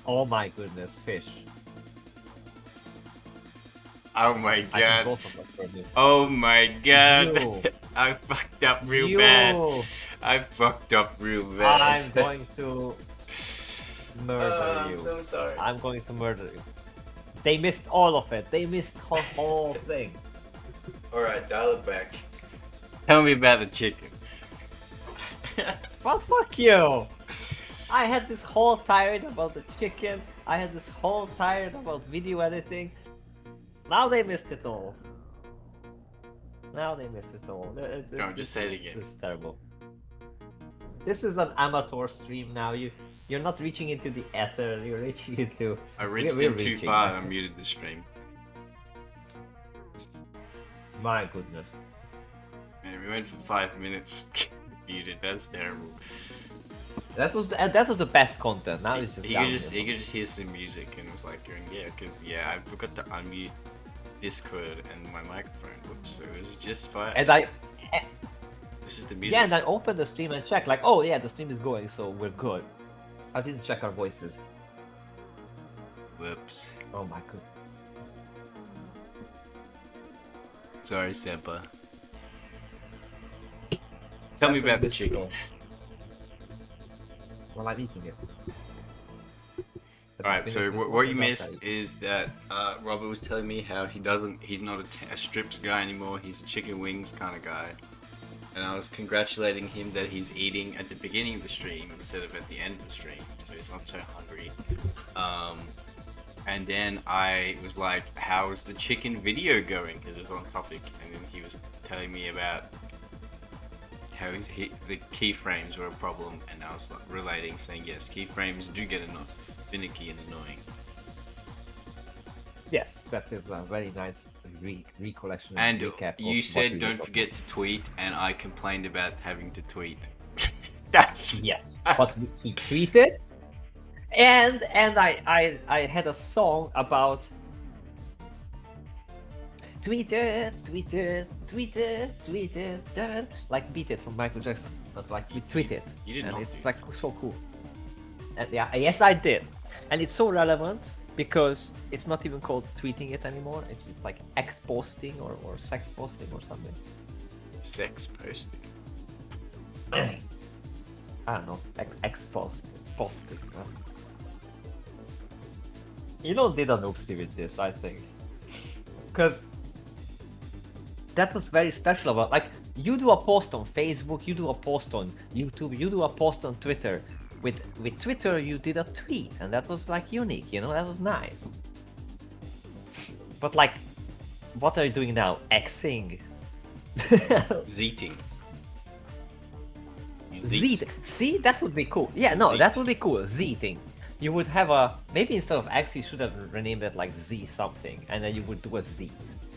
Oh my goodness, fish. Oh my I think god. both of us were new. Oh my god. You, I fucked up real bad. you. I fucked up real bad. I'm going to murder I'm you. so sorry. I'm going to murder you. They missed all of it. They missed the whole thing. Alright, dial it back. Tell me about the chicken. Well, fuck you. I had this whole tirade about the chicken. I had this whole tirade about video editing. Now they missed it all. Now they missed it all. Just say it again. This is terrible. This is an amateur stream now. You're not reaching into the ether. You're reaching into. I reached we're in too reaching. far and I muted the stream. My goodness. Man, we went for 5 minutes. Muted, that's terrible. That was the best content. Now it's just. You could just hear some music and it was like going, yeah, because I forgot to unmute Discord and my microphone. Whoops, so it was just fine. And I. It's just the music. Yeah, and I opened the stream and checked, like, oh yeah, the stream is going, so we're good. I didn't check our voices. Whoops. Oh my god. Sorry, Sempa. Tell me about the chicken. Well, I'm eating it. Alright, so what you missed is that Robert was telling me how he's not a strips guy anymore, he's a chicken wings kind of guy. And I was congratulating him that he's eating at the beginning of the stream instead of at the end of the stream, so he's not so hungry. And then I was like, how's the chicken video going? Because it was on topic, and then he was telling me about how the keyframes were a problem, and I was like relating, saying yes, keyframes do get finicky and annoying. Yes, that is a very nice recollection. And recap you of said what we don't were forget to tweet, and I complained about having to tweet. That's yes, but we tweeted, and I had a song about tweeted, like Beat It from Michael Jackson, but like we tweeted, you did and not it's do. like so cool. And yeah, yes I did, and it's so relevant because it's not even called tweeting it anymore. It's like X posting or sex posting or something. Sex posting. I don't know, X posting. You did an oopsie with this, I think, because that was very special about, like, you do a post on Facebook, you do a post on YouTube, you do a post on Twitter. With Twitter, you did a tweet, and that was like unique, that was nice. But like, what are you doing now? Xing. Zeeting. Zeet. See, that would be cool. Yeah, no, that would be cool. Zeeting. You would have maybe instead of X, you should have renamed it like Z something, and then you would do a Zeet.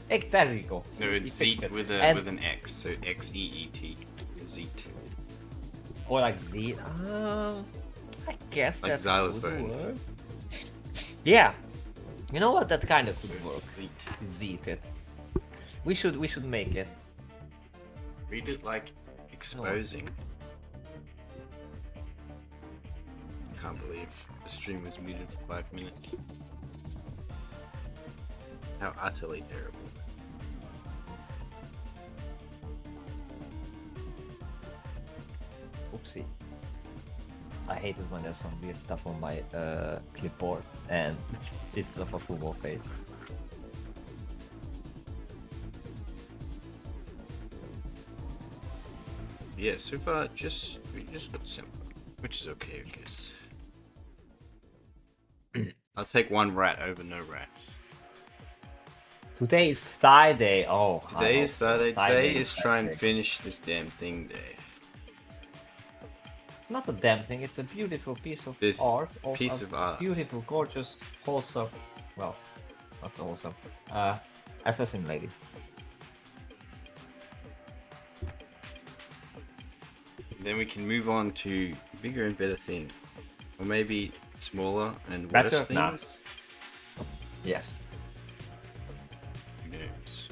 There you go. No, it's Zeet with an X, so XEET. Zeet. Or like Z. I guess like that xylophone. Would work. Yeah. You know what? That kind of could work. Zeet. Zeet it. We should make it. Read it like exposing. Can't believe the stream was muted for 5 minutes. How utterly terrible. Oopsie. I hate it when there's some weird stuff on my clipboard and it's of a football face. Yeah, so far we just got simple, which is okay, I guess. I'll take one rat over no rats. Today is Friday. Oh, today is Friday. Today is try and finish this damn thing day. It's not a damn thing. It's a beautiful piece of art. Beautiful, gorgeous, wholesome. Well, not so wholesome. Assassin lady. Then we can move on to bigger and better things, or maybe smaller and better worse things. Yes. Who knows?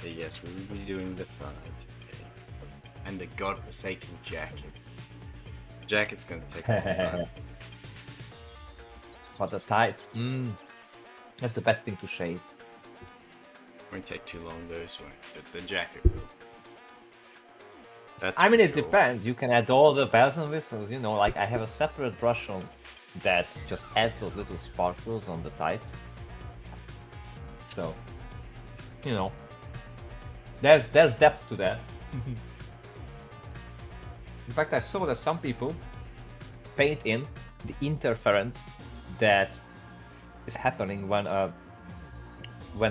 But yes, we will be doing the 5 today, and the godforsaken jacket. jacket's gonna take a long time. But the tights, that's the best thing to shave. Won't take too long though, so the jacket will. That's I mean, for it sure. depends. You can add all the bells and whistles, you know, like I have a separate brush on that just adds those little sparkles on the tights. So, you know, there's depth to that. In fact, I saw that some people paint in the interference that is happening when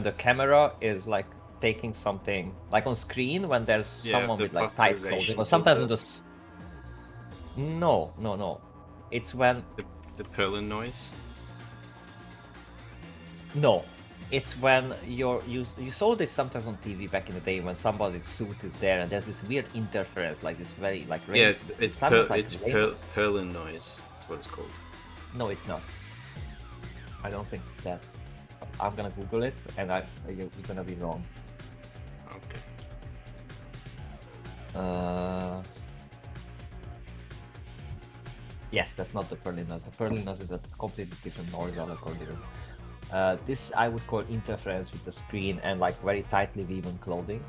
the camera is like taking something like on screen when there's Yeah, someone the with like tight posterization clothing, or sometimes on filter. the no, it's when The Perlin noise. no, it's when you saw this sometimes on TV back in the day when somebody's suit is there and there's this weird interference, like this very like rain. Yeah, It it's sounds like rain. Perlin noise. That's what it's called. No, it's not. I don't think it's that. I'm gonna Google it, and you're gonna be wrong. Okay. Yes, that's not the Perlin noise. The Perlin noise is a completely different noise on accordion. This I would call interference with the screen and like very tightly woven clothing,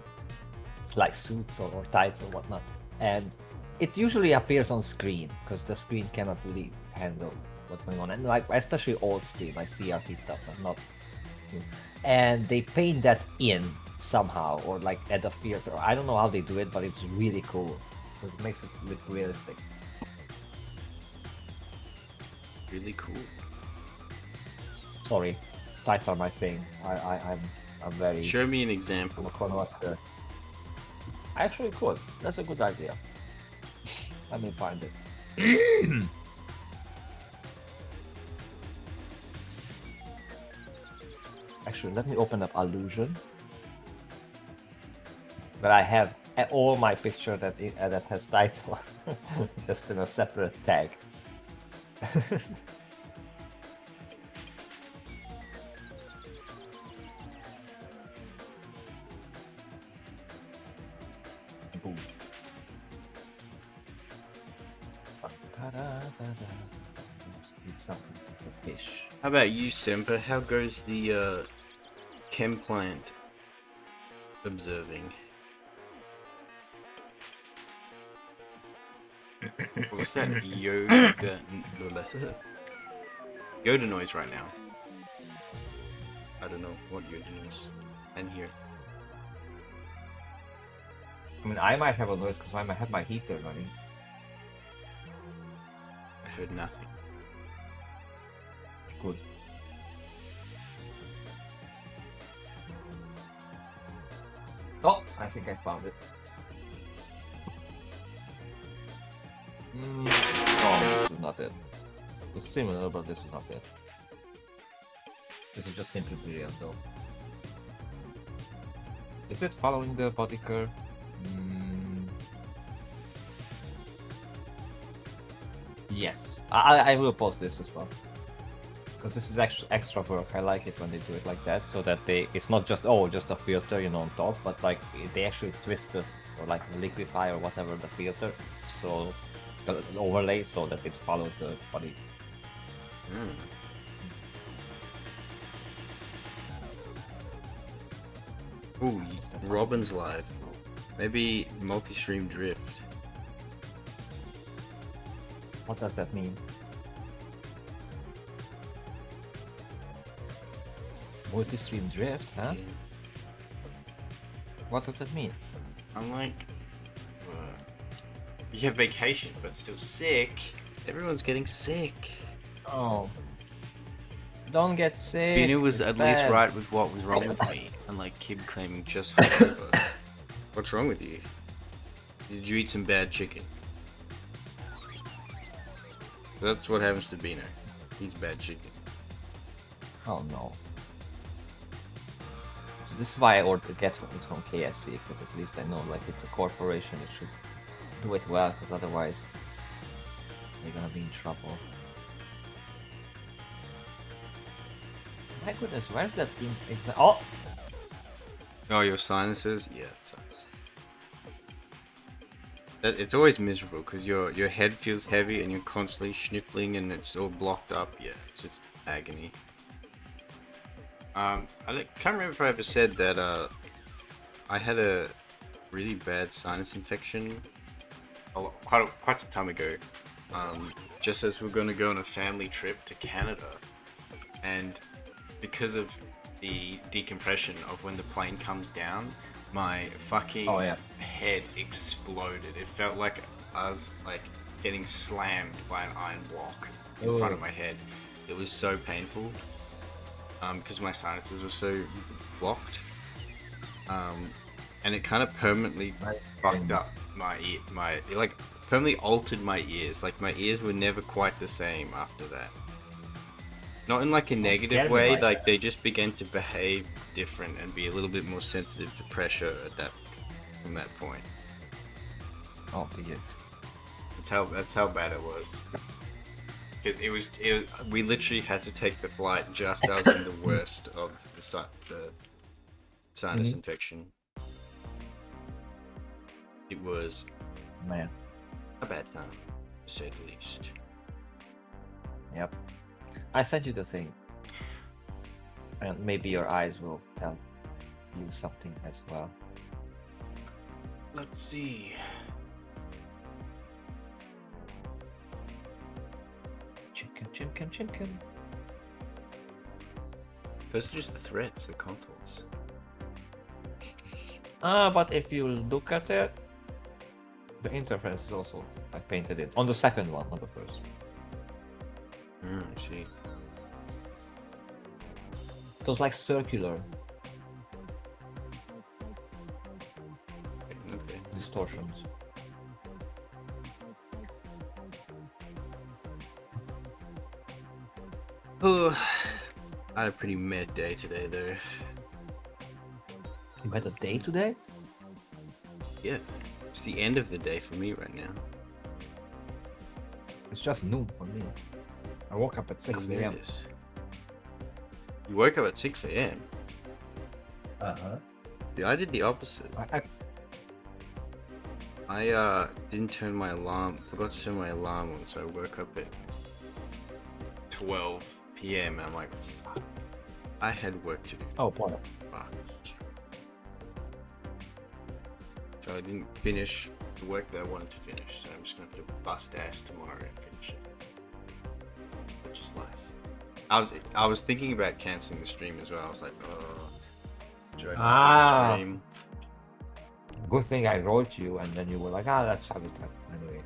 like suits or tights or whatnot. And it usually appears on screen because the screen cannot really handle what's going on, and like especially old screen like CRT stuff, but not. And they paint that in somehow or like add a filter. I don't know how they do it, but it's really cool because it makes it look realistic. Really cool. Sorry, tights are my thing. I'm very. Show me an I'm example. a connoisseur. Actually, could. That's a good idea. Let me find it. Actually, let me open up Illusion. But I have all my picture that has tights on, just in a separate tag. Boom. Leave something for fish. How about you, Semper? How goes the chem plant observing? What's that Yoda noise right now? I don't know what Yoda noise. And here. I mean, I might have a noise because I might have my heater running. I heard nothing. Good. Oh, I think I found it. Oh, this is not it. It's similar, but this is not it. This is just simply brilliant, though. Is it following the body curve? Yes. I will post this as well. Because this is actually extra work. I like it when they do it like that, so that it's not just just a filter, you know, on top, but like they actually twist it or like liquefy or whatever the filter, so the overlay, so that it follows the body. Ooh, Robin's live. Maybe multi-stream drift. What does that mean? Multi-stream drift, huh? Yeah. What does that mean? I'm like, you have vacation, but still sick. Everyone's getting sick. Oh. Don't get sick. Binu was it's at least bad. right with what was wrong with me, unlike Kib claiming just hungover. What's wrong with you? Did you eat some bad chicken? That's what happens to Bino. He eats bad chicken. Oh no. So this is why I get it from KFC, because at least I know like it's a corporation, it should do it well, because otherwise they're gonna be in trouble. My goodness, where's that Oh! Oh, your sinuses? Yeah, it sucks. It's always miserable because your head feels heavy and you're constantly sniffling and it's all blocked up. Yeah, it's just agony. Can't remember if I ever said that I had a really bad sinus infection quite some time ago. Just as we're going to go on a family trip to Canada, and because of the decompression of when the plane comes down, my fucking Oh, yeah. head exploded. It felt like I was like getting slammed by an iron block in front of Ooh. my head. It was so painful because my sinuses were so blocked, and it kind of permanently Nice. fucked up it like permanently altered my ears. Like my ears were never quite the same after that. Not in like a negative scared me way, by like that. they just began to behave different and be a little bit more sensitive to pressure from that point. Oh, dear. That's how bad it was. Because we literally had to take the flight just as I was in the worst of the sinus Mhm. infection. It was Man. a bad time, to say the least. Yep. I sent you the thing. And maybe your eyes will tell you something as well. Let's see. Chicken. First, just the threads, the contours. But if you look at it, the interface is also like painted in. On the second one, not the first. See. It was like circular Okay. distortions. Oh, I had a pretty mad day today, though. You had a day today? Yeah, it's the end of the day for me right now. It's just noon for me. I woke up at 6 a.m. Tremendous. You woke up at 6 a.m. Uh-huh. Yeah, I did the opposite. I didn't turn my alarm, forgot to turn my alarm on, so I woke up at 12 p.m. and I'm like, fuck, I had work to do. Oh, boy. Fuck. So I didn't finish the work that I wanted to finish, so I'm just gonna have to bust ass tomorrow and finish it. Which is life. I was thinking about cancelling the stream as well. I was like, oh, do I cancel the stream? Good thing I wrote you, and then you were like, let's have it anyway.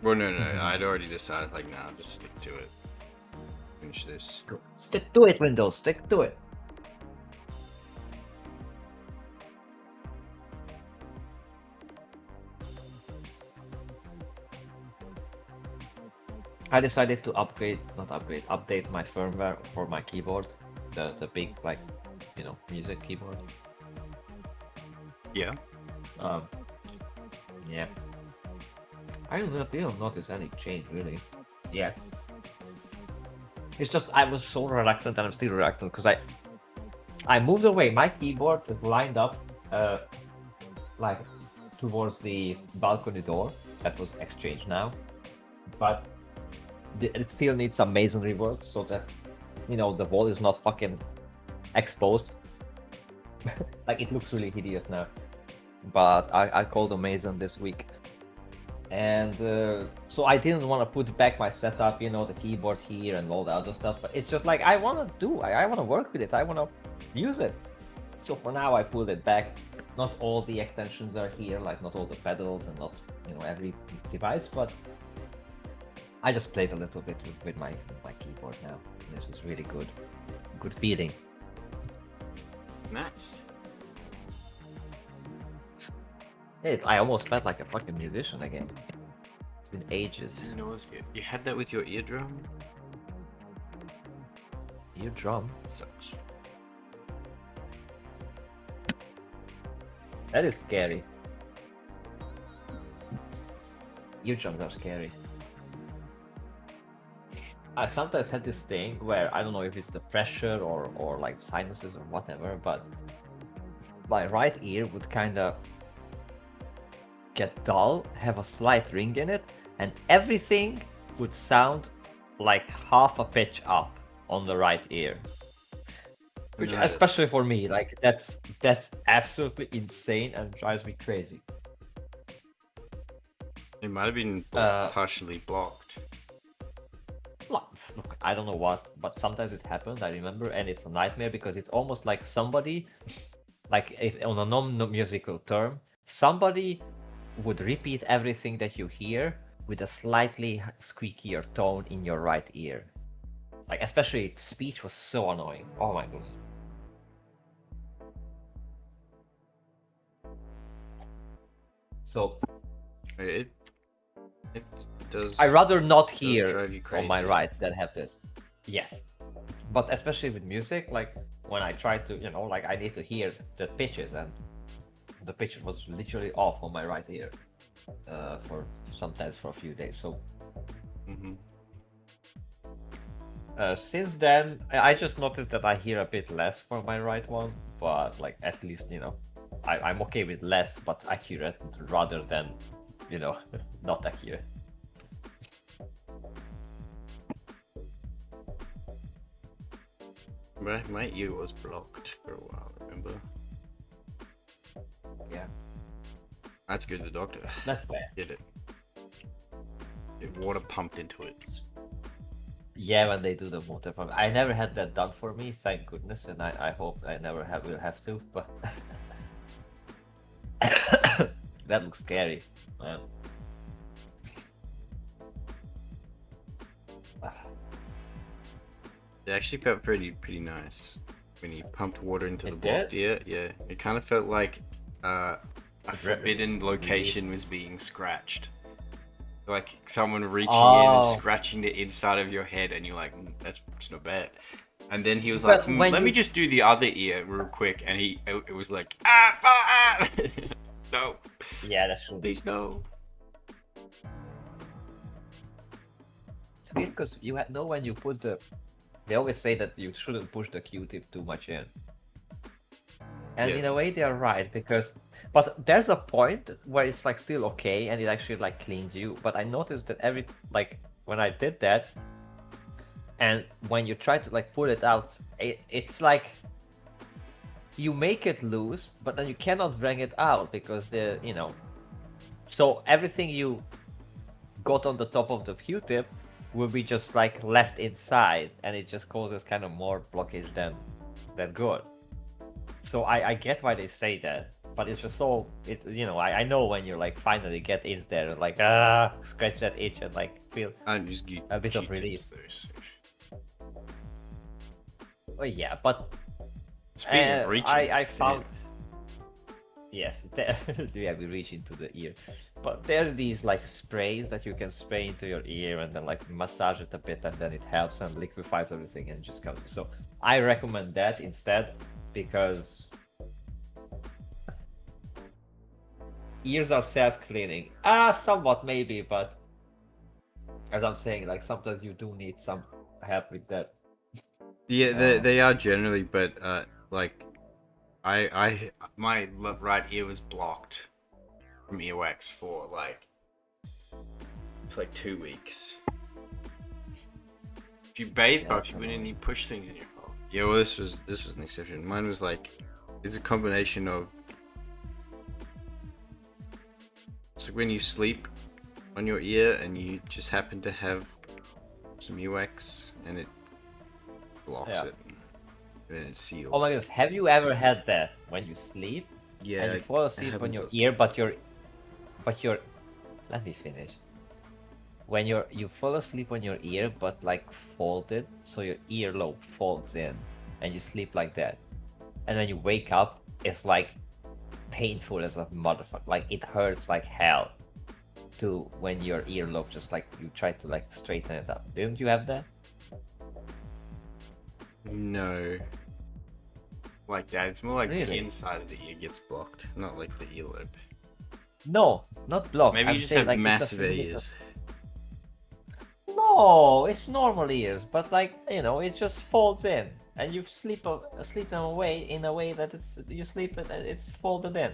Well, no, I'd already decided, like, nah, just stick to it. Finish this. Go. Stick to it, Windows. Stick to it. I decided to update my firmware for my keyboard, the big like, music keyboard. Yeah. Yeah. I didn't notice any change really. Yeah. It's just I was so reluctant, and I'm still reluctant because I moved away. My keyboard is lined up, like towards the balcony door. That was exchanged now, but it still needs some masonry work so that the wall is not fucking exposed. Like it looks really hideous now. But I called a mason this week, and so I didn't want to put back my setup, the keyboard here and all the other stuff. But it's just like I want to work with it. I want to use it. So for now I pulled it back. Not all the extensions are here, like not all the pedals and not every device, but I just played a little bit with my keyboard now. This was really good feeling. Nice. I almost felt like a fucking musician again. It's been ages. You know what's good? You had that with your eardrum? Eardrum? Sucks. That is scary. Eardrums are scary. I sometimes had this thing where I don't know if it's the pressure or like sinuses or whatever, but my right ear would kind of get dull, have a slight ring in it, and everything would sound like half a pitch up on the right ear. Which, Nice. especially for me, like that's absolutely insane and drives me crazy. It might have been partially blocked. Look, I don't know what, but sometimes it happens, I remember, and it's a nightmare because it's almost like somebody, like if on a non-musical term, somebody would repeat everything that you hear with a slightly squeakier tone in your right ear. Like, especially speech was so annoying. Oh my goodness. So It does. I rather not drive hear you on my crazy. right than have this. Yes. But especially with music, like when I try to, like I need to hear the pitches, and the pitch was literally off on my right ear for sometimes for a few days. So Mhm. since then, I just noticed that I hear a bit less for my right one, but like at least, I'm okay with less but accurate rather than, not accurate. My ear was blocked for a while, remember? Yeah, I had to go to the doctor. that's bad. Did it. Get water pumped into it. Yeah, when they do the motor pump. I never had that done for me, thank goodness, and I hope I never will have to, but that looks scary, man. It actually felt pretty nice when he pumped water into the It blocked did? ear. Yeah, it kind of felt like a forbidden location was being scratched. Like someone reaching in Oh. and scratching the inside of your head, and you're like, that's not bad. And then he was But like, when let me you- just do the other ear real quick, and it was like, no, Yeah, that's true. please no. It's weird because you know when you put they always say that you shouldn't push the Q-tip too much in. And in a Yes. way they are right, but there's a point where it's like still okay and it actually like cleans you. But I noticed that when I did that, and when you try to like pull it out, it's like you make it loose, but then you cannot bring it out because so everything you got on the top of the Q-tip will be just like left inside, and it just causes kind of more blockage than good. So I get why they say that, but it's just so I know when you're like finally get in there, like scratch that itch and like feel I just get a bit of Q-tips relief. though, so. Oh yeah, but Speaking of reaching, I found yes, yeah, we reach into the ear, but there's these like sprays that you can spray into your ear and then like massage it a bit, and then it helps and liquefies everything and just comes. So I recommend that instead, because ears are self-cleaning. Somewhat maybe, but as I'm saying, like sometimes you do need some help with that. Yeah, they are generally, but like, my right ear was blocked from earwax for like 2 weeks. If you bathe, Yeah, but that's if you went in and annoying. you push things in your hole. Yeah, well, this was an exception. Mine was like, it's a combination of. It's like when you sleep on your ear and you just happen to have some earwax and it blocks Yeah. it. And it seals. Oh my goodness, have you ever had that when you sleep Yeah. and you fall it asleep on happens your a- ear, but your let me finish. When you fall asleep on your ear, but like folded, so your earlobe folds in, and you sleep like that, and when you wake up, it's like painful as a motherfucker. Like it hurts like hell. To when your earlobe just like you try to like straighten it up. Didn't you have that? No. Like that. It's more like the Really? inside of the ear gets blocked, not like the earlobe. No, not blocked. Maybe I'm you just saying, have like, it's a massive physical- ears. No, it's normal ears, but like it just folds in, and you sleep them away in a way that you sleep it and it's folded in,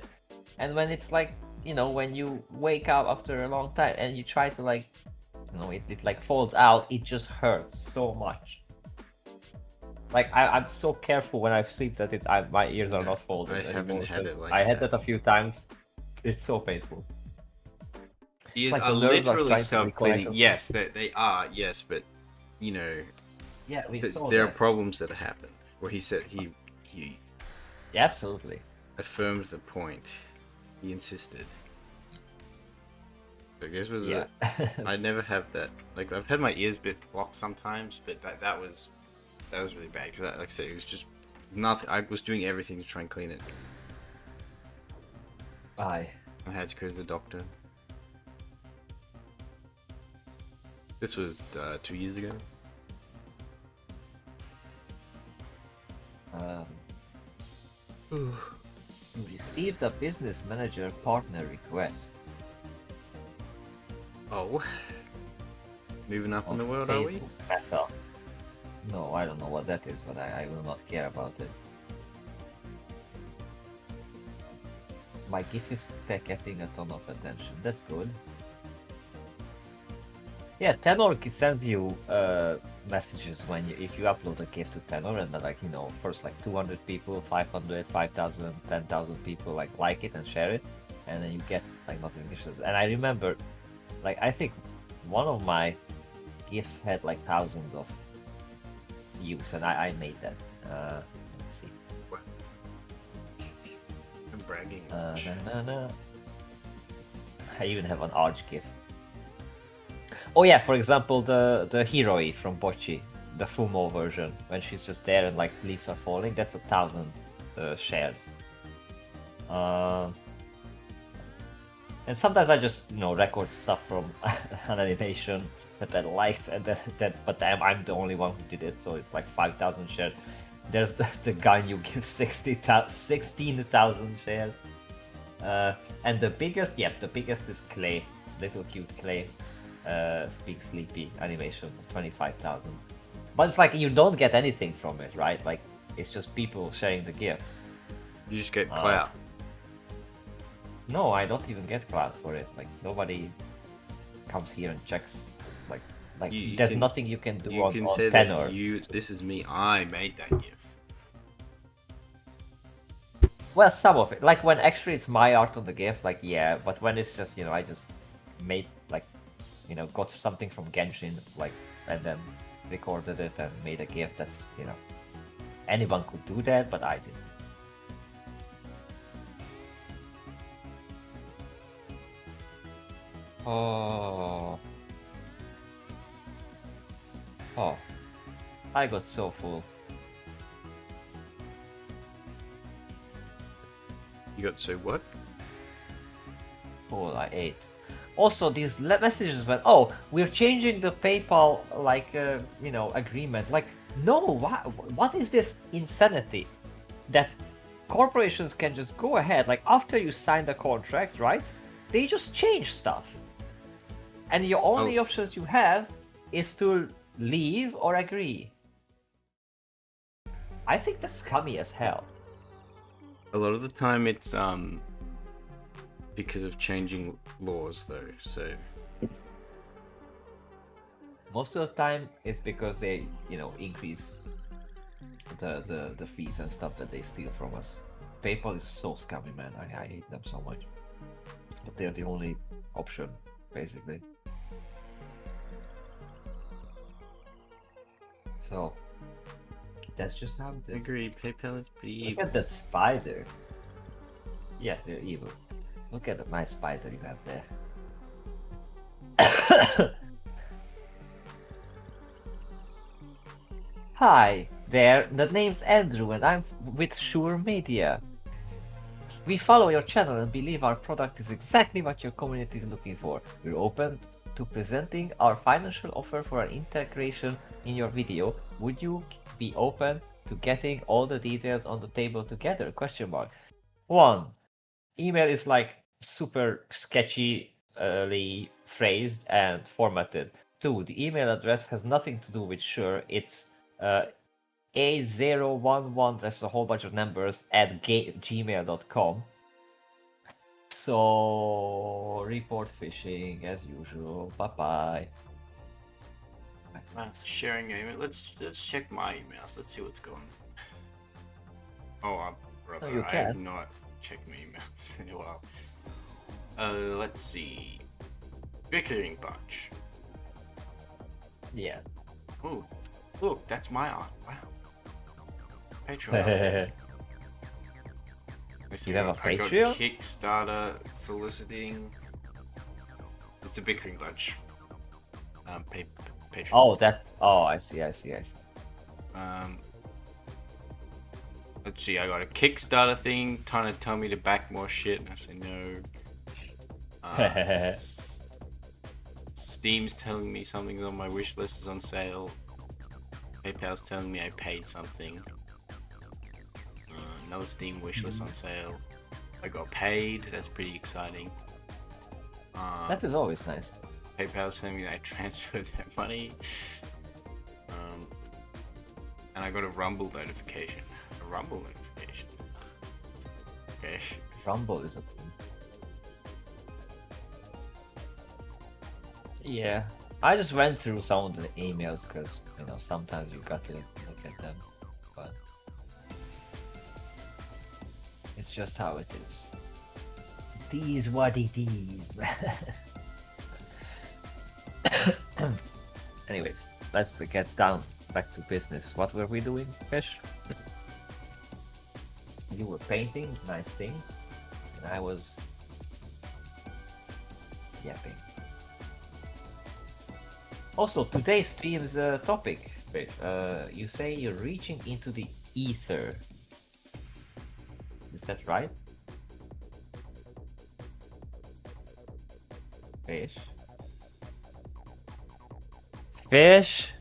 and when it's like you know, when you wake up after a long time and you try to like, you know, it like falls out, it just hurts so much. Like I'm so careful when I sleep that my ears are Yeah, not folded I haven't anymore. had 'Cause it like I had that. that a few times. It's so painful. It's Ears like are the nerves are literally trying to reconnect self-cleaning. themselves. Yes, they are. Yes, but you know, Yeah, we saw there are that. problems that happen. Where he said he Yeah, absolutely. affirmed the point. He insisted. Like this was Yeah. a. I never have that. Like I've had my ears bit blocked sometimes, but that was really bad because like I said, it was just nothing. I was doing everything to try and clean it. Aye. I had to go to the doctor. This was 2 years ago. You received a business manager partner request. Oh, moving up in the world, are we? Facebook Meta. No, I don't know what that is, but I will not care about it. My GIF is getting a ton of attention. That's good. Yeah, Tenor sends you messages when if you upload a GIF to Tenor, and then, like, you know, first like 200 people, 500, 5,000, 10,000 people like it and share it, and then you get like notifications. And I remember, like, I think one of my GIFs had like thousands of views, and I made that. Let's see. I'm bragging. I even have an Arch GIF. Oh yeah, for example, the Hiroi from Bocchi, the Fumo version, when she's just there and like leaves are falling, that's 1,000 shares. And sometimes I just, you know, record stuff from an animation that I liked, and but I'm the only one who did it, so it's like 5,000 shares. There's the gun you give 16,000 shares. And the biggest is Clay, little cute Clay. Speak Sleepy animation of 25,000. But it's like you don't get anything from it, right? Like it's just people sharing the GIF. You just get clout. No, I don't even get clout for it. Like nobody comes here and checks. Like there's nothing you can do on Tenor. This is me. I made that GIF. Well, some of it. Like when actually it's my art on the GIF, like yeah. But when it's just, you know, I just made like, you know, got something from Genshin, like, and then recorded it and made a GIF. That's, you know, anyone could do that, but I didn't. Oh, I got so full. You got so what? Full, I ate. Also, these messages went, oh, we're changing the PayPal, like, you know, agreement. Like, no, what is this insanity? That corporations can just go ahead, like, after you sign the contract, right? They just change stuff. And your only options you have is to leave or agree. I think that's scummy as hell. A lot of the time it's because of changing laws though, so Most of the time it's because they, you know, increase the fees and stuff that they steal from us. PayPal is so scummy, man. I hate them so much. But they're the only option, basically. So that's just how it is. agree. PayPal is pretty evil. Look at that spider. Yes, they're evil. Look at the nice spider you have there. Hi there, the name's Andrew and I'm with Shure Media. We follow your channel and believe our product is exactly what your community is looking for. We're open to presenting our financial offer for an integration in your video. Would you be open to getting all the details on the table together? Question mark. 1. Email is like super sketchy phrased and formatted. 2. The email address has nothing to do with Shure. It's A011, that's a whole bunch of numbers, at gmail.com. So report fishing as usual. Bye bye. Sharing your email. Let's check my emails. Let's see what's going on. Oh, brother, you I have can. not checked my emails in a while. Let's see. Bickering bunch. Yeah. Oh, look, that's my art. Wow. Patreon update. You have a I got Patreon? Kickstarter soliciting. It's the Bickering bunch. Patreon. Oh, that. Oh, I see. Let's see. I got a Kickstarter thing trying to tell me to back more shit, and I say no. Steam's telling me something's on my wish list is on sale. PayPal's telling me I paid something. Another Steam wish list on sale. I got paid. That's pretty exciting. That is always nice. PayPal's telling me I transferred that money. And I got a Rumble notification. Okay. Rumble is a thing. Yeah, I just went through some of the emails because sometimes you got to look at them, but it's just how it is. These what it is. Anyways, let's get back to business. What were we doing, Fish? You were painting nice things, and I was yapping. Also, today's stream's topic, Fish. You say you're reaching into the ether. Is that right? Fish? Fish?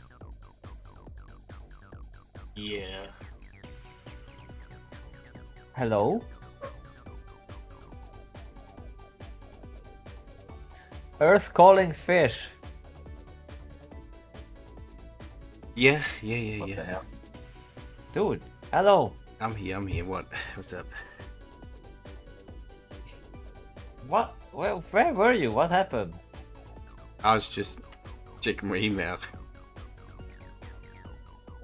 Yeah. Hello? Earth calling fish. Yeah. What the hell? Dude, hello. I'm here. What? What's up? What? Well, where were you? What happened? I was just checking my email.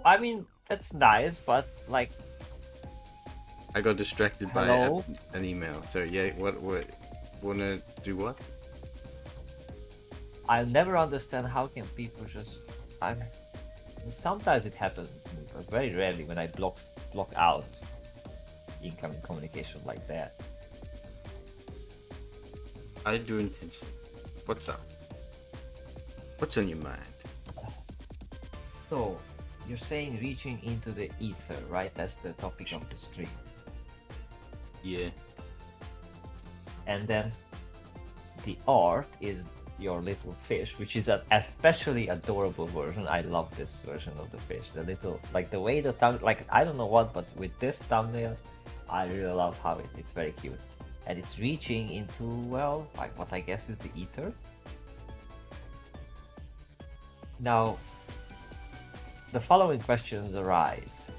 I mean, that's nice, but like... I got distracted by Hello? an email. So yeah, what? Wanna do what? I'll never understand how can people just... Sometimes it happens, but very rarely when I block out incoming communication like that. I do intentionally. What's up? What's on your mind? So, you're saying reaching into the ether, right? That's the topic of the stream. Yeah. And then the art is your little fish, which is an especially adorable version. I love this version of the fish. The little, like the way the thumb, like I don't know what, but with this thumbnail, I really love how it's very cute. And it's reaching into, well, like what I guess is the ether. Now, the following questions arise.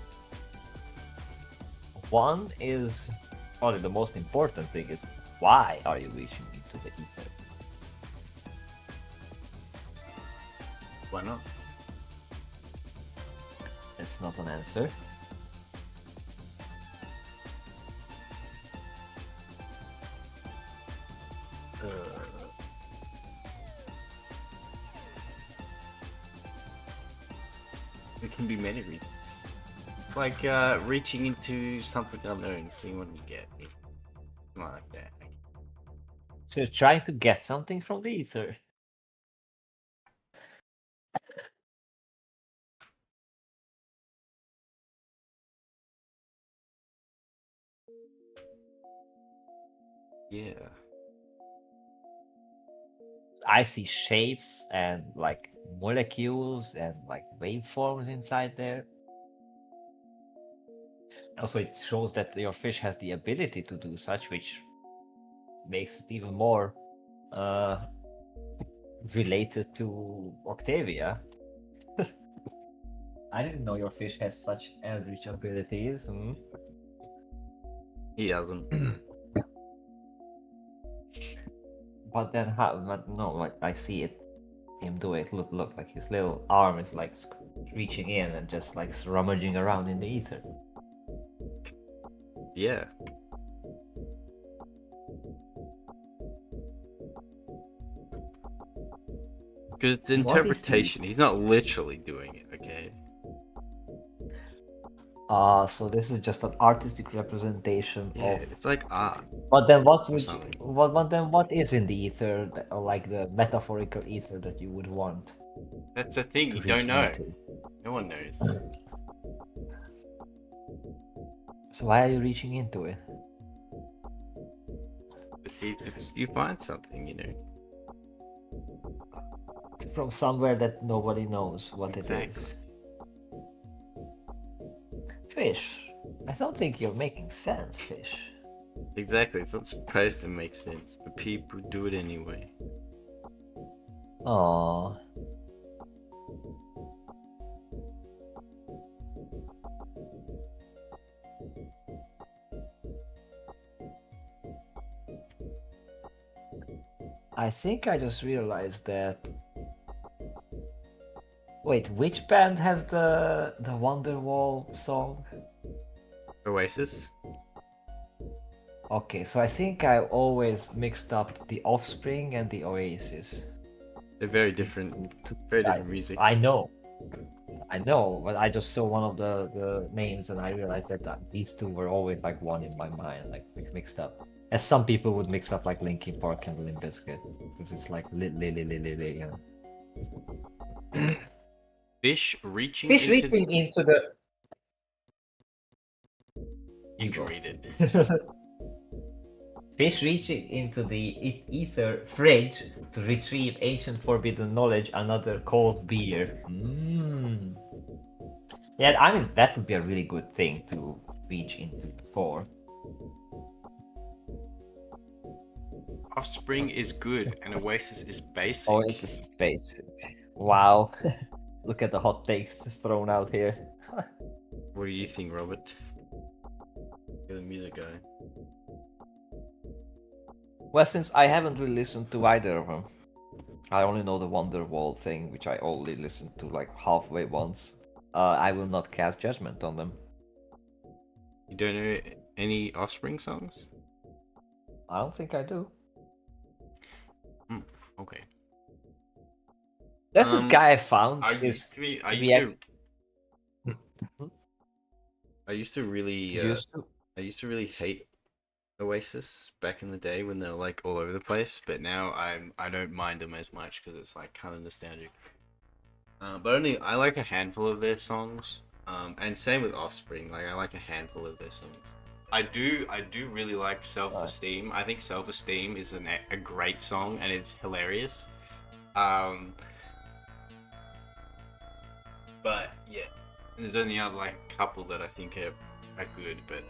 One is, probably the most important thing is, why are you reaching into the ether? Why not? That's not an answer. There can be many reasons. It's like reaching into something unknown, seeing what you get. Something like that. So you're trying to get something from the ether. Yeah. I see shapes and like molecules and like waveforms inside there. Also, it shows that your fish has the ability to do such, which makes it even more related to Octavia. I didn't know your fish has such eldritch abilities. He hasn't. But then how? But no, like I see it, him do it. Look, like his little arm is like reaching in and just like rummaging around in the ether. Yeah. Because it's What is the- interpretation. He's not literally doing it, okay? So this is just an artistic representation Yeah, of. it's like art. But then what's or something. what then what is in the ether, or like the metaphorical ether that you would want? That's the thing, to you don't reach know. into? No one knows. So why are you reaching into it? To see if you find something, you know. From somewhere that nobody knows what Exactly. it is. Fish. I don't think you're making sense, Fish. Exactly, it's not supposed to make sense, but people do it anyway. Aww. I think I just realized that. Wait, which band has the Wonderwall song? Oasis? Okay, so I think I always mixed up the Offspring and the Oasis. They're very different, very different music. I know, but I just saw one of the names and I realized that these two were always like one in my mind, like mixed up. As some people would mix up like Linkin Park and Limp Bizkit, because it's like yeah. Fish reaching Fish into reaching into the. You can read it. Fish reaching into the ether fridge to retrieve ancient forbidden knowledge, another cold beer. Yeah, I mean, that would be a really good thing to reach into for. Offspring is good and Oasis is basic. Oasis is basic. Wow. Look at the hot takes just thrown out here. What do you think, Robert? You're the music guy. Well, since I haven't really listened to either of them, I only know the Wonderwall thing, which I only listened to like halfway once. I will not cast judgment on them. You don't know any Offspring songs? I don't think I do. Okay. There's this guy I found. I used to really hate Oasis back in the day when they were like all over the place, but now I don't mind them as much because it's like kind of nostalgic. But I like a handful of their songs, and same with Offspring. Like I like a handful of their songs. I do really like Self-Esteem. I think Self-Esteem is a great song and it's hilarious. But yeah, and there's only other like couple that I think are good, but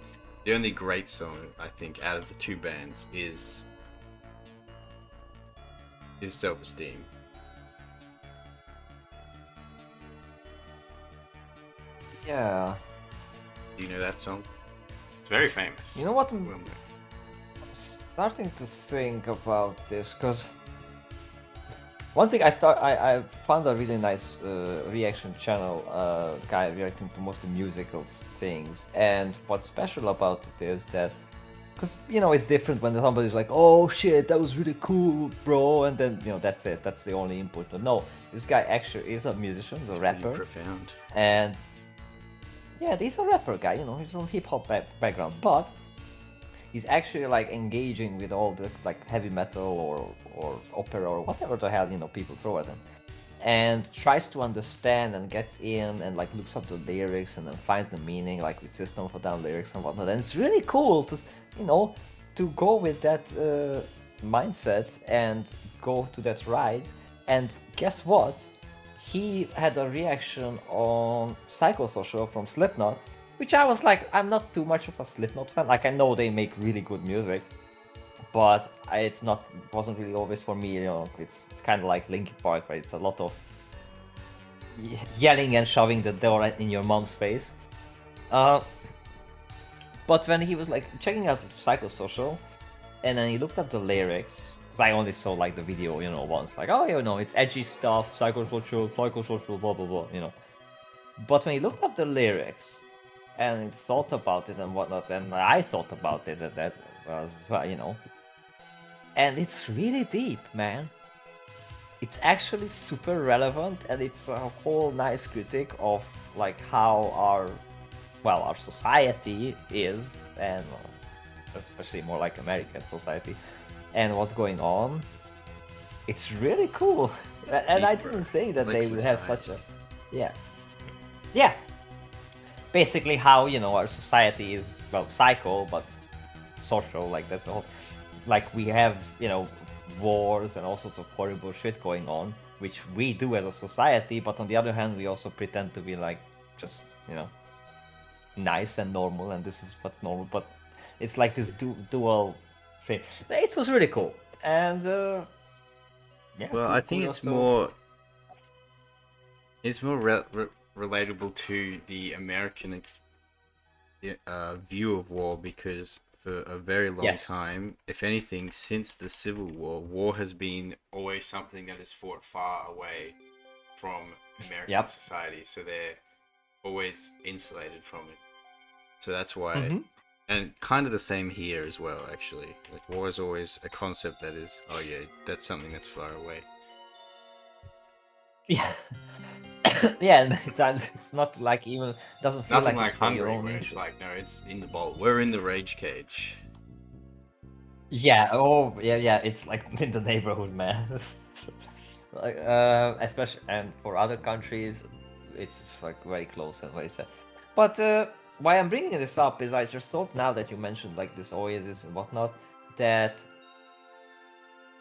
the only great song I think out of the two bands is Self-Esteem. Yeah. Do you know that song? It's very famous. You know what? I'm starting to think about this because one thing I found a really nice reaction channel guy reacting to mostly musical things, and what's special about it is that because it's different when somebody's like, oh shit, that was really cool, bro, and then that's it, that's the only input. But no, this guy actually is a musician, he's a rapper, really profound. And yeah, he's a rapper guy, he's from hip-hop background, but he's actually like engaging with all the like heavy metal or opera or whatever the hell people throw at him, and tries to understand and gets in and like looks up the lyrics and then finds the meaning like with System of a Down lyrics and whatnot. And it's really cool to to go with that mindset and go to that ride. And guess what? He had a reaction on Psychosocial from Slipknot, which I was like, I'm not too much of a Slipknot fan. Like I know they make really good music, but wasn't really always for me. It's kind of like Linkin Park, right? It's a lot of yelling and shoving the door in your mom's face. But when he was like checking out Psychosocial, and then he looked up the lyrics. Because I only saw like the video, once. Like, oh, it's edgy stuff, psychosocial, blah blah blah, But when he looked up the lyrics and he thought about it and whatnot, and I thought about it, that was, well, and it's really deep, man. It's actually super relevant, and it's a whole nice critique of like how our society is, and especially more like American society, and what's going on. It's really cool, and I didn't think that Like they would have society. such a, yeah. Basically, how our society is, well, psycho but social. Like that's the whole. Like we have wars and all sorts of horrible shit going on, which we do as a society. But on the other hand, we also pretend to be like just nice and normal, and this is what's normal. But it's like this dual thing. It was really cool, and yeah. Well, I think kudos it's to- more. It's more relatable to the American view of war because for a very long Yes. time, if anything, since the Civil War, war has been always something that is fought far away from American Yep. society, so they're always insulated from it. So that's why, Mhm. and kind of the same here as well, actually. Like war is always a concept that is, oh yeah, that's something that's far away. Yeah. Yeah, and many times it's not like even doesn't feel Nothing like like it's for your Hungary, own where it's interest. like, no, it's in the bowl. We're in the rage cage. Yeah, oh yeah, it's like in the neighborhood, man. Like especially, and for other countries, it's like very close and very sad. But why I'm bringing this up is I just thought, now that you mentioned like this Oasis and whatnot, that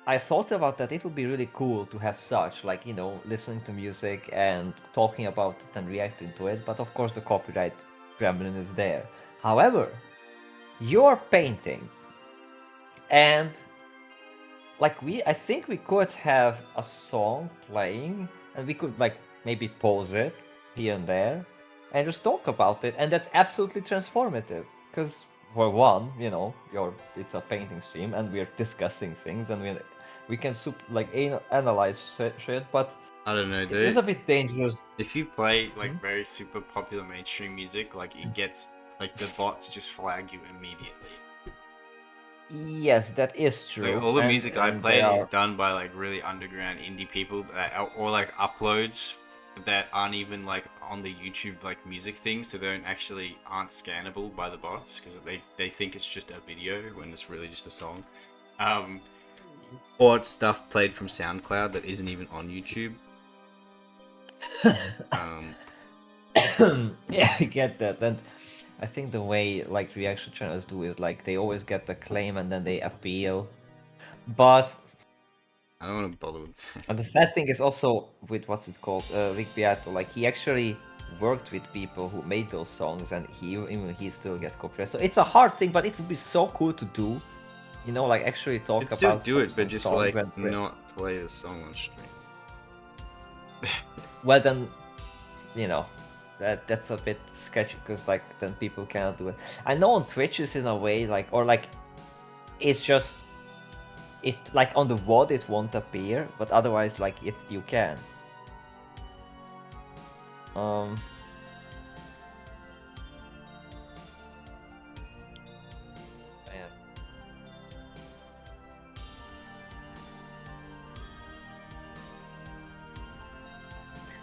I thought about that it would be really cool to have such, like, listening to music and talking about it and reacting to it, but of course the copyright gremlin is there. However, you're painting, and like I think we could have a song playing, and we could like maybe pause it here and there and just talk about it, and that's absolutely transformative. Because for one, it's a painting stream, and we're discussing things, and we can analyze shit, but I don't know. it is a bit dangerous. If you play like very super popular mainstream music, like it gets like the bots just flag you immediately. Yes, that is true. Like all the and- music I and played they is are- done by like really underground indie people that or like uploads that aren't even like on the YouTube like music thing, so they aren't scannable by the bots because they think it's just a video when it's really just a song. Or it's stuff played from SoundCloud that isn't even on YouTube. Yeah, I get that. And I think the way like reaction channels do is like they always get the claim and then they appeal. But I don't want to bother with that. and the sad thing is also with what's it called, Rick Beato. Like he actually worked with people who made those songs, and he still gets copyright. So it's a hard thing, but it would be so cool to do. Like actually talk You'd about still do it, some but just songs like and- not play the song on stream. Well then, that's a bit sketchy because like then people cannot do it. I know on Twitch is in a way like, or like it's just it like on the VOD it won't appear, but otherwise like you can. Yeah.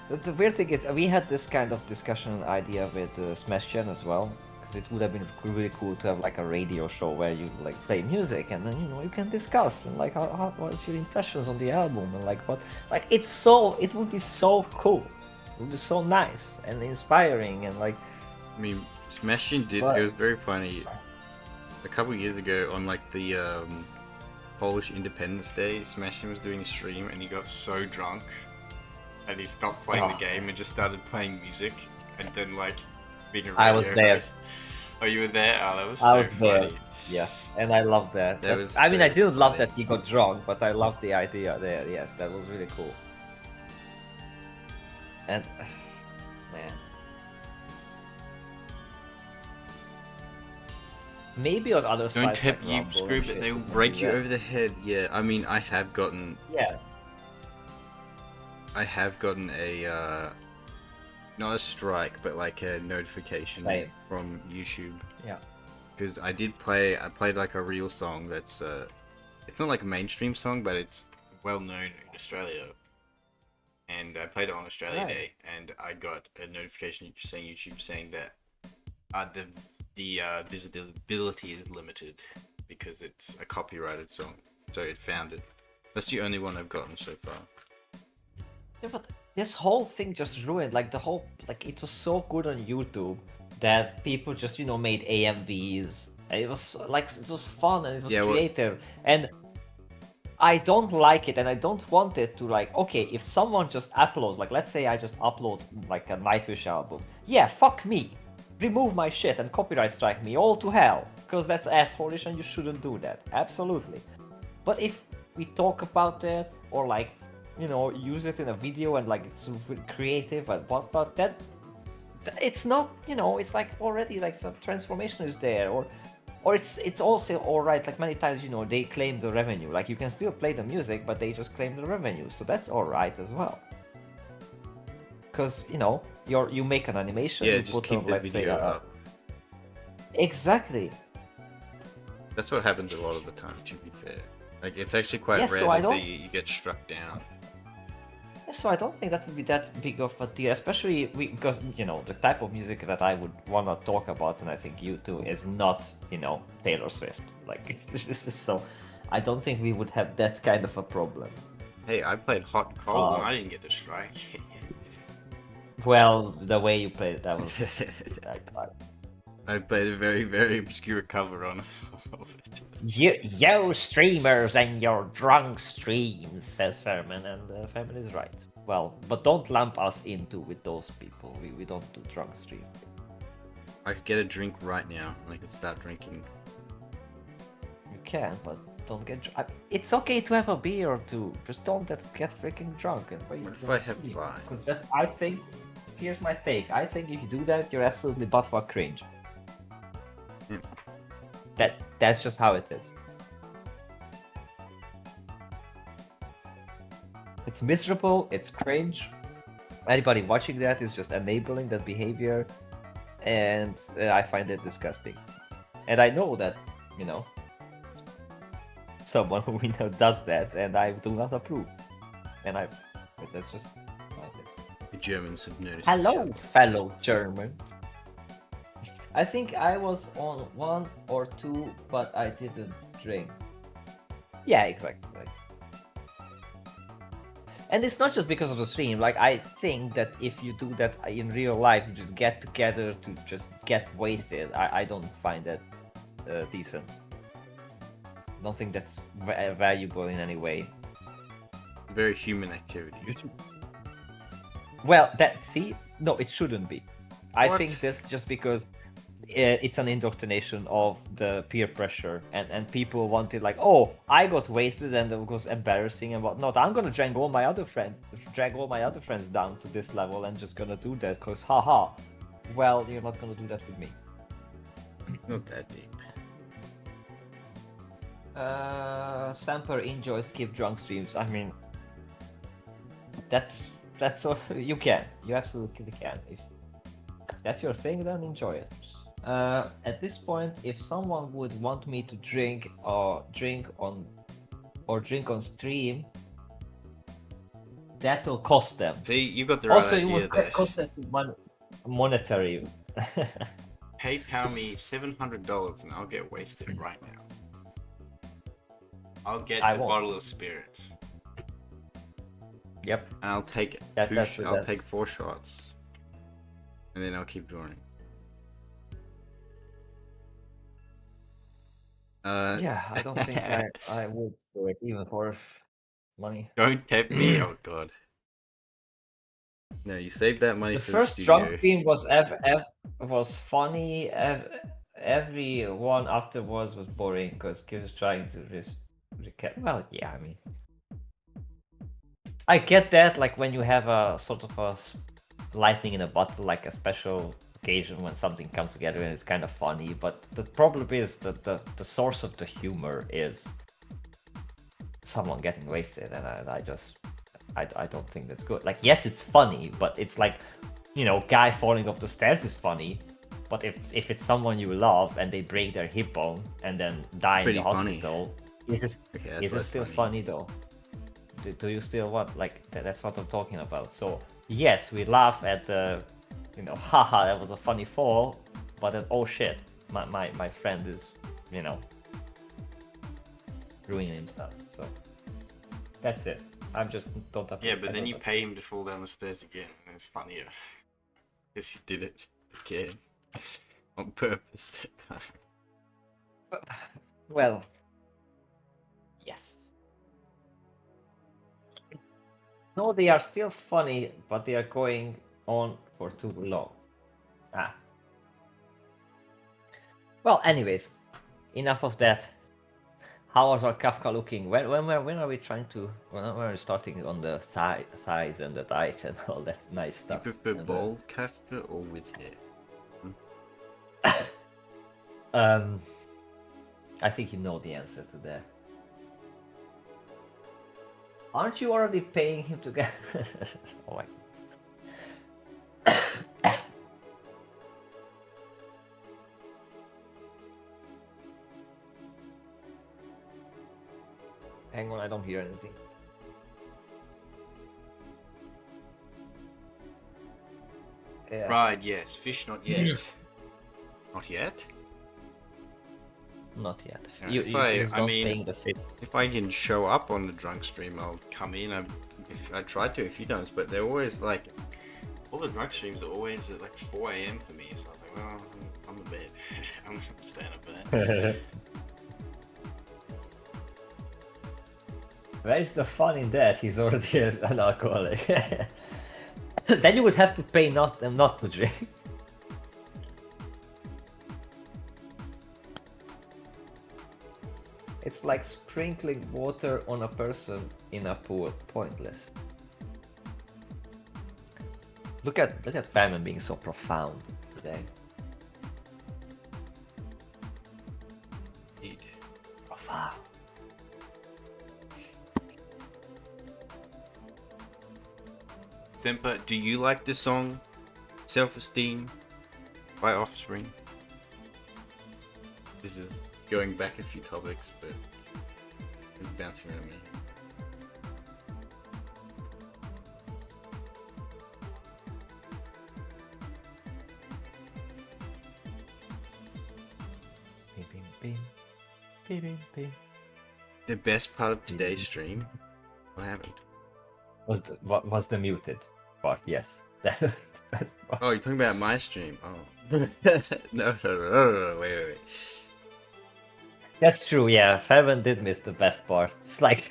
The weird thing is, we had this kind of discussion idea with Smash Gen as well, because it would have been really cool to have like a radio show where you like play music and then you can discuss and like how what's your impressions on the album and like what like it would be so cool, it would be so nice and inspiring and like. I mean, Smashing did. But- It was very funny. A couple years ago, on like the Polish Independence Day, Smashing was doing a stream, and he got so drunk that he stopped playing the Oh. game and just started playing music, and then like being a radio I was there. host. Oh, you were there? Oh, that was I so was there. funny. Yes, and I love that. That was I mean, so I didn't love funny. that he got drunk, but I loved the idea there. Yes, that was really cool. And man, Maybe on other Don't sites tap like Rumble screw, and but shit, they will you can break do you that. over the head. Yeah, I mean, I have gotten Yeah, a not a strike, but like a notification same. from YouTube Yeah. because I played like a real song that's it's not like a mainstream song, but it's well known in Australia. And I played it on Australia Right. Day, and I got a notification saying YouTube saying that the visibility is limited because it's a copyrighted song. So it found it. That's the only one I've gotten so far. Yeah, but this whole thing just ruined like the whole like it was so good on YouTube that people just made AMVs. And it was like it was fun and it was Yeah, well- creative. And I don't like it and I don't want it to like okay, if someone just uploads like let's say I just upload like a Nightwish album. Yeah, fuck me. Remove my shit and copyright strike me all to hell. Because that's assholish and you shouldn't do that. Absolutely. But if we talk about it or like use it in a video and like it's super creative and whatnot, that it's not it's like already like some transformation is there or it's also all right. Like many times they claim the revenue, like you can still play the music but they just claim the revenue, so that's all right as well. Because you make an animation, Yeah, you just put keep up, the let's say video up. exactly. That's what happens a lot of the time, to be fair. Like, it's actually quite Yeah, rare so I that don't- you get struck down. So I don't think that would be that big of a deal, especially because the type of music that I would want to talk about, and I think you too, is not Taylor Swift. Like so, I don't think we would have that kind of a problem. Hey, I played Hot and Cold and Oh. I didn't get a strike. Well, the way you played it, that was I played a very, very obscure cover on of it. yo streamers and your drunk streams, says Fairman, and Fairman is right. Well, but don't lump us into with those people. We don't do drunk stream. I could get a drink right now and I could start drinking. You can, but don't get drunk. It's okay to have a beer or two. Just don't get freaking drunk and waste. What if I have 5? Because that's, I think, here's my take. I think if you do that, you're absolutely buttfuck cringe. Hmm. That's just how it is. It's miserable. It's cringe. Anybody watching that is just enabling that behavior, and I find it disgusting. And I know that someone who we know does that, and I do not approve. And that's just how it is. The Germans have noticed. Hello, fellow German. I think I was on 1 or 2, but I didn't drink. Yeah, exactly. And it's not just because of the stream. Like, I think that if you do that in real life, you just get together to just get wasted. I don't find that decent. I don't think that's valuable in any way. Very human activity. Well, no, it shouldn't be. I What? think this just because it's an indoctrination of the peer pressure, and people wanted like, oh, I got wasted and it was embarrassing and whatnot. I'm gonna drag all my other friends down to this level and just gonna do that because haha. Well, you're not gonna do that with me. Not that deep. Samper enjoys keep drunk streams. I mean, that's all. You absolutely can. If that's your thing, then enjoy it. At this point, if someone would want me to drink on stream, that'll cost them. See, you got the right Also, it idea would there. cost them monetary. PayPal me $700 and I'll get wasted right now. I'll get I a won't. bottle of spirits Yep. and I'll take That's take 4 shots, and then I'll keep drawing. Yeah, I don't think I would do it even for money. Don't tap me. Oh god. No, you save that money The for first the drunk studio. stream was funny. Every one afterwards was boring because he was trying to recap. Well, yeah, I mean, I get that. Like when you have a sort of lightning in a bottle, like a special occasion when something comes together and it's kind of funny. But the problem is that the source of the humor is someone getting wasted, and I don't think that's good. Like, yes, it's funny, but it's like, you know, guy falling up the stairs is funny, but if it's someone you love and they break their hip bone and then die Pretty in the funny. hospital, is it still funny though? Do you still what? Like, that's what I'm talking about. So yes, we laugh at the, you know, haha, that was a funny fall, but then, oh shit, my friend is, you know, ruining himself. So that's it. I'm just don't have. Yeah, but then you pay him to fall down the stairs again, and it's funnier. Because he did it again on purpose that time. Well, yes. No, they are still funny, but they are going on for too long. Ah. Well, anyways, enough of that. How was our Kafka looking? When are we trying to? When are we starting on the thighs and the thighs and all that nice stuff? You prefer bald Kafka or with hair? I think you know the answer to that. Aren't you already paying him to get? Oh my goodness. Hang on, I don't hear anything. Yeah. Right, yes. Fish, not yet. Not yet? Not yet. Yeah, You if just I don't mean, paying the fish. If I can show up on the drunk stream, I'll come in. If I tried to a few times, but they're always like, all the drunk streams are always at like 4 a.m. for me. So I was like, well, I'm in bed. I'm staying up for that. Where's the fun in that? He's already an alcoholic. Then you would have to pay not to drink. It's like sprinkling water on a person in a pool. Pointless. Look at Famine being so profound today. Indeed. Profound. Zempa, do you like the song Self-Esteem by Offspring? This is going back a few topics, but it's bouncing around me. The best part of today's stream? What happened? Was the muted part? Yes, that was the best part. Oh, you're talking about my stream? Oh. No, wait. That's true. Yeah, Faven did miss the best part. It's like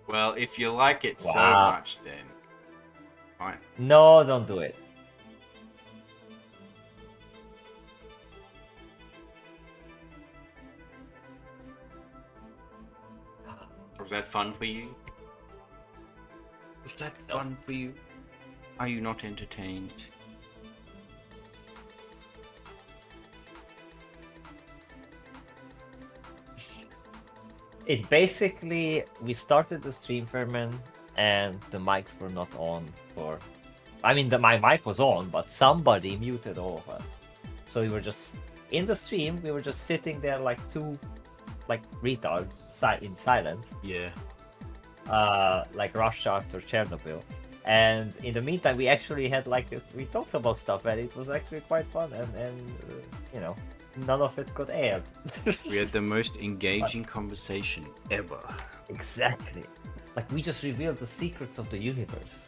Well, if you like it so Wow. much, then fine. no, don't do it. Was that fun for you? Was that fun for you? Are you not entertained? It basically, we started the stream, Fairman, and the mics were not on for. I mean, my mic was on, but somebody muted all of us. So we were just in the stream. We were just sitting there like two, like retards, in silence. Yeah. Like rush after Chernobyl. And in the meantime, we actually had we talked about stuff, and it was actually quite fun. And you know, none of it got aired. We had the most engaging conversation ever. Exactly. Like, we just revealed the secrets of the universe.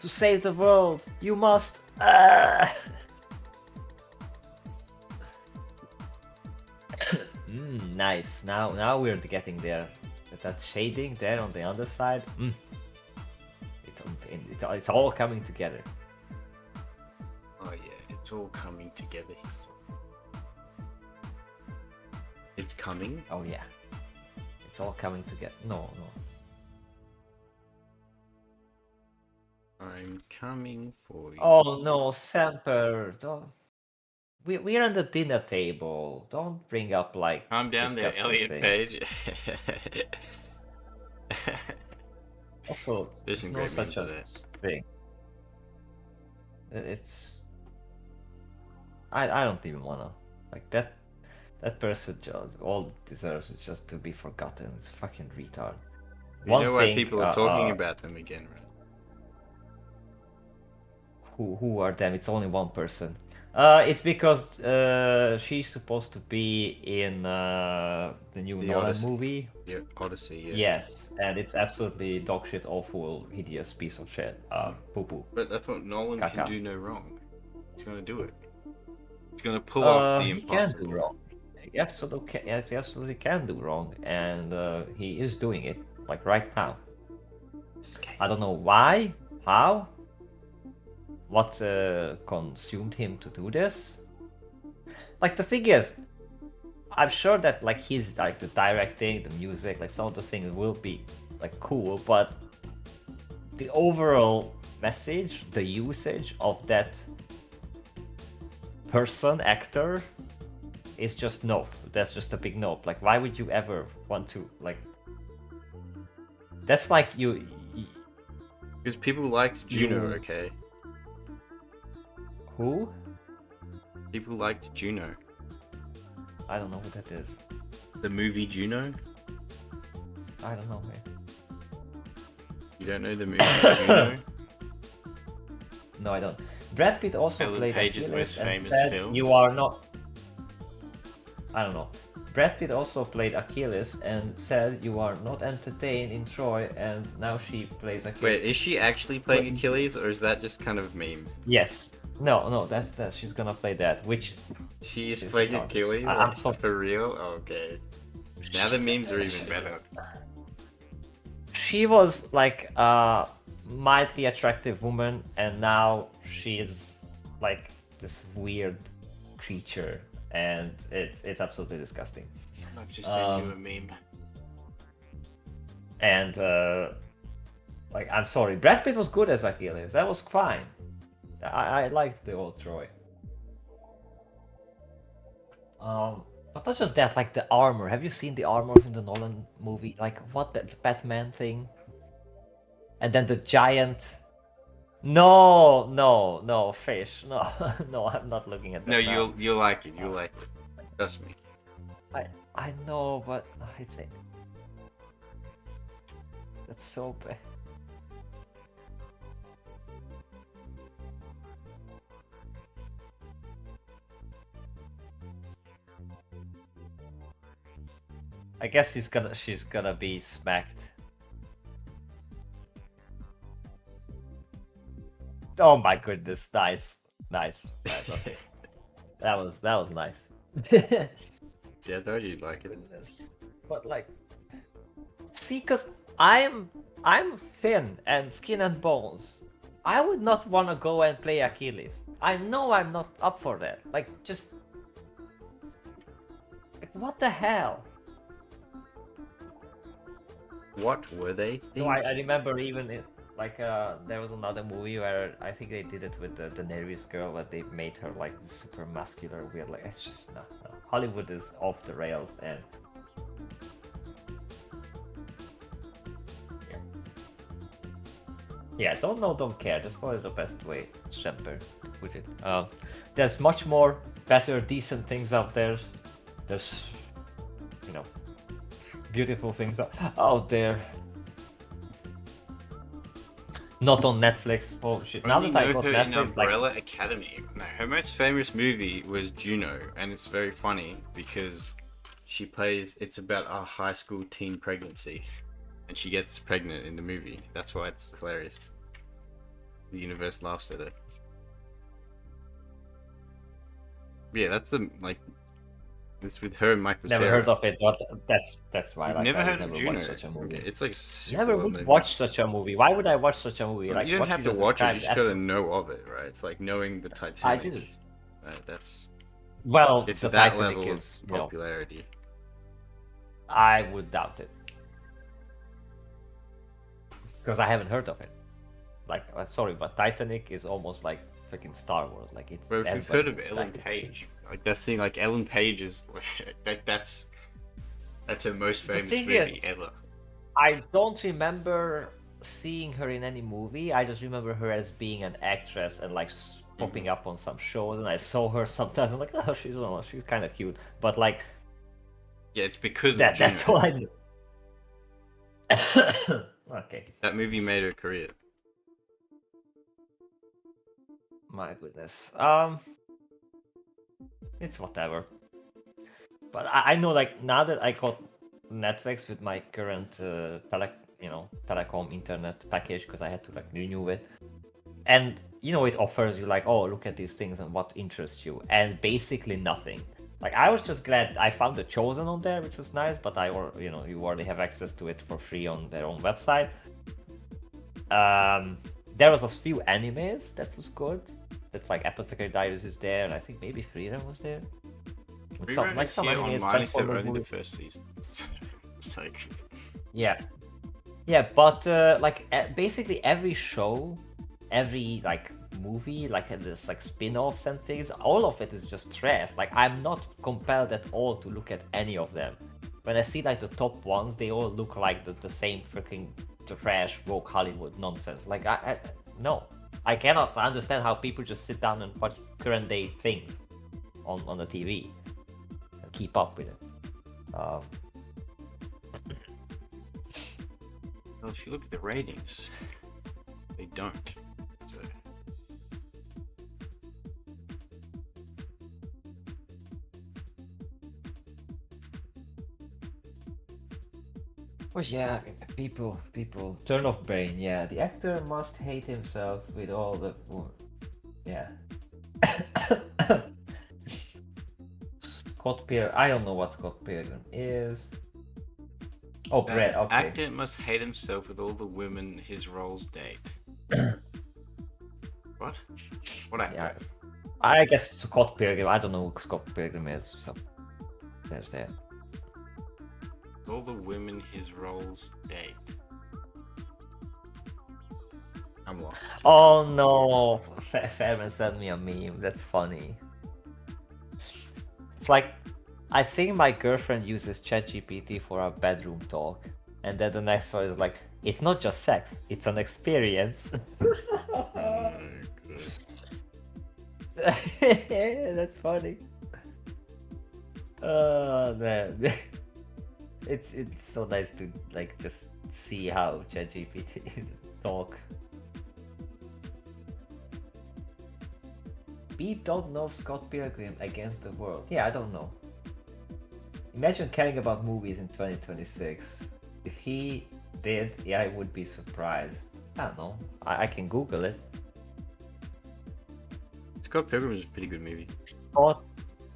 To save the world, you must. Nice. Now we're getting there. That shading there on the underside. It's all coming together. Oh yeah, it's all coming together. It's coming. Oh yeah, it's all coming together. No. I'm coming for you. Oh no, Samper, don't. We're on the dinner table. Don't bring up like Calm down there, disgusting Elliot things. Page. Also, There's there's some no great such memes a of that. thing. It's I don't even wanna like that. That person all deserves is just to be forgotten. It's fucking retard. You know why people are talking about them again, right? Who are them? It's only one person. It's because she's supposed to be in the new The Nolan Odyssey. movie. Yeah, Odyssey, yeah. Yes, and it's absolutely dog shit, awful, hideous piece of shit. Poo poo. But I thought Nolan Caca. can do no wrong. He's gonna do it. He's gonna pull off the He can impossible. do wrong. He absolutely can do wrong, and he is doing it like right now. I don't know why, how, what consumed him to do this. Like the thing is, I'm sure that like he's like the directing, the music, like some of the things will be like cool, but the overall message, the usage of that person, actor, is just nope. That's just a big nope. Like, why would you ever want to like? That's like you. Because people liked Juno, You- okay? Who? People liked Juno. I don't know who that is. The movie Juno? I don't know, man. You don't know the movie Juno? No, I don't. Brad Pitt also Ellen played Page's Achilles most and famous said, film. "You are not." I don't know. Brad Pitt also played Achilles and said, "You are not entertained in Troy," and now she plays Achilles. Wait, is she actually playing Wait. Achilles, or is that just kind of meme? Yes. No, that's that. She's gonna play that. Which She is She's playing not. Achilles? I'm Like, so- for real? Okay. Now the memes are even better. she was like a mildly attractive woman, and now she is like this weird creature, and it's absolutely disgusting. I've just sent you a meme. And like, I'm sorry, Brad Pitt was good as Achilles. That was fine. I liked the old Troy. But not just that, like the armor. Have you seen the armors in the Nolan movie? Like what the Batman thing? And then the giant. No, fish. No, no, I'm not looking at that. No, now. you'll like it. You'll like it. Trust me. I know, but it's that's so bad. I guess she's gonna be smacked. Oh my goodness, nice. Okay, that was nice. See, I thought you'd like it. Goodness. But like, see, cause I'm thin and skin and bones. I would not want to go and play Achilles. I know I'm not up for that. Like, just like, what the hell? What were they thinking? No, I remember even like there was another movie where I think they did it with the Daenerys girl, but they made her like super muscular, weird. Like, it's just no. Hollywood is off the rails, and yeah, don't care. That's probably the best way, Semper, to put it. There's much more better, decent things out there. There's, beautiful things out there. Not on Netflix. Oh shit! Now Only that I know got her in Netflix, like, Umbrella Academy. No, her most famous movie was Juno, and it's very funny because she plays. It's about a high school teen pregnancy, and she gets pregnant in the movie. That's why it's hilarious. The universe laughs at it. Yeah, that's the like. It's with her and Michael never Cera. heard of it. But that's why. You've Like, never I heard would of never Juno? watch such a movie. Okay, it's like super Never well would known. watch such a movie. Why would I watch such a movie? Well, Like, you don't what have to just watch it. You described just as- gotta know of it, right? It's like knowing the Titanic. I did. Right, that's Well, it's the at that Titanic level is. of popularity. I would doubt it because I haven't heard of it. Like, I'm sorry, but Titanic is almost like freaking Star Wars. Like, it's But if you've everybody heard of knows Ellen Titanic. Page, like that's the thing. Like Ellen Page is that's her most The famous thing is, movie ever. I don't remember seeing her in any movie. I just remember her as being an actress and like popping up on some shows, and I saw her sometimes. I'm like, oh, she's kind of cute, but like Yeah, it's because of that's Juno. all I knew. Okay, That movie made her career. my goodness. It's whatever. But I know, like, now that I got Netflix with my current telecom internet package, because I had to like renew it, and it offers you like, oh, look at these things and what interests you, and basically nothing. Like, I was just glad I found The Chosen on there, which was nice, but you already have access to it for free on their own website. There was a few animes that was good. That's like Apothecary Diaries is there, and I think maybe Freedom was there. Rerun Like is some here animes, online except Transformers only the movies. first season. It's like Yeah, but basically every show, every like movie, like this like spin-offs and things, all of it is just trash. Like, I'm not compelled at all to look at any of them. When I see like the top ones, they all look like the same freaking trash woke Hollywood nonsense. Like, no, I cannot understand how people just sit down and watch current day things on the TV and keep up with it. well, if you look at the ratings, they don't. So Oh yeah, people. Turn off brain. Yeah, the actor must hate himself with all the. Yeah. Scott Pilgrim. I don't know what Scott Pilgrim is. Oh, Brett. that Okay. actor must hate himself with all the women his roles date. What? What actor? Yeah. I guess Scott Pilgrim. I don't know who Scott Pilgrim is. So there's that. All the women his roles date. I'm lost. Oh no! Fairman sent me a meme. That's funny. It's like, I think my girlfriend uses ChatGPT for our bedroom talk, and then the next one is like, it's not just sex, it's an experience. That's funny. Oh man, it's so nice to like just see how ChatGPT talk. Pete don't know Scott Pilgrim Against the World. Yeah, I don't know. Imagine caring about movies in 2026. If he did, yeah, I would be surprised. I don't know. I can Google it. Scott Pilgrim is a pretty good movie. Scott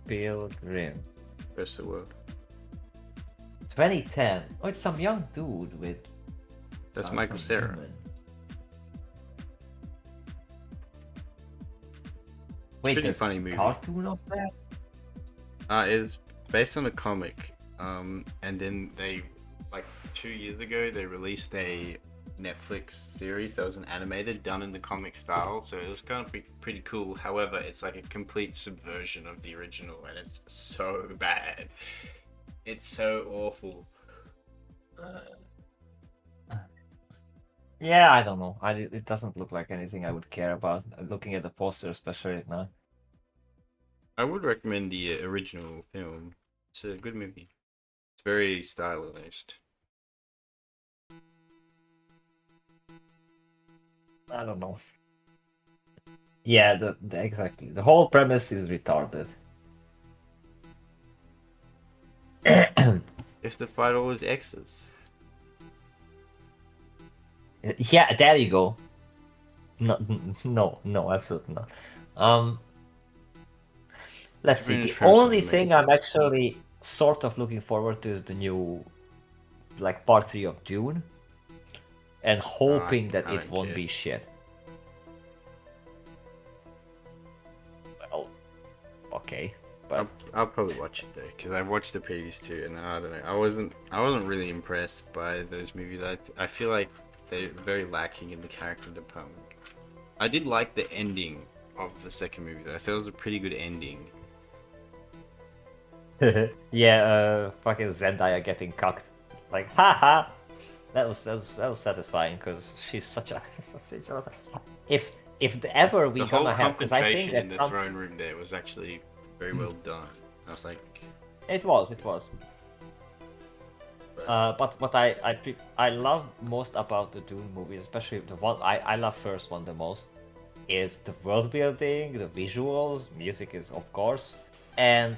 Pilgrim. Best of the world. 2010. Oh, it's some young dude with. That's some Michael Cera. woman. Wait, pretty there's funny a movie. cartoon of that? It's based on a comic. And then they, like 2 years ago, they released a Netflix series that was an animated done in the comic style, so it was kind of pretty cool. However, it's like a complete subversion of the original, and it's so bad. It's so awful. Yeah, I don't know. It doesn't look like anything I would care about. Looking at the poster, especially now. I would recommend the original film. It's a good movie. It's very stylized. I don't know. Yeah, exactly. The whole premise is retarded. If the fight all is X's. Yeah, there you go. No, absolutely not. Let's see. The only thing I'm actually sort of looking forward to is the new, like, part 3 of Dune, and hoping that it won't be shit. Well, okay, but I'll probably watch it though, because I've watched the previous two, and I don't know. I wasn't really impressed by those movies. I feel like they're very lacking in the character department. I did like the ending of the second movie though. I thought it was a pretty good ending. Yeah, fucking Zendaya getting cucked. Like, haha. That was satisfying because she's such a. If ever we The whole gonna have, because I think confrontation that in the throne room there was actually very well done. I was like, it was. But what I love most about the Dune movies, especially the one I love first one the most, is the world building, the visuals, music is of course, and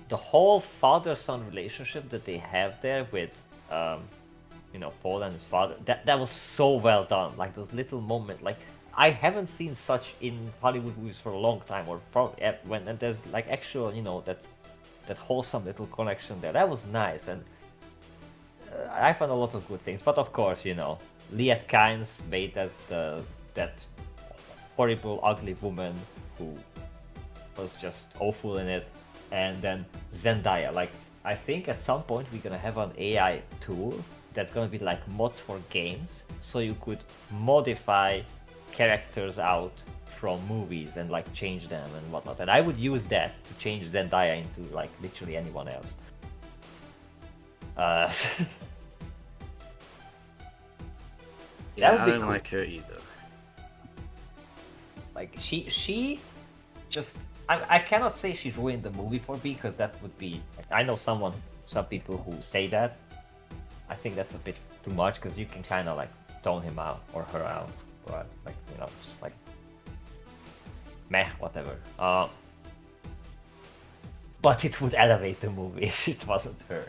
the whole father-son relationship that they have there with Paul and his father. That was so well done. Like those little moments. Like I haven't seen such in Hollywood movies for a long time, or probably when and there's like actual that wholesome little connection there. That was nice, and I found a lot of good things. But of course, Liet Kynes made as that horrible, ugly woman who was just awful in it, and then Zendaya. Like I think at some point we're gonna have an AI tool that's gonna be like mods for games, so you could modify characters out from movies and like change them and whatnot. And I would use that to change Zendaya into like literally anyone else. yeah, That would I be don't cool. like her either. Like she just I cannot say she ruined the movie for me because that would be I know some people who say that. I think that's a bit too much because you can kind of like tone him out or her out, but like just like meh, whatever. But it would elevate the movie if it wasn't her.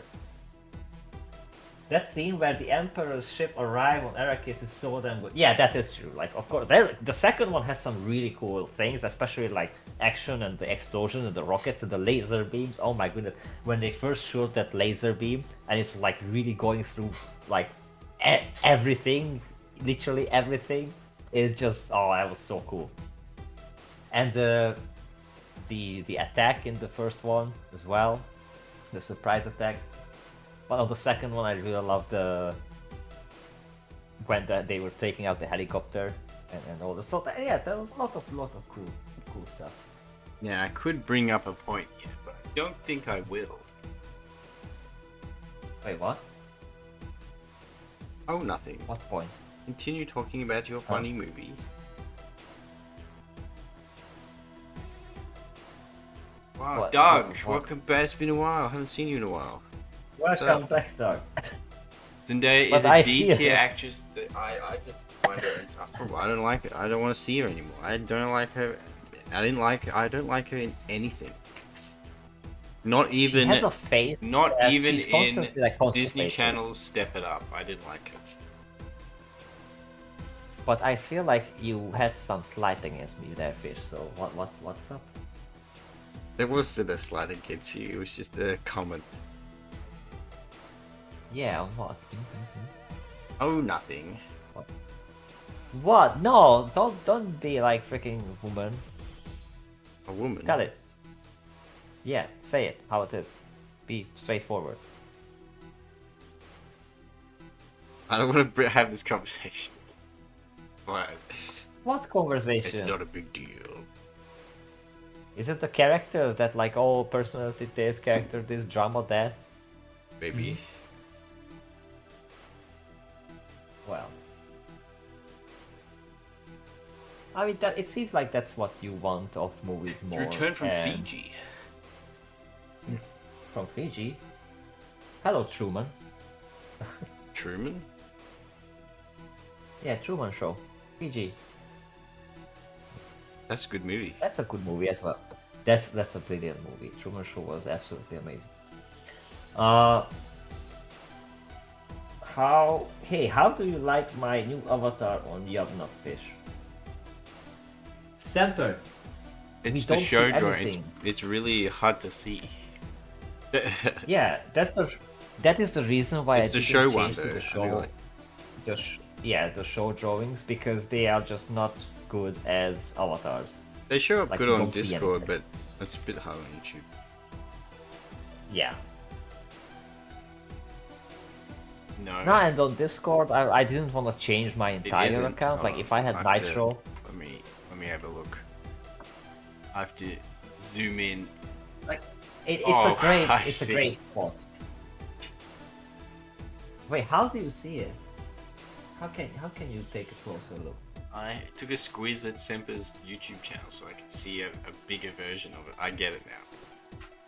That scene where the Emperor's ship arrived on Arrakis is so damn good. Yeah, that is true. Like, of course, the second one has some really cool things, especially like action and the explosions and the rockets and the laser beams. Oh my goodness, when they first showed that laser beam and it's like really going through like everything, literally everything, is just that was so cool. And the attack in the first one as well, the surprise attack. But on the second one, I really loved when they were taking out the helicopter and all this. So yeah, there was a lot of cool stuff. Yeah, I could bring up a point here, but I don't think I will. Wait, what? Oh, nothing. What point? Continue talking about your funny movie. Wow, What? Doug, What? welcome back. It's been a while. I haven't seen you in a while. Welcome back, Doug. Zendaya But is a I D feel tier it. actress that I just find her insufferable. I don't like her. I don't want to see her anymore. I don't like her. I don't like her in anything. Not even. She has a face. Not that even she's in constantly, like, Disney constipated. Channel's Step It Up. I didn't like her. But I feel like you had some slight against me there, Fish. So what's up? There wasn't a slight against you. It was just a comment. Yeah, what? Oh, nothing. What? No, don't be like freaking woman. A woman. Tell it. Yeah, say it how it is. Be straightforward. I don't want to have this conversation. But What it's conversation? not a big deal. Is it the characters that like personality this, character this, drama that? Maybe. Well, I mean that it seems like that's what you want of movies more. Return from and- Fiji. From Fiji. Hello, Truman. Truman? Yeah, Truman Show. Fiji. That's a good movie. That's a good movie as well. That's a brilliant movie. Truman Show was absolutely amazing. How do you like my new avatar on Yavna Fish? Semper. It's don't the see show drawing. anything. It's really hard to see. Yeah, that is the reason why It's I the didn't show change one, to though, the I show. feel like. The show drawings because they are just not good as avatars. They show up Like, good you on don't see Discord, anything. but it's a bit hard on YouTube. Yeah. No. No, and on Discord, I didn't want to change my It entire isn't. account. Like, Oh, if I had I have to- Nitro, let me have a look. I have to zoom in. like, it's Oh, a great, I it's a see. great spot. Wait, how do you see it? How can you take a closer look? I took a squeeze at Semper's YouTube channel so I could see a bigger version of it. I get it now.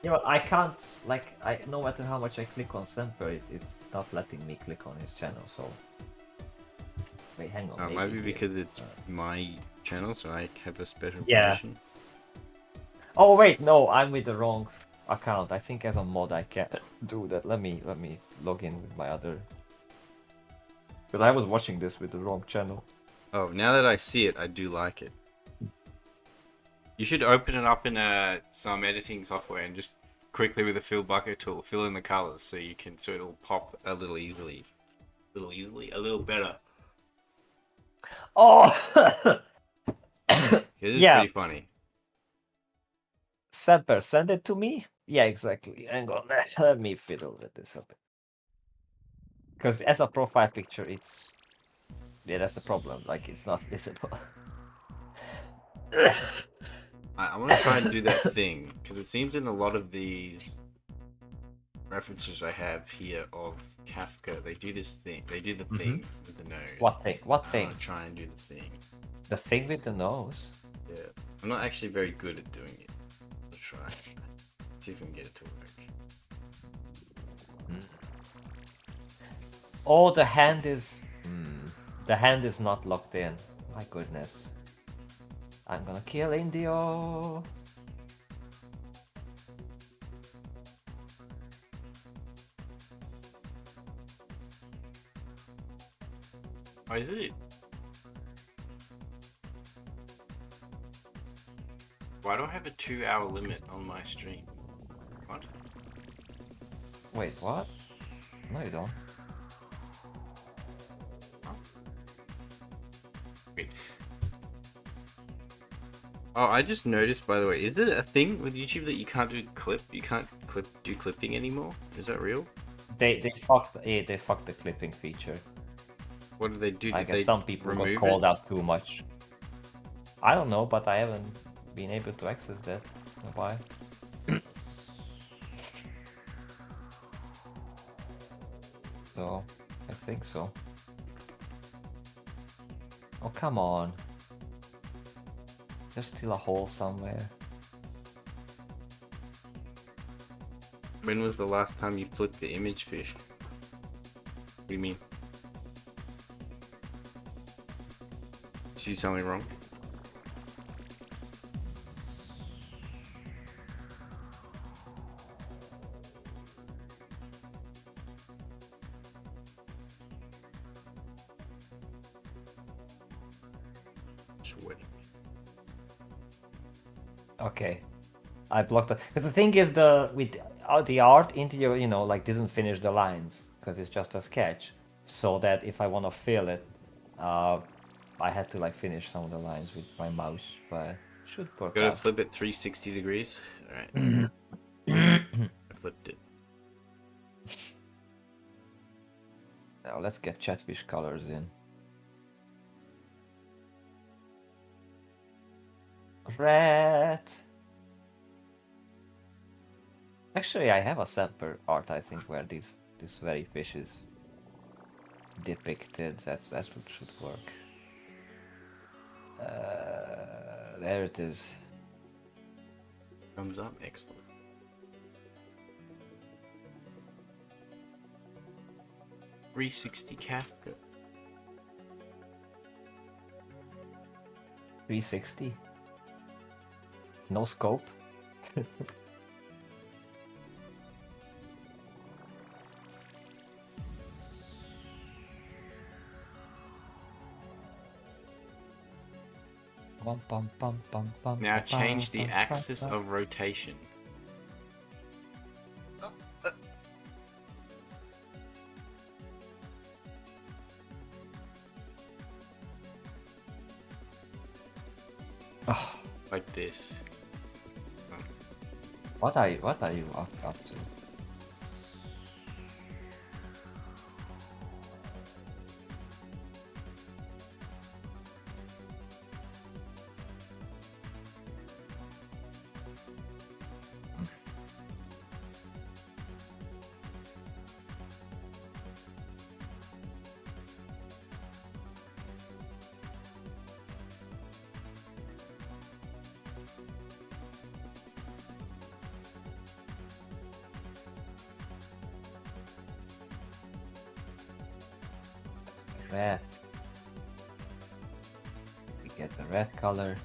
Yeah, but I can't, like, no matter how much I click on Semper, it's not letting me click on his channel, so... Wait, hang on, Maybe here. because it's my channel, so I have a special Yeah. permission. Oh wait, no, I'm with the wrong account. I think as a mod I can't do that. Let me log in with my other... Because I was watching this with the wrong channel. Oh, now that I see it, I do like it. You should open it up in some editing software and just quickly with a fill bucket tool fill in the colors so you can so it'll pop a little easily, a little better. Oh! It is Yeah. pretty funny. Semper, send it to me? Yeah, exactly. Hang on, let me fiddle with this a bit. Because as a profile picture, it's... Yeah, that's the problem. Like, it's not visible. I want to try and do that thing because it seems in a lot of these references I have here of Kafka, they do this thing. They do the thing with the nose. What thing? What I thing? want to try and do the thing. The thing with the nose? Yeah, I'm not actually very good at doing it. Let's try. See if we can get it to work. Oh, the hand is... The hand is not locked in. My goodness. I'm gonna kill Indio. Oh, is it? Why do I have a 2-hour limit on my stream? What? Wait, what? No, you don't. Wait. Oh, I just noticed, by the way, is there a thing with YouTube that you can't do clip? You can't do clipping anymore? Is that real? They fucked the clipping feature. What did they do? I Did guess they some people got remove called it? out too much. I don't know, but I haven't been able to access that in a while. So, I think so. Oh, come on. Is there still a hole somewhere? When was the last time you flipped the image fish? What do you mean? See something wrong? Sweating. Okay, I blocked it because the thing is the art into your like didn't finish the lines because it's just a sketch. So that if I want to fill it, I had to like finish some of the lines with my mouse, but it should work Gotta out. flip it 360 degrees. Alright. I flipped it. Now let's get Chatfish colors in. Red. Actually, I have a Semper art, I think, where this very fish is depicted. That's what should work. There it is. Thumbs up. Excellent. $360 Kafka. 360. No scope. Now change the axis of rotation. Oh, Like this. what are you up to? red. We get the red color.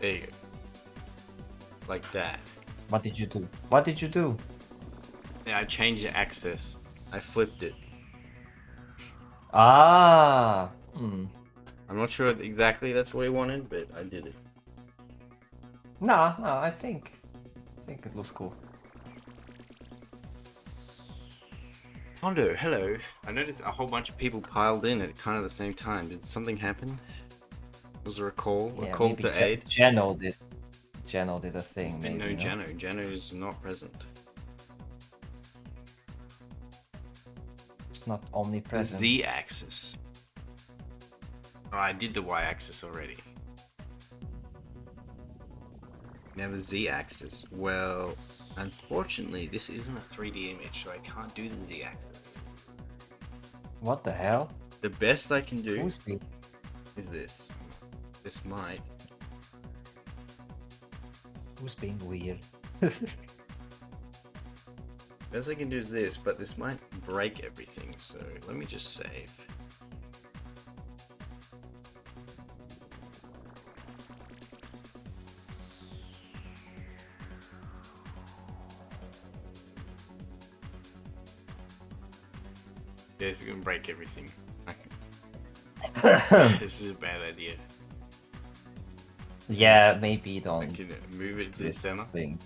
There you go. Like that. What did you do? What did you do? Yeah, I changed the axis. I flipped it. Ah. I'm not sure exactly that's what he wanted, but I did it. No, I think it looks cool. Hondo, hello. I noticed a whole bunch of people piled in at kind of the same time. Did something happen? Was there a call? A call maybe to aid? Jano did a thing. There's been maybe, no Jano. Jano is not present. It's not The omnipresent. Z-axis. Oh, I did the Y-axis already. Now the Z-axis. Well, unfortunately, this isn't a 3D image, so I can't do the Z-axis. What the hell? The best I can do Who's being is this. This might. weird? Best I can do is this, but this might break everything, so let me just save. Yeah, this is gonna break everything. This is a bad idea. Yeah, maybe I don't. can move it to the This center. thing.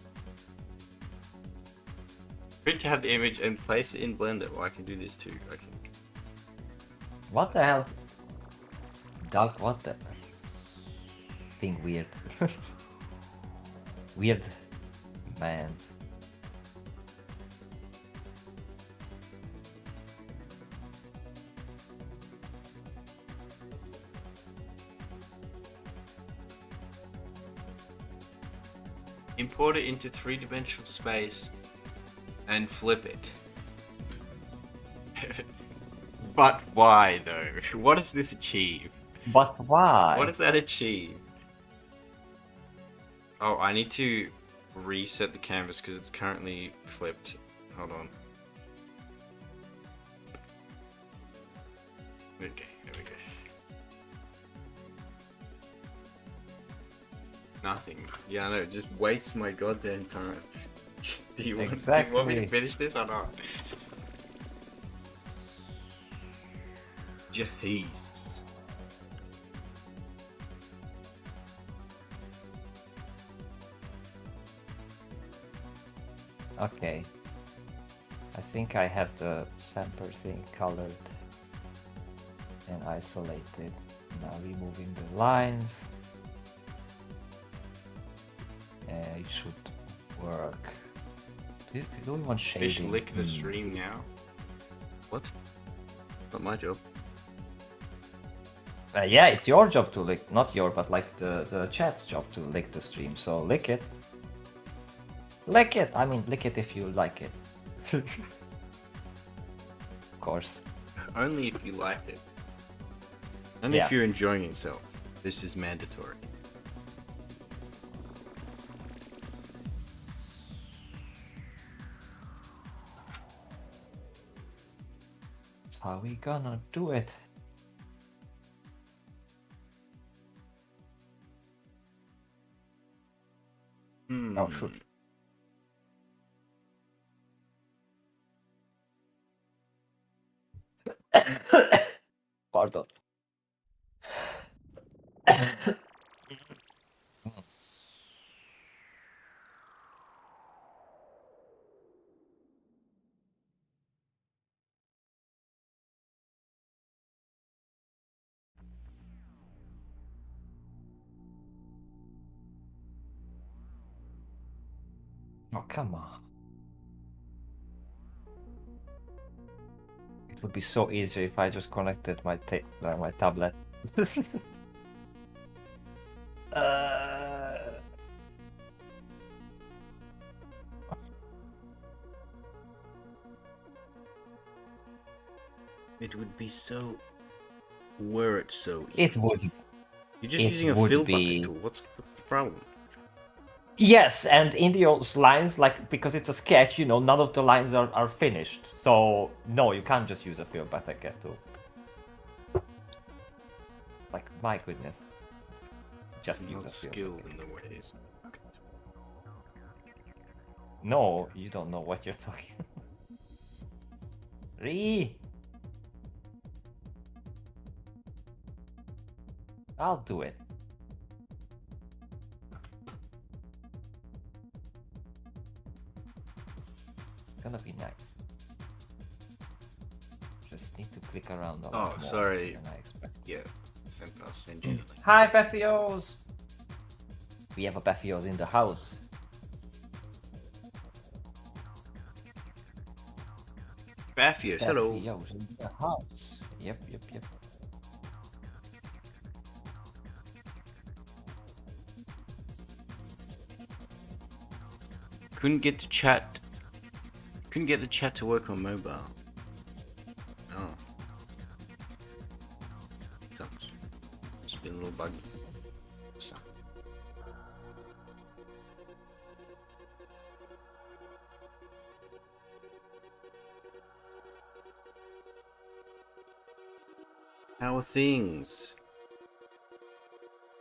Good to have the image and place it in Blender. Well, I can do this too. I can. What the hell? Doug, what the? Being weird. Weird man. Import it into three-dimensional space and flip it. But why though? What does this achieve? But why? What does that achieve? Oh, I need to reset the canvas because it's currently flipped. Hold on. Okay, there we go. Nothing. Yeah, I know. It just wastes my goddamn time. Do you want me to finish this or not? Jeez. Okay. I think I have the sample thing colored and isolated. Now removing the lines. It should work. Do we want shading? Fish lick the stream now. What? Not my job. Yeah, it's your job to lick, not your, but like the chat's job to lick the stream. So lick it. Lick it. I mean, lick it if you like it. Of course. Only if you like it. And if Yeah. you're enjoying yourself. This is mandatory. That's how we gonna do it. Oh, shoot. Pardon. Oh, come on. It would be so easy if I just connected my my tablet. It would be so... Were it so easy. It would. You're just it using a would fill be- bucket tool. What's the problem? Yes, and in those lines, like, because it's a sketch, you know, none of the lines are finished. So, no, you can't just use a fill Beteket too. Like, my goodness. Just He's use not a fill skilled Beteket. in the ways. No, you don't know what you're talking. Re. I'll do it. It's gonna be nice. Just need to click around a lot more sorry. than I expect. Yeah, I'll send you the link. Hi, Bethios! We have a Bethios in the house. Bathios, hello. Bethios in the house. Yep. Couldn't get the chat to work on mobile. Oh. Sucks. It's been a little buggy. So. How are things?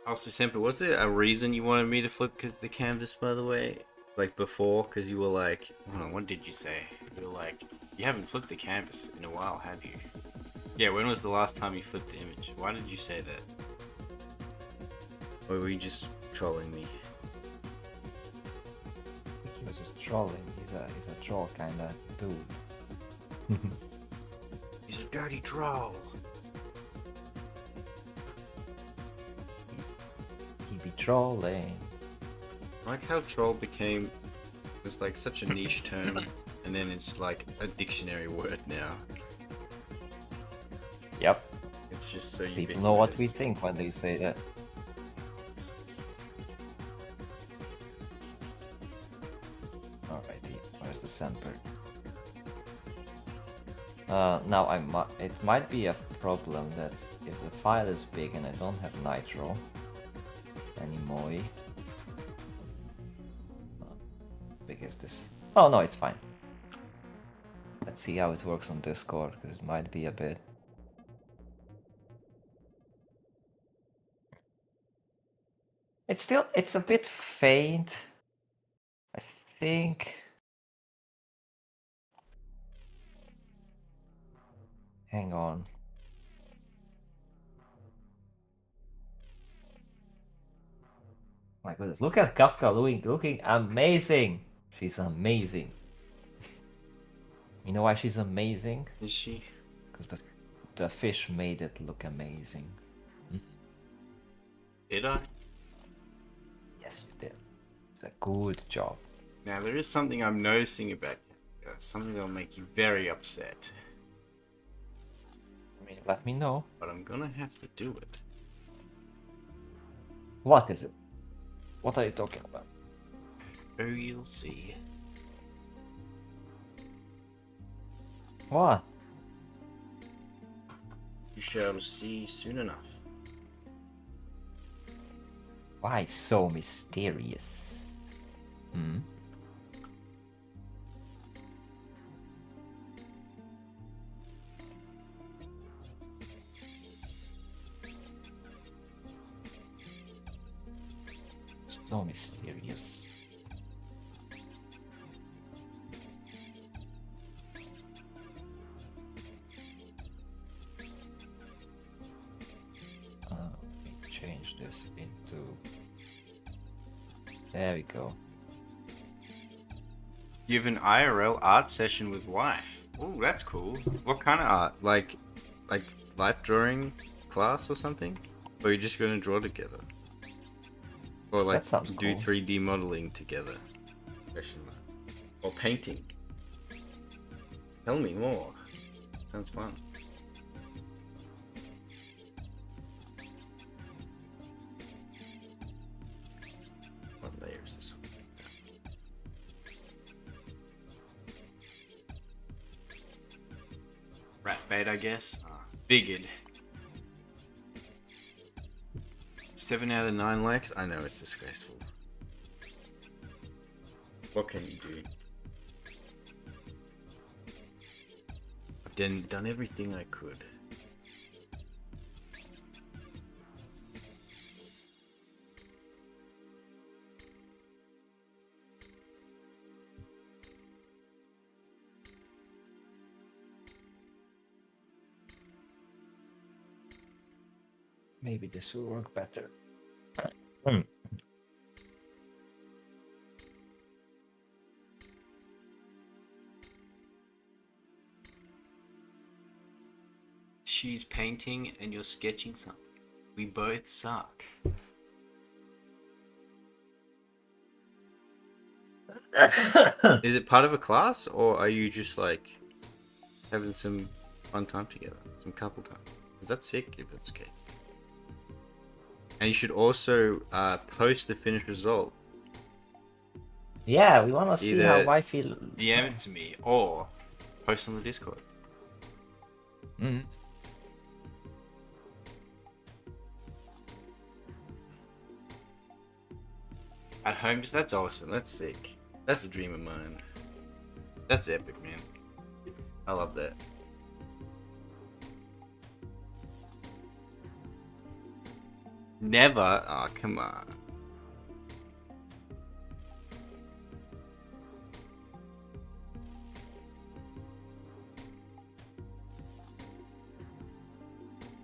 Also, Semper, was there a reason you wanted me to flip the canvas, by the way? Like before, because you were like, hold on, what did you say? You were like, you haven't flipped the canvas in a while, have you? Yeah, when was the last time you flipped the image? Why did you say that? Or were you just trolling me? He was just trolling. He's a troll kind of dude. He's a dirty troll. He be trolling. I like how troll became was like such a niche term, and then it's like a dictionary word now. Yep. It's just so People know what we ubiquitous. think when they say that. Alrighty, where's the Semper? Now it might be a problem that if the file is big and I don't have Nitro anymore. How big is this? Oh no, it's fine. Let's see how it works on Discord, because it might be a bit. It's a bit faint. I think. Hang on. My goodness, look at Kafka looking amazing. She's amazing. You know why she's amazing? Is she? Because the fish made it look amazing. Did I? Yes, you did. It's a good job. Now there is something I'm noticing about you. Something that'll make you very upset. I mean, let me know. But I'm gonna have to do it. What is it? What are you talking about? Oh, you'll see. What? You shall see soon enough. Why so mysterious? Hmm? So mysterious. Let me change this into. There we go. You have an IRL art session with wife. Oh, that's cool. What kind of art? Like life drawing class or something? Or are you just gonna draw together? Or like That sounds do cool. 3D modeling together? Question mark. Or painting? Tell me more. Sounds fun. What layer is this one? Rat bait, I guess. Figured. 7 out of 9 likes? I know, it's disgraceful. What can you do? I've done everything I could. Maybe this will work better. Hmm. She's painting and you're sketching something. We both suck. Is it part of a class, or are you just like having some fun time together, some couple time? Is that sick if that's the case? And you should also post the finished result. Yeah, we want to see Either how I feel. DM it to me or post on the Discord. Mm. At home, just that's awesome. That's sick. That's a dream of mine. That's epic, man. I love that. Never. Oh, come on.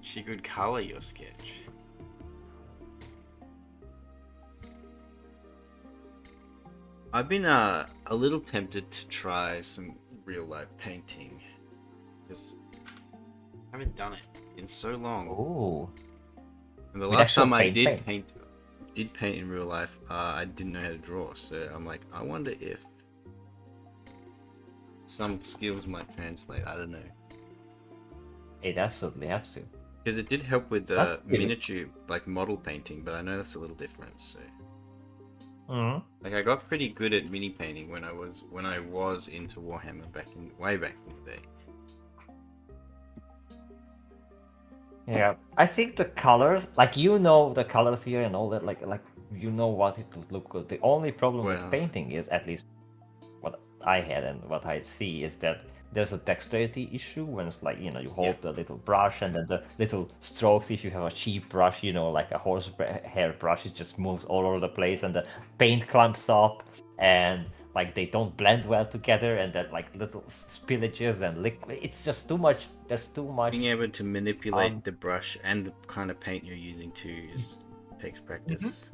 She could color your sketch. I've been a little tempted to try some real life painting because I haven't done it in so long. Ooh. And the With last actual time I paint. did paint in real life, I didn't know how to draw. So I'm like, I wonder if some skills might translate. I don't know. It absolutely have to. Because it did help with the That's pretty- miniature, like model painting, but I know that's a little different. So, Mhm. like, I got pretty good at mini painting when I was into Warhammer way back in the day. Yeah, I think the colors, like you know the color theory and all that, like you know what it would look good. The only problem Well- with painting is, at least what I had and what I see, is that there's a dexterity issue when it's like, you know, you hold Yeah. the little brush and then the little strokes. If you have a cheap brush, you know, like a hair brush, it just moves all over the place and the paint clumps up and like they don't blend well together and then like little spillages and liquid. It's just too much. There's too much. Being able to manipulate Um, the brush and the kind of paint you're using too takes practice.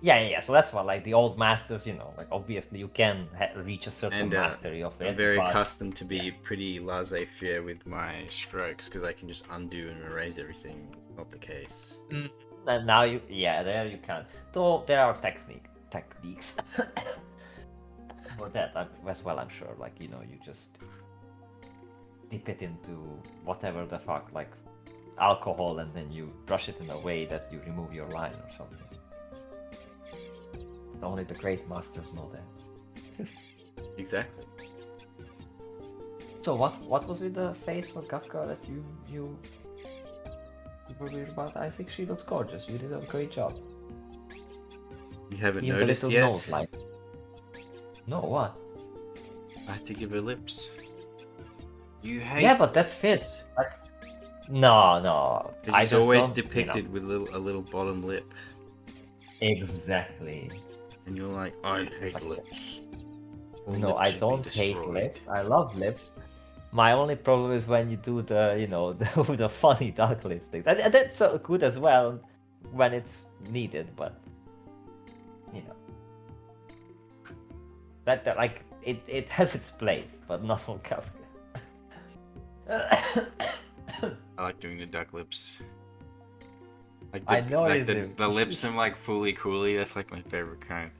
Yeah. So that's what, like, the old masters, you know, like obviously you can reach a certain And mastery of it. I'm very but- accustomed to be pretty laissez-faire with my strokes because I can just undo and erase everything. It's not the case. And now there you can. Though there are techniques for that as well. I'm sure, like, you know, you just dip it into whatever the fuck, like alcohol, and then you brush it in a way that you remove your line or something. Only the great masters know that. Exactly. So what was with the face for Kafka that you were weird about? I think she looks gorgeous. You did a great job. You haven't Even the noticed little yet? nose line. No, what? I had to give her lips. You hate. Yeah, but that's fit. Like, no. Because she's just always don't, you know. depicted with a little bottom lip, Exactly. and you're like, I hate lips. All No, lips I should be don't hate destroyed. lips. I love lips. My only problem is when you do the, you know, the funny dark lipsticks. And that's so good as well when it's needed, but you know, that like it has its place, but not on Kafka. I like doing the duck lips. Like I know like you do. the lips are like fully coolly. That's like my favorite kind.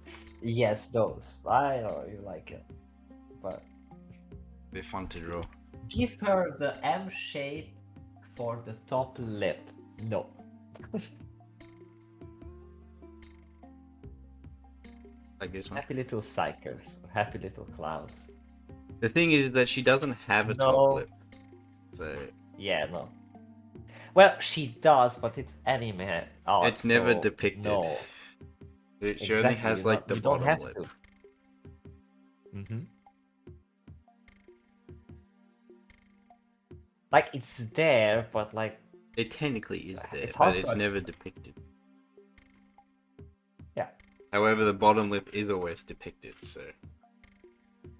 Yes, those. I know you like it, but They're fun to draw. give her the M shape for the top lip. No. Like this one. Happy little psychers, happy little clouds. The thing is that she doesn't have a No. top lip. So Yeah, no. Well, she does, but it's anime art. It's never so depicted. No, she only has you like don't- the you don't bottom have lip. to. Mm-hmm. Like it's there, but like It technically is there, it's but hard it's to never depicted. yeah. However, the bottom lip is always depicted, so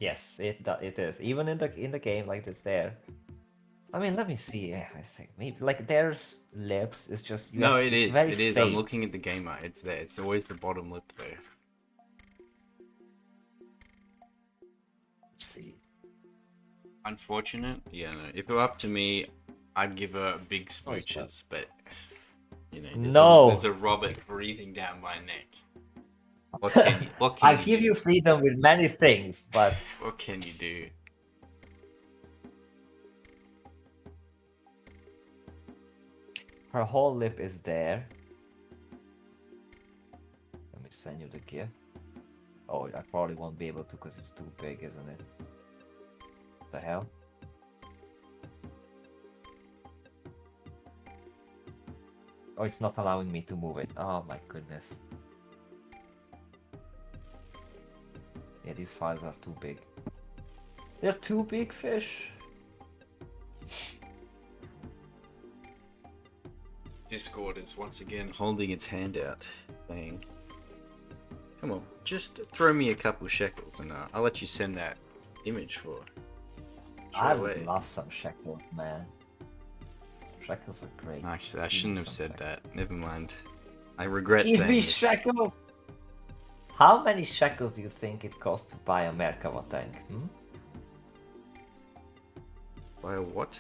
Yes, it is. Even in the game, like it's there. I mean, let me see. Yeah, I think maybe like there's lips. It's just you no, have to, it it's is. very It is. I'm fake. looking at the game art. It's there. It's always the bottom lip there. Let's see. Unfortunate. Yeah, no. If it were up to me, I'd give her big Oh, it's not. smooches, but you know, No. there's a Robert breathing down my neck. What can you? What can I you give do? you freedom with many things, but What can you do? her whole lip is there. Let me send you the GIF. Oh, I probably won't be able to because it's too big, isn't it? What the hell? Oh, it's not allowing me to move it. Oh my goodness. Yeah, these files are too big. They're too big, fish. Discord is once again holding its hand out, saying, "Come on, just throw me a couple of shekels, and I'll let you send that image for." I would love some shekels, man. Shekels are great. Actually, I Give me shouldn't have some said shekels. that. Never mind. I regret Give saying me this. shekels! How many shekels do you think it costs to buy a Merkava tank? Hmm? By a what?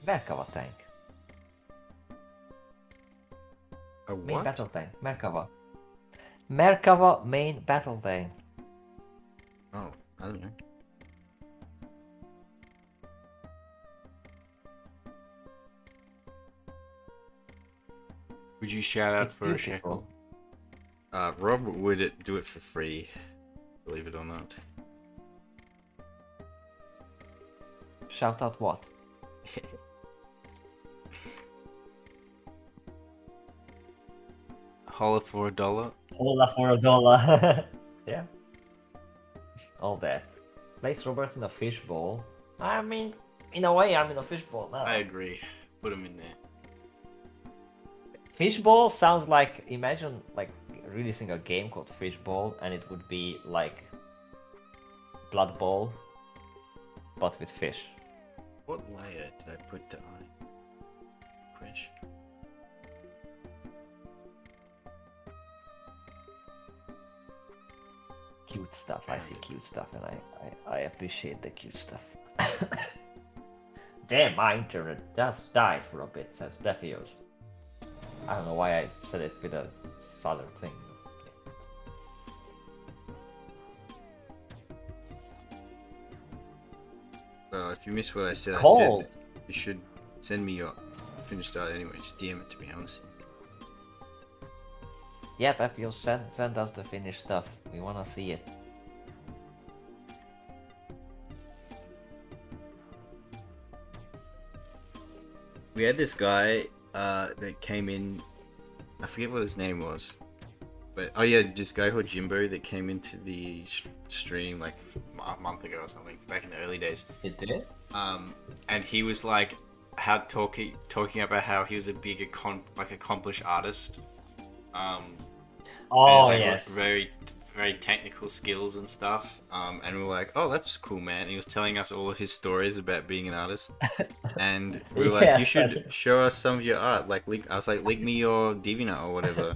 Merkava tank. A Main what? battle tank. Merkava. Merkava main battle tank. Oh, I don't know. Would you shout out It's for a shekel? beautiful. Rob would do it for free, believe it or not. Shout out what? Holla for $1. Hola for $1. Yeah. All that. Place Robert in a fishbowl. I mean, in a way, I'm in a fishbowl now. I agree. Put him in there. Fishbowl sounds like, imagine like releasing a game called Fishbowl and it would be like Blood Bowl, but with fish. What layer did I put the eye? Crash. Cute stuff. I see cute stuff and I appreciate the cute stuff. Damn, my internet just died for a bit, says Defios. I don't know why I said it with a southern thing. Well, if you missed what I said, Cold. I said you should send me your finished art anyway. Just DM it to me, honestly. Yeah, Defios, send us the finished stuff. We wanna see it. We had this guy that came in. I forget what his name was, but oh yeah, this guy called Jimbo that came into the stream like a month ago or something, back in the early days. It did? And he was like, talking about how he was a big accomplished artist. Oh, like, yes. very technical skills and stuff. And we were like, oh, that's cool, man. And he was telling us all of his stories about being an artist. And we were like, Yeah. you should show us some of your art. Like, I was like, link me your DeviantArt or whatever.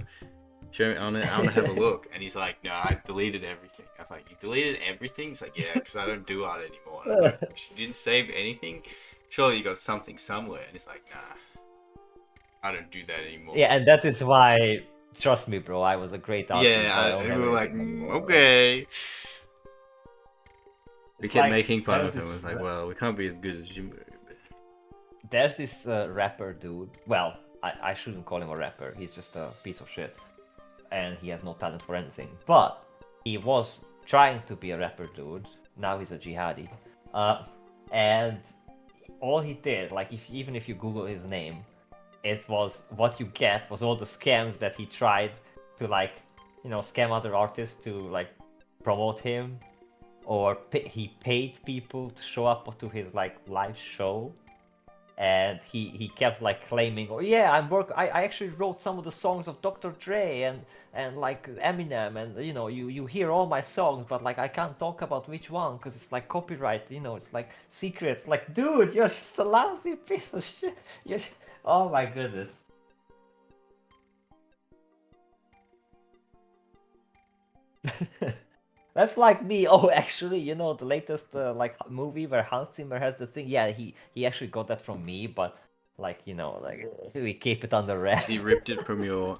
Show me, I want to have a look. And he's like, no, I deleted everything. I was like, you deleted everything? He's like, yeah, because I don't do art anymore. And I'm like, you didn't save anything? Surely you got something somewhere. And he's like, nah, I don't do that anymore. Yeah, and that is why, trust me, bro, I was a great artist. And we were like, okay. We It's kept like, making fun there's of him. It was like, well, we can't be as good as Jimbo. There's this rapper dude. Well, I shouldn't call him a rapper. He's just a piece of shit. And he has no talent for anything. But he was trying to be a rapper dude. Now he's a jihadi. And all he did, like even if you Google his name, it was what you get was all the scams that he tried to, like, you know, scam other artists to like promote him. or he paid people to show up to his like live show, and he kept like claiming, oh yeah, I actually wrote some of the songs of Dr. Dre and like Eminem, and you know, you hear all my songs, but like I can't talk about which one because it's like copyright, you know, it's like secrets. Like, dude, you're just a lousy piece of shit. Oh my goodness. That's like me. Oh, actually, you know, the latest like movie where Hans Zimmer has the thing. Yeah, he actually got that from me, but like, you know, like we keep it under wraps. He ripped it from your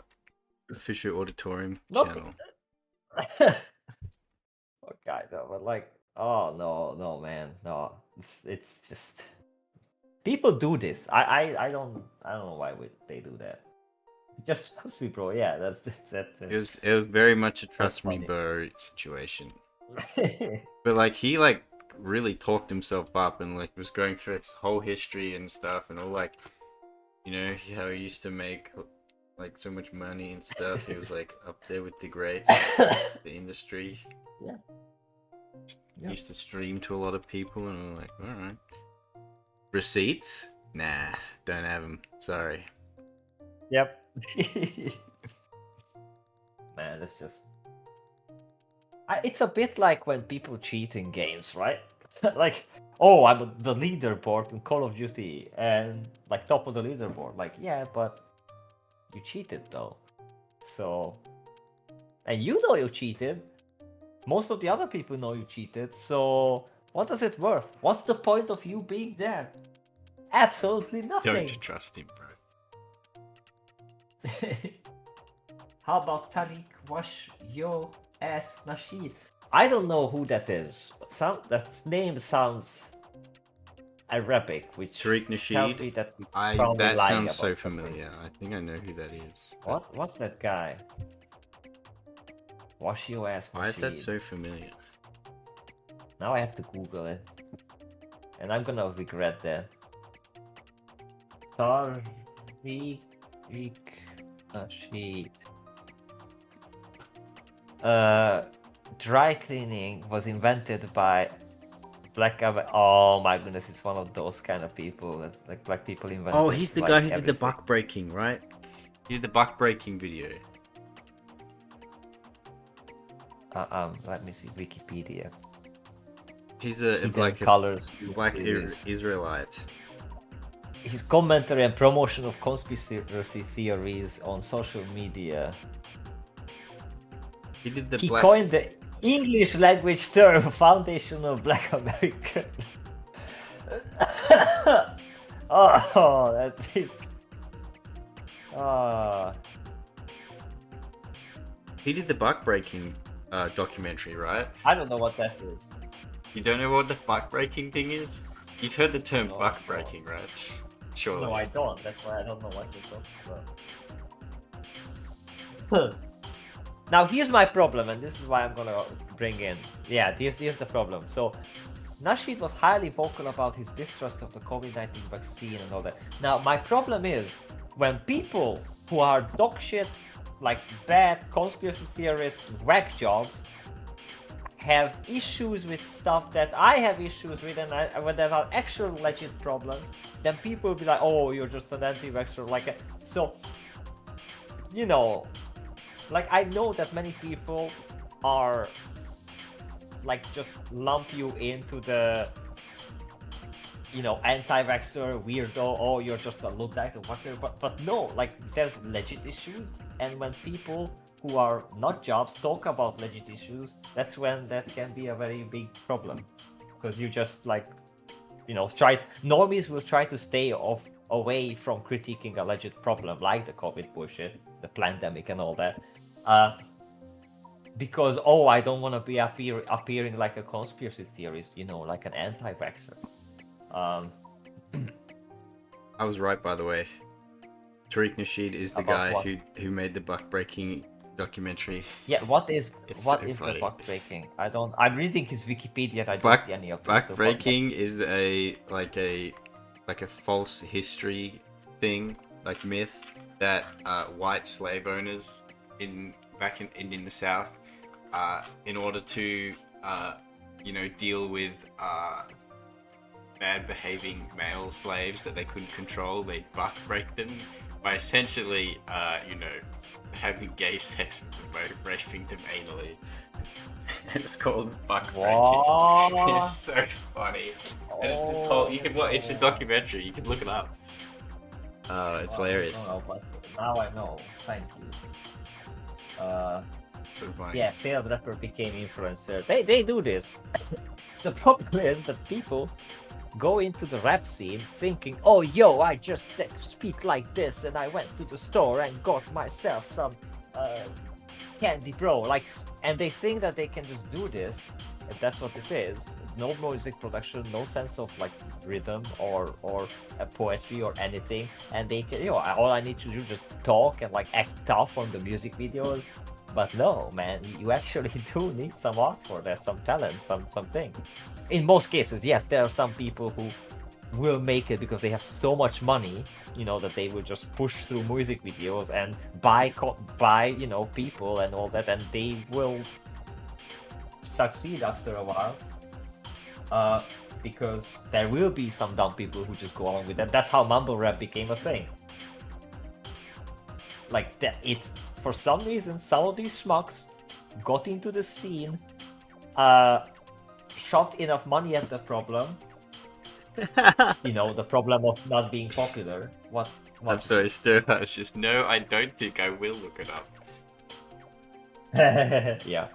official auditorium Not channel. okay, though, but like, oh no, man, no, it's just people do this. I don't know why they do that. Just trust me, bro. Yeah, that's It was very much a trust me funny. bro situation. But like he like really talked himself up and like was going through his whole history and stuff and all like, you know, how he used to make like so much money and stuff. He was like up there with the greats, the industry. Yeah. He used to stream to a lot of people and I'm like, all right. Receipts? Nah, don't have them. Sorry. Yep. Man, it's just. It's a bit like when people cheat in games, right? Like, oh, I'm the leaderboard in Call of Duty and like top of the leaderboard. Like, yeah, but you cheated though. So, and you know you cheated. Most of the other people know you cheated. So, what is it worth? What's the point of you being there? Absolutely nothing. Don't you trust him, bro? How about Tariq Wash Yo S Nasheed? I don't know who that is. That name sounds Arabic, which Tariq tells me Nasheed? that That lying sounds so about something. familiar. I think I know who that is. What's that guy? Wash Yo S Nasheed. Why is that so familiar? Now I have to Google it. And I'm gonna regret that. Tariq Nasheed. Dry cleaning was invented by black. Oh my goodness, it's one of those kind of people that like black people invented. Oh, he's the like, guy who did the everything. buck breaking, right? He did the buck breaking video. Let me see Wikipedia. He's a Hidden black videos. Israelite. His commentary and promotion of conspiracy theories on social media. He did the He black. coined the English language term Foundation of Black America. Oh, that's it. He did the buck breaking documentary, right? I don't know what that is. You don't know what the buck breaking thing is? You've heard the term No, buck no. breaking, right? Surely. No, I don't. That's why I don't know what you're talking about. Now, here's my problem, and this is why I'm gonna bring in. Yeah, here's the problem. So, Nasheed was highly vocal about his distrust of the COVID-19 vaccine and all that. Now, my problem is when people who are dog shit, like bad conspiracy theorists, whack jobs, have issues with stuff that I have issues with, and when there are actual legit problems, then people will be like, "Oh, you're just an anti-vaxxer." So, you know, like I know that many people are like just lump you into the, you know, anti-vaxxer weirdo. Oh, you're just a Luddite or whatever. But no, like there's legit issues, and when people who are not jobs talk about legit issues, that's when that can be a very big problem, because you just like, you know, normies will try to stay away from critiquing a legit problem like the COVID bullshit, the pandemic and all that, because I don't want to be appearing like a conspiracy theorist, you know, like an anti-vaxxer. I was right, by the way. Tariq Nasheed is the About guy what? who made the buck breaking documentary. Yeah, what is It's the so funny. buck breaking? I'm reading his Wikipedia and I don't Buck see any of this. buck so breaking is a false history thing, like myth that white slave owners back in the South, in order to deal with bad behaving male slaves that they couldn't control. They'd buck break them by essentially, having gay sex with them by raping them anally. And it's called buck breaking. What? It's so funny. And it's this whole, it's a documentary, you can look it up. It's hilarious. I don't know, but now I know. Thank you. It's so funny. Yeah, failed rapper became influencer. They do this. The problem is that people go into the rap scene thinking, oh yo, I just speak like this and I went to the store and got myself some candy bro. Like, and they think that they can just do this, if that's what it is. No music production, no sense of like rhythm or poetry or anything, and they can, all I need to do is just talk and like act tough on the music videos. But no, man, you actually do need some art for that, some talent, something. In most cases, yes, there are some people who will make it because they have so much money, that they will just push through music videos and buy people and all that, and they will succeed after a while. Because there will be some dumb people who just go along with that. That's how mumble rap became a thing. Like that, it's for some reason some of these schmucks got into the scene, shoved enough money at the problem. The problem of not being popular. What? I'm sorry, Stu. It's just no. I don't think I will look it up. Yeah.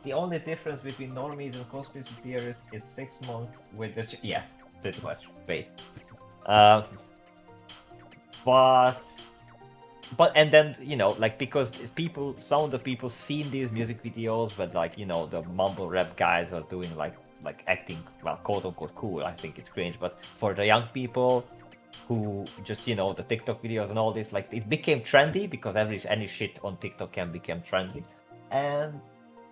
The only difference between normies and conspiracy theorists is 6 months with the yeah, pretty much based. But and then because some of the people seen these music videos, but the mumble rap guys are doing like acting, well, quote unquote cool. I think it's cringe, but for the young people who just the TikTok videos and all this, like it became trendy because any shit on TikTok can become trendy, and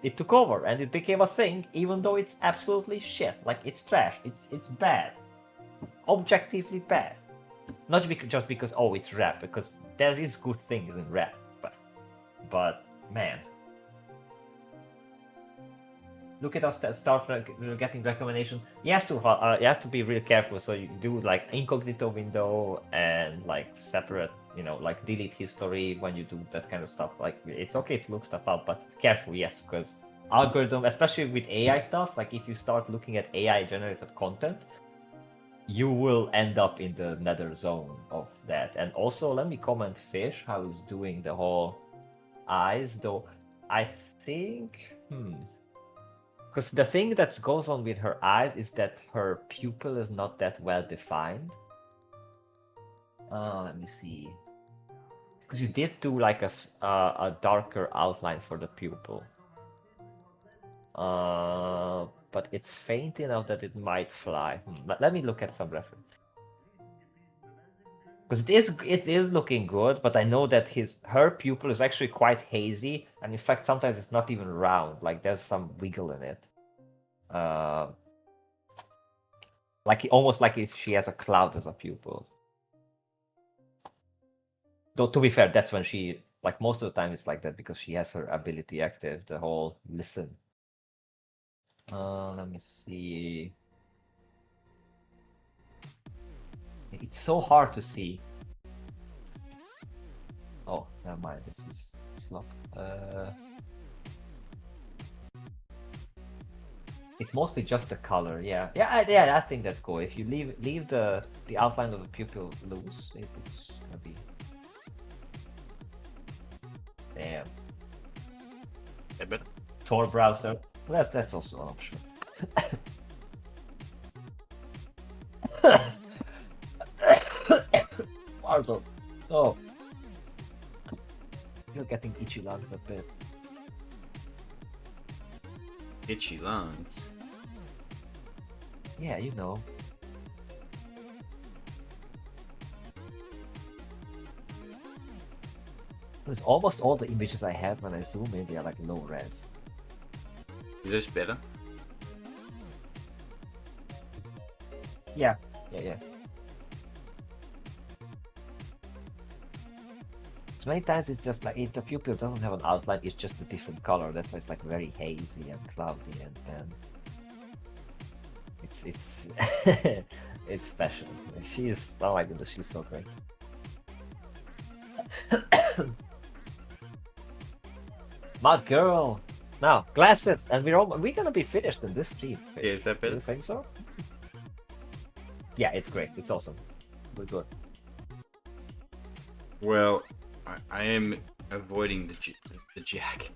it took over and it became a thing, even though it's absolutely shit. Like it's trash. It's bad, objectively bad. Not just because it's rap, because there is good things in rap, but man, look at us start getting recommendation. You have to be really careful. So you do like incognito window and like separate, like delete history when you do that kind of stuff. Like it's okay to look stuff up, but careful, yes, because algorithm, especially with AI stuff, like if you start looking at AI generated content, you will end up in the nether zone of that. And also, let me comment Fish, how he's doing the whole eyes, though I think because the thing that goes on with her eyes is that her pupil is not that well defined. Let me see, because you did do like a darker outline for the pupil, but it's faint enough that it might fly. Let me look at some reference. Because it is looking good, but I know that her pupil is actually quite hazy, and in fact sometimes it's not even round. Like there's some wiggle in it, like almost like if she has a cloud as a pupil. Though to be fair, that's when she, like most of the time it's like that because she has her ability active, the whole listen. Let me see. It's so hard to see. Oh, never mind. This is slop. It's mostly just the color. Yeah. I think that's cool. If you leave the outline of the pupil loose, it looks gonna be. Damn. Yeah, but Tor browser. That's also an option. Pardon. Oh. Still getting itchy lungs a bit. itchy lungs. Yeah, Because almost all the images I have when I zoom in, they are like low res. Is this better? Yeah. many times it's just like if the pupil doesn't have an outline, it's just a different color. That's why it's like very hazy and cloudy and it's it's special. She's, oh my goodness, she's so great. My girl. Now glasses, and we're gonna be finished in this stream. Yeah, is that Do you better? think so? Yeah, it's great. It's awesome. We're good. Well, I am avoiding the jacket.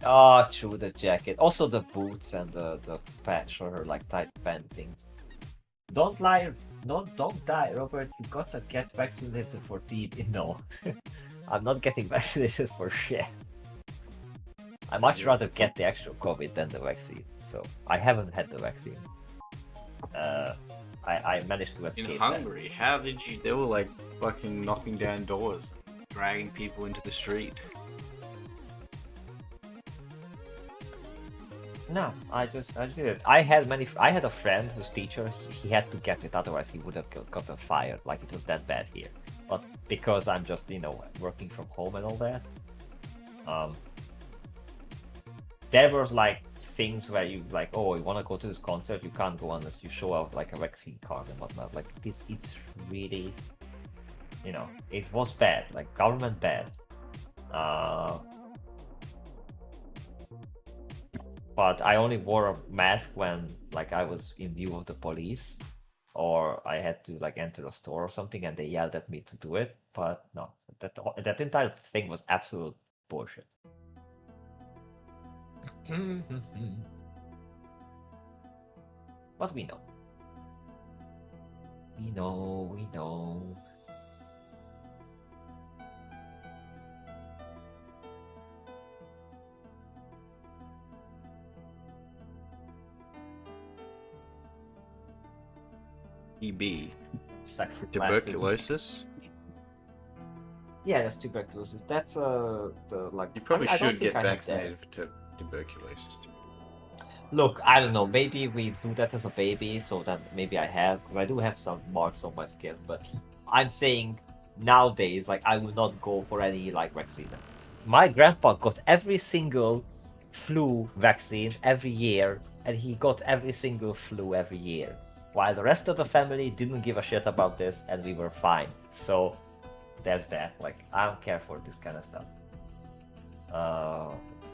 Oh, true, the jacket. Also the boots and the patch or her like tight pant things. Don't lie. Don't die, Robert. You gotta get vaccinated for TB. No, I'm not getting vaccinated for shit. I much rather get the actual COVID than the vaccine. So I haven't had the vaccine. I managed to escape In that. Hungary, how did you? They were like fucking knocking down doors, dragging people into the street. No, I did it. I had a friend whose teacher, he had to get it, otherwise he would have gotten fired. Like, it was that bad here. But because I'm just, working from home and all that, there was like things where you like, oh, you want to go to this concert, you can't go unless you show out like a vaccine card and whatnot. Like, it's really, it was bad, like government bad. But I only wore a mask when like I was in view of the police, or I had to like enter a store or something, and they yelled at me to do it. But no, that entire thing was absolute bullshit. But we know. We know. TB. Sexy Tuberculosis. Yeah, that's tuberculosis. That's the like. You probably I don't should think get I had that. vaccinated for tuberculosis. Look, I don't know. Maybe we do that as a baby, so that maybe I have, because I do have some marks on my skin. But I'm saying nowadays, like, I will not go for any like vaccine. My grandpa got every single flu vaccine every year, and he got every single flu every year, while the rest of the family didn't give a shit about this, and we were fine. So there's that. Like, I don't care for this kind of stuff.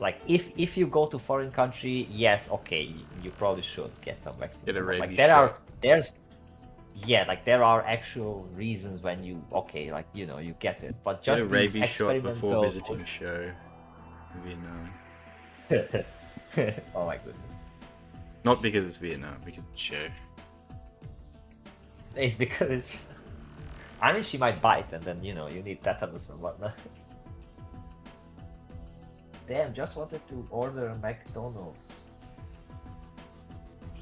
Like, if you go to foreign country, yes, okay, you probably should get some vaccine. Get a rabies like shot. there are actual reasons when you you get it, but Get just a these rabies shot before experimental- visiting a show in Vietnam. Oh my goodness. Not because it's Vietnam, because it's a show. It's because I mean, she might bite, and then you need tetanus and whatnot. Damn, just wanted to order McDonald's.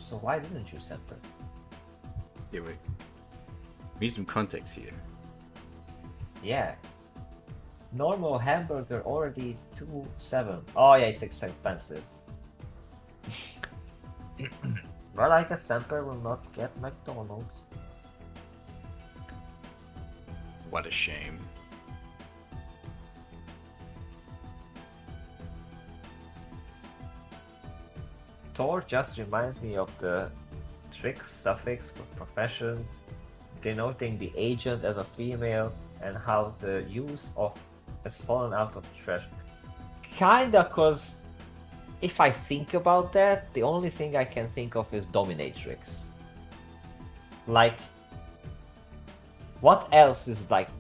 So why didn't you send it? Yeah, wait. We need some context here. Yeah. Normal hamburger already $2.7. Oh yeah, it's expensive. Well, I guess Semper will not get McDonald's. What a shame. Tor just reminds me of the tricks suffix for professions, denoting the agent as a female, and how the use of has fallen out of trash. Kinda, cause if I think about that, the only thing I can think of is dominatrix. Like, what else is like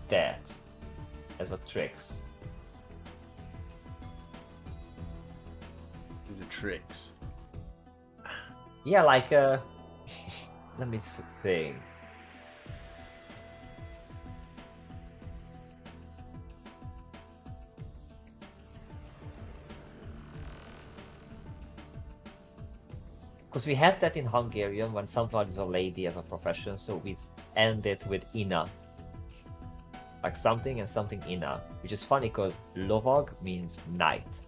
that as a tricks? The tricks. Yeah, like let me think. Because we have that in Hungarian when someone is a lady as a profession, so we end it with ina. Like something and something ina, which is funny because lovag means knight.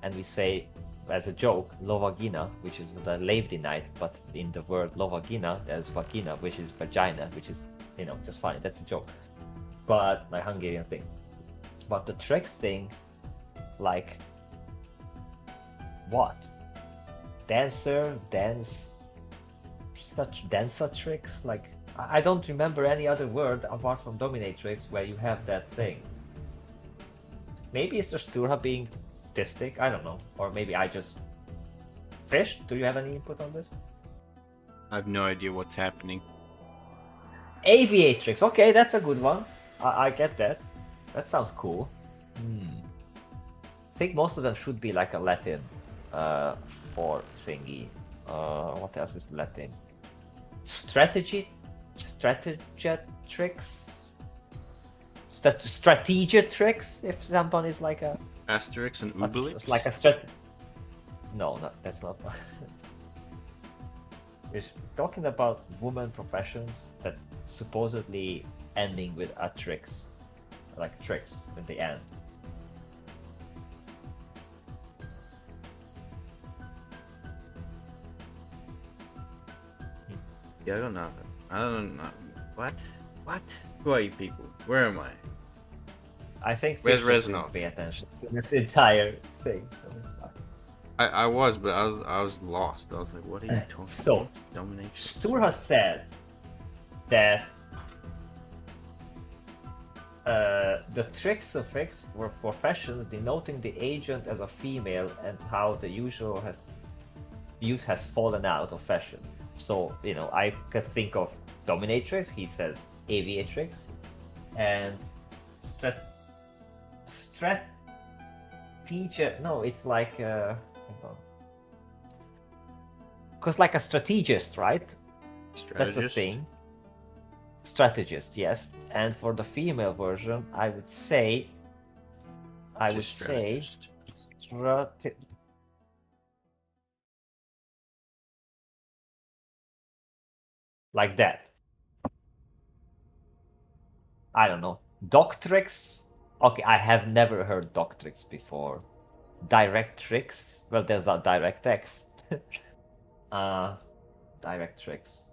And we say, as a joke, lovagina, which is the lady knight, but in the word lovagina, there's vagina, which is vagina, which is, just funny. That's a joke. but like Hungarian thing. But the tricks thing, like what? Dance, such dancer tricks. Like I don't remember any other word apart from dominatrix where you have that thing. Maybe it's just Sturha being autistic. I don't know, or maybe I just. Fish, do you have any input on this? I have no idea what's happening. Aviatrix. Okay, that's a good one. I get that. That sounds cool. I think most of them should be like a Latin for thingy. What else is Latin? Strategy tricks? Strategy tricks, if someone is like a... Asterix and Obelix? Like a No, that's not one. We're talking about women professions that supposedly ending with a tricks. Like tricks at the end. Yeah, I don't know. What? Who are you people? Where am I? I think Where's Fish doesn't Reznov? pay attention to this entire thing. So it's fine. I was, but I was lost. I was like, what are you talking So, about? Domination. Stur has said that the trick suffix were professions denoting the agent as a female and how the use has fallen out of fashion. So, you know, I could think of dominatrix, he says aviatrix, and strategic. No, it's like because like a strategist, right? That's a thing. Strategist, yes. And for the female version, I would say like that. I don't know. Doctrix? Okay, I have never heard Doctrix before. Directrix? Well, there's a DirectX. Directrix.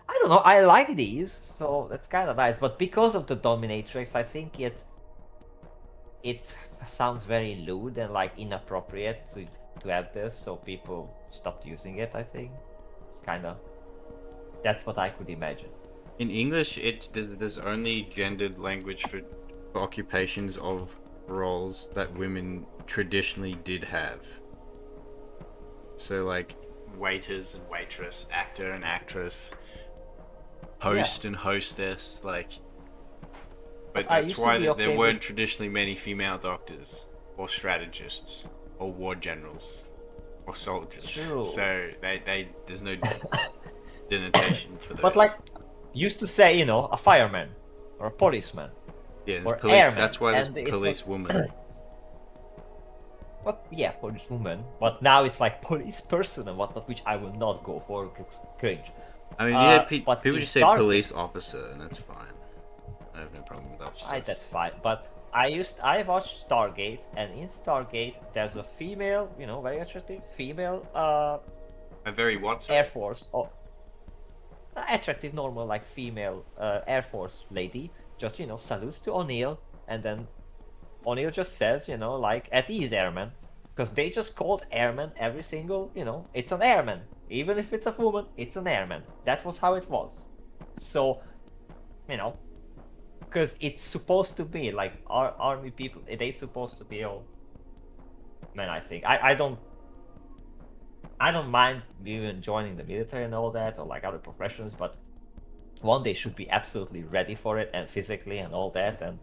I don't know, I like these, so that's kind of nice. But because of the dominatrix, I think it sounds very lewd and like inappropriate to have this, so people stopped using it. I think it's kind of that's what I could imagine. In English, there's only gendered language for occupations of roles that women traditionally did have. So like waiters and waitress, actor and actress, host and hostess, like. But that's why there weren't traditionally many female doctors, or strategists, or war generals, or soldiers. True. So there's no denotation for those. But like, used to say, you know, a fireman or a policeman. Yeah, or police. airman, that's why there's and police woman. Well, yeah, police woman. But now it's like police person and whatnot, which I will not go for. Cringe. I mean, but people just say police officer, and that's fine. I have no problem with that. That's fine. But I watched Stargate, and in Stargate there's a female, you know, very attractive female. A very what? Air Force. Oh, attractive, normal, like female Air Force lady. Just, you know, salutes to O'Neill, and then O'Neill just says, you know, like, at ease, airman. Because they just called airman every single, you know, it's an airman. Even if it's a woman, it's an airman. That was how it was. So, you know, because it's supposed to be, like, our army people, they supposed to be all men, I think. I don't mind even joining the military and all that, or like other professions, but one, they should be absolutely ready for it, and physically and all that, and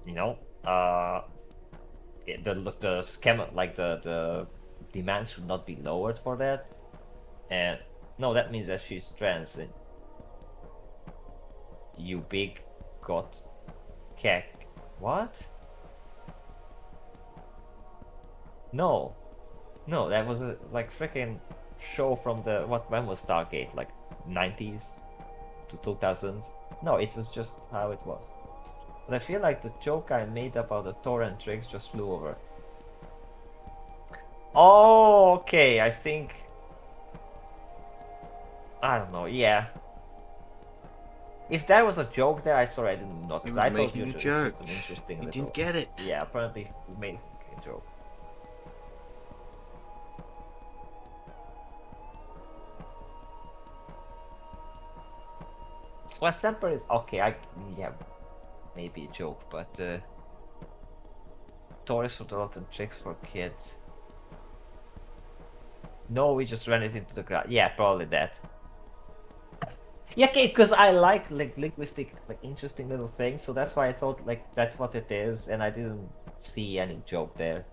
you know, the schema, like the demand should not be lowered for that. And no, that means that she's trans. And you big got kek. What? No, that was a like freaking show from the when was Stargate, like 90s to 2000s? No, it was just how it was. But I feel like the joke I made about the torrent tricks just flew over. Oh, okay, I think... I don't know, yeah. If there was a joke there, I sorry I didn't notice. was I thought making you a just joke. an interesting You little. didn't get it. Yeah, apparently we made a joke. Well, Semper is okay. Yeah, maybe a joke, but toys for adults and tricks for kids. No, we just ran it into the ground. Yeah, probably that. Yeah, okay, because I like linguistic, like interesting little things, so that's why I thought like that's what it is, and I didn't see any joke there.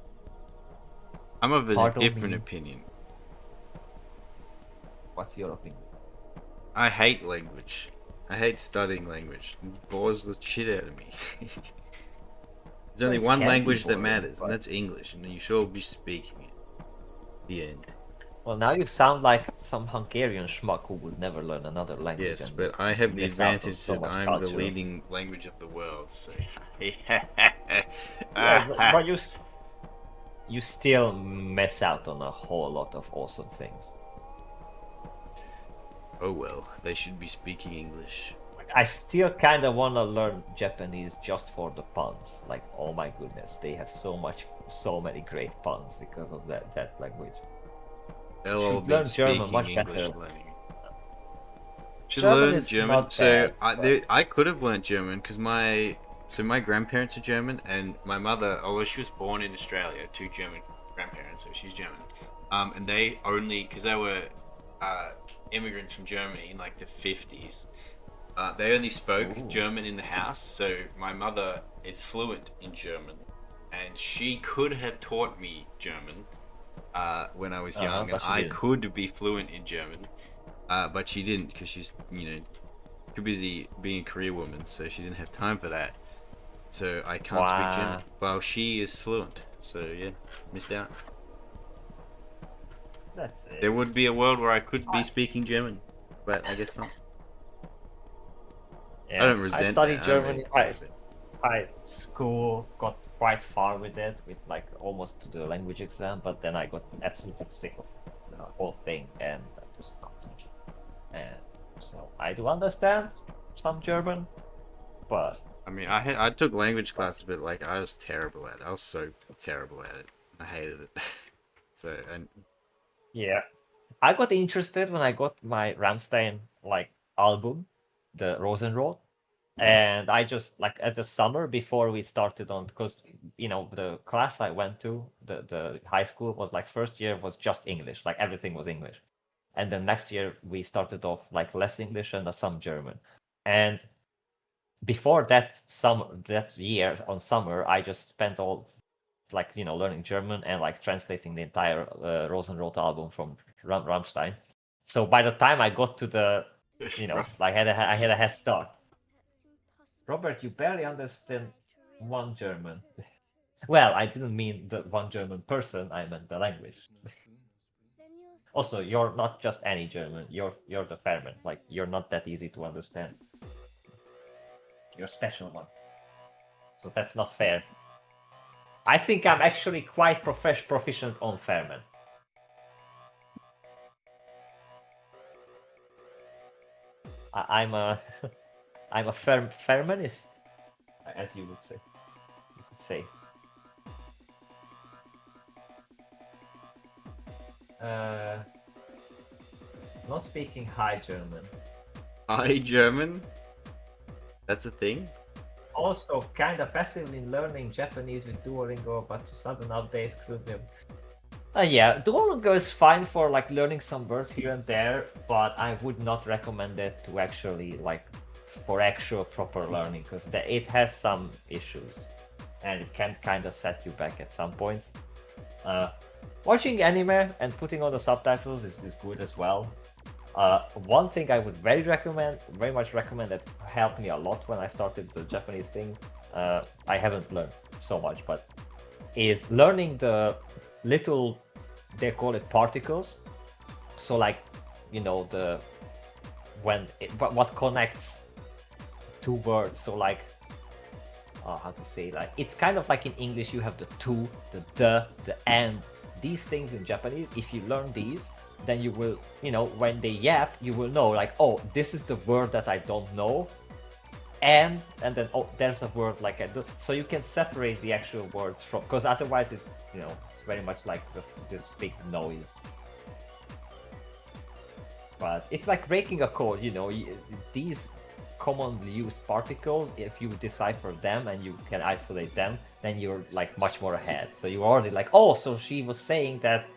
I'm of a Pardon different me. opinion. What's your opinion? I hate language. I hate studying language. It bores the shit out of me. There's only It one can be language that boring, matters, but- and that's English, and you should all be speaking it. The end. Well, now you sound like some Hungarian schmuck who would never learn another language. Yes, and but I have the miss out on advantage so that much I'm the culture. leading language of the world, so. Yeah, but you still miss out on a whole lot of awesome things. Oh well, they should be speaking English. I still kind of want to learn Japanese just for the puns. Like, oh my goodness, they have so many great puns because of that language. They'll all Should be learn speaking German much English better. learning. Should German learn is German. not So bad, I could have learned German because my grandparents are German, and my mother, although she was born in Australia, two German grandparents, so she's German. And they only because they were immigrants from Germany in like the 50s. They only spoke Ooh. German in the house, so my mother is fluent in German, and she could have taught me German when I was young, but and she I didn't. could be fluent in German, but she didn't because she's too busy being a career woman, so she didn't have time for that. So I can't speak German. Wow. Well, she is fluent, so yeah, missed out. That's it. There would be a world where I could be speaking German, but I guess not. Yeah. I don't resent I studied that. I don't German really in high resent school, got quite far with it, with like almost to the language exam, but then I got absolutely sick of the whole thing and I just stopped. And so I do understand some German, but I mean, I took language classes, but like I was terrible at it. I was so terrible at it. I hated it. So and yeah. I got interested when I got my Rammstein like album, the Rosenrot. And I just like at the summer before we started on, because the class I went to, the high school was like first year was just English, like everything was English. And then next year we started off like less English and some German. And before that year on summer, I just spent all like learning German and like translating the entire Rosenrot album from Rammstein. So by the time I got to the rough. I had a head start. Robert, you barely understand one German. Well, I didn't mean the one German person, I meant the language. Also, you're not just any German, you're the Fairman. Like, you're not that easy to understand. You're a special one. So that's not fair. I think I'm actually quite proficient on Fairman. I'm a I'm a Fairmanist, as you would say. Not speaking High German. High German? That's a thing? Also, kind of passively learning Japanese with Duolingo, but sudden updates screwed me up. Yeah, Duolingo is fine for like learning some words here and there, but I would not recommend it to actually like for actual proper learning because it has some issues and it can kind of set you back at some points. Watching anime and putting on the subtitles is good as well. One thing I would very much recommend that helped me a lot when I started the Japanese thing, I haven't learned so much, but is learning the little, they call it particles. So like, what connects two words. So like, how to say, like, it's kind of like in English, you have the to, the and. These things in Japanese, if you learn these, then you will, when they yap, you will know like, oh, this is the word that I don't know, and then oh, there's a word like a so you can separate the actual words from, because otherwise it, you know, it's very much like just this big noise. But it's like breaking a code, you know. These commonly used particles, if you decipher them and you can isolate them, then you're like much more ahead. So you're already like, oh, so she was saying that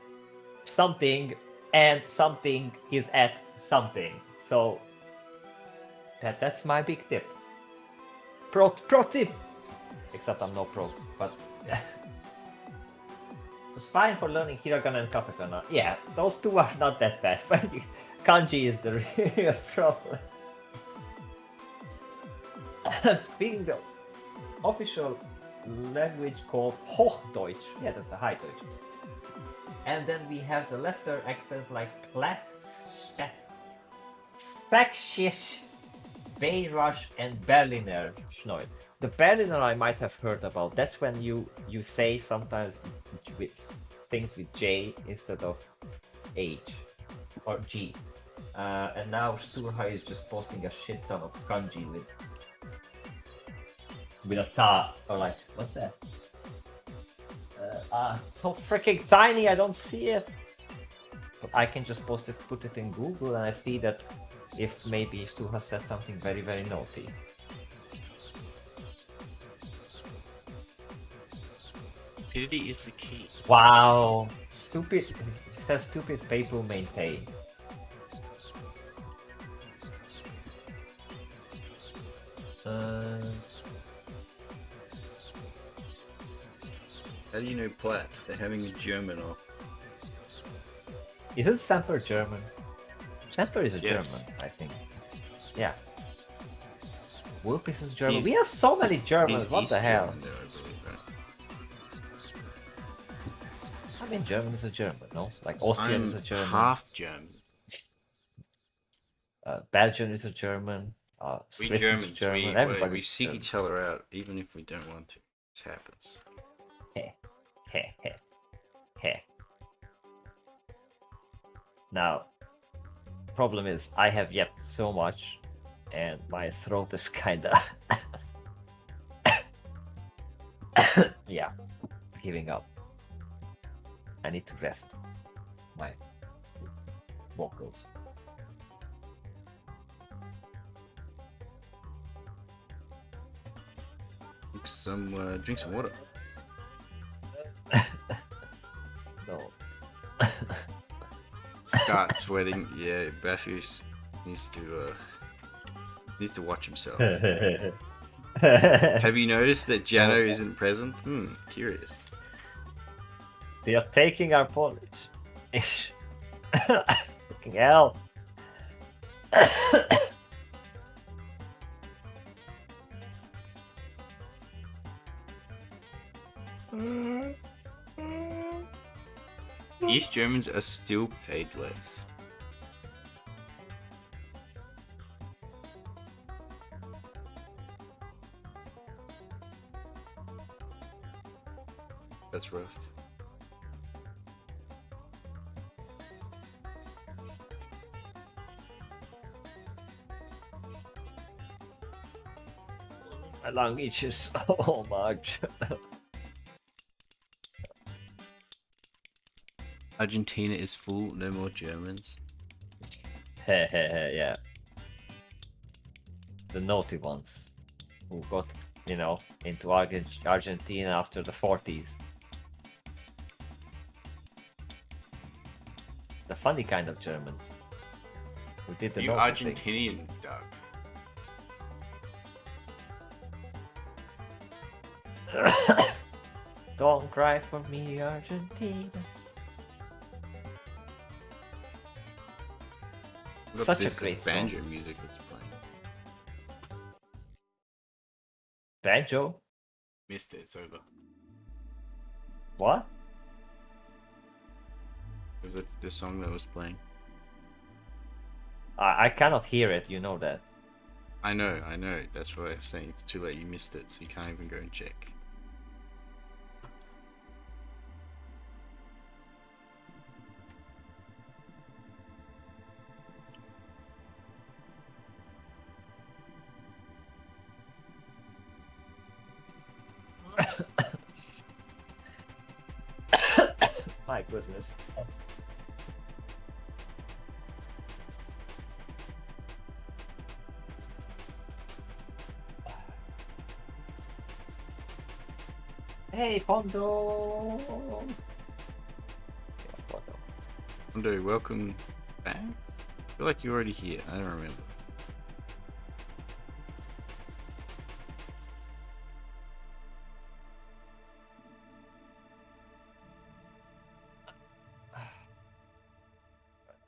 something and something is at something. So that's my big tip. Pro tip. Except I'm no pro, but it's fine for learning hiragana and katakana. Yeah, those two are not that bad, but kanji is the real problem. Speaking the official language called Hochdeutsch. Yeah, that's a High Deutsch. And then we have the lesser accent like Platt, Sächsisch, Bayreuth, and Berliner Schneid. The Berliner I might have heard about. That's when you say sometimes with things with J instead of H or G. And now Sturha is just posting a shit ton of kanji with a ta, or like, what's that? So freaking tiny, I don't see it. But I can just post it, put it in Google, and I see that if maybe Stu has said something very, very naughty. Stupidity is the key. Wow, stupid. It says stupid people maintain. How do you know Platt? They're having a German off. Is it Semper German? Semper is a Yes. German, I think. Yeah. Whoopis is German. He's- We have so many Germans. He's What East the hell? German there, I believe, right? I mean, German is a German, no? Like Austrian is a I'm German. half German. Belgian is a German. We Swiss Germans, is German. we Everybody's seek German. each other out, even if we don't want to. This happens. Heh, heh, heh, heh. Now, problem is I have yapped so much, and my throat is kinda, yeah, giving up. I need to rest my vocals. Drink some water. No. Start sweating. Yeah, Baffius needs to watch himself. Have you noticed that Jano isn't present? Curious. They are taking our Polish. Fucking hell. East Germans are still paid less. That's rough. My lung itches so much. Argentina is full, no more Germans. Yeah. The naughty ones who got, you know, into Argentina after the 40s. The funny kind of Germans who did the You naughty things. Argentinian, Doug. Don't cry for me, Argentina. Look, Such a this great song. banjo music that's playing. Banjo? Missed it, it's over. What? It was the song that was playing. I cannot hear it, you know that. I know. That's why I was saying it's too late. You missed it, so you can't even go and check. My goodness. Hey, Pondo! Yeah, Pondo. Pondo, welcome back. I feel like you're already here. I don't remember.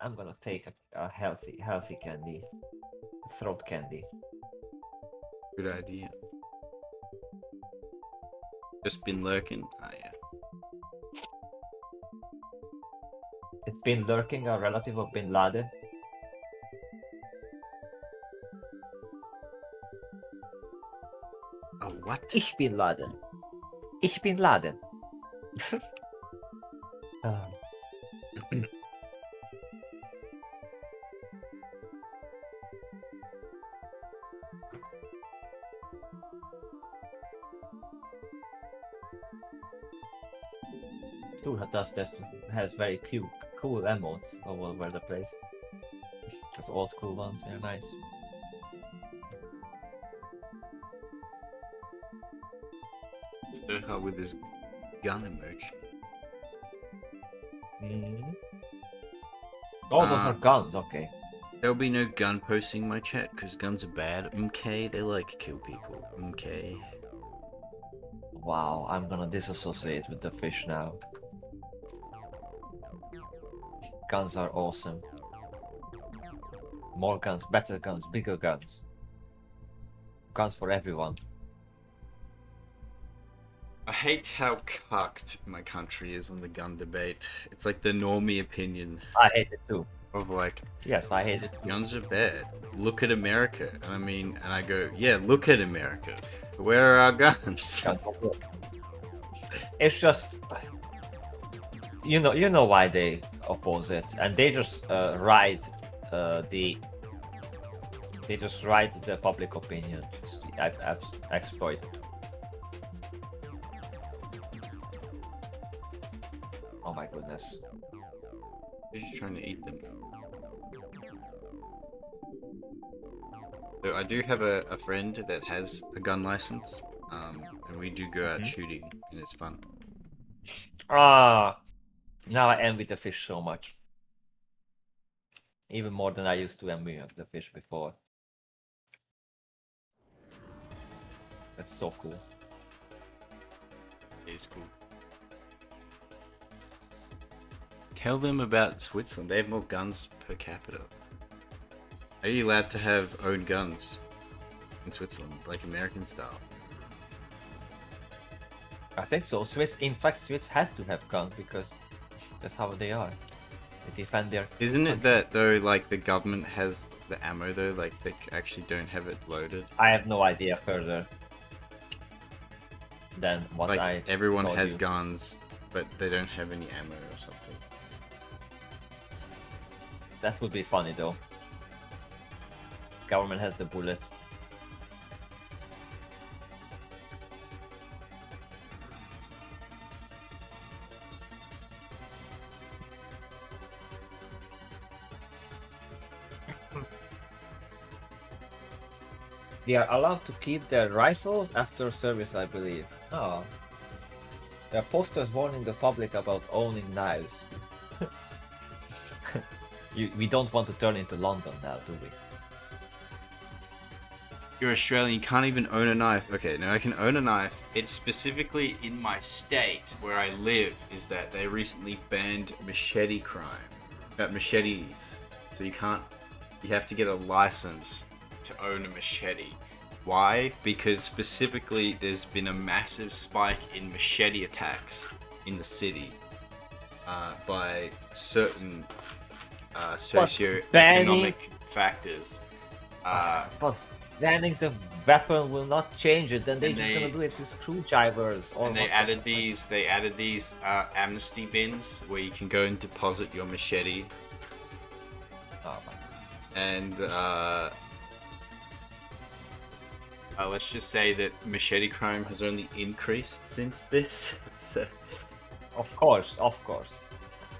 I'm gonna take a healthy candy. Throat candy. Good idea. Just been lurking. Oh yeah. It's been lurking, a relative of Bin Laden. Oh what? Ich bin Laden. Ich bin Laden. Ah. Tool has very cool emotes all over the place. Just old school ones, they're nice. Stir her with his gun emoji. Oh, those are guns, okay. There'll be no gun posting in my chat because guns are bad. Okay, they like to kill people. Okay. Wow, I'm gonna disassociate with the fish now. Guns are awesome. More guns, better guns, bigger guns. Guns for everyone. I hate how cucked my country is on the gun debate. It's like the normie opinion I hate it too. of like, Yes, I hate it too. guns are bad. Look at America. And I mean, and I go, yeah, look at America. Where are our guns? Guns are good. It's just, you know why they oppose it, and they just ride the public opinion, just exploit. Oh my goodness. You're just trying to eat them. So I do have a friend that has a gun license, and we do go out shooting, and it's fun. Ah, now I envy the fish so much. Even more than I used to envy the fish before. That's so cool. It is cool. Tell them about Switzerland. They have more guns per capita. Are you allowed to have own guns in Switzerland, like American style? I think so. In fact, Swiss has to have guns because that's how they are. They defend their. Isn't it that though, like the government has the ammo though, like they actually don't have it loaded? I have no idea further than what Like everyone told has you. guns, but they don't have any ammo or something. That would be funny though. Government has the bullets. They are allowed to keep their rifles after service, I believe. Oh. There are posters warning the public about owning knives. We don't want to turn into London now, do we? You're Australian, you can't even own a knife. Okay, now I can own a knife. It's specifically in my state where I live, is that they recently banned machete crime. Machetes. So you have to get a license to own a machete. Why? Because specifically there's been a massive spike in machete attacks in the city by certain socioeconomic factors. But banning the weapon will not change it. Then they're And just they- gonna do it with screwdrivers. Or And they what- added these amnesty bins where you can go and deposit your machete. Oh my. And let's just say that machete crime has only increased since this. So, Of course, of course.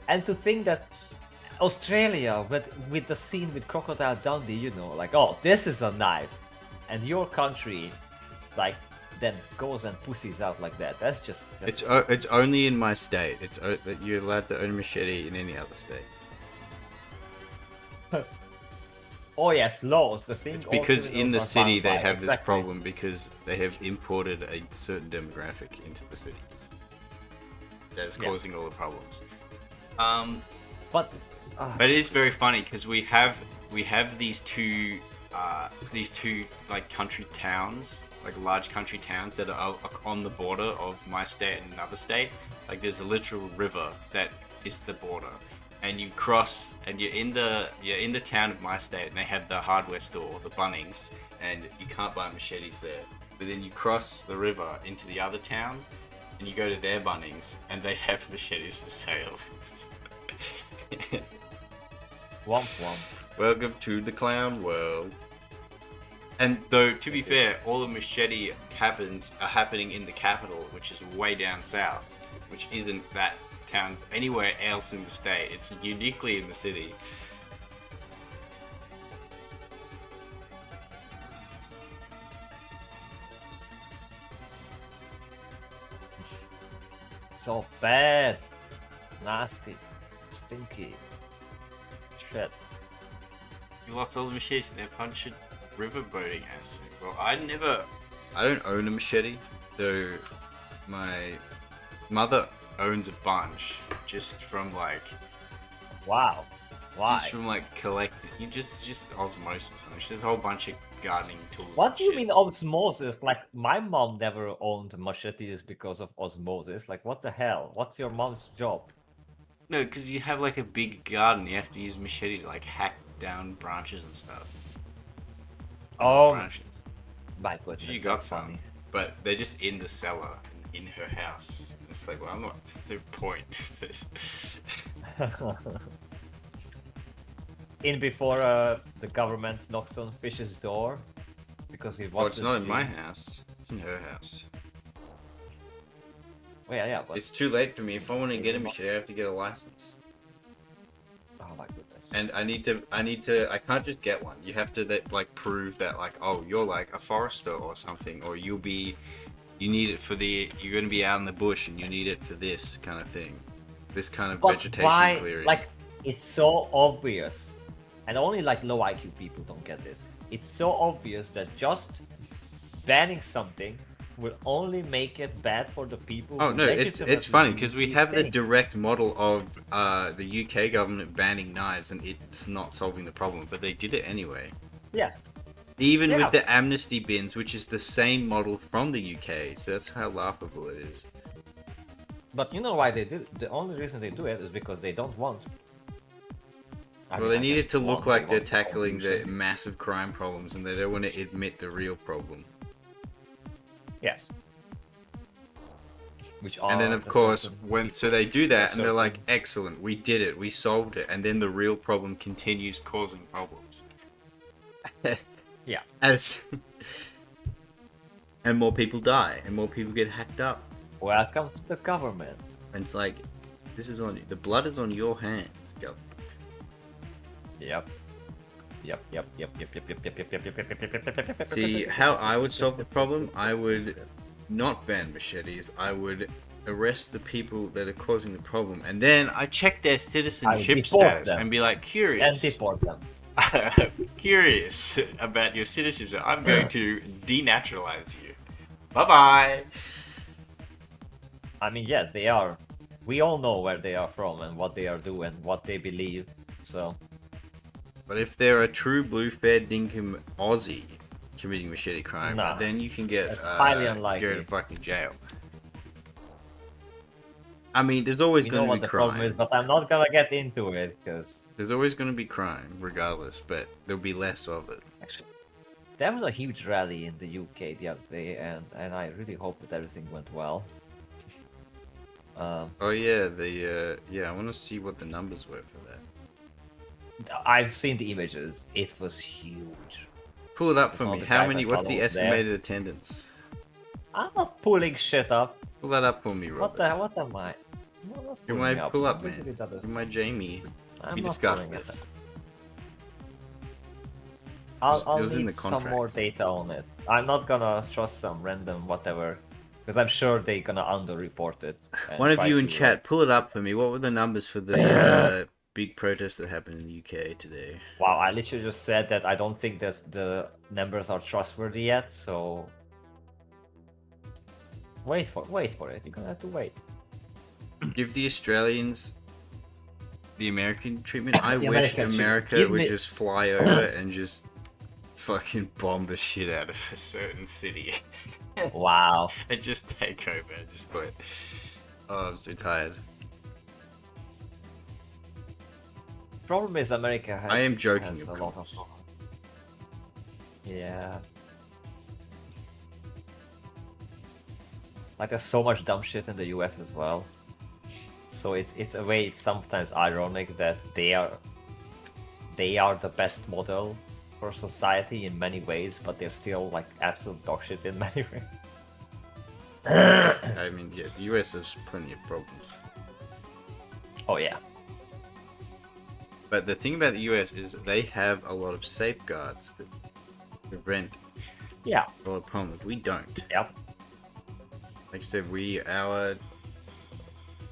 And to think that Australia, with the scene with Crocodile Dundee, you know, like, oh, this is a knife, and your country, like, then goes and pussies out like that. That's just. It's only in my state. That you're allowed to own a machete in any other state. Oh yes, laws. The thing. It's because in the city they have this exactly. problem because they have imported a certain demographic into the city. That's causing all the problems. But it is very funny because we have these two like country towns, like large country towns that are on the border of my state and another state. Like there's a literal river that is the border, and you cross and you're in the town of my state, and they have the hardware store, the Bunnings, and you can't buy machetes there. But then you cross the river into the other town, and you go to their Bunnings, and they have machetes for sale. womp womp. Welcome to the clown world. And though, to be fair, all the machete are happening in the capital, which is way down south, which isn't that town anywhere else in the state. It's uniquely in the city. So bad, nasty, stinky, shit. You lost all the machetes and they're bunch of riverboating ass. Well, I don't own a machete, though my mother owns a bunch just from like. Wow. Why? Just from like collecting, just osmosis. I mean, there's a whole bunch of gardening tools. What do you shit. mean osmosis? Like my mom never owned machetes because of osmosis. Like what the hell? What's your mom's job? No, because you have like a big garden, you have to use machete to like hack down branches and stuff. Oh, Branches. my goodness. You got that's some, funny. but they're just in the cellar in her house. It's like, well, I'm not. What's the point? In before the government knocks on Fish's door because he Well, wants. it's not in my house. It's in her house. Oh, yeah, but It's too late for me. If I want to get a machete, I have to get a license. oh my goodness. And I can't just get one. You have to like prove that like, oh, you're like a forester or something, or you need it for you're going to be out in the bush and you need it for this kind of thing. This kind of But vegetation why? clearing. Like it's so obvious, and only like low IQ people don't get this. It's so obvious that just banning something will only make it bad for the people. Oh who no, legitimately it's funny need because we these have the things. direct model of the UK government banning knives and it's not solving the problem, but they did it anyway. Yes. Even Yeah. with the amnesty bins, which is the same model from the UK, so that's how laughable it is. But you know why they do? The only reason they do it is because they don't want. Well, they need it to look like they're want tackling the competition. massive crime problems and they don't want to admit the real problem. Yes. Which And then, are of a course, certain- so they do that and they're certain- like, excellent, we did it, we solved it, and then the real problem continues causing problems. Yeah. And more people die, and more people get hacked up. Welcome to the government. And it's like, this is on the blood is on your hands. Go. Yep. Yep. See, how I would solve the problem, I would not ban machetes. I would arrest the people that are causing the problem, and then I check their citizenship deport status them. and be like, And curious, deport them. curious about your citizenship. I'm going to denaturalize you. Bye bye. I mean, yeah, they are. We all know where they are from and what they are doing, what they believe. So, But if they're a true blue fair dinkum Aussie committing machete crime, Nah, then you can get that's highly go unlikely. to fucking jail. I mean, there's always we know going what to be the problem crime. is, but I'm not gonna get into it because There's always going to be crime, regardless, but there'll be less of it. actually, there was a huge rally in the UK the other day, and I really hope that everything went well. Oh yeah, I want to see what the numbers were for that. I've seen the images. It was huge. Pull it up for All me. the How guys many? I What's the follow there. estimated attendance? I'm not pulling shit up. Pull that up for me, What Robert. the? What am I? I'm not Who pulling might up. pull up, I'm man? busy with other Who might Jamie? I'm We not discussed pulling it this. up. I'll It was in need the some more contracts. data on it. I'm not gonna trust some random whatever, because I'm sure they're gonna underreport it. And One of try you in to, chat, pull it up for me. What were the numbers for the big protest that happened in the UK today? Wow, I literally just said that I don't think that the numbers are trustworthy yet, so wait for it. You're gonna have to wait. Give the Australians the American treatment. I The wish American treatment. America Give would me- just fly over and just fucking bomb the shit out of a certain city. Wow. And just take over at this point. Oh, I'm so tired. Problem is America has. I am joking, has a of lot of. course. Yeah. Like there's so much dumb shit in the US as well. So it's a way it's sometimes ironic that they are the best model for society in many ways, but they're still like absolute dog shit in many ways. I mean, yeah, the US has plenty of problems. Oh yeah. But the thing about the US is they have a lot of safeguards that prevent Yeah. a lot of problems. We don't. Yep. Like I said, our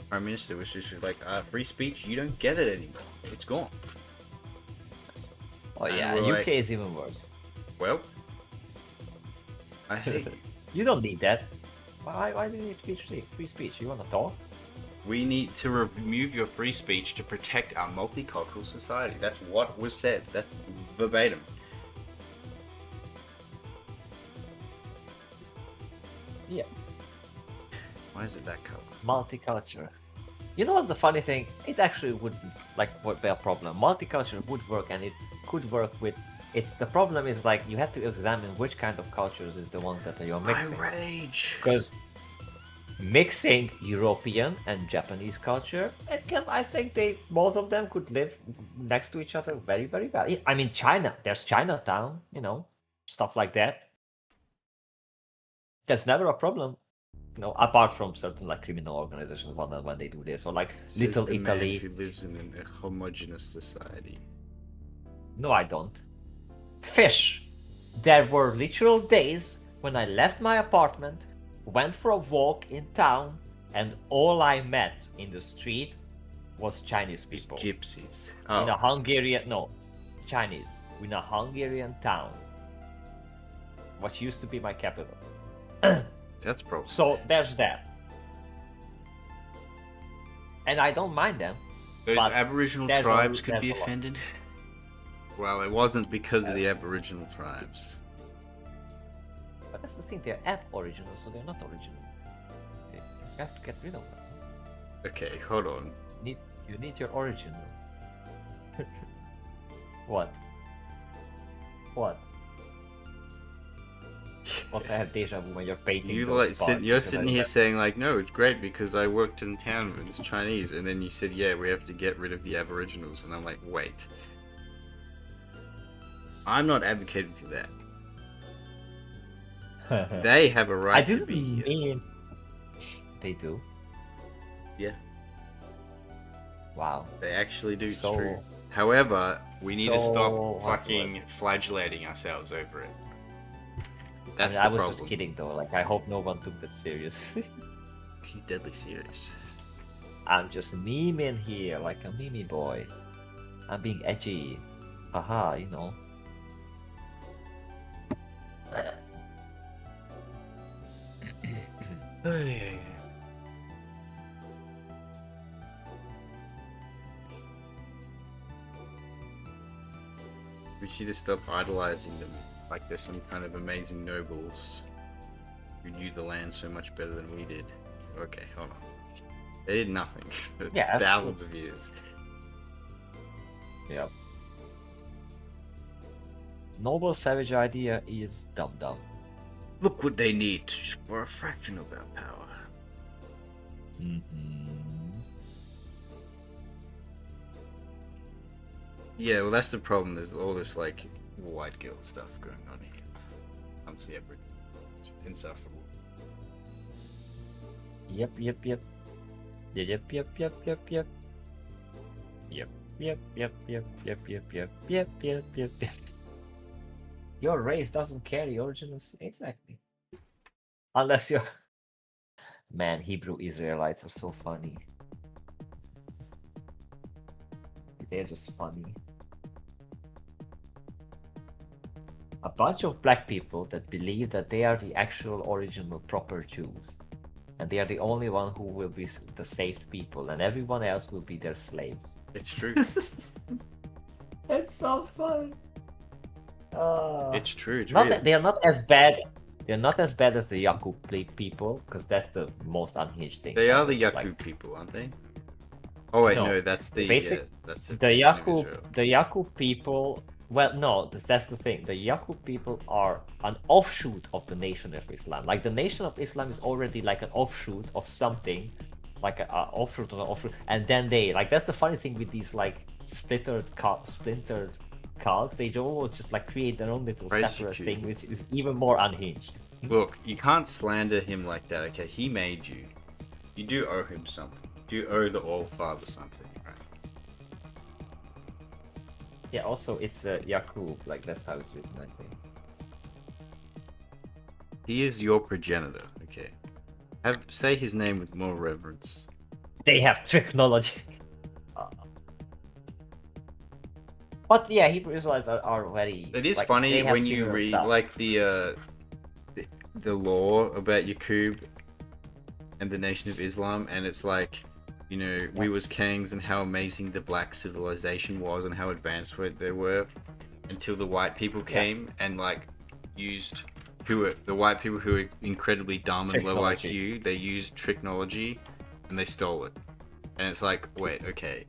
Prime Minister was just like, free speech, you don't get it anymore. It's gone. Oh And yeah. we're UK like- is even worse. Well, I hate you. You don't need that. Why do you need free speech? You wanna talk? We need to remove your free speech to protect our multicultural society. That's what was said. That's verbatim. Yeah. Why is it that color? Multicultural. You know what's the funny thing? It actually would would be a problem. Multicultural would work, and it could work with. It's the problem is like you have to examine which kind of cultures is the ones that you're mixing. I rage. Because mixing European and Japanese culture, I think both of them could live next to each other very, very well. I mean, China, there's Chinatown, stuff like that. That's never a problem, apart from certain like criminal organizations when they do this, or like Says Little the man Italy. who lives in a homogenous society. No, I don't. Fish. There were literal days when I left my apartment, went for a walk in town, and all I met in the street was Chinese people. Gypsies. In a Oh, Hungarian, no, Chinese, in a Hungarian town, what used to be my capital. that's problem. So there's that. And I don't mind them. Those but Aboriginal there's tribes could there's be a lot. offended. Well, it wasn't because of the Aboriginal tribes. But that's the thing, they're aboriginal, so they're not original. You have to get rid of them. Okay, hold on. You need your original. What? What? Also, I have deja vu when you're painting. You those like spots you're because I sitting here remember- saying like, no, it's great because I worked in town with this Chinese, and then you said, yeah, we have to get rid of the Aboriginals, and I'm like, wait. I'm not advocating for that. They have a I right to didn't be here. mean. They do. Yeah. Wow. They actually do. It's So- true. However, we need to so- stop what's the fucking flagellating ourselves over it. That's I the was problem. just kidding though. Like, I hope no one took that seriously. He's deadly serious. I'm just memeing here, like a meme boy. I'm being edgy. Haha, We should just stop idolizing them like they're some kind of amazing nobles who knew the land so much better than we did. Okay, hold on. They did nothing for Yeah, thousands of years. Yep. Noble savage idea is dumb. Look what they need just for a fraction of our power. Yeah, well, that's the problem. There's all this like white guilt stuff going on here. Comes the Aboriginal. It's insufferable. Yep. Yep, yep, yep, yep, yep. Yep, yep, yep, yep, yep, yep, yep, yep, yep, yep, yep. Your race doesn't carry originals. Exactly. Unless you're... Man, Hebrew Israelites are so funny. They're just funny. A bunch of black people that believe that they are the actual original proper Jews. And they are the only one who will be the saved people, and everyone else will be their slaves. It's true. It's so fun. It's true. It's Not real. that they are not as bad. They're not as bad as the Yakub people, because that's the most unhinged thing. They are the ever. Yakub people, aren't they? Oh wait, No. no, that's the that's the The nation of Israel. Yakub people. Well, no, that's the thing. The Yakub people are an offshoot of the Nation of Islam. Like the Nation of Islam is already like an offshoot of something, like an offshoot of an offshoot, and then they like that's the funny thing with these like splintered cults. They almost just like create their own little separate thing, which is even more unhinged. Look, you can't slander him like that. Okay, he made you. You do owe him something. You owe the All Father something, right? Yeah. Also, it's Yakub. Like that's how it's written, I think. He is your progenitor. Okay. Say his name with more reverence. They have technology. But yeah, Hebrew Israelites are very. It is like, funny when you read stuff. like the law about Yakub and the Nation of Islam, and it's like, you know, we was kings and how amazing the black civilization was and how advanced they were until the white people came and like used the white people who are incredibly dumb and low IQ. They used technology and they stole it, and it's like, wait, okay.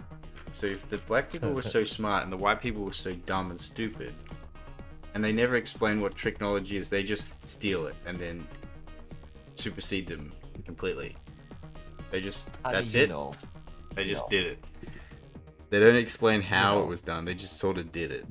So if the black people were so smart and the white people were so dumb and stupid, and they never explain what technology is, they just steal it and then supersede them completely. They just, that's it. They just did it. They don't explain how it was done. They just sort of did it.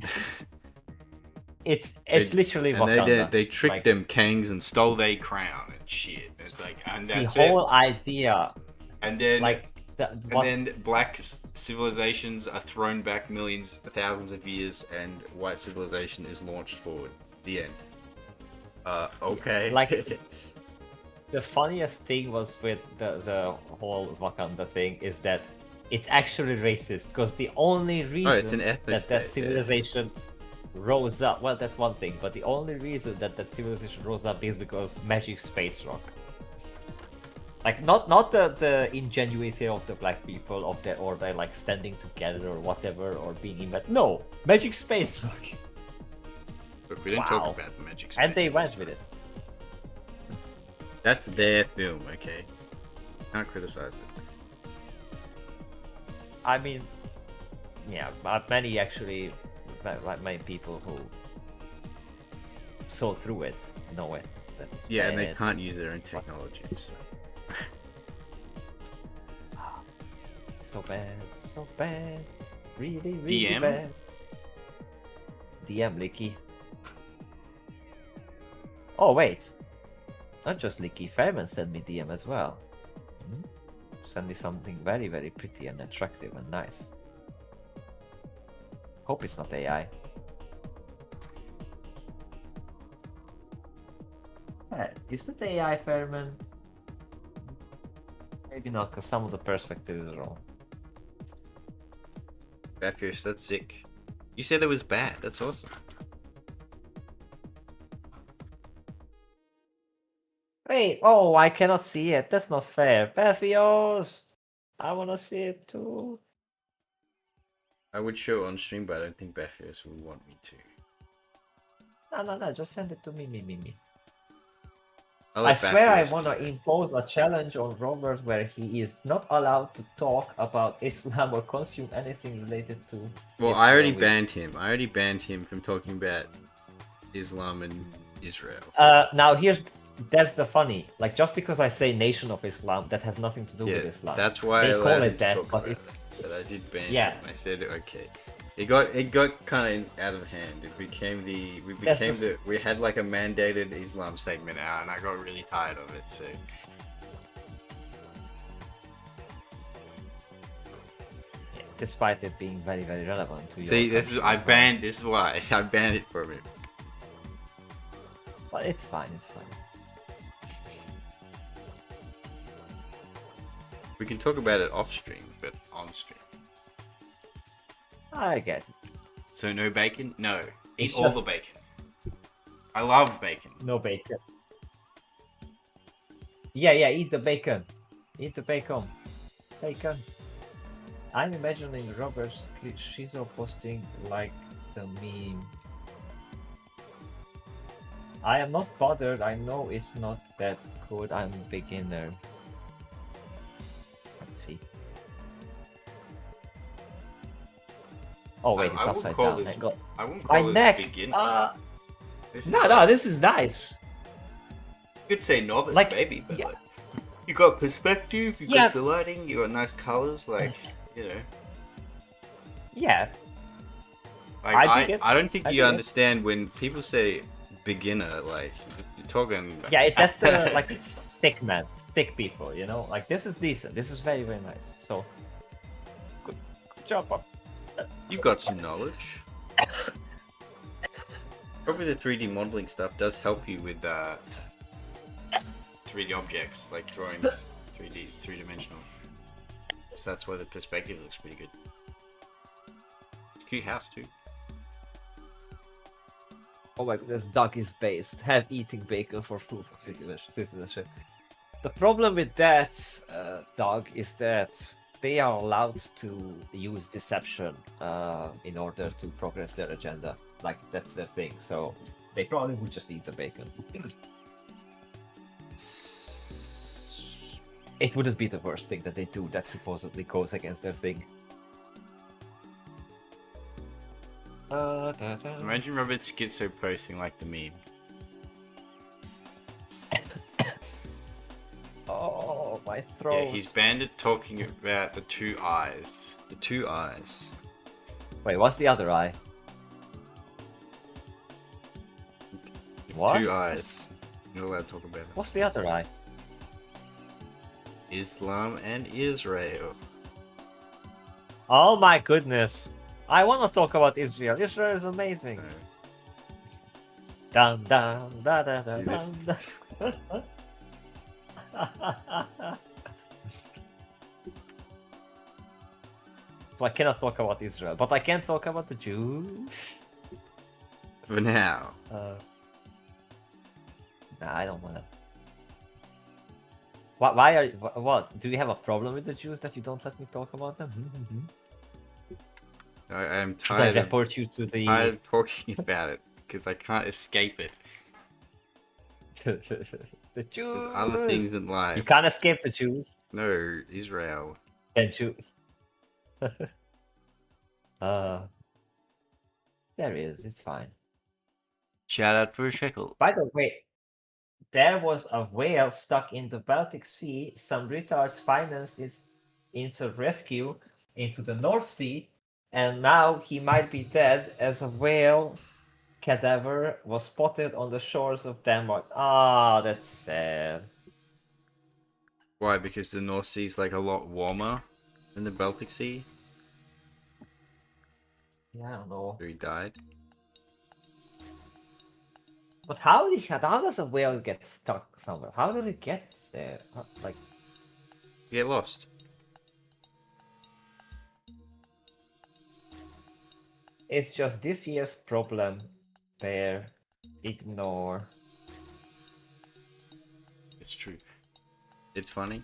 It's literally Wakanda. They tricked like, them kings and stole their crown and shit. It's like, and that's the whole idea. And then like. And then black civilizations are thrown back thousands of years, and white civilization is launched forward. The end. Okay. Like, the funniest thing was with the whole Wakanda thing is that it's actually racist, because the only reason that civilization rose up, well, that's one thing, but the only reason that civilization rose up is because magic space rock. Like not the ingenuity of the black people or they like standing together or whatever or being in that. No, magic space rock. But we didn't talk about the magic space. And they went with it. That's their film, okay? Can't criticize it. I mean, yeah, but many people who saw through it know it. That is yeah, and they can't use their own technology. So bad, really DM? bad. DM Licky. Oh wait, not just Licky. Fairman sent me DM as well. Send me something very, very pretty and attractive and nice. Hope it's not AI. Yeah, is that AI, Fairman? Maybe not, because some of the perspective is wrong. Batfish, that's sick. You said it was bad. That's awesome. Wait, oh, I cannot see it. That's not fair. Batfios! I wanna see it too. I would show on stream, but I don't think Batfios would want me to. No, just send it to me. I swear I want to impose a challenge on Robert where he is not allowed to talk about Islam or consume anything related to... Well, I already banned him. I already banned him from talking about Islam and Israel. So. Now that's the funny. Like, just because I say Nation of Islam, that has nothing to do with Islam. That's why they call it that, but I did ban him. I said, okay. It got kind of out of hand. It became we had like a mandated Islam segment out, and I got really tired of it. So despite it being very, very relevant to you. See, this is this is why I banned it from it. But it's fine, it's fine. We can talk about it off stream, but on stream. I get it. So no bacon? No. Eat It's all just- the bacon. I love bacon. No bacon. Yeah, eat the bacon. Eat the bacon. Bacon. I'm imagining Robert Shizo posting like the meme. I am not bothered. I know it's not that good. I'm a beginner. Let's see. Oh wait, it's I would upside call down. this- Hang on. I won't My call this neck. begin. This is No, nice. this is nice. You could say novice, Like, maybe, but yeah. like, you got perspective, you Yeah. got the lighting, you got nice colors, like, you know. Yeah, Like, I dig it. I don't think I you dig it. understand when people say beginner, like, you're talking. yeah. That's the like stick people. You know, like this is decent. This is very, very nice. So, good job, Bob. You got some knowledge. Probably the 3D modeling stuff does help you with 3D objects, like drawing 3-dimensional. So that's why the perspective looks pretty good. Cute house too. Oh my goodness, dog is based. Have eating bacon for proof of citizenship. The problem with that dog is that they are allowed to use deception in order to progress their agenda. Like that's their thing. So they probably would just eat the bacon. It wouldn't be the worst thing that they do that supposedly goes against their thing. Imagine Robert Schizo posting like the meme. Oh, my throat. Yeah, he's Bandit talking about the two eyes. The two eyes. Wait, what's the other eye? It's What? two eyes. You're not allowed to talk about it. What's the other eye? Islam and Israel. Oh my goodness. I want to talk about Israel. Israel is amazing. No. Dun dun da da da See, this- dun. So I cannot talk about Israel, but I can talk about the Jews. For now. Nah, I don't wanna. Why are what? Do you have a problem with the Jews that you don't let me talk about them? I am Should I tired of, report you to the? tired of talking about it because I can't escape it. the Jews. There's other things in You life. can't escape the Jews. No, Israel. Then Jews. There is. It's fine. Shout out for a shekel. By the way, there was a whale stuck in the Baltic Sea. Some retards financed its rescue into the North Sea, and now he might be dead as a whale cadaver was spotted on the shores of Denmark. Ah, that's sad. Why? Because the North Sea is like a lot warmer than the Baltic Sea. Yeah, I don't know. So he died. But how does a whale get stuck somewhere? How does it get there? Like, You get lost. it's just this year's problem. Bear, ignore. It's true. It's funny.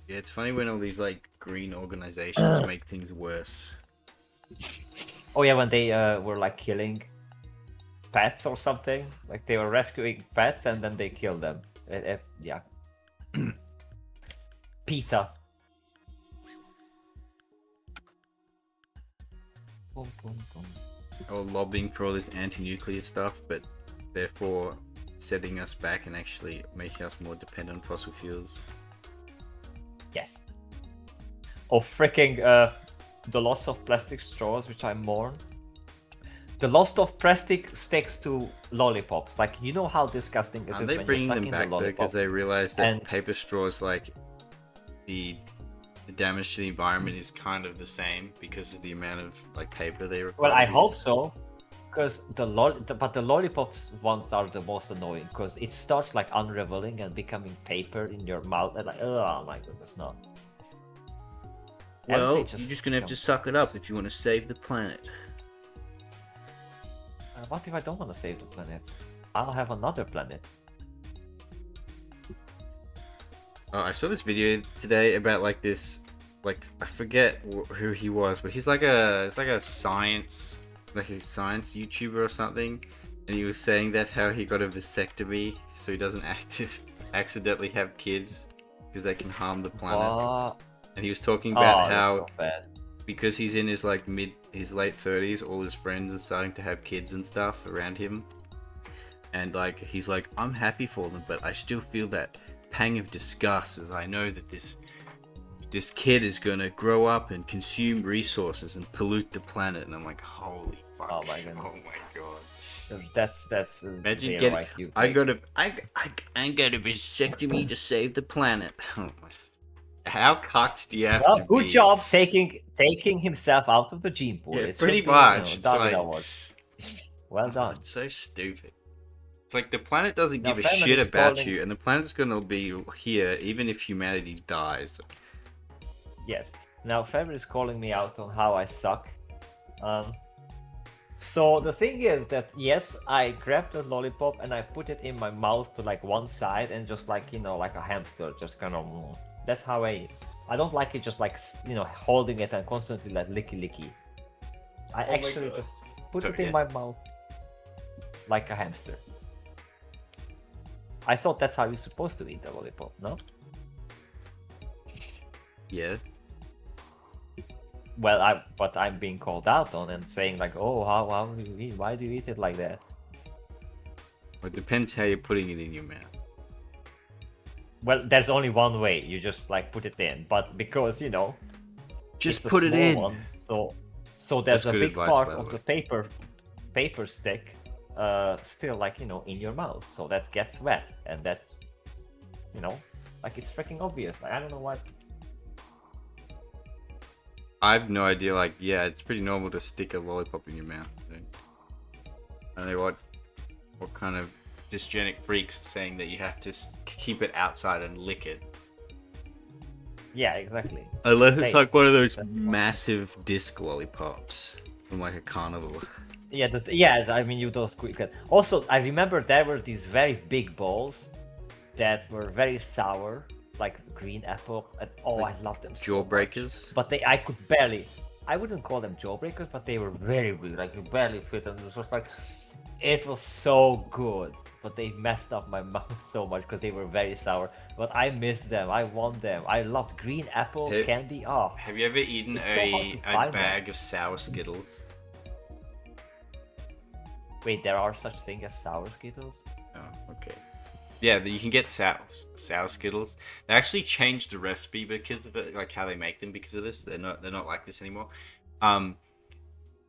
Yeah, it's funny when all these like green organizations make things worse. Oh yeah, when they were like killing pets or something, like they were rescuing pets and then they killed them. It's yeah. PETA. Or lobbying for all this anti-nuclear stuff, but therefore setting us back and actually making us more dependent on fossil fuels. Yes. Or freaking the loss of plastic straws, which I mourn. The loss of plastic sticks to lollipops. Like, you know how disgusting it Aren't is they when bringing you're them sucking the back though? lollipop. Because they realized that And- paper straws, like the the damage to the environment is kind of the same because of the amount of like paper they require. Well, I to hope use. so, because but the lollipops ones are the most annoying because it starts like unraveling and becoming paper in your mouth, and like, oh my goodness, no. Well, Everything you're just gonna have to becomes- suck it up if you want to save the planet. What if I don't want to save the planet? I'll have another planet. I saw this video today about like this, like I forget who he was, but he's like it's like a science YouTuber or something, and he was saying that how he got a vasectomy so he doesn't accidentally have kids because they can harm the planet. What? And he was talking about Oh, how that's so bad. because he's in his like his late 30s, all his friends are starting to have kids and stuff around him, and like he's like, I'm happy for them, but I still feel that pang of disgust as I know that this kid is gonna grow up and consume resources and pollute the planet. And I'm like, holy fuck! Oh my goodness. Oh my god! That's Imagine zero getting IQ I thing. got a vasectomy to save the planet. How cocked do you have Well, to good be? job taking himself out of the gene pool. Yeah, It pretty should be, much. It's Darwin like- Award. Well done. It's so stupid. It's like the planet doesn't Now, give a Feynman shit is about calling- you, and the planet's gonna be here even if humanity dies. Yes. Now Fever is calling me out on how I suck. So the thing is that yes, I grabbed the lollipop and I put it in my mouth to like one side and just like like a hamster, just kind of. That's how I eat. I don't like it just like holding it and constantly like licky. I my actually God. just put It's it okay. in my mouth like a hamster. I thought that's how you're supposed to eat the lollipop, no? Yeah. Well, but I'm being called out on and saying like, oh, how do you eat? Why do you eat it like that? It depends how you're putting it in your mouth. Well, there's only one way. You just like put it in, but because Just it's a put it small in. one, so there's That's a good big advice, part by the of way. the paper stick still like in your mouth, so that gets wet, and that's like it's freaking obvious. Like, I don't know why. I have no idea. Like, yeah, it's pretty normal to stick a lollipop in your mouth. I don't know what kind of dysgenic freaks saying that you have to keep it outside and lick it. Yeah, exactly. Unless it's like Taste. one of those That's massive disc lollipops from like a carnival. Yeah, I mean, you those quick. Also, I remember there were these very big balls that were very sour, like green apple, and Like I loved them so much. Jawbreakers. But I could barely. I wouldn't call them jawbreakers, but they were very big. Like you barely fit them. It was just like, it was so good, but they messed up my mouth so much because they were very sour. But I miss them. I want them. I loved green apple Hey. candy. Oh, Have you ever eaten It's so hard to a find bag of sour Skittles? wait, there are such thing as sour Skittles? Oh, okay. Yeah, you can get sour Skittles. They actually changed the recipe because of it, like how they make them because of this. They're not like this anymore.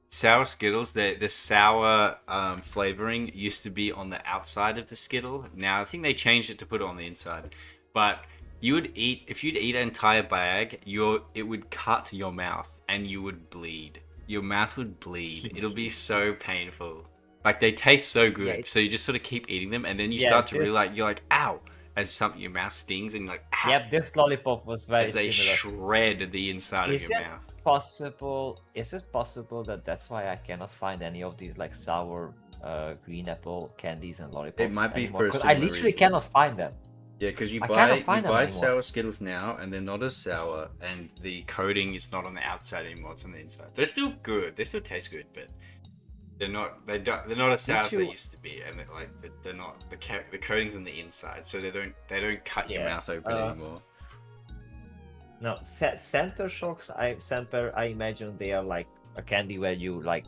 Sour Skittles, the sour flavoring used to be on the outside of the Skittle. Now I think they changed it to put it on the inside. But if you'd eat an entire bag, it would cut your mouth and you would bleed. Your mouth would bleed. It'll be so painful. Like they taste so good, Yeah, so you just sort of keep eating them, and then you Yeah, start to this- realize you're like, "Ow!" As your mouth stings, and you're like, "Ow!" Yep, this lollipop was very as they similar. shred the inside Is of your it mouth. possible? Is it possible that that's why I cannot find any of these like sour green apple candies and lollipops? It might be anymore? for a 'Cause I similar literally reason. cannot find them. Yeah, because you I cannot buy find them anymore. sour Skittles now, and they're not as sour, and the coating is not on the outside anymore; it's on the inside. They're still good. They still taste good, but they're not. They're not as sour as they you- used to be, and they're not. The coating's on the inside, so they don't cut your Yeah, mouth open anymore. No, center shocks. I imagine they are like a candy where you like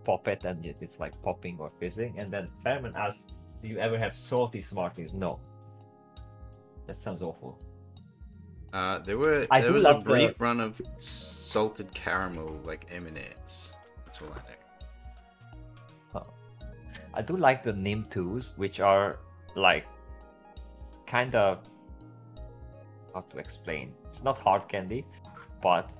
pop it and it's like popping or fizzing. And then Fairman asks, "Do you ever have salty Smarties?" No. That sounds awful. There I was do a love the- brief run of salted caramel like M&Ms. That's all I know. I do like the Nim 2s, which are like kind of how to explain. It's not hard candy, but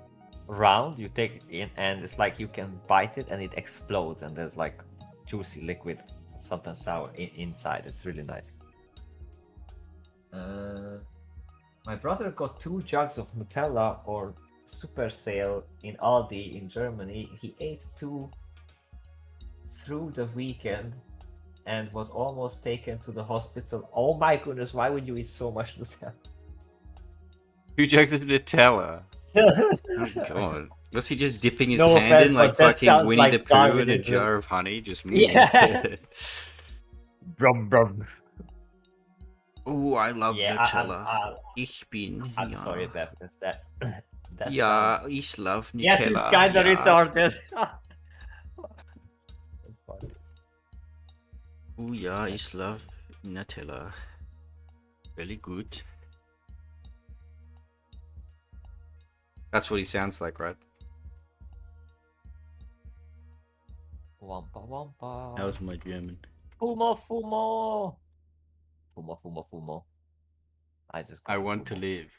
round. You take it in, and it's like you can bite it, and it explodes, and there's like juicy liquid, sometimes sour inside. It's really nice. My brother got 2 jugs of Nutella or Super Sale in Aldi in Germany. He ate 2 through the weekend and was almost taken to the hospital. Oh my goodness, why would you eat so much Nutella? 2 jugs of Nutella. Oh god. Was he just dipping his No hand offense, in like but that fucking sounds Winnie like the Pooh in a Darwinism. jar of honey? Just Yes. Brum brum. Oh, I love Yeah, Nutella. Ich bin. I'm ja. sorry, Beth, because that Ja, sounds... ich love Nutella. Yes, it's kind of ja. retarded. That's funny. Oh ja, ich love Nutella. really good. That's what he sounds like, right? Wampa wampa. That was my German. Fumo fumo. Fumo fumo fumo. I just. I want to live.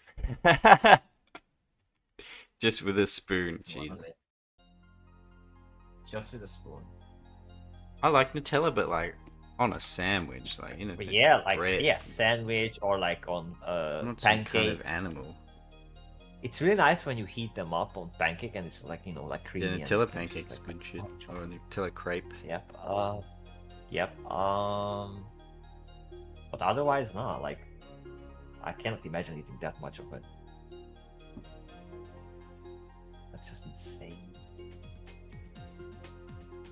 Just with a spoon, Jesus. Just with a spoon. I like Nutella, but like on a sandwich, like in a But yeah, like bread. yeah, sandwich or like on I'm not some pancakes. kind of animal. It's really nice when you heat them up on pancake and it's like, you know, like creamy. Yeah, and Nutella it's pancakes, like good shit. hot Or Nutella crepe. Yep. Yep. But otherwise, no. Like, I cannot imagine eating that much of it. That's just insane.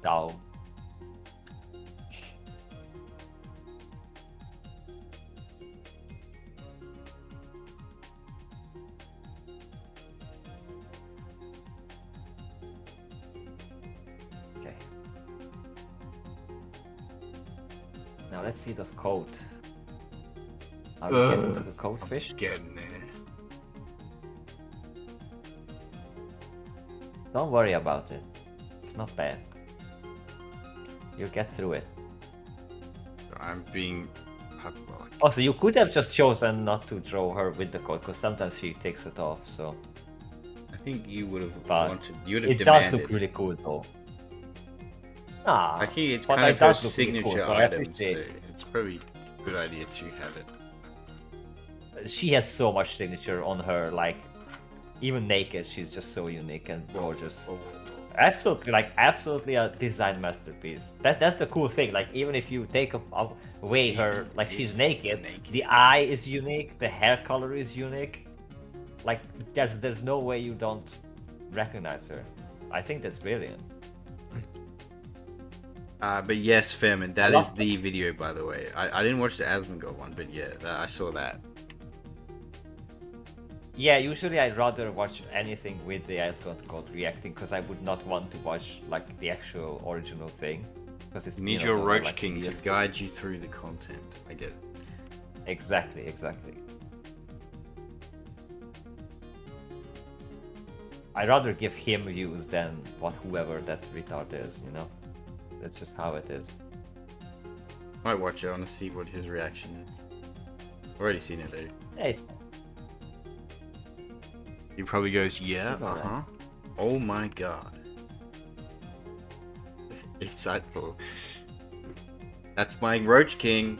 No. Okay. Now let's see this code. Are we getting to the code fish? Getting there. Don't worry about it. It's not bad. You'll get through it. I'm being hyperbolic. Also, you could have just chosen not to draw her with the code, because sometimes she takes it off, so... I think you would have But wanted. You would have It does demanded. look really cool, though. Ah, I think it's but kind it of her does look really signature cool, so I item, so appreciate it. it's probably a good idea to have it. She has so much signature on her, like... Even naked, she's just so unique and gorgeous. Absolutely, like absolutely a design masterpiece. That's the cool thing. Like even if you take away her, like she's naked, the eye is unique, the hair color is unique. Like there's no way you don't recognize her. I think that's brilliant. But yes, Fairman, that love is the video, by the way. I didn't watch the Asmongold one, but yeah, I saw that. Yeah, usually I'd rather watch anything with the Asgard code reacting because I would not want to watch like the actual original thing. Because it's You need your Roach King to guide you through the content. I get it. Exactly. I'd rather give him views than whoever that retard is, you know? That's just how it is. Might watch it. I want to see what his reaction is. Already seen it though. Hey, He probably goes, yeah, He's alright. Oh my god. Insightful. That's my Roach King.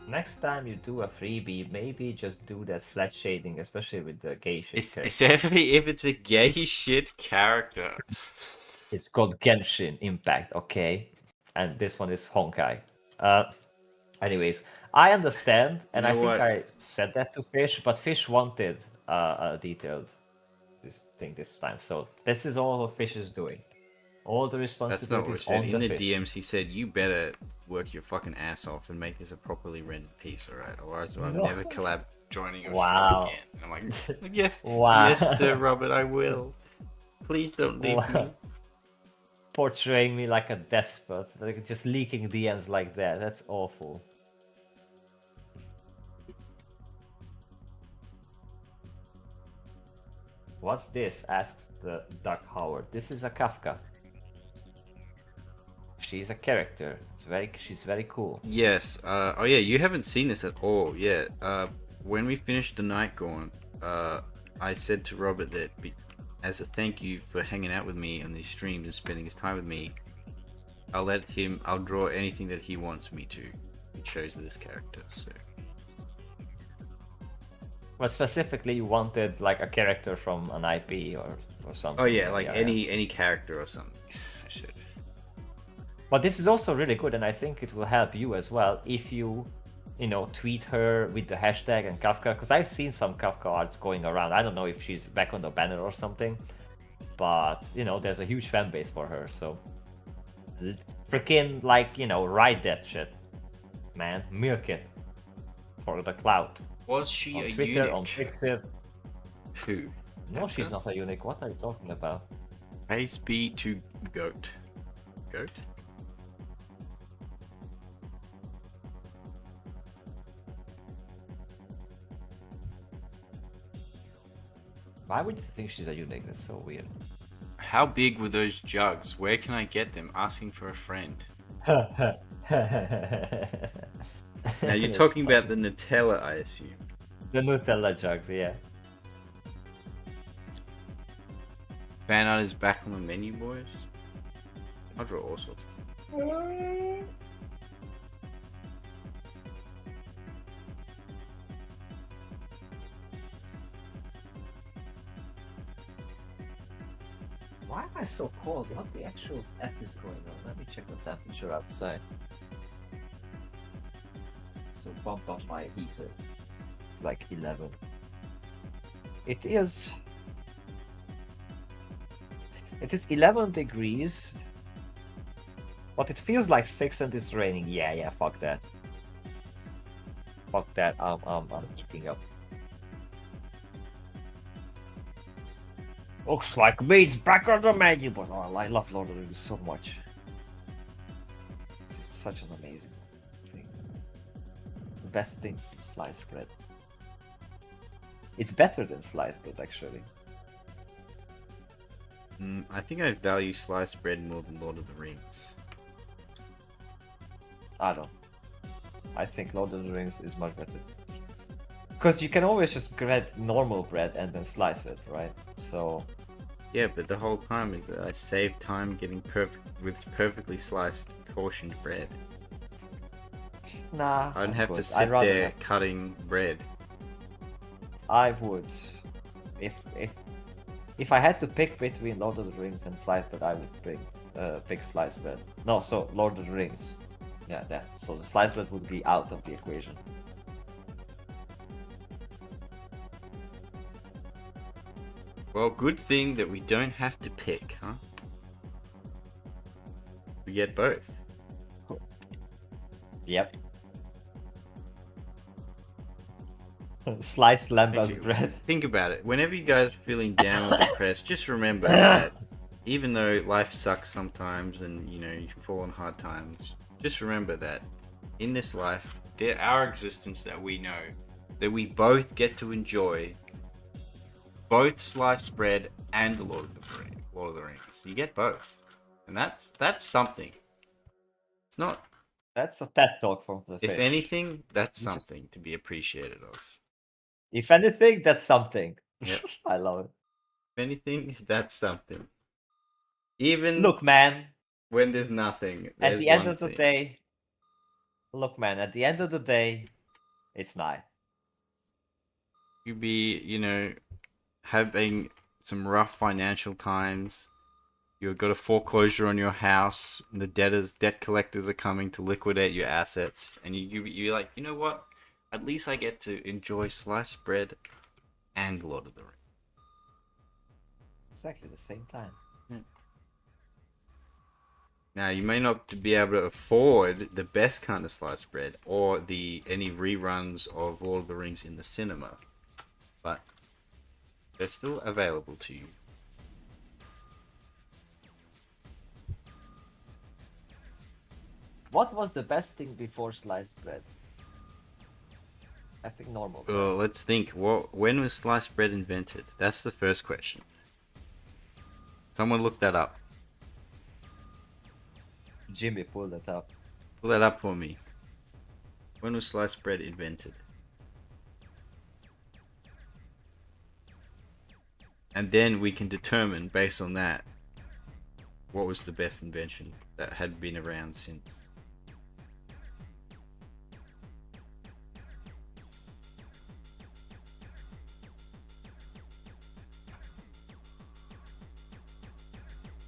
Next time you do a freebie, maybe just do that flat shading, especially with the gay shit character. Especially if it's a gay shit character. It's called Genshin Impact, okay? And this one is Honkai. Anyways, I understand, and You I know think what? I said that to Fish, but Fish wanted a detailed thing this time. So this is all Fish is doing. All the That's not what responsibility he is said. on In the Fish. DMs, he said, you better work your fucking ass off and make this a properly rendered piece, alright? Otherwise, I'm No. never collab joining your Wow. show again. And I'm like, yes, Wow. yes, Sir Robert, I will. Please don't leave me. Wow. Portraying me like a despot, like just leaking DMs like that. That's awful. What's this? Asks the Duck Howard. This is a Kafka. She's a character. She's very cool. Yes. Oh yeah, you haven't seen this at all yet. When we finished the Nightgaunt, I said to Robert that as a thank you for hanging out with me on these streams and spending his time with me, I'll draw anything that he wants me to. He chose this character, so. But specifically, you wanted like a character from an IP or something. Oh yeah, like any character or something. I should. But this is also really good, and I think it will help you as well if you tweet her with the hashtag and Kafka, because I've seen some Kafka arts going around. I don't know if she's back on the banner or something, but there's a huge fan base for her. So freaking write that shit, man, milk it for the clout. Was she On a Twitter, eunuch? on Pixiv. Who? No, she's not a eunuch. What are you talking about? Base B to Goat. Goat? Why would you think she's a eunuch? That's so weird. How big were those jugs? Where can I get them? Asking for a friend. Now you're talking about the Nutella, I assume. the Nutella jugs, yeah. Fan art is back on the menu, boys. I'll draw all sorts of things. Why am I so cold? What the actual F is going on? Let me check the temperature outside. So bump up my heater. Like 11. It is 11 degrees. But it feels like 6 and it's raining. Yeah, fuck that. Fuck that. I'm heating up. Looks like meat's back on the menu, but I love Lord of the Rings so much. It's such an amazing thing. The best thing is sliced bread. It's better than sliced bread, actually. I think I value sliced bread more than Lord of the Rings. I don't. I think Lord of the Rings is much better. Because you can always just grab normal bread and then slice it, right? So... Yeah, but the whole time is that I save time getting perfectly sliced, portioned bread. Nah. I don't have to I'd sit rather there have- cutting bread. I would. If I had to pick between Lord of the Rings and sliced bread, I would pick sliced bread. No, so Lord of the Rings. Yeah, that. So the sliced bread would be out of the equation. Well, good thing that we don't have to pick, huh? We get both. Yep. Sliced lambas Actually, bread. Think about it. Whenever you guys are feeling down or depressed, just remember that even though life sucks sometimes and you can fall on hard times, just remember that in this life, our existence that we know. that we both get to enjoy both sliced bread and the Lord of the Rings. You get both, and that's something. It's not. That's a TED talk from the If fish. anything, that's You just- something to be appreciated of. If anything, that's something. Yep. I love it. If anything, that's something. Even Look, man. when there's nothing. At there's the end one of the thing. day. Look, man. At the end of the day, it's night. You be, having some rough financial times. You've got a foreclosure on your house. And the debt collectors are coming to liquidate your assets, and you're like, you know what? At least I get to enjoy sliced bread and Lord of the Rings. Exactly the same time. Now you may not be able to afford the best kind of sliced bread or any reruns of Lord of the Rings in the cinema, but they're still available to you. What was the best thing before sliced bread? I think normal bread. Well, let's think. When was sliced bread invented? That's the first question. Someone look that up. Jimmy pulled that up. Pull that up for me. When was sliced bread invented? And then we can determine, based on that, what was the best invention that had been around since.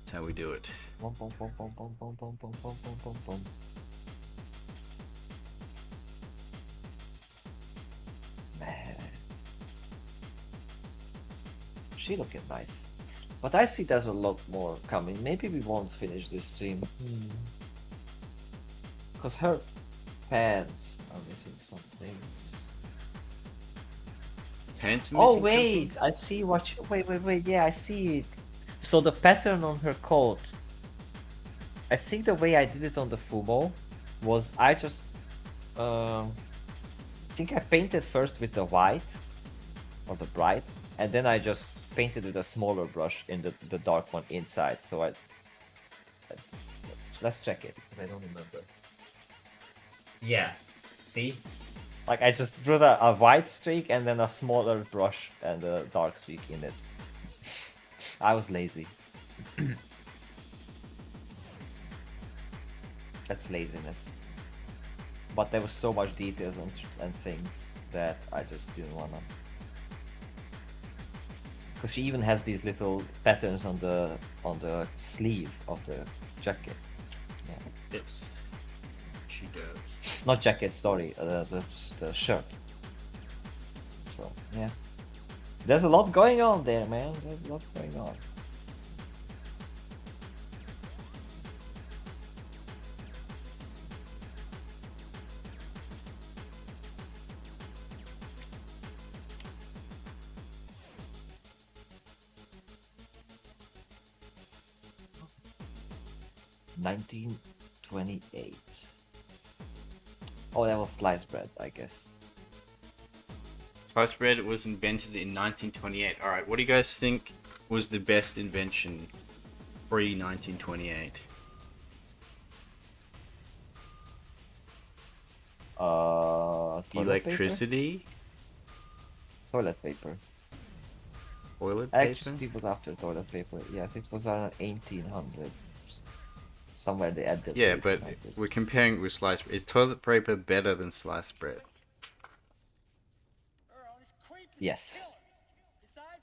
That's how we do it. Bum, bum, bum, bum, bum, bum, bum, bum, bum, bum, bum, bum. Man. She looking nice. But I see there's a lot more coming. Maybe we won't finish this stream. Because her pants are missing some things. Pants are Oh missing wait, something? I see what you... Wait, yeah, I see it. So the pattern on her coat, I think the way I did it on the Fumo was I just... I think I painted first with the white, or the bright, and then I just painted with a smaller brush in the dark one inside, so let's check it, because I don't remember. Yeah, see? Like I just drew a white streak and then a smaller brush and a dark streak in it. I was lazy. That's laziness. But there was so much details and things that I just didn't wanna. Because she even has these little patterns on the sleeve of the jacket. Yeah. Yes, she does. Not jacket, sorry, the shirt. So yeah, there's a lot going on there, man. There's a lot going on. $1928. Oh, that was sliced bread, I guess. Sliced bread was invented in 1928. Alright, what do you guys think was the best invention pre-1928? Toilet Electricity? Paper? Toilet paper. Toilet paper? Electricity was after toilet paper. Yes, it was around 1800. Somewhere they added. Yeah, but we're comparing it with sliced bread. Is toilet paper better than sliced bread? Yes.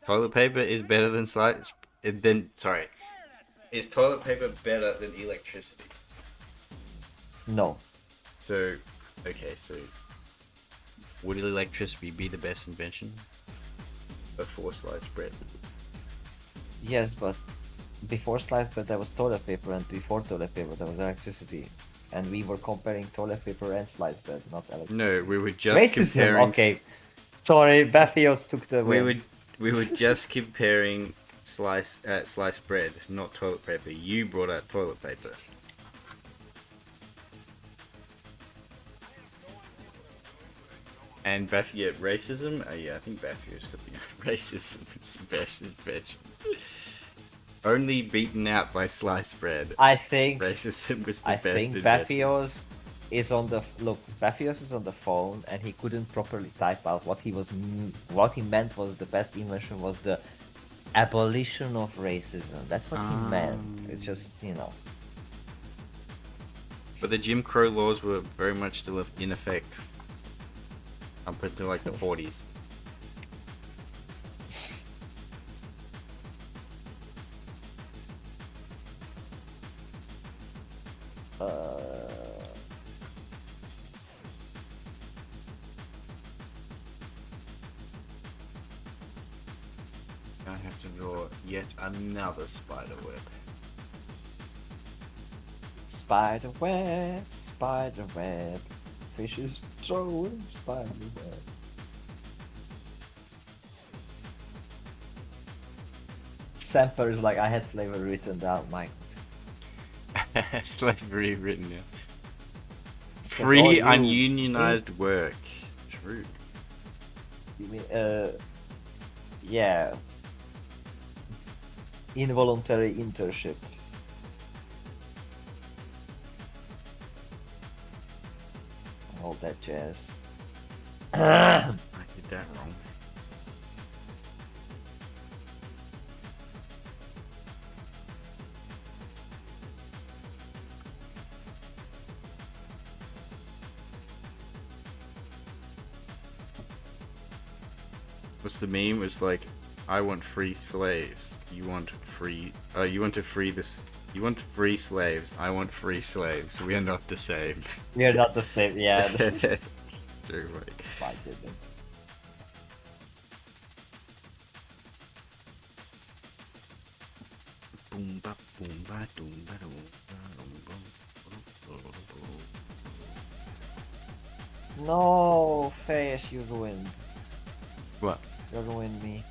Toilet paper is better than sliced... Sorry. Is toilet paper better than electricity? No. So, okay, so... Would electricity be the best invention? Before sliced bread? Yes, but before sliced bread there was toilet paper, and before toilet paper there was electricity. And we were comparing toilet paper and sliced bread, not electricity. No, we were just Racism, comparing... okay. Sorry, Bathios took the win. We were just comparing sliced bread, not toilet paper. You brought out toilet paper. And racism? Oh yeah, I think Bathios got the racism is the best invention. Only beaten out by sliced bread. I think Racism was the I best think invention. Bathios is on the Bathios is on the phone, and he couldn't properly type out what he meant was the best invention was the abolition of racism. That's what he meant. It's just, you know. But the Jim Crow laws were very much still in effect. Up until like the 40s. I have to draw yet another spider web. Spider web, fishes throwing spider web. Semper is like, I had slavery written down, Mike. Slavery written down. all Free you. ununionized work. True. yeah, involuntary internship. All that jazz. I did that wrong. What's the meme? It's like, I want free slaves. You want free. You want to free this. You want free slaves. I want free slaves. We are not the same. We are not the same. Yeah. True, right. My goodness. Boom ba boom ba doom ba doom ba doom boom, boom, boom, boom. No, Face, you ruined. What? You ruined me.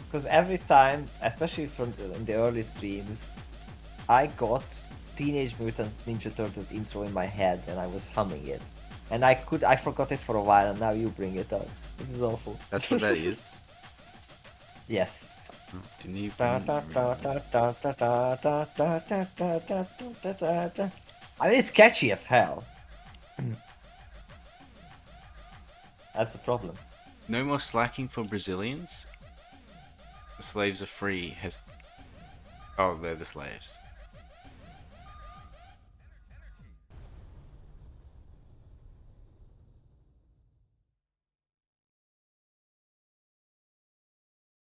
Because every time, especially from in the early streams, I got Teenage Mutant Ninja Turtles intro in my head and I was humming it. And I forgot it for a while and now you bring it up. This is awful. That's what that is. Yes. Oh, didn't even I mean, it's catchy as hell. That's the problem. No more slacking for Brazilians. The slaves are free. Oh, they're the slaves.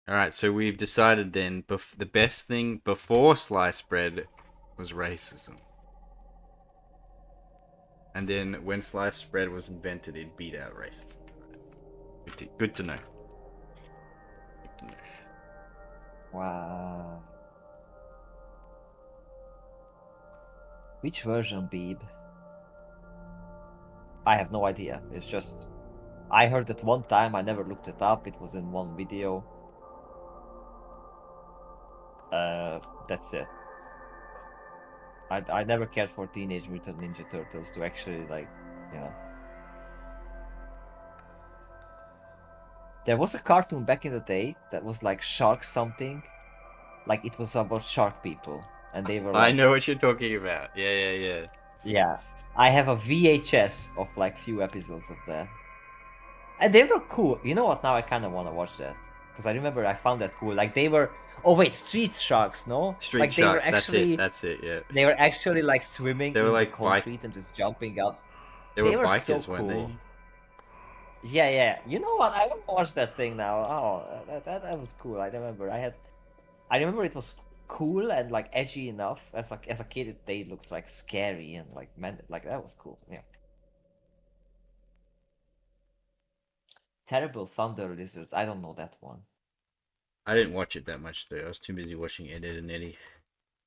Alright, so we've decided then the best thing before sliced bread was racism. And then when sliced bread was invented, it beat out racism. Good to know. Good to know. Wow. Which version, Beeb? I have no idea. It's just... I heard it one time, I never looked it up, it was in one video. That's it. I never cared for Teenage Mutant Ninja Turtles to actually, like, you know. There was a cartoon back in the day that was like Shark something. Like, it was about shark people. And they were like... I know what you're talking about. Yeah. Yeah. I have a VHS of like few episodes of that. And they were cool. You know what? Now I kind of want to watch that. Because I remember I found that cool. Like, they were... Oh wait, street sharks, no? Street like, sharks. They were actually, That's it. Yeah. They were actually like swimming They were in like the concrete and just jumping up. They were so bikers, weren't cool. they? Yeah. You know what? I want to watch that thing now. Oh, that was cool. I remember it was cool and like edgy enough. As a kid, they looked like scary and like like that was cool. Yeah. Terrible Thunder Lizards. I don't know that one. I didn't watch it that much though. I was too busy watching Ed, Ed and Eddie.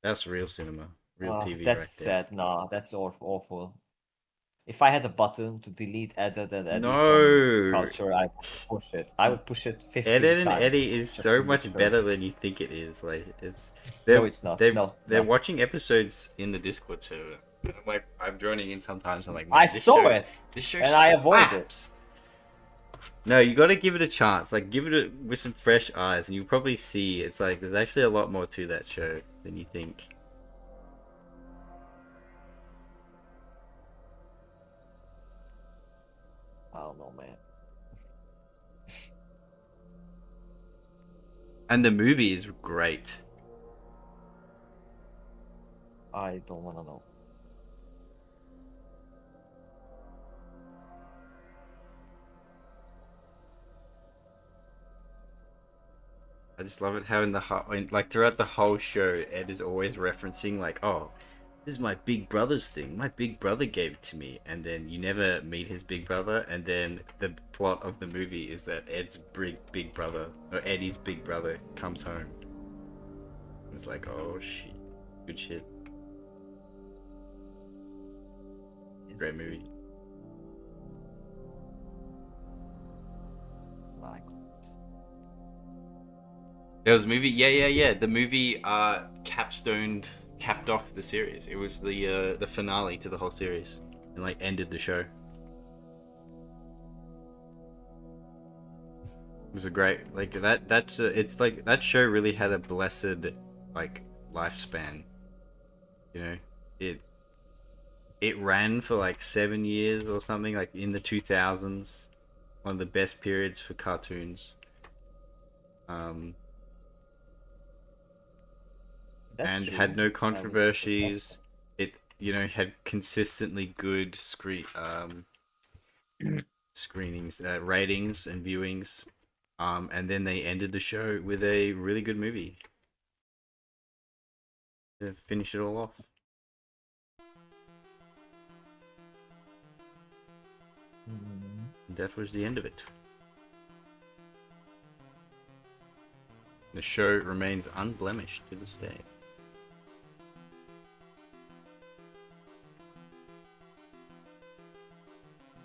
That's real cinema, real TV That's right there. sad. No, that's awful. If I had a button to delete Ed, Ed and Eddie No. from culture, I would push it. I would push it 50 Ed, Ed and times. Eddie is just so to make much sure. better than you think it is. Like it's. No, it's not. They're No. watching episodes in the Discord server. I'm joining in sometimes. I'm like, I this saw show, it, This show and I avoided it. slaps. No, you got to give it a chance. Like, give it with some fresh eyes, and you'll probably see it's like there's actually a lot more to that show than you think. I don't know, man. And the movie is great. I don't want to know. I just love it how like throughout the whole show, Ed is always referencing like, "Oh, this is my big brother's thing. My big brother gave it to me," and then you never meet his big brother, and then the plot of the movie is that Ed's big brother or Eddie's big brother comes home. It's like, oh shit, good shit. Great movie. Like, There was a movie. Yeah. The movie capped off the series. It was the finale to the whole series, and like ended the show. was a great like that. It's like that show really had a blessed like lifespan. You know, it it ran for like 7 years or something, like in the 2000s. One of the best periods for cartoons. Um, That's and true. had no I was controversies. It had consistently good screenings, ratings, and viewings. And then they ended the show with a really good movie to finish it all off. Mm. And that was the end of it. The show remains unblemished to this day.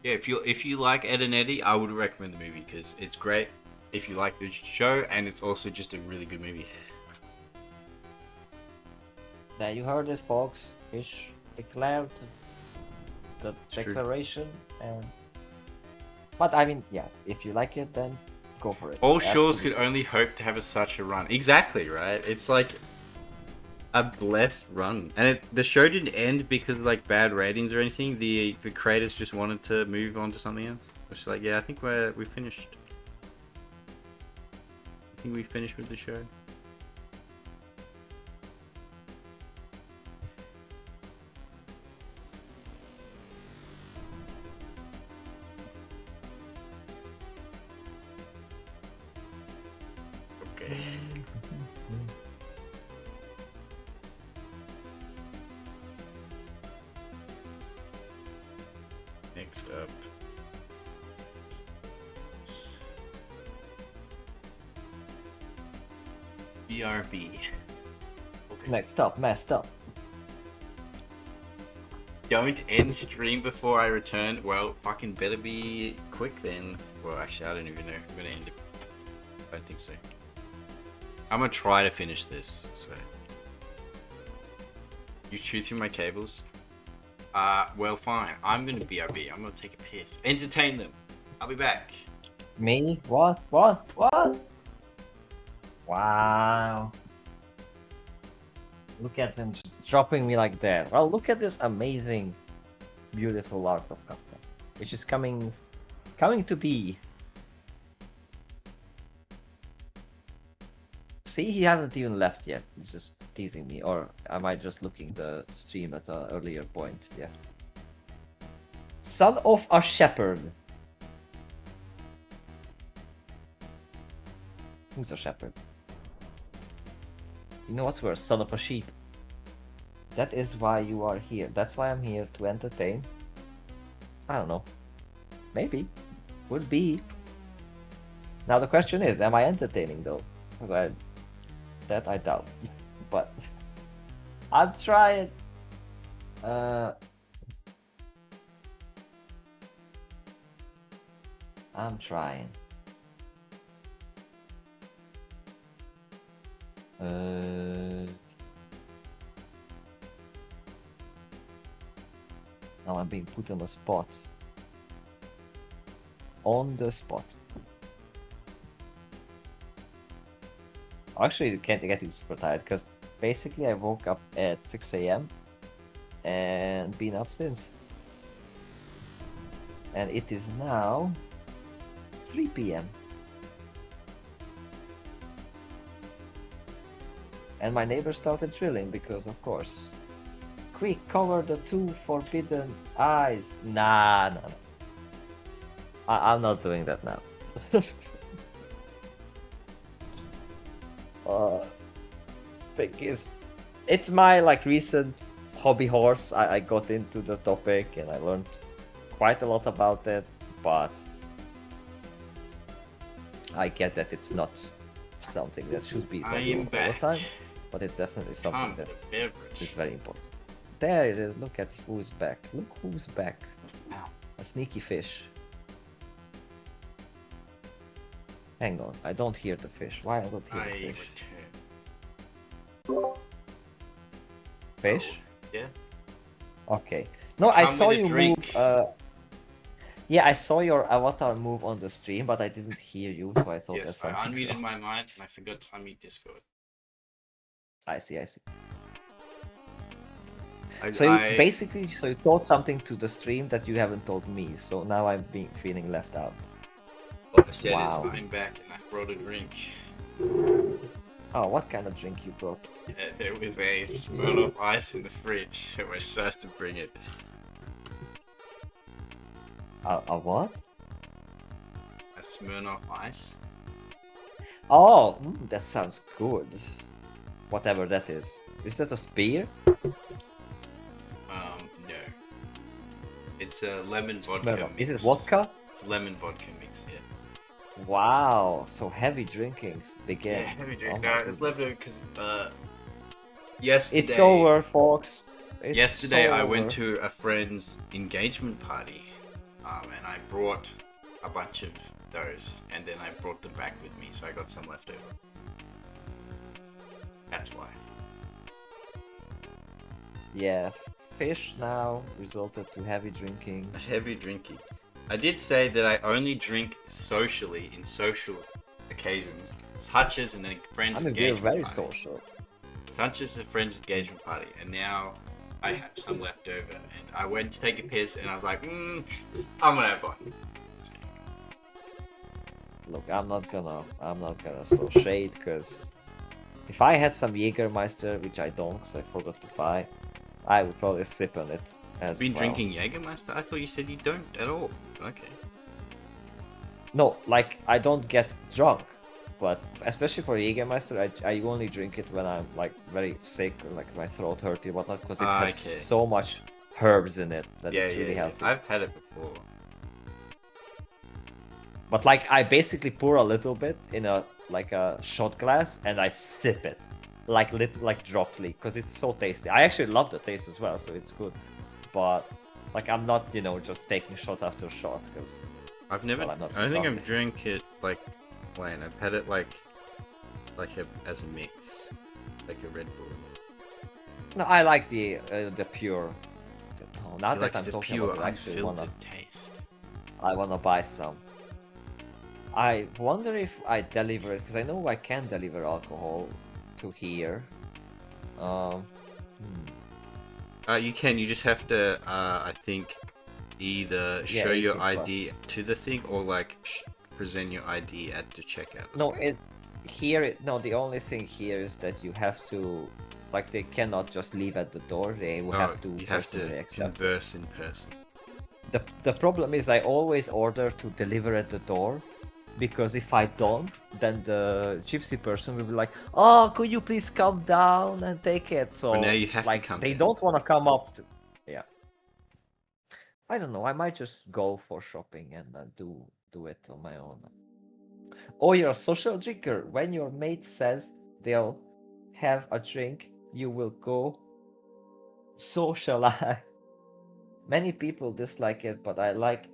Yeah, if you like Ed and Eddie, I would recommend the movie because it's great. If you like the show, and it's also just a really good movie. There you heard it, folks. Fish declared the It's true. declaration, and but I mean, yeah, if you like it, then go for it. All shows Absolutely. could only hope to have such a run. Exactly, right? It's like a blessed run, and the show didn't end because of like bad ratings or anything. The creators just wanted to move on to something else. It's like, yeah, I think we finished. I think we finished with the show. Okay. Next up. BRB. Okay. Next up, messed up. Don't end stream before I return. Well, fucking better be quick then. Well, actually, I don't even know if I'm gonna end it. I don't think so. I'm gonna try to finish this. So, you chew through my cables. Well, fine. I'm gonna BRB. I'm gonna take a piss. Entertain them. I'll be back. Me? What? What? What? Wow. Look at them just dropping me like that. Well, look at this amazing, beautiful art of Kafka, which is coming to be. See, he hasn't even left yet. He's just teasing me, or am I just looking the stream at an earlier point? Yeah. Son of a shepherd. Who's a shepherd? You know what's worse? Son of a sheep. That is why you are here. That's why I'm here to entertain. I don't know. Maybe. Would be. Now the question is, am I entertaining though? Because that I doubt. But I'm trying. I'm trying. Now I'm being put on the spot. On the spot. Actually, you can't get super tired because basically I woke up at 6 a.m. and been up since. And it is now 3 p.m. And my neighbor started drilling because, of course. Quick, cover the 2 forbidden eyes. Nah. I'm not doing that now. Thing is, it's my like recent hobby horse. I got into the topic and I learned quite a lot about it, but I get that it's not something that should be I done am all the back. time, but it's definitely something Come that the is beverage. very important. There it is. Look at who's back. Look who's back. Ow. A sneaky fish. Hang on, I don't hear the fish. Why I don't hear the I fish? return. Fish? Yeah. Okay. No, I Come saw with a you drink. move. Yeah, I saw your avatar move on the stream, but I didn't hear you, so I thought Yes, that's I something. unmuted my mic and I forgot to unmute Discord. I see, I see. I, So you I, basically, so you told something to the stream that you haven't told me. So now I'm feeling left out. what I said Wow. is I'm back and I brought a drink. Oh, what kind of drink you brought? Yeah, there was a Smirnoff Ice in the fridge, so I decided to bring it. A what? A Smirnoff Ice? Oh, that sounds good. Whatever that is. Is that a spear? No. It's a lemon vodka Smirnoff. mix. Is it vodka? It's a lemon vodka mix, yeah. Wow, so heavy drinkings begin. Yeah, heavy drink. Oh No, my it's goodness. left over because yesterday. It's over, folks. It's Yesterday, I over. went to a friend's engagement party, and I brought a bunch of those, and then I brought them back with me, so I got some left over. That's why. Yeah, fish now resulted to heavy drinking. Heavy drinking. I did say that I only drink socially in social occasions, such as in a friend's I mean, we're engagement very party. social. Such as a friend's engagement party, and now I have some left over, and I went to take a piss, and I was like, I'm gonna have one. Look, I'm not gonna throw shade, because if I had some Jägermeister, which I don't, because I forgot to buy, I would probably sip on it as Been well. drinking Jägermeister? I thought you said you don't at all. Okay. No, like, I don't get drunk, but especially for Jägermeister, I only drink it when I'm, like, very sick, or, like, my throat hurty or whatnot, because it has Okay. so much herbs in it that Yeah, it's really healthy. I've had it before. But, like, I basically pour a little bit in a shot glass, and I sip it, like droply, because it's so tasty. I actually love the taste as well, so it's good. But, like, I'm not, just taking shot after shot, because I've never. Well, I'm not I don't think drunk. I've drank it like plain. I've had it as a mix, like a Red Bull. no, I like the pure. No, now He that likes I'm the talking pure, about it, I actually unfiltered taste. I wanna buy some. I wonder if I deliver it, because I know I can deliver alcohol to here. You can. You just have to. I think either Yeah, show your 18 ID to the thing or like present your ID at the checkout. or No, something. the only thing here is that you have to, like, they cannot just leave at the door. They will No, have to you have personally to accept it. converse in person. The problem is I always order to deliver at the door, because if I don't, then the gypsy person will be like, "Oh, could you please come down and take it?" So But now you have to like come they down. don't want to come up to. Yeah. I don't know. I might just go for shopping and do it on my own. Oh, you're a social drinker. When your mate says they'll have a drink, you will go socialize. Many people dislike it, but I like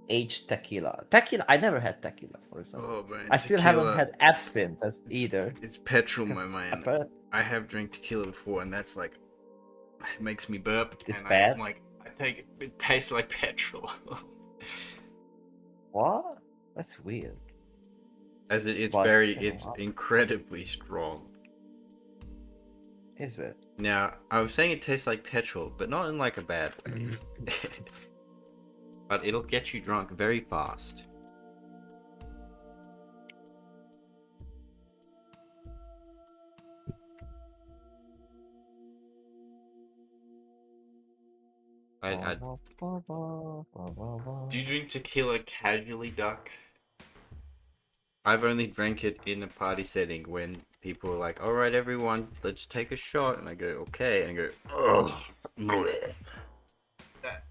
aged tequila. Tequila, I never had tequila, for example. Oh man, I still haven't tequila, had absinthe either. It's petrol, my because man. apparent- I have drank tequila before, and that's like, it makes me burp. It's and bad? I'm like, I take it. It tastes like petrol. What? That's weird. It's But, it's incredibly strong. Is it? Now, I was saying it tastes like petrol, but not in like a bad way. But it'll get you drunk very fast. Do you drink tequila casually, Duck? I've only drank it in a party setting when people are like, "All right, everyone, let's take a shot," and I go, "Okay," and I go, "Oh." That.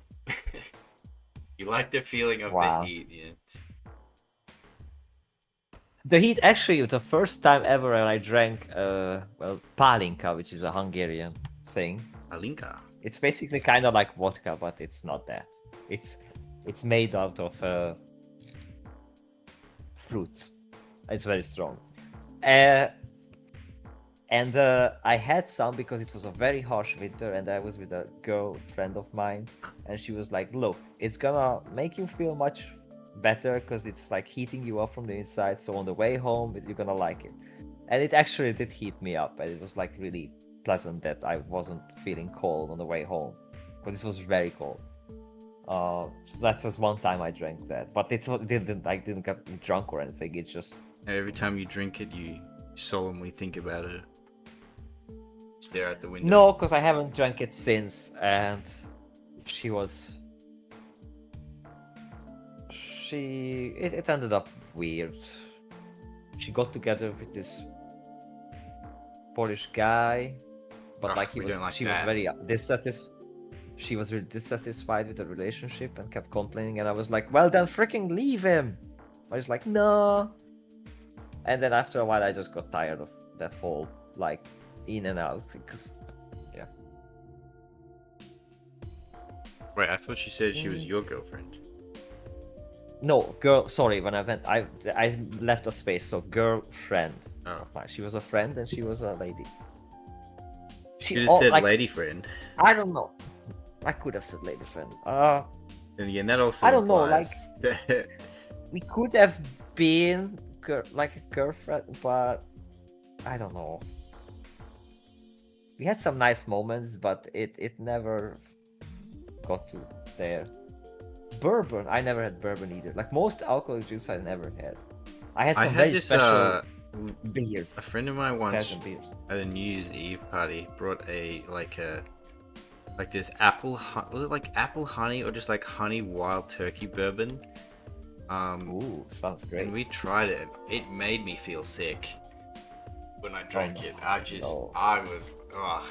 You like the feeling of Wow. the heat, yeah? The heat, actually, the first time ever I drank, palinka, which is a Hungarian thing. Alinka. It's basically kind of like vodka, but it's not that. It's made out of fruits. It's very strong. And I had some because it was a very harsh winter, and I was with a girlfriend of mine, and she was like, "Look, it's gonna make you feel much better because it's like heating you up from the inside. So on the way home, you're gonna like it." And it actually did heat me up, and it was like really pleasant that I wasn't feeling cold on the way home, because it was very cold. So that was one time I drank that, but it didn't I didn't get me drunk or anything. It's just Every time you drink it, you solemnly think about it. Stare out the window. no, because I haven't drank it since, and she was it ended up weird. She got together with this Polish guy, but Ugh, like we don't like she was that. very she was really dissatisfied with the relationship and kept complaining, and I was like, well then freaking leave him. I was like, no. And then after a while I just got tired of that whole like in and out because Wait, I thought she said she was your girlfriend. no girl, sorry, when I left a space, so girlfriend Oh. of mine. She was a friend and she was a lady. You just said like, lady friend. I don't know, I could have said lady friend. And again, that also I don't know, implies- We could have been like a girlfriend, but I don't know. We had some nice moments, but it never got to there. Bourbon, I never had bourbon either. Like most alcoholic drinks, I never had. I had I some had very this special beers. a friend of mine once Casual beers. at a New Year's Eve party brought like this apple was it like apple honey or just like honey wild turkey bourbon. Ooh, sounds great. And we tried it. It made me feel sick when I drank no. it. No.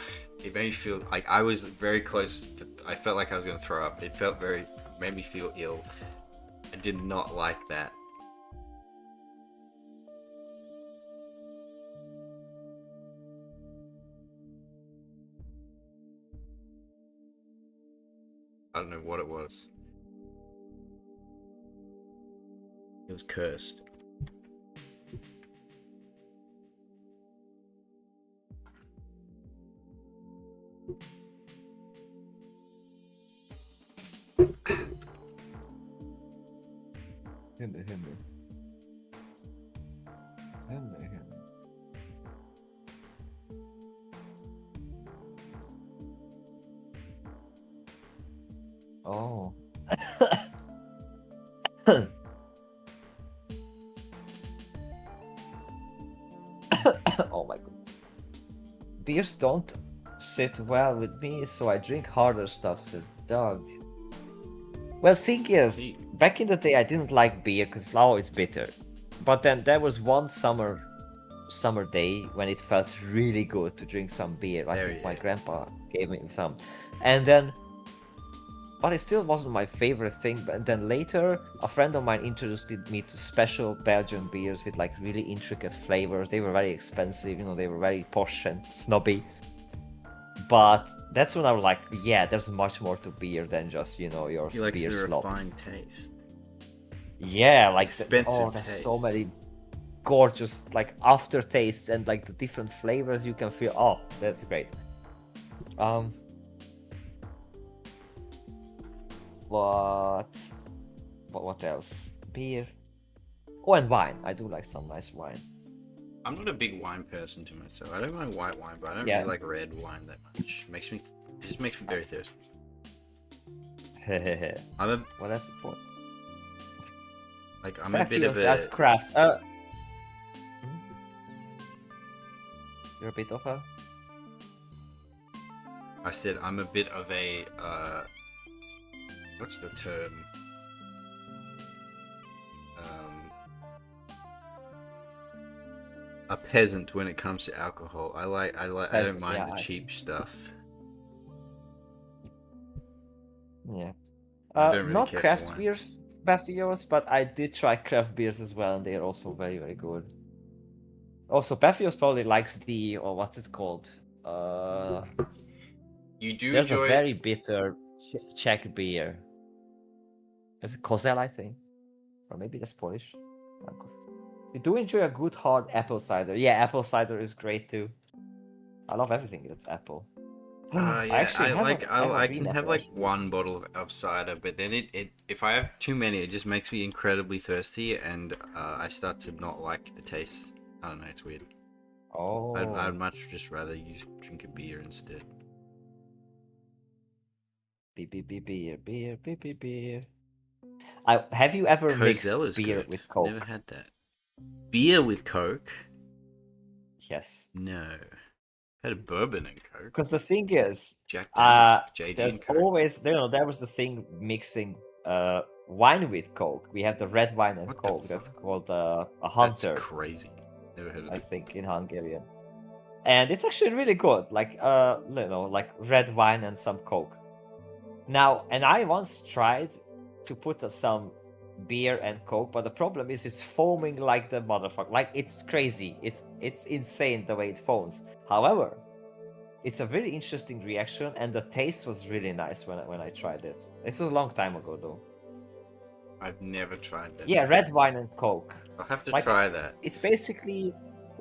It made me feel like I was very close to, I felt like I was going to throw up. It made me feel ill. I did not like that. I don't know what it was. It was cursed. Himmel. Oh. Oh my goodness. Beers don't sit well with me, so I drink harder stuff, says Doug. Well, thing is, back in the day I didn't like beer because now it's bitter. But then there was one summer day when it felt really good to drink some beer. I think my grandpa gave me some. And then but it still wasn't my favorite thing. But then later, a friend of mine introduced me to special Belgian beers with like really intricate flavors. They were very expensive, you know, they were very posh and snobby. But that's when I was like, yeah, there's much more to beer than just, you know, your He likes beer the slop. refined taste. Yeah, like Expensive there's taste. so many gorgeous like aftertastes and like the different flavors you can feel. Oh, that's great. What else? Beer. Oh, and wine. I do like some nice wine. I'm not a big wine person to myself. I don't mind white wine, but I don't Yeah. really like red wine that much. It just makes me very thirsty. I'm a Well, that's the point. I'm a bit of as a crafts. You're a bit of a. I said I'm a bit of a what's the term? A peasant when it comes to alcohol. I don't Peasant, mind yeah, the I cheap stuff. Yeah. I don't really Not care for craft wine. beers, Baffios, but I did try craft beers as well, and they are also very, very good. Also, Baffios probably likes the, or what's it called? You do There's enjoy a very bitter Czech beer. Is it Kozel, I think? Or maybe that's Polish. You do enjoy a good hard apple cider. Yeah, apple cider is great too. I love everything that's apple. Yeah, actually have a I green can have apple, like actually. one bottle of cider, but then it if I have too many, it just makes me incredibly thirsty, and I start to not like the taste. I don't know, it's weird. I'd Oh, much just rather use drink a beer instead. beer. Have you ever mixed Cozell is beer good. with Never Coke? had that. Beer with Coke? Yes. No. Had a bourbon and Coke. Because the thing is, Jack Daniels, JD there's and Coke. always, there was the thing mixing wine with Coke. We have the red wine and What the Coke. That's fuck? called a That's hunter, crazy. Never heard of I it. think, in Hungarian. And it's actually really good. Like, like red wine and some Coke. Now, and I once tried to put some beer and Coke, but the problem is it's foaming like the motherfucker. Like, it's crazy. It's insane the way it foams. However, it's a very interesting reaction, and the taste was really nice when I tried it. This was a long time ago, though. I've never tried that. Yeah, red wine and Coke. I'll have to Like, try that. it's basically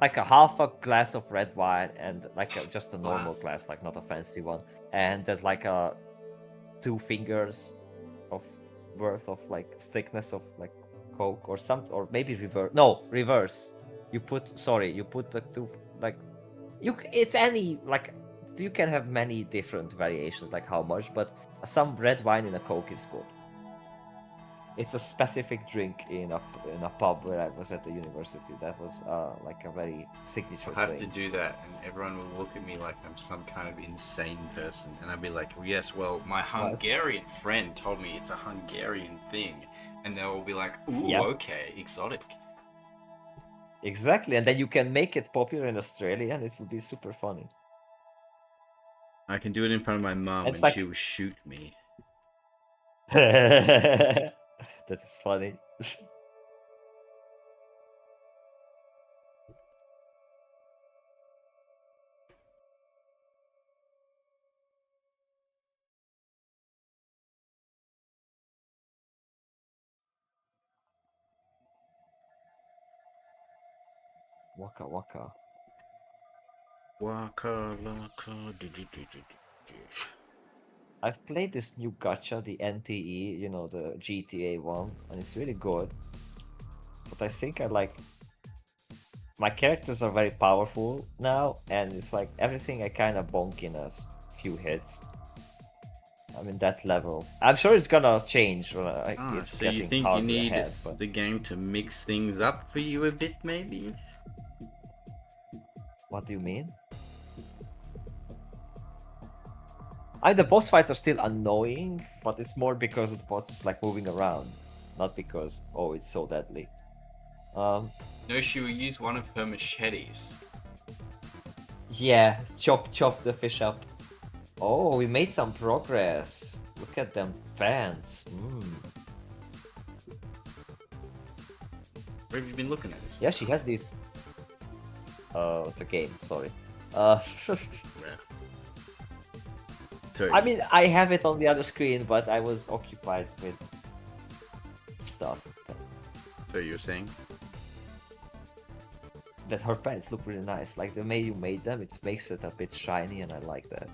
like a half a glass of red wine and like just a normal glass, like not a fancy one. And there's like a 2 fingers of worth of like thickness of like Coke or some, or maybe reverse. No, reverse. You put the two, like, it's any, like, you can have many different variations, like how much, but some red wine in a Coke is good. It's a specific drink in a pub where I was at the university. That was like a very signature I'll have to thing. do that, and everyone will look at me like I'm some kind of insane person. And I'll be like, yes, well, my Hungarian friend told me it's a Hungarian thing. And they'll be like, ooh, Yep. okay, exotic. Exactly, and then you can make it popular in Australia, and it would be super funny. I can do it in front of my mum, It's and like she will shoot me. that is funny. Waka waka. Waka laka I've played this new gacha, the NTE, the GTA one, and it's really good. But I think my characters are very powerful now, and it's like everything I kind of bonk in a few hits. I'm in that level. I'm sure it's gonna change when it's so you getting think you harder need ahead, but the game to mix things up for you a bit, maybe? what do you mean? The boss fights are still annoying, but it's more because the boss is like moving around, not because, oh, it's so deadly. No, she will use one of her machetes. Yeah, chop the fish up. Oh, we made some progress. Look at them pants. Where have you been looking at this? Yeah, she has these. The game. Sorry. Yeah. Sorry. I mean, I have it on the other screen, but I was occupied with stuff. So you were saying? That her pants look really nice. Like the way you made them, it makes it a bit shiny, and I like that.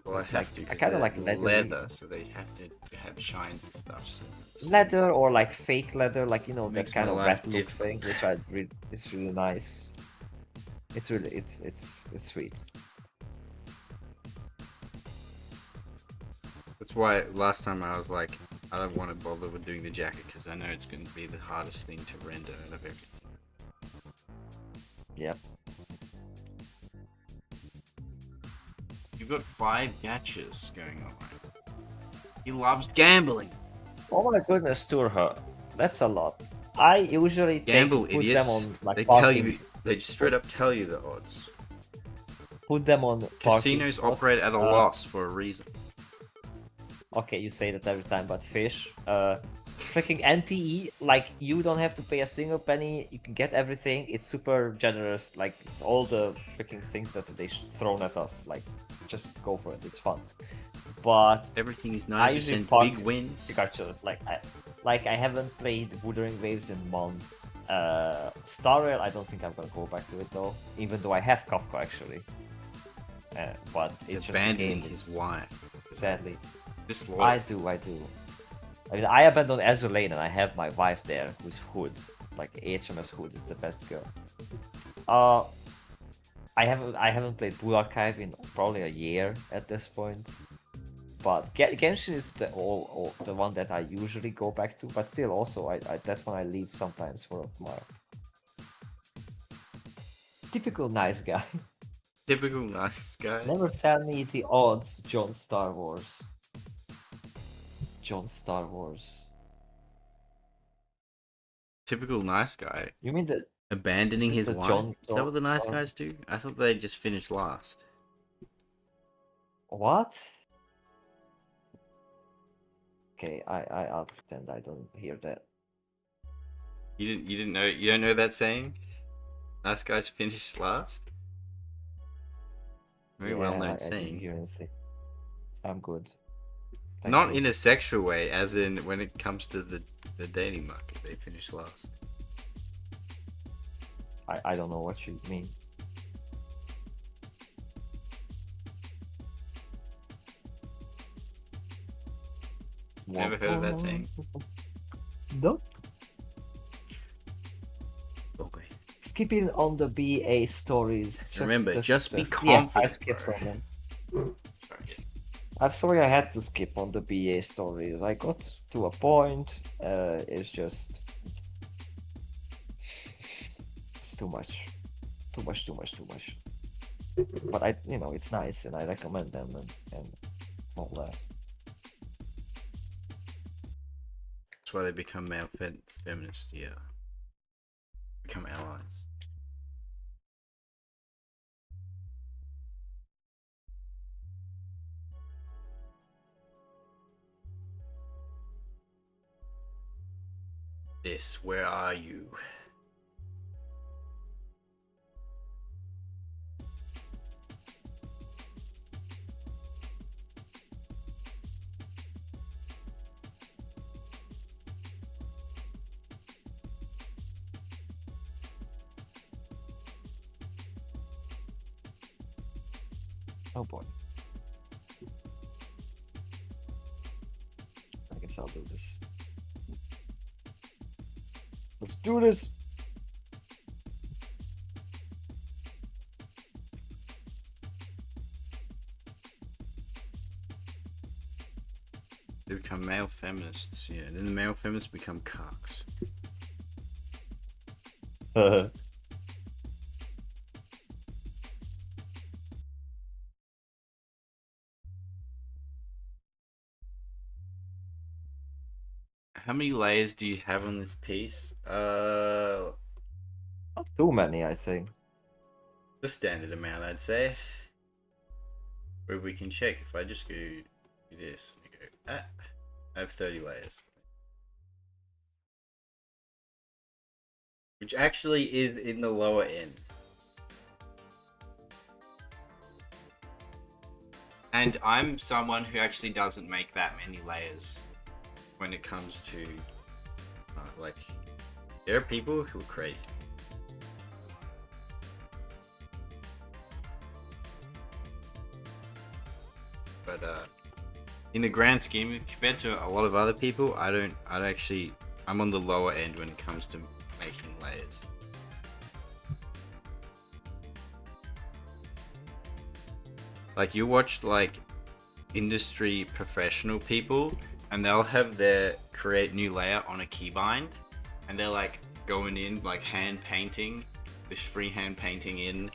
Well, I It's have like- to. I 'Cause kinda they're like leathery. leather, so they have to have shines and stuff. So it's Leather or like fake leather, like that Makes kind my of life red look different. thing, which it's really nice. It's really it's sweet. That's why last time I was like, I don't want to bother with doing the jacket because I know it's going to be the hardest thing to render out of everything. Yep. You've got 5 gachas going on. He loves gambling. Oh my goodness, Turha. That's a lot. I usually Gamble, put idiots. them on like They tell parking, you, they straight up tell you the odds. put them on parking Casinos spots. operate at a loss for a reason. Okay, you say that every time, but fish. Freaking NTE, like you don't have to pay a single penny. You can get everything. It's super generous. Like all the freaking things that they thrown at us. Like just go for it. It's fun. But Everything is I usually 90% park big wins. Pikachu's. Like I haven't played Wuthering Waves in months. Star Rail, I don't think I'm gonna go back to it though. Even though I have Kafka actually. but He's it's just abandoning the game his is wife. sadly. This I Lord. do. I mean, I abandoned Azur Lane and I have my wife there, who's Hood. Like HMS Hood is the best girl. I haven't played Blue Archive in probably a year at this point. But Genshin is the one that I usually go back to, but still also that one I leave sometimes for Mark. Typical nice guy. Typical nice guy. Never tell me the odds, John Star Wars. John Star Wars. Typical nice guy. You mean the Abandoning Is it his the wife. John Is that what the nice Star- guys do? I thought they just finished last. what? Okay, I'll pretend I don't hear that. You didn't know, you don't know that saying? Nice guys finish last? Very well I known didn't saying. hear anything. I'm good. Thank Not you. in a sexual way, as in when it comes to the dating market, they finish last. I don't know what you mean. Never heard of that saying? Nope. Okay. Skipping on the BA stories. Remember, just be yes, I confident, skipped bro. on them. Sorry. I'm sorry I had to skip on the BA stories. I got to a point. It's just it's too much. Too much. But it's nice and I recommend them and all that. That's why they become male feminists, yeah. Become allies. This, where are you? Oh boy. I guess I'll do this. Let's do this. They become male feminists, yeah. And then the male feminists become cocks. How many layers do you have on this piece? Not too many, I think. The standard amount, I'd say. Where we can check if I just go do this. I have 30 layers. Which actually is in the lower end. And I'm someone who actually doesn't make that many layers. When it comes to, like, there are people who are crazy. But in the grand scheme, compared to a lot of other people, I'm on the lower end when it comes to making layers. Like, you watch like industry professional people, and they'll have their create new layer on a keybind, and they're like going in like hand painting, this freehand painting in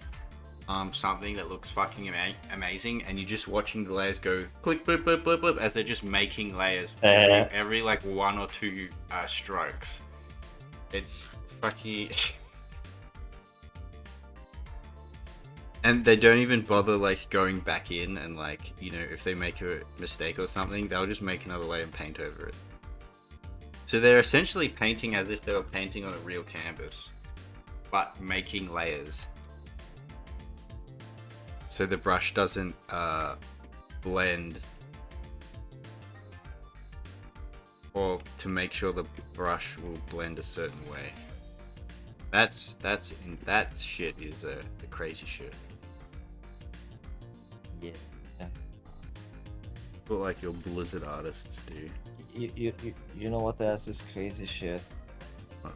something that looks fucking amazing, and you're just watching the layers go click, blip, blip, blip, blip, as they're just making layers every like 1 or 2 strokes. It's fucking and they don't even bother like going back in and, like, you know, if they make a mistake or something, they'll just make another layer and paint over it. So they're essentially painting as if they were painting on a real canvas, but making layers. So the brush doesn't blend, or to make sure the brush will blend a certain way. That shit is the crazy shit. Yeah. Yeah. But like your Blizzard artists do. You know what else is crazy shit? What?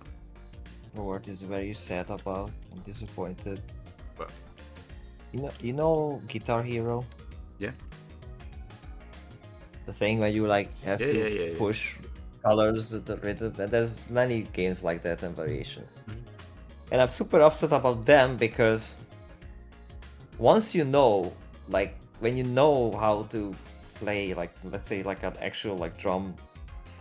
The world is very sad about. I'm disappointed. But You know Guitar Hero? yeah. The thing where you like have Yeah, to yeah. push colors at the rhythm, and there's many games like that and variations. Mhm. And I'm super upset about them because once you know, like when you know how to play, like let's say like an actual like drum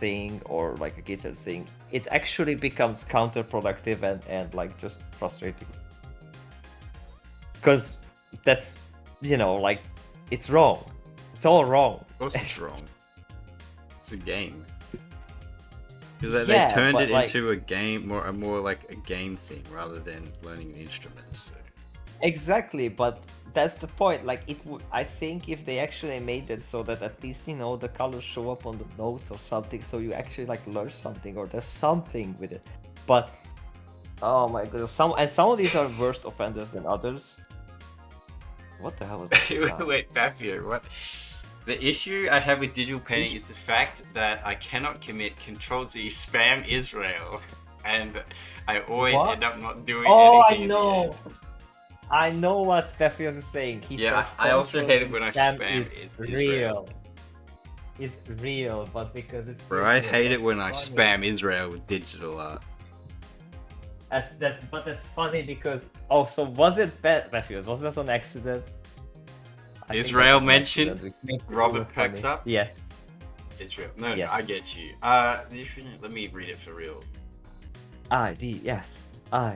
thing or like a guitar thing, it actually becomes counterproductive and like just frustrating. Because that's, like it's wrong. It's all wrong. Of course it's wrong. It's a game. Because they Yeah, turned but, it like- into a game, more like a game thing rather than learning the instruments. So. Exactly, but that's the point. Like it would, I think if they actually made it so that at least the colors show up on the notes or something, so you actually like learn something or there's something with it. But oh my god, some of these are worse offenders than others. What the hell was that? Wait, Papio, what? The issue I have with digital painting is the fact that I cannot commit Control-Z spam Israel, and I always What? end up not doing Oh, I anything. in the know. end. I know what Pephios is saying. He Yeah, says I also hate it when I Control-Z spam is Israel. real. It's real, but because it's Bro, I Israel, hate it that's when I funny. spam Israel with digital art. But that's funny because so was it bad, Pephios? Was that an accident? I think Israel that was an mentioned, accident, which makes it Robert really funny. perks up. Yes. Israel. No, Yes. I get you. Let me read it for real. IDF.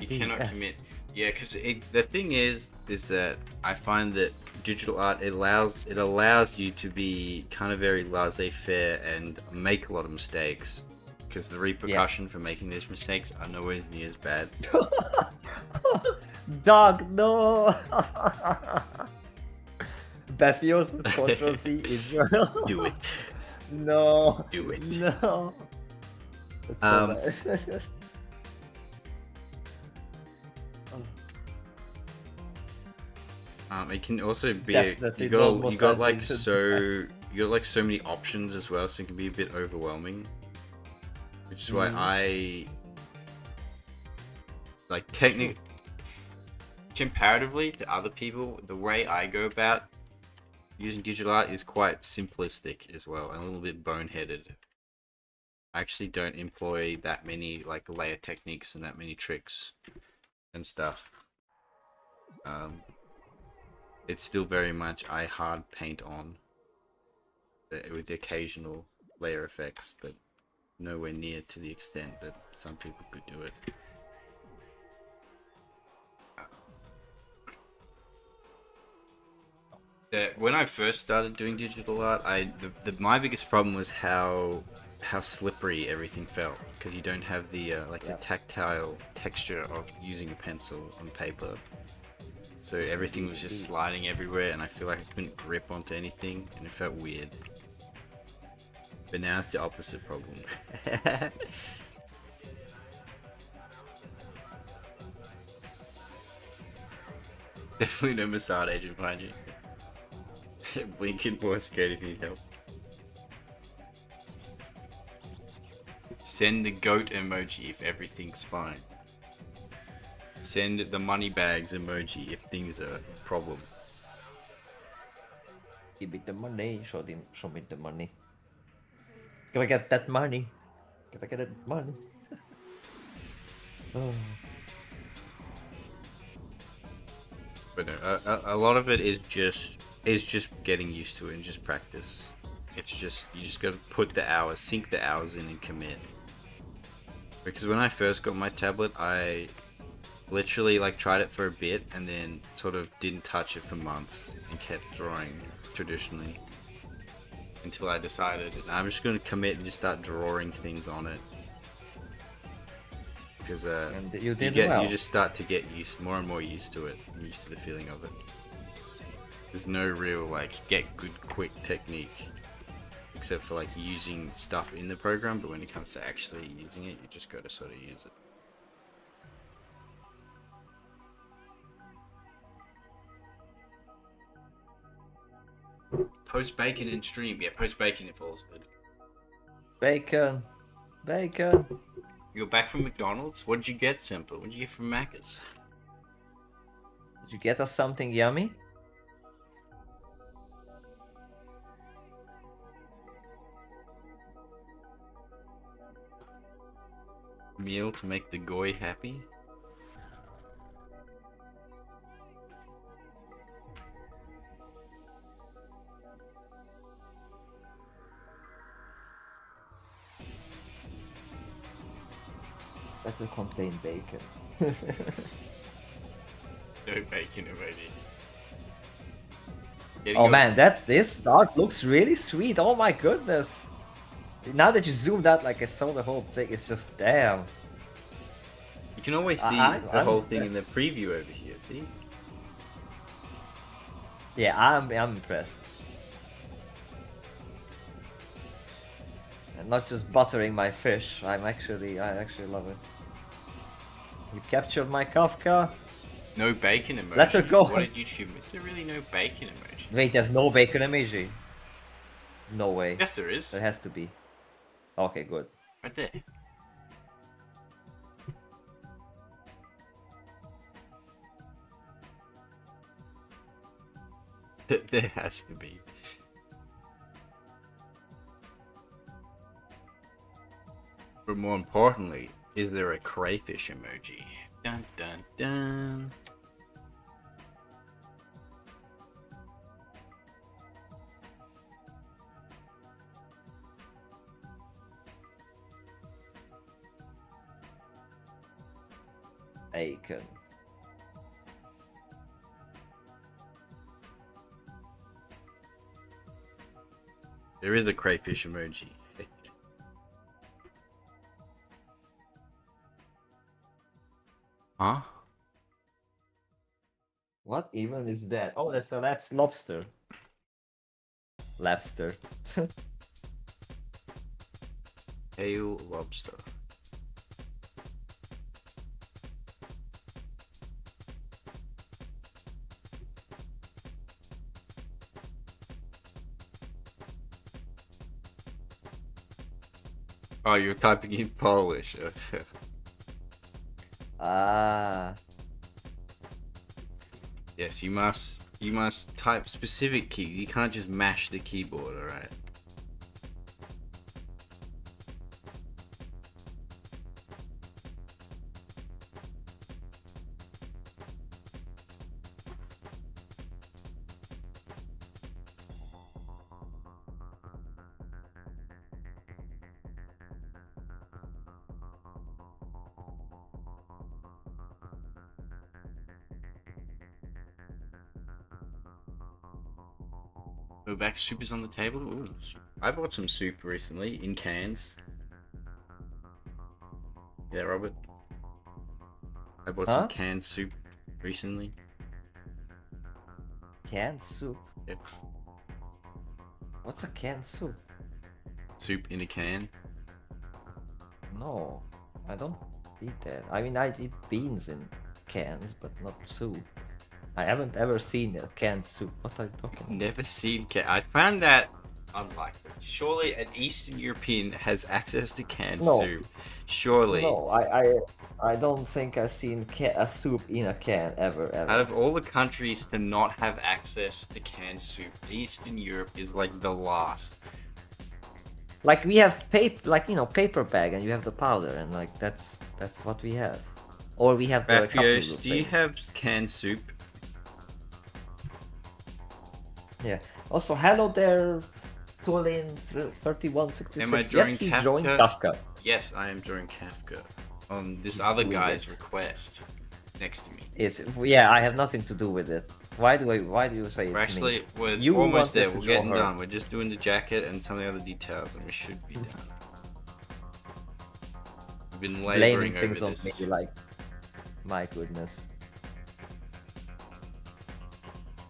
You cannot commit. Yeah, because the thing is that I find that digital art it allows you to be kind of very laissez-faire and make a lot of mistakes, because the repercussion for making those mistakes are nowhere near as bad. Dog, no. Pephios with Control-Z Israel. Do it. No. Do it. No. That's so Um, bad. It can also be Definitely you normal got like science so many options as well, so it can be a bit overwhelming. Which is why I like comparatively to other people, the way I go about using digital art is quite simplistic as well, and a little bit boneheaded. I actually don't employ that many like layer techniques and that many tricks and stuff. It's still very much I hard paint on with the occasional layer effects, but nowhere near to the extent that some people could do it. When I first started doing digital art, my biggest problem was how slippery everything felt, because you don't have the the tactile texture of using a pencil on paper. So everything was just sliding everywhere, and I feel like I couldn't grip onto anything, and it felt weird. But now it's the opposite problem. Definitely no Mossad agent behind you. Blinking Morse code if you need help. Send the goat emoji if everything's fine. Send the money bags emoji if things are a problem. Give me the money. Show me the money. Gotta get that money. Gotta get that money. Oh. But no, a lot of it is just getting used to it and just practice. It's just you just gotta put the hours, sink the hours in, and commit. Because when I first got my tablet, I literally like tried it for a bit and then sort of didn't touch it for months and kept drawing traditionally until I decided I'm just going to commit and just start drawing things on it, because And you did you well. just start to get more and more used to it, and used to the feeling of it. There's no real like get good quick technique except for like using stuff in the program, but when it comes to actually using it, you just got to sort of use it. Post bacon in stream. Yeah, post bacon if all's good. Bacon. Bacon. You're back from McDonald's? What did you get, Simple? What did you get from Macca's? Did you get us something yummy? Meal to make the goy happy? Better contain bacon. No bacon emoji. Oh man, this art looks really sweet. Oh my goodness. Now that you zoomed out, like I saw the whole thing, it's just damn. You can always see the whole thing in the preview over here, see? Yeah, I'm impressed. And not just buttering my fish. I actually love it. You captured my Kafka. No bacon emoji. Let her go. What did YouTube miss? Is there really no bacon emoji? Wait, there's no bacon emoji. No way. Yes, there is. There has to be. Okay, good. Right there. There has to be. But more importantly, is there a crayfish emoji? Dun dun dun. Bacon. There is a crayfish emoji. Huh? What even is that? Oh, that's a lobster. Lobster. Pale lobster. Oh, you're typing in Polish. Ah. Yes, you must type specific keys. You can't just mash the keyboard, alright? Go back, soup is on the table. Ooh, I bought some soup recently in cans. Yeah, Robert. I bought some canned soup recently. Canned soup? Yep. What's a canned soup? Soup in a can. No, I don't eat that. I mean, I eat beans in cans, but not soup. I haven't ever seen a canned soup. What are you talking about? Never seen can. I found that unlikely. Surely an Eastern European has access to canned soup. Surely. No, I don't think I've seen a soup in a can ever. Out of all the countries to not have access to canned soup, Eastern Europe is like the last. Like we have paper bag, and you have the powder, and like that's what we have. Or we have the cup noodles Raphios, do you thing. have canned soup? Yeah. Also, hello there, Tulin3166. Am I Yes, drawing he's Kafka? drawing Kafka. Yes, I am drawing Kafka. On this He's other doing guy's it. request next to me. Yeah, I have nothing to do with it. Why do you say it's We're actually, me? we're You almost wanted there. to We're draw getting her. done. We're just doing the jacket and some of the other details, and we should be done. We've been Blaming laboring things over on this. me, like, my goodness.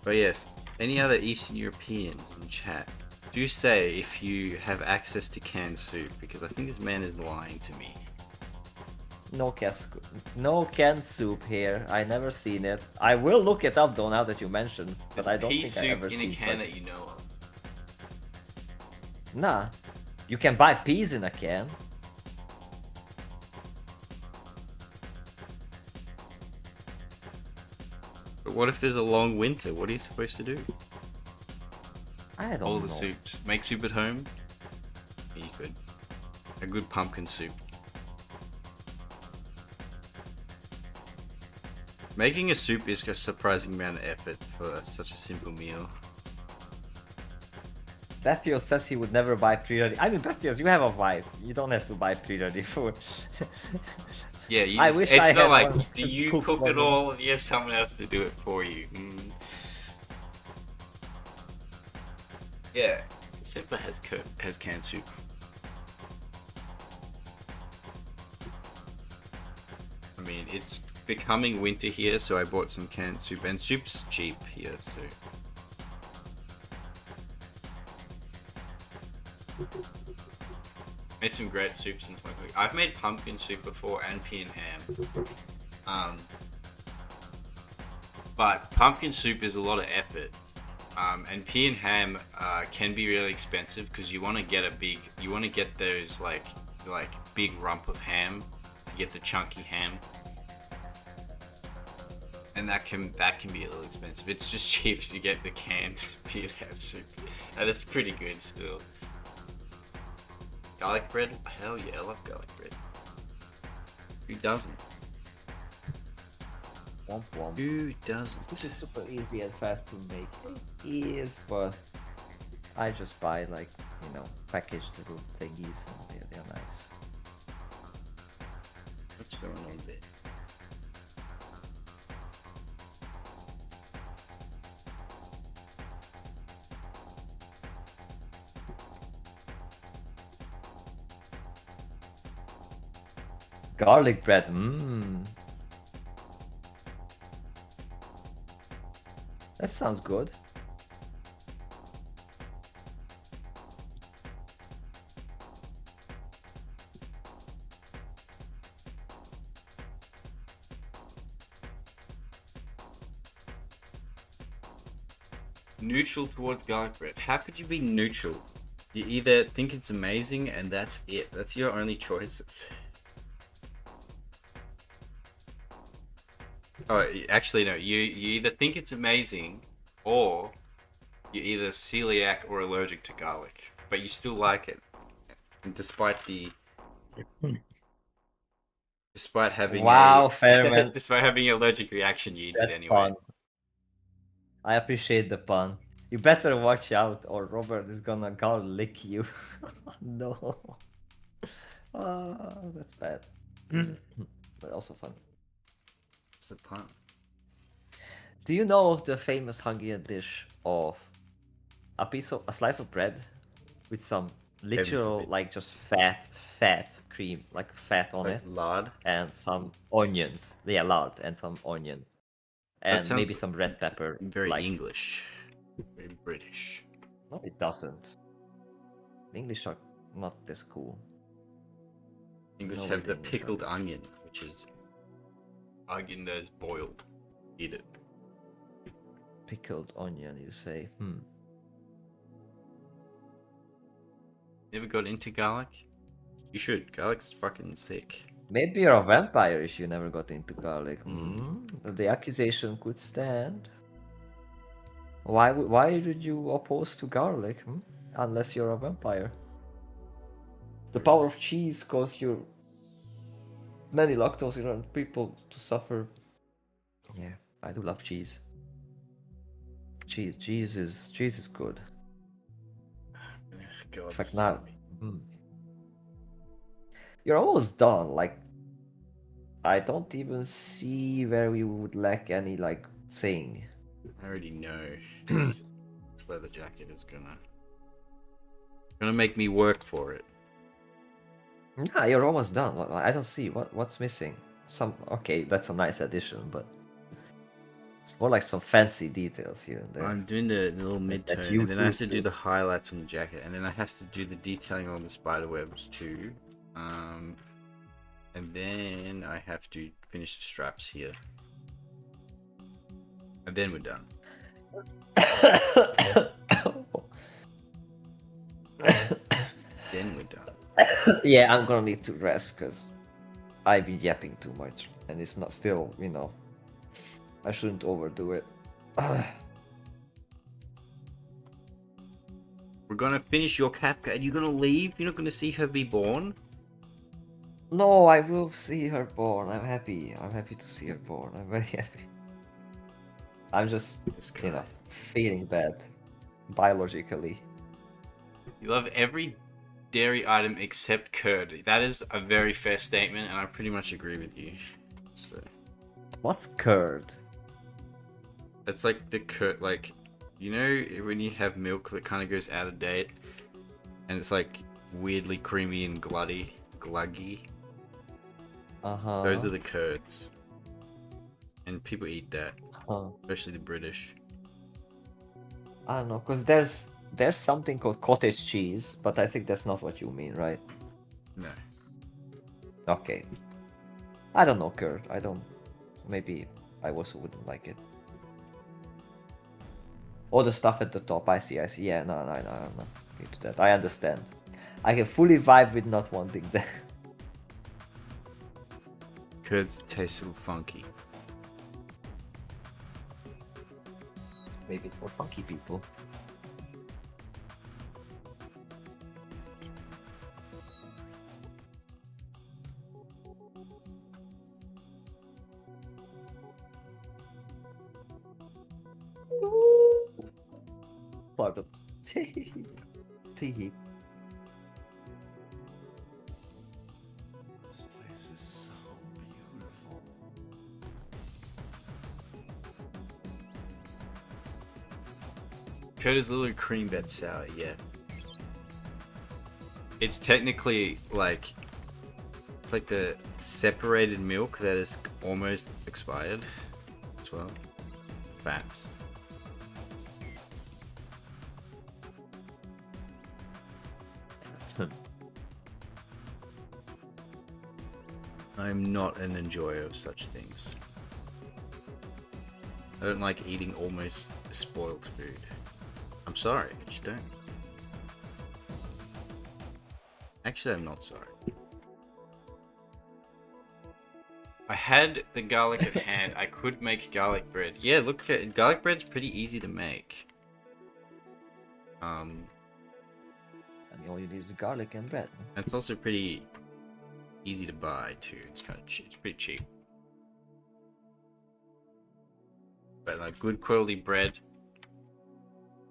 But yes, any other Eastern Europeans in chat, do say if you have access to canned soup, because I think this man is lying to me. No canned soup here. I never seen it. I will look it up though now that you mentioned, but There's I don't pea think I soup ever in seen a can such. that you know of. Nah. You can buy peas in a can. But what if there's a long winter? What are you supposed to do? I don't All know. the soups. Make soup at home? You could. A good pumpkin soup. Making a soup is a surprising amount of effort for such a simple meal. Bethio says he would never buy pre-ready. I mean, Bethio, you have a wife. You don't have to buy pre-ready food. Yeah, you I just, wish it's I not had like, one do to you cook cook for it me. all and you have someone else to do it for you? Yeah, Simba has canned soup. I mean, it's becoming winter here, so I bought some canned soup, and soup's cheap here, so. Made some great soups and stuff. I've made pumpkin soup before and pea and ham. But pumpkin soup is a lot of effort. And pea and ham can be really expensive because you want to get those like big rump of ham to get the chunky ham. And that can be a little expensive. It's just cheap to get the canned pea and ham soup. And it's pretty good still. Garlic bread? Hell yeah, I love garlic bread. Who doesn't? Womp womp. Who doesn't? This is super easy and fast to make. It is, but I just buy like, you know, packaged little thingies and they're nice. What's going on there? Garlic bread, mmm. That sounds good. Neutral towards garlic bread. How could you be neutral? You either think it's amazing and that's it. That's your only choices. Oh, actually no. You either think it's amazing, or you're either celiac or allergic to garlic, but you still like it, and despite having Wow, Fairman. despite having an allergic reaction, you eat it That's anyway. fun. I appreciate the pun. You better watch out or Robert is gonna garlic you. No. That's bad. But also fun. It's a pun. Do you know of the famous Hungarian dish of a slice of bread with some literal bit. like just fat cream, like fat on Like it, lard. and some onions. Yeah, lard and some onion, and maybe sounds some red pepper. Very like... English. Very British. No, it doesn't. The English are not this cool. English No, have the the English pickled are- onion, which is Onion that is boiled. eat it. Pickled onion, you say? Never got into garlic? You should. Garlic's fucking sick. Maybe you're a vampire if you never got into garlic. The accusation could stand. Why did you oppose to garlic? Unless you're a vampire. The power of cheese caused you many lactose intolerant people to suffer. Yeah, I do love cheese. Cheese is good. God, In fact, so now you're almost done. Like, I don't even see where we would lack any like thing. I already know. This leather jacket is gonna make me work for it. Nah, you're almost done. I don't see what's missing. Okay, that's a nice addition, but it's more like some fancy details here and there. I'm doing the little That mid-tone, you and then I have to do do the highlights on the jacket, and then I have to do the detailing on the spider webs too. And then I have to finish the straps here. And then we're done. Yeah, I'm gonna need to rest because I've been yapping too much, and it's not still, I shouldn't overdo it. We're gonna finish your Kafka and you're gonna leave? You're not gonna see her be born? No, I will see her born. I'm happy. I'm happy to see her born. I'm very happy. I'm just, This guy. feeling bad biologically. You love every dairy item except curd. That is a very fair statement, and I pretty much agree with you. So What's curd? it's like the curd, like, you know when you have milk that kind of goes out of date, and it's like weirdly creamy and gluggy. Uh-huh. Those are the curds, and people eat that, Huh. especially the British. I don't know, because there's something called cottage cheese, but I think that's not what you mean, right? No, Okay. I don't know curd. I don't. Maybe I also wouldn't like it. All the stuff at the top. I see. Yeah, no, I'm not into that. I understand. I can fully vibe with not wanting that. curds taste a little funky. Maybe it's for funky people. Pardon. Tee. This place is so beautiful. curd is literally cream bed sour. Yeah. It's technically like It's like the separated milk that is almost expired as well. Fats. I'm not an enjoyer of such things. I don't like eating almost spoiled food. I'm sorry, I just don't. Actually, I'm not sorry. I had the garlic at hand. I could make garlic bread. Yeah, look at garlic bread's pretty easy to make. I mean, all you need is garlic and bread. And it's also pretty easy to buy too. It's kind of cheap. It's pretty cheap. But like good quality bread,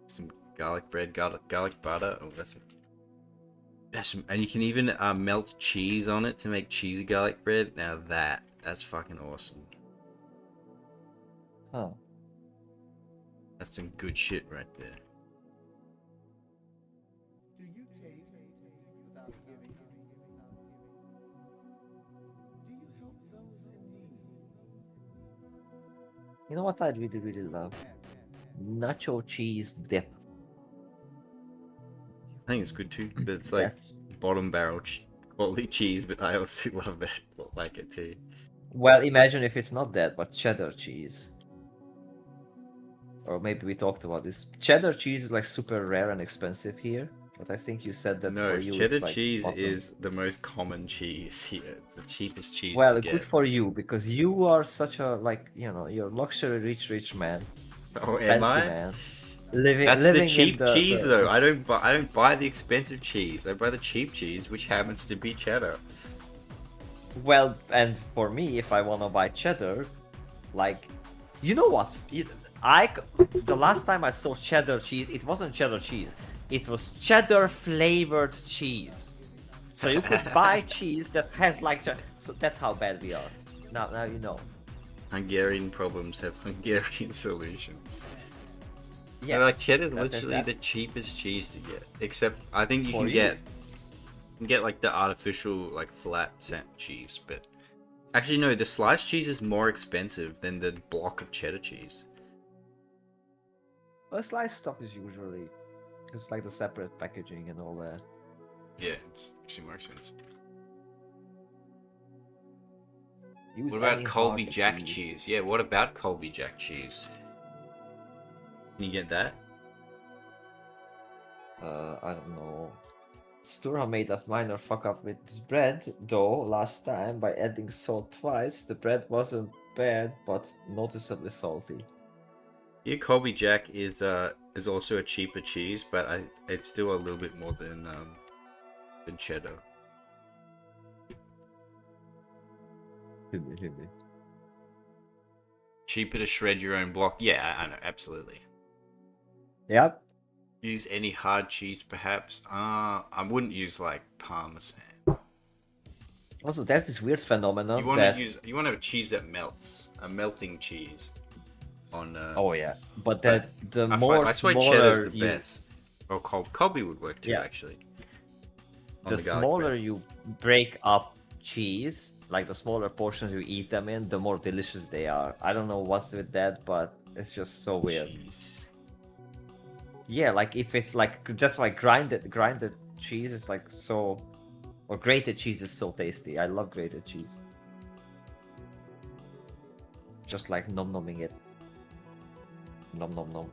some garlic bread, garlic butter. Oh, and you can even melt cheese on it to make cheesy garlic bread. Now that's fucking awesome. Huh. That's some good shit right there. Do you take without giving? Do you help those in need? You know what I'd really, really love? Nacho cheese dip. I think it's good too, but it's like That's bottom barrel quality cheese. But I also love that, like it too. well. Imagine if it's not that, but cheddar cheese. Or maybe we talked about this. Cheddar cheese is like super rare and expensive here, but I think you said that No, for you cheddar it's like cheese bottom. is the most common cheese here. It's the cheapest cheese Well, to good get. for you because you are such a you're luxury rich man, Oh, am fancy I? man, living That's living the cheap in the, cheese the- though. I don't buy the expensive cheese. I buy the cheap cheese, which happens to be cheddar. Well, and for me, if I wanna buy cheddar, like, you know what? The last time I saw cheddar cheese, it wasn't cheddar cheese. It was cheddar flavored cheese. So you could buy cheese that has like, so that's how bad we are. Now you know. Hungarian problems have Hungarian solutions. Yes, Yeah, like cheddar's that's literally that. the cheapest cheese to get. Except I think you For can you. get like the artificial like flat cent cheese, but actually no, the sliced cheese is more expensive than the block of cheddar cheese. Well, sliced stuff is usually, it's like the separate packaging and all that. yeah, it's actually more expensive. Use What about any Colby hard Jack cheese? Yeah, what about Colby Jack cheese? Can you get that? I don't know. Stura made a minor fuck up with his bread, though, last time by adding salt twice. The bread wasn't bad, but noticeably salty. Yeah, Colby Jack is also a cheaper cheese, but it's still a little bit more than cheddar. Cheaper to shred your own block. Yeah, I know, absolutely. Yep. Use any hard cheese, perhaps. I wouldn't use like Parmesan. Also, there's this weird phenomenon You want that. to have a cheese that melts, a melting cheese. On Oh yeah, but but that the more that's why cheddar's smaller the you, best. Or Colby would work too, Yeah. actually. On the garlic smaller bread. you break up cheese, like the smaller portions you eat them in, the more delicious they are. I don't know what's with that, but it's just so weird. Cheese. Yeah, like if it's like just like grinded cheese is like so, or grated cheese is so tasty. I love grated cheese. Just like nom-nomming it. Nom nom nom.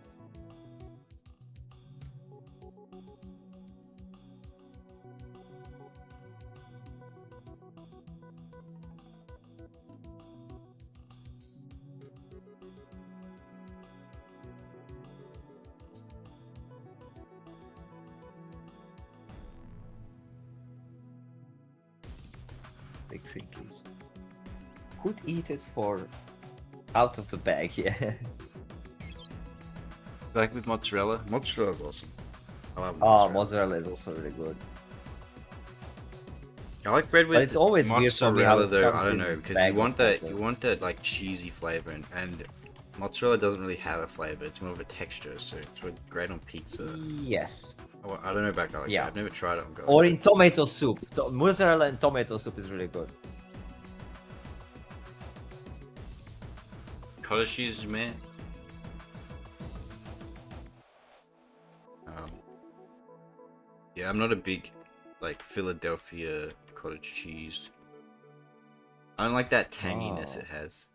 Big thinkies. Could eat it for out of the bag, yeah. Like with mozzarella. Mozzarella's awesome. I love Oh, mozzarella. mozzarella is also really good. I like bread with it's always weird for me how mozzarella it though. comes I don't in know because bag you want of that mozzarella. like cheesy flavor and mozzarella doesn't really have a flavor. It's more of a texture, so it's great on pizza. Yes. Oh, I don't know about garlic. Yeah. I've never tried it on garlic. Or in tomato soup. Mozzarella and tomato soup is really good. Cottage cheese, man. Yeah, I'm not a big like Philadelphia cottage cheese. I don't like that tanginess Oh. it has.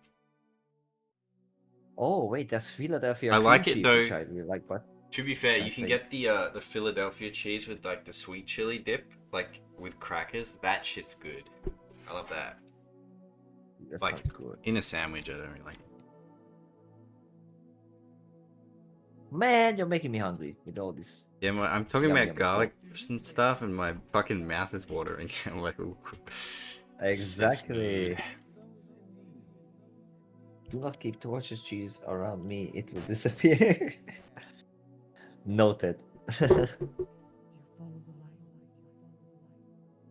Oh wait, that's Philadelphia I cream like it, cheese, though. which I really like, but To be fair, I you can think- get the Philadelphia cheese with like the sweet chili dip, like with crackers. That shit's good. I love that. that's like- not good. In a sandwich, I don't really like it. Man, you're making me hungry with all this. Yeah, I'm talking Yum, about yum, garlic and stuff, and my fucking mouth is watering. I'm like, ooh. It's Exactly. good. Do not keep torches cheese around me, it will disappear. Noted.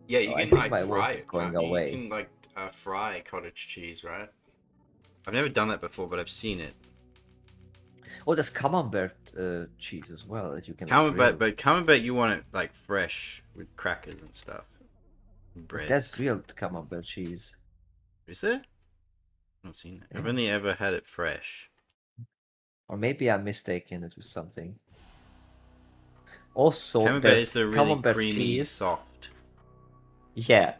Yeah, you Oh, I can think like my fry voice is it. going can't you? away. You can like fry cottage cheese, right? I've never done that before, but I've seen it. Oh, there's camembert cheese as well that you can Camembert, grill. but camembert, you want it like fresh with crackers and stuff. Bread. That's grilled camembert cheese. Is there? I've not seen that. I've Yeah. only ever had it fresh. Or maybe I'm mistaken it with something. Also, Camembert there's is the really camembert creamy, cheese. soft. Yeah,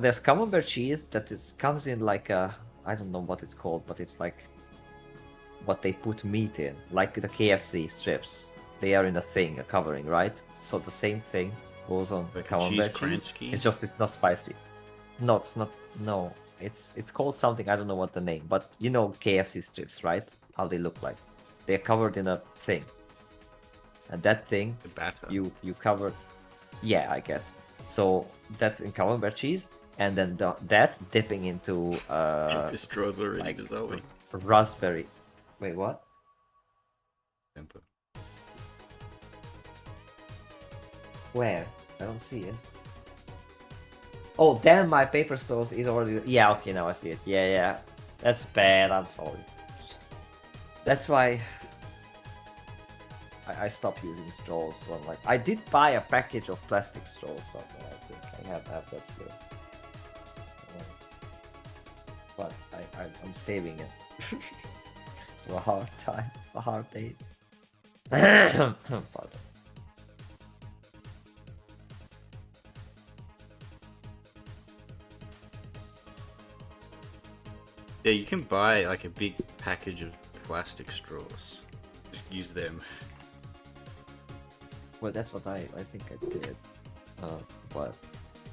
there's camembert cheese that comes in like a, I don't know what it's called, but it's like what they put meat in, like the KFC strips. They are in a thing, a covering, right? So the same thing goes on Like a camembert cheese cheese. Kransky? It's just it's not spicy. No, it's not. No, it's called something. I don't know what the name, but you know KFC strips, right? How they look like. They're covered in a thing, and that thing The batter. you cover, yeah, I guess. So that's in camembert cheese, and then that dipping into Paper straws already like dissolving. raspberry. Wait, what? Temper. Where? I don't see it. Oh, damn! My paper straws is already. Yeah, okay, now I see it. Yeah, yeah. That's bad. I'm sorry. That's why I stopped using straws. So I'm like, I did buy a package of plastic straws. Something I think I have that still. But I'm saving it for a hard time, for hard days. Pardon. Yeah, you can buy like a big package of plastic straws. Just use them. Well, that's what I think I did. But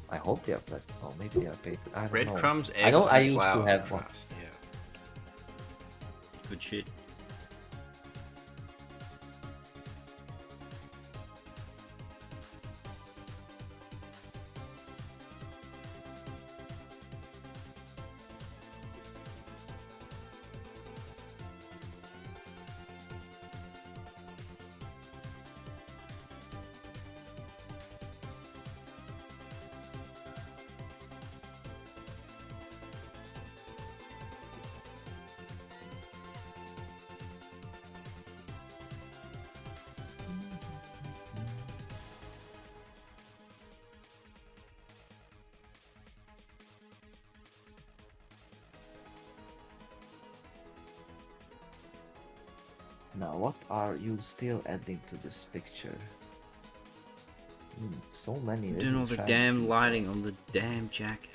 I hope they are plastic. Oh, maybe they are paper. I don't know. Breadcrumbs, eggs, I know I and used to flour have one. crust. Yeah. Good shit. Now, what are you still adding to this picture? So many. I'm doing little all the shiny damn lighting on details. the damn jacket.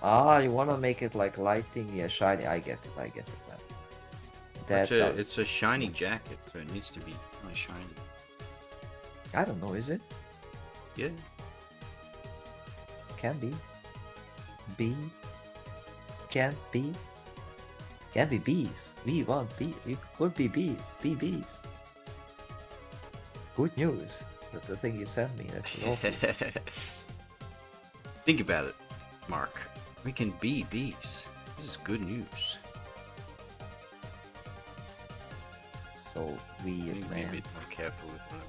Ah, you wanna make it like lighting? Yeah, shiny. I get it. I get it. Man. That It's a does- shiny jacket, so it needs to be kind of shiny. I don't know. Is it? Yeah. Can be. B. Can be. Can be bees. We want bee. It could be bees. Bees. Good news. That's the thing you sent me. That's awful. Think about it, Mark. We can be bees. This is good news. So We need weird, to be a man. bit more careful with that.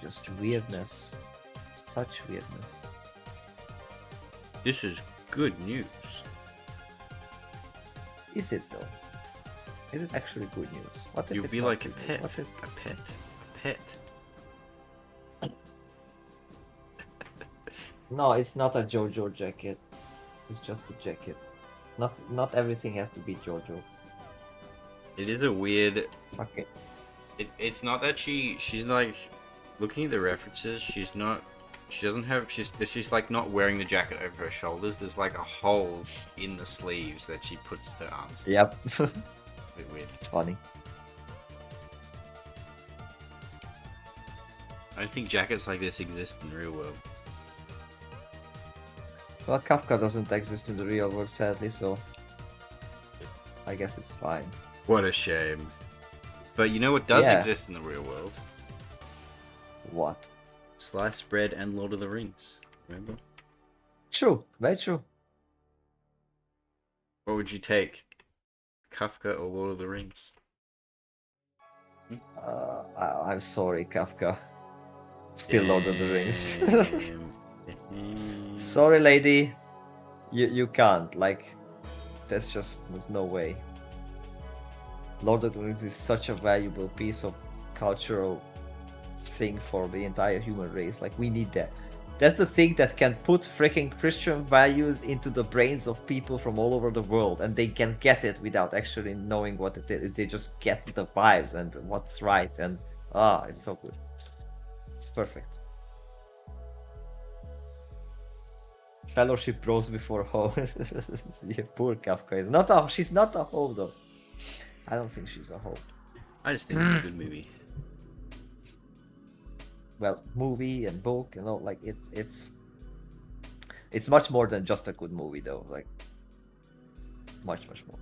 Just weirdness. Such weirdness. This is good news. Is it though? Is it actually good news? What if You'll it's be not like a good news? pet. What if... A pet. A pet. No, it's not a JoJo jacket. It's just a jacket. Not everything has to be JoJo. It is a weird. Okay. It's not that She's like looking at the references. She doesn't have. She's like not wearing the jacket over her shoulders. There's like a holes in the sleeves that she puts her arms. Yep. It's a bit weird. It's funny. I don't think jackets like this exist in the real world. Well, Kafka doesn't exist in the real world, sadly, so I guess it's fine. What a shame. But you know what does Yeah. exist in the real world? What? Sliced bread and Lord of the Rings. Remember? True. Very true. What would you take? Kafka or Lord of the Rings? I'm sorry, Kafka. Still Lord of the Rings. Damn. Sorry, lady. You can't. Like, there's no way. Lord of the Rings is such a valuable piece of cultural thing for the entire human race. Like, we need that. That's the thing that can put freaking Christian values into the brains of people from all over the world, and they can get it without actually knowing what it is. They just get the vibes and what's right, and it's so good. It's perfect. Fellowship bros before hoe. Yeah, poor Kafka is not a. She's not a hoe though. I don't think she's a hoe. I just think it's a good movie. Well, movie and book and all, like it's much more than just a good movie though. Like much more.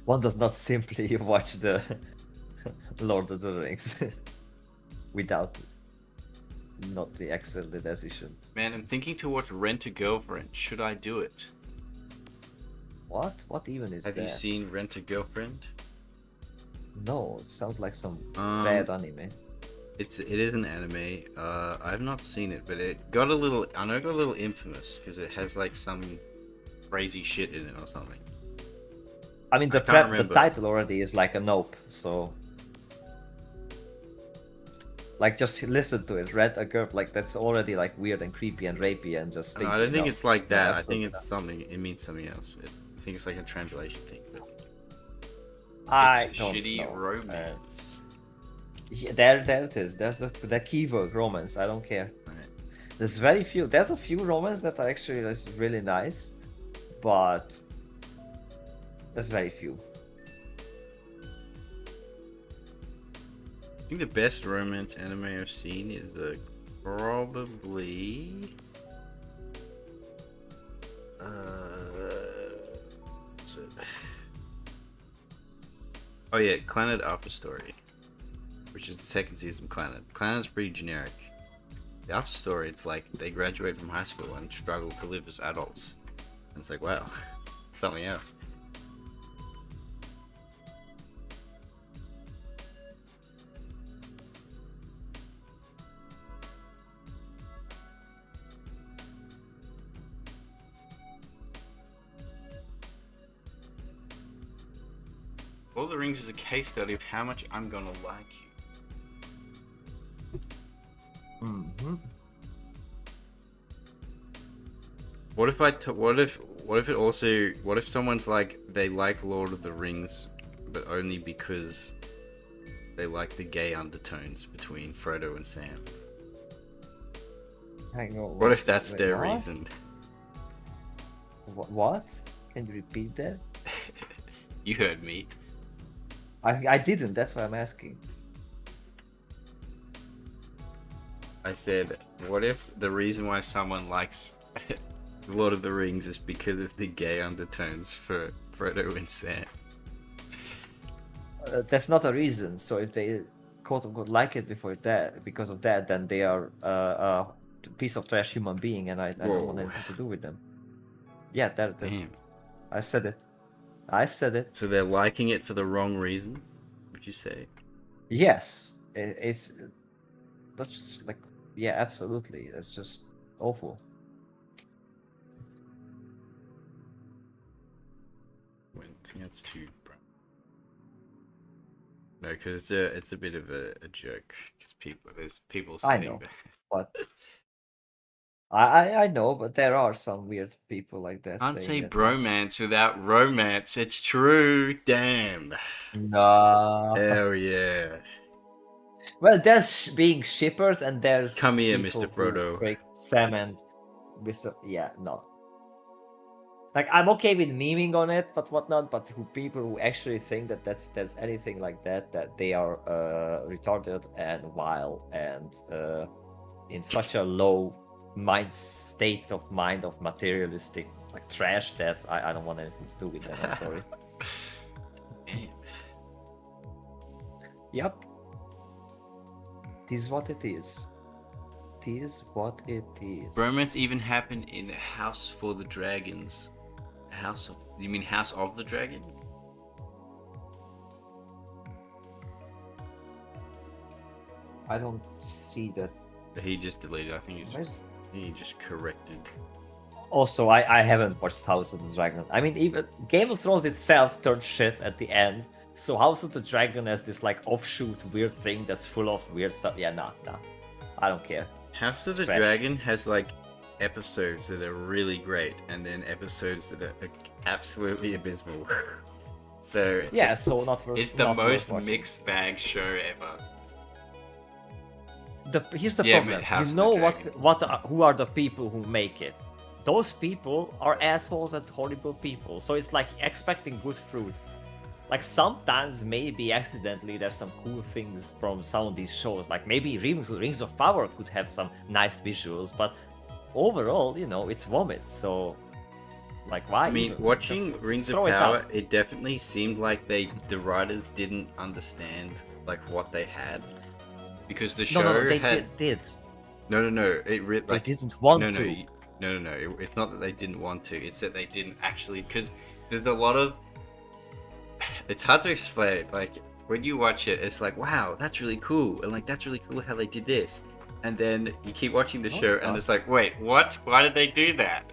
One does not simply watch the Lord of the Rings without not the excellent decisions. Man, I'm thinking to watch Rent a Girlfriend. Should I do it? What? What even is Have that? you seen Rent a Girlfriend? No, it sounds like some Um, bad anime. It is an anime. I've not seen it, but it got a little. I know it got a little infamous because it has like some crazy shit in it or something. I mean, the I can't the remember. title already is like a nope, so like just listen to it. Read a girl, like that's already like weird and creepy and rapey and just. No, I don't think no. it's like that. No, I think absolutely it's something. It means something else. I think it's like a translation thing. But I It's don't shitty know. romance. Yeah, there it is. There's the keyword romance. I don't care. Right. There's very few. There's a few romance that are actually really nice, but there's very few. I think the best romance anime I've seen is probably. What's it? Oh yeah, Clannad After Story, which is the second season of Clannad. Clannad's pretty generic. The After Story, it's like they graduate from high school and struggle to live as adults. And it's like, wow, something else. Lord of the Rings is a case study of how much I'm gonna like you. Mm-hmm. What if someone's like they like Lord of the Rings, but only because they like the gay undertones between Frodo and Sam? Hang on. What if that's wait, their what? reason? What? Can you repeat that? You heard me. I didn't. That's why I'm asking. I said, what if the reason why someone likes Lord of the Rings is because of the gay undertones for Frodo and Sam? That's not a reason. So if they quote unquote like it because of that, then they are a piece of trash human being, and I don't want Whoa. anything to do with them. Yeah, there it is. Damn. I said it. I said it. So they're liking it for the wrong reasons, would you say? Yes, it's that's just like, yeah, absolutely. That's just awful. I think that's too. No, because it's a bit of a joke. Because there's people I sitting know. there. But I know, but there are some weird people like that. Can't say saying that bromance without romance. It's true. Damn. No. Hell yeah. Well, there's being shippers, and there's Come here, people Mr. who Frodo. freak Sam and Mr. Yeah, no. Like, I'm okay with memeing on it, but whatnot. But people who actually think that there's anything like that they are retarded and vile and in such a low state of mind of materialistic like trash that I don't want anything to do with that. I'm sorry. Damn. Yep. This is what it is. This is what it is. Bromance even happened in House for the Dragons. You mean House of the Dragon? I don't see that. He just deleted. I think Where's... he just corrected. Also, I haven't watched House of the Dragon. I mean, even Game of Thrones itself turned shit at the end. So House of the Dragon has this like offshoot weird thing that's full of weird stuff. Yeah, nah. I don't care. House of the Trash. Dragon has like episodes that are really great, and then episodes that are absolutely abysmal. So Yeah, so not worth. It's the not worth most watching. mixed bag show ever. Here's the Yeah, problem. but House You of know the Dragon. who are the people who make it. Those people are assholes and horrible people. So it's like expecting good fruit. Like sometimes maybe accidentally there's some cool things from some of these shows. Like maybe Rings of Power could have some nice visuals, but overall, you know, it's vomit. So like why? I mean, even? watching Just Rings of throw it Power, out. it definitely seemed like the writers didn't understand like what they had, because the show No, they had did. no. They Like didn't want no, to. no. It's not that they didn't want to. It's that they didn't actually, because there's a lot of. It's hard to explain. Like when you watch it, it's like, wow, that's really cool, and like that's really cool how they did this. And then you keep watching the No, show, it's and not. it's like, wait, what? Why did they do that?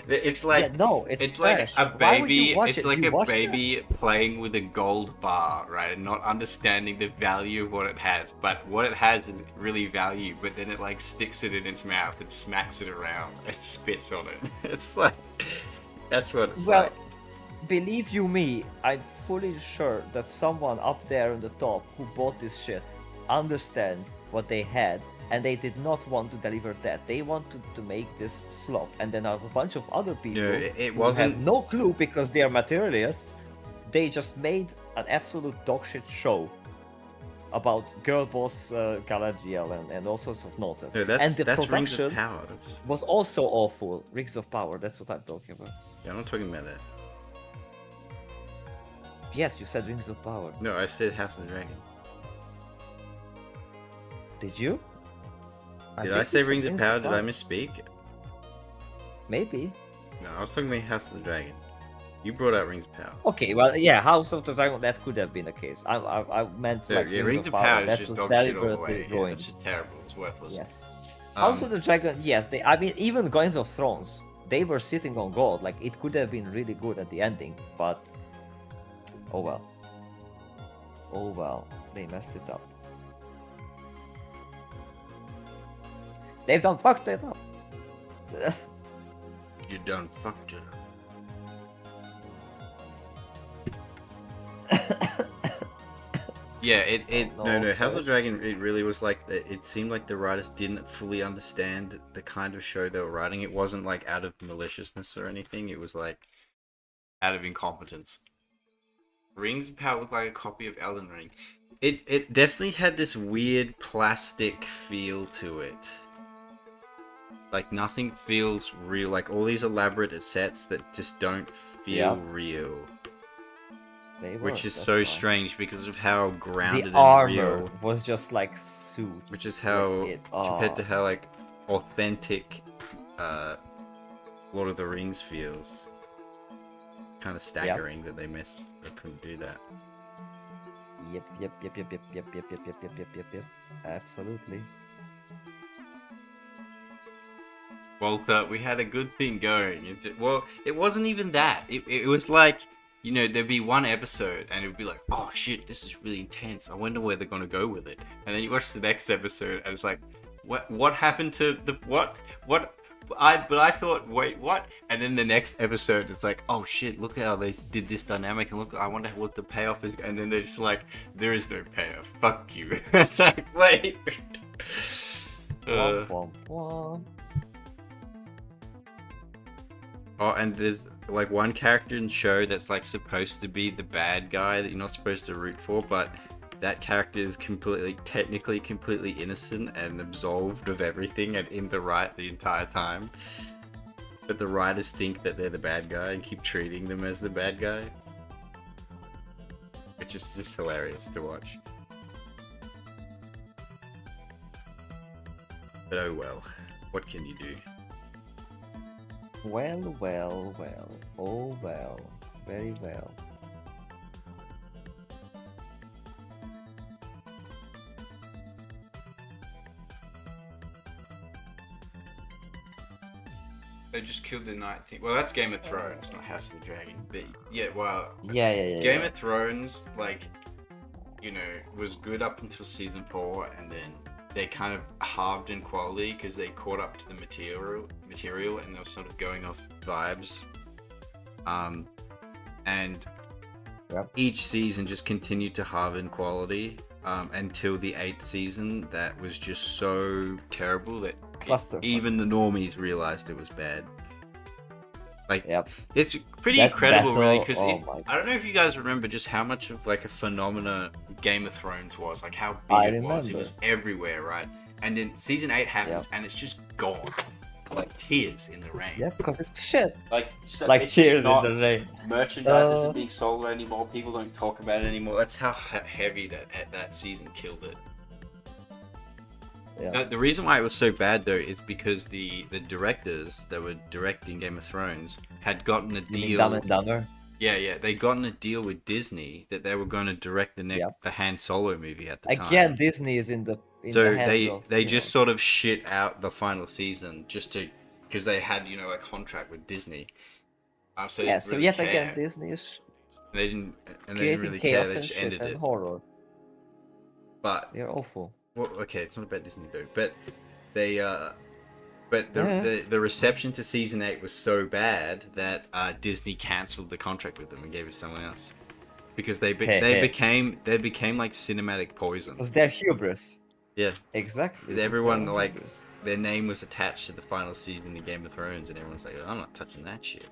It's like Yeah, no, it's like trash. a Why would you baby. watch It's it? like You a watched baby playing with a gold bar, right, and not understanding the value of what it has. But what it has is really value. But then it like sticks it in its mouth and smacks it around and spits on it. It's like that's what it's Well, like. believe you me, I'm fully sure that someone up there on the top who bought this shit understands what they had, and they did not want to deliver that. They wanted to make this slop, and then a bunch of other people it who wasn't- have no clue because they are materialists. They just made an absolute dogshit show about girl boss Galadriel and all sorts of nonsense. No, and the that's Rings production of Power. That's, was also awful. Rings of Power, that's what I'm talking about. yeah, I'm not talking about that. Yes, you said Rings of Power. No, I said House of the Dragon. Did you? Did think I you say said Rings of Power? Did I misspeak? Maybe. No, I was talking about House of the Dragon. You brought out Rings of Power. Okay, well, yeah, House of the Dragon, that could have been the case. I meant So, like yeah, Rings of Power. Power is That just was dog shit all the deliberately way. Yeah, ruined. it's just terrible. It's worthless. Yes. House of Um, the Dragon, yes, they. I mean, even Games of Thrones, they were sitting on gold. Like it could have been really good at the ending, but oh well. Oh well, they messed it up. They've done fucked it up. You done fucked it. Yeah, No, House of first. Dragon, it really was like, it seemed like the writers didn't fully understand the kind of show they were writing. It wasn't like out of maliciousness or anything. It was like, Out of incompetence. Rings of Power looked like a copy of Elden Ring. it definitely had this weird plastic feel to it. Like nothing feels real. Like all these elaborate sets that just don't feel Yeah. real. They were, Which is that's so why. strange because of how grounded The and armor real. was just like suit. Which is how, compared to oh. how like authentic Lord of the Rings feels. Kind of staggering that they couldn't do that. Yep. Absolutely. Walter, we had a good thing going. Well, it wasn't even that. It was like, you know, there'd be one episode and it would be like, oh shit, this is really intense. I wonder where they're gonna go with it. And then you watch the next episode and it's like, what happened to the what? But I thought, wait, what? And then the next episode is like, oh shit, look how they did this dynamic and look, I wonder what the payoff is. And then they're just like, there is no payoff. Fuck you. It's like, wait. Womp, womp. Oh, and there's like one character in the show that's like supposed to be the bad guy that you're not supposed to root for, but that character is technically completely innocent and absolved of everything and in the right the entire time. But the writers think that they're the bad guy and keep treating them as the bad guy. Which is just hilarious to watch. But oh well, what can you do? Well. Oh well. Very well. They just killed the Night King. Well, that's Game of Thrones, not House of the Dragon. But yeah, well, Yeah. Game of Thrones, like, you know, was good up until season 4, and then they kind of halved in quality because they caught up to the material, and they were sort of going off vibes. And Yep. each season just continued to halve in quality until the 8th season. That was just so terrible that Cluster. even the normies realized it was bad. Like, Yep. it's pretty That incredible, really, battle, because oh my I don't know if you guys remember just how much of like a phenomena Game of Thrones was, like how big I it was. It remember. was everywhere, right? And then season 8 happens, and it's just gone. Like tears in the rain. Yeah, because it's shit. Like Like it's just tears not- in the rain. Merchandise Uh, isn't being sold anymore. People don't talk about it anymore. That's how heavy that season killed it. Yeah. The reason why it was so bad though is because the directors that were directing Game of Thrones had gotten a You mean deal. Dumb and Dumber? Yeah, they gotten a deal with Disney that they were going to direct the next Yeah. the Han Solo movie at the time. Again, Disney is in the So the hands they of, they you just know. sort of shit out the final season just to because they had a contract with Disney. So they Yeah, didn't so really yet care. again, Disney is They didn't creating really care. chaos They and just shit ended and it. horror. But They're awful. well, okay, it's not about Disney though. But they But Yeah. the reception to season 8 was so bad that Disney cancelled the contract with them and gave it to someone else because they became like cinematic poison. Because they're hubris. Yeah, Exactly. because it was everyone their like hubris. their name was attached to the final season of Game of Thrones, and everyone's like, I'm not touching that shit.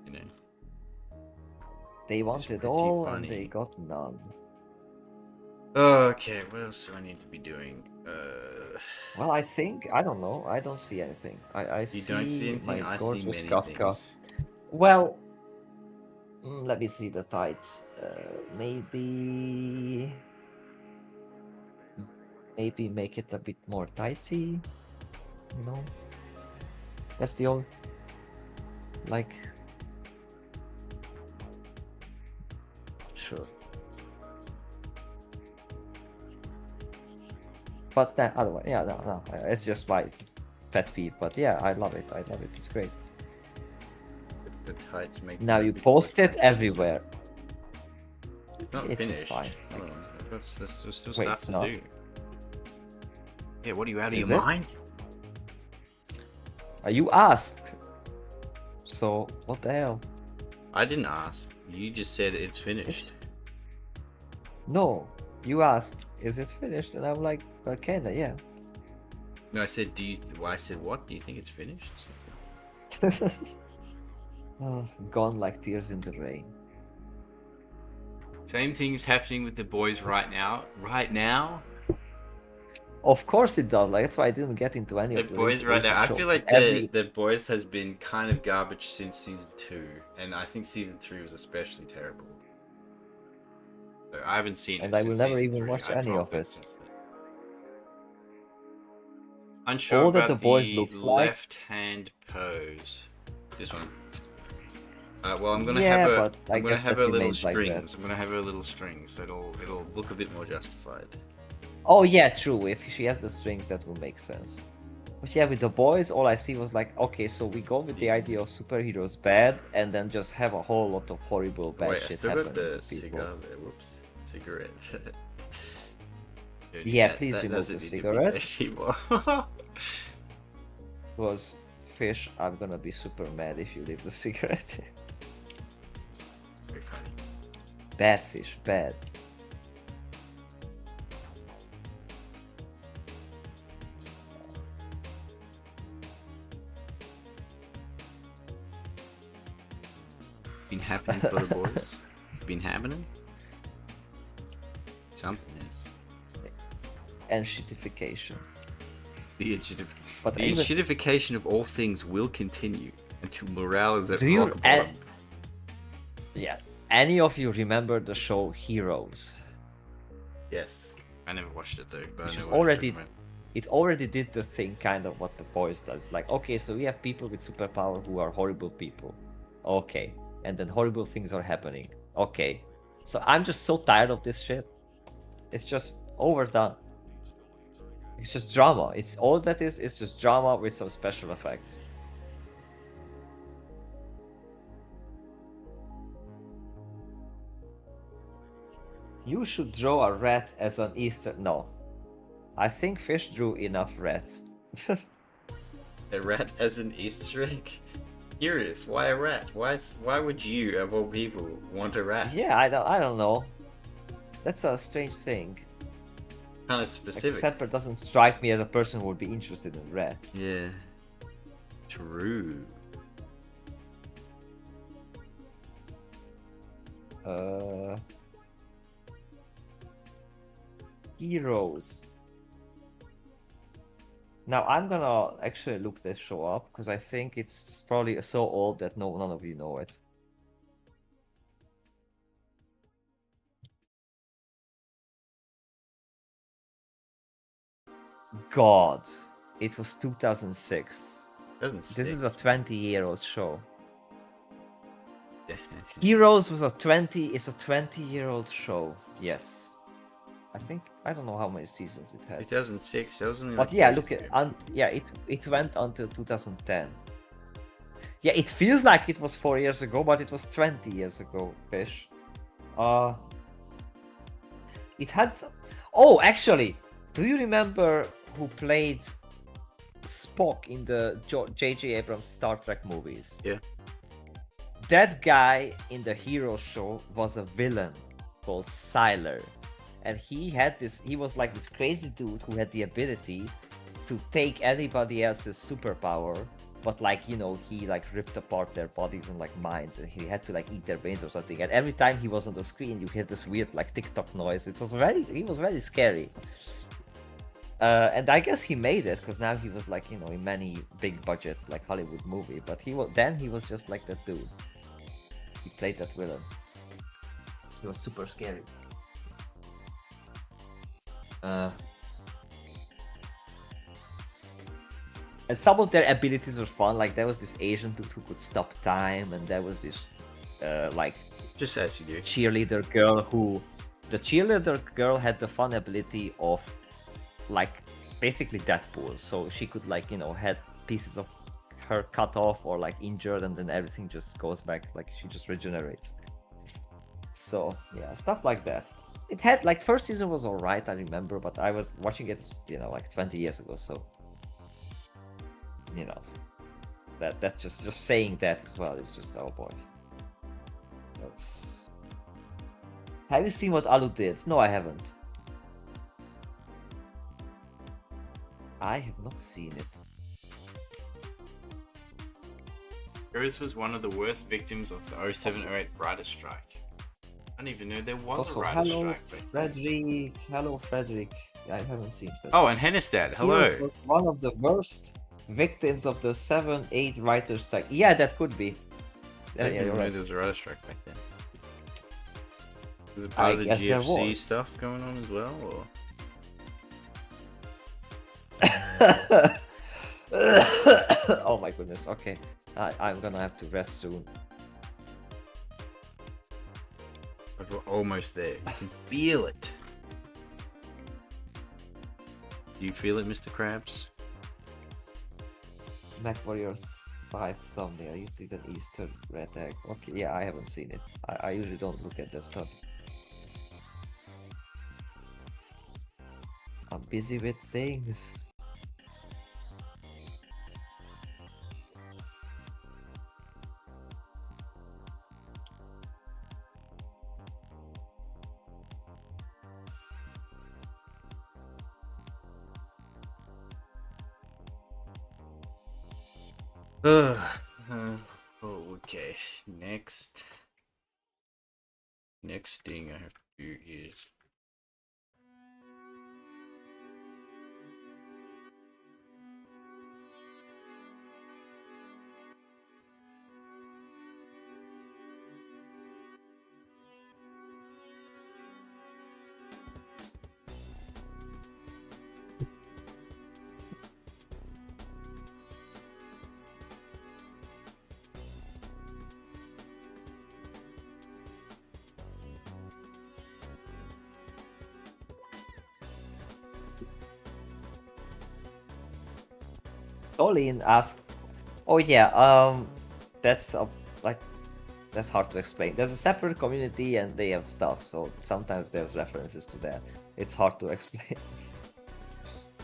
You know. They wanted pretty all funny. and they got none. Okay, what else do I need to be doing? Well, I think I don't know. I don't see anything. I You see don't see anything? my I see gorgeous many Kafka. things. Well, let me see the tights. Maybe make it a bit more tightsy. You know, that's the only like. Sure. But then otherwise, yeah, no, it's just my pet peeve. But yeah, I love it. I love it. It's great. The tights make Now it a you bit more post it tighty. everywhere. It's not It's finished. fine. Hold on, there's still Wait, stuff it's to not. do. Yeah, what are you out of Is your it? mind? You asked. So what the hell? I didn't ask. You just said it's finished. No, you asked. Is it finished? And I'm like, well, kinda, yeah. No, I said, do you? Well, I said, what? Do you think it's finished? Oh, gone like tears in the rain. Same thing's happening with the boys right now. Right now, Of course it does. Like that's why I didn't get into any the of the boys right now. I shows. feel like the boys has been kind of garbage since season 2, and I think season 3 was especially terrible. So I haven't seen And it I will since never season even 3. watch I any dropped of it. since then. Unsure All about that the boys the looks like- left-hand pose. This one. Well, I'm gonna Yeah, have a. but I I'm gonna guess have that a you little made like that. strings. I'm gonna have a little strings, so it'll look a bit more justified. Oh yeah, true. If she has the strings, that will make sense. But yeah, with the boys, all I see was like, okay, so we go with the Yes. idea of superheroes bad, and then just have a whole lot of horrible bad Wait, I shit still happening got the to people. cigar there. Whoops, cigarette. Don't need Yeah, that- please that remove doesn't the need to be cigarette. there anymore. Was fish, I'm gonna be super mad if you leave the cigarette. Very funny. Bad fish, bad. Been happening for the boys. Been happening. Something is. And shitification. The shitification. But The even, shitification of all things will continue until morale is at Do you- rock bottom. yeah, any of you remember the show Heroes? Yes. I never watched it though, but Which I is know what already- you're talking about. It already did the thing kind of what the boys does. Like, okay, so we have people with superpower who are horrible people. Okay. And then horrible things are happening. Okay. So I'm just so tired of this shit. It's just overdone. It's just drama. It's all that is. It's just drama with some special effects. You should draw a rat as an Easter. No. I think Fish drew enough rats. A rat as an Easter egg? Curious, why a rat? Why would you, of all people, want a rat? Yeah, I don't know. That's a strange thing. Kind of Like, specific. Sepper doesn't strike me as a person who would be interested in rats. Yeah. True. Heroes. Now I'm gonna actually look this show up because I think it's probably so old that none of you know it. God, it was 2006. This is a 20-year-old show. Heroes was it's a 20-year-old show. Yes. I don't know how many seasons it had. 2006. That was only But like yeah, 2 look years at ago. it went until 2010. Yeah, it feels like it was 4 years ago, but it was 20 years ago, Fish. It had some... Oh, actually, do you remember who played Spock in the J.J. Abrams Star Trek movies. Yeah. That guy in the hero show was a villain called Sylar. And he was like this crazy dude who had the ability to take anybody else's superpower, but like, you know, he like ripped apart their bodies and like minds, and he had to like eat their brains or something. And every time he was on the screen, you hear this weird like TikTok noise. He was very scary. And I guess he made it because now he was like, you know, in many big budget like Hollywood movie. But he was just like that dude. He played that villain. He was super scary. And some of their abilities were fun. Like there was this Asian dude who could stop time, and there was this like Just as you do. cheerleader girl who the cheerleader girl had the fun ability of like basically Deadpool. So she could like, you know, had pieces of her cut off or like injured, and then everything just goes back, like she just regenerates. So yeah, stuff like that. It had like first season was alright, I remember, but I was watching it, you know, like 20 years ago, so you know, that's just saying that as well. It's just, oh boy. Have you seen what Alu did? No, I haven't. I have not seen it. Heroes was one of the worst victims of the 07-08 writer's strike. I didn't even know there was Also, a writer's hello, strike back then. Frederick. Hello, Frederick. I haven't seen Frederick. Oh, and Hennestad, hello. Heroes was one of the worst victims of the 7-8 writer's strike. Yeah, that could be. I Yeah, didn't you're even know right. there was a writer strike back then. Was it part of the guess there GFC was. stuff going on as well, or? Oh my goodness, okay. I'm gonna have to rest soon. But we're almost there. You can feel it. Do you feel it, Mr. Krabs? Mac Warriors 5 thumbnail. You did an Easter red egg. Okay, yeah, I haven't seen it. I usually don't look at that stuff. I'm busy with things. Okay. Next thing I have to do is Olin asked, "Oh yeah, that's like that's hard to explain. There's a separate community and they have stuff, so sometimes there's references to that. It's hard to explain."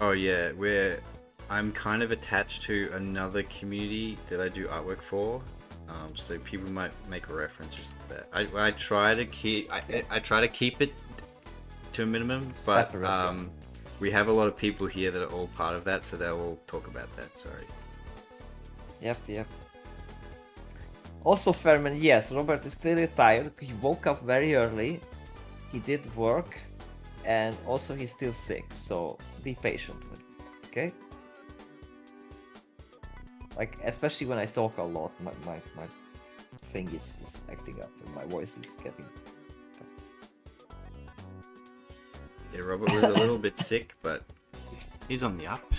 Oh yeah, I'm kind of attached to another community that I do artwork for, so people might make references to that. I try to keep it to a minimum, but Separate, yeah. we have a lot of people here that are all part of that, so they'll all talk about that. Sorry. Yep. Also, Fairman, yes, Robert is clearly tired. He woke up very early. He did work, and also he's still sick. So be patient with him, okay? Like, especially when I talk a lot, my thing is acting up, and my voice is getting. Yeah, Robert was a little bit sick, but He's on the up.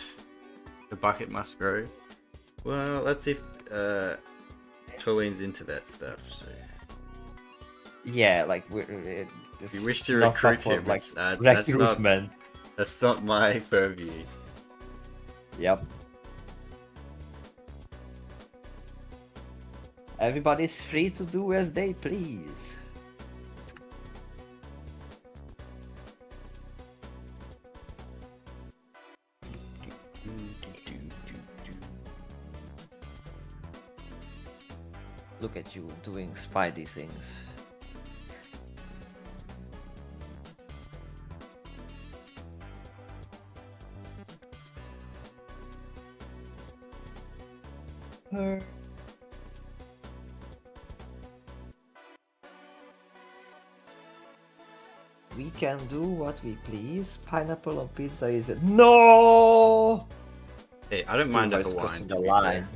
The bucket must grow. well, let's see if Tolin's into that stuff. So Yeah, like if you wish to recruit him, like that's recruitment. not my purview. Yep. Everybody's free to do as they please. Look at you doing Spidey things. We can do what we please. Pineapple on pizza is it? No! Hey, I don't mind a Still Hawaiian. crossing To the be line. fair.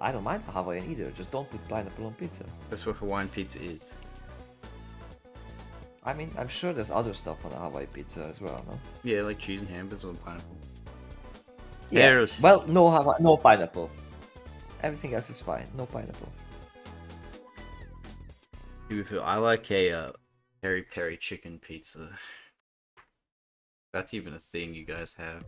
I don't mind Hawaiian either. Just don't put pineapple on pizza. That's what Hawaiian pizza is. I mean, I'm sure there's other stuff on a Hawaii pizza as well, no? Yeah, like cheese and ham, but on pineapple. Yeah. Heresy. Well, no pineapple. Everything else is fine. No pineapple. To be fair, I like a peri peri chicken pizza. That's even a thing you guys have.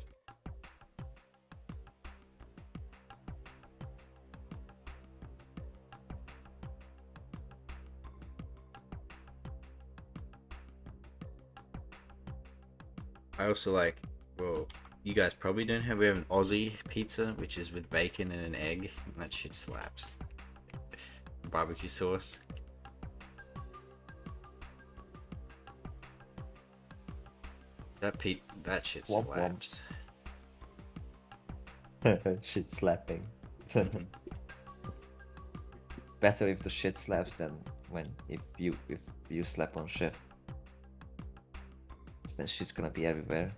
I also like, well, you guys probably don't have, we have an Aussie pizza, which is with bacon and an egg, and that shit slaps. Barbecue sauce. That shit Womp womp. slaps. Shit slapping. Better if the shit slaps than if you slap on shit. Then shit's gonna be everywhere.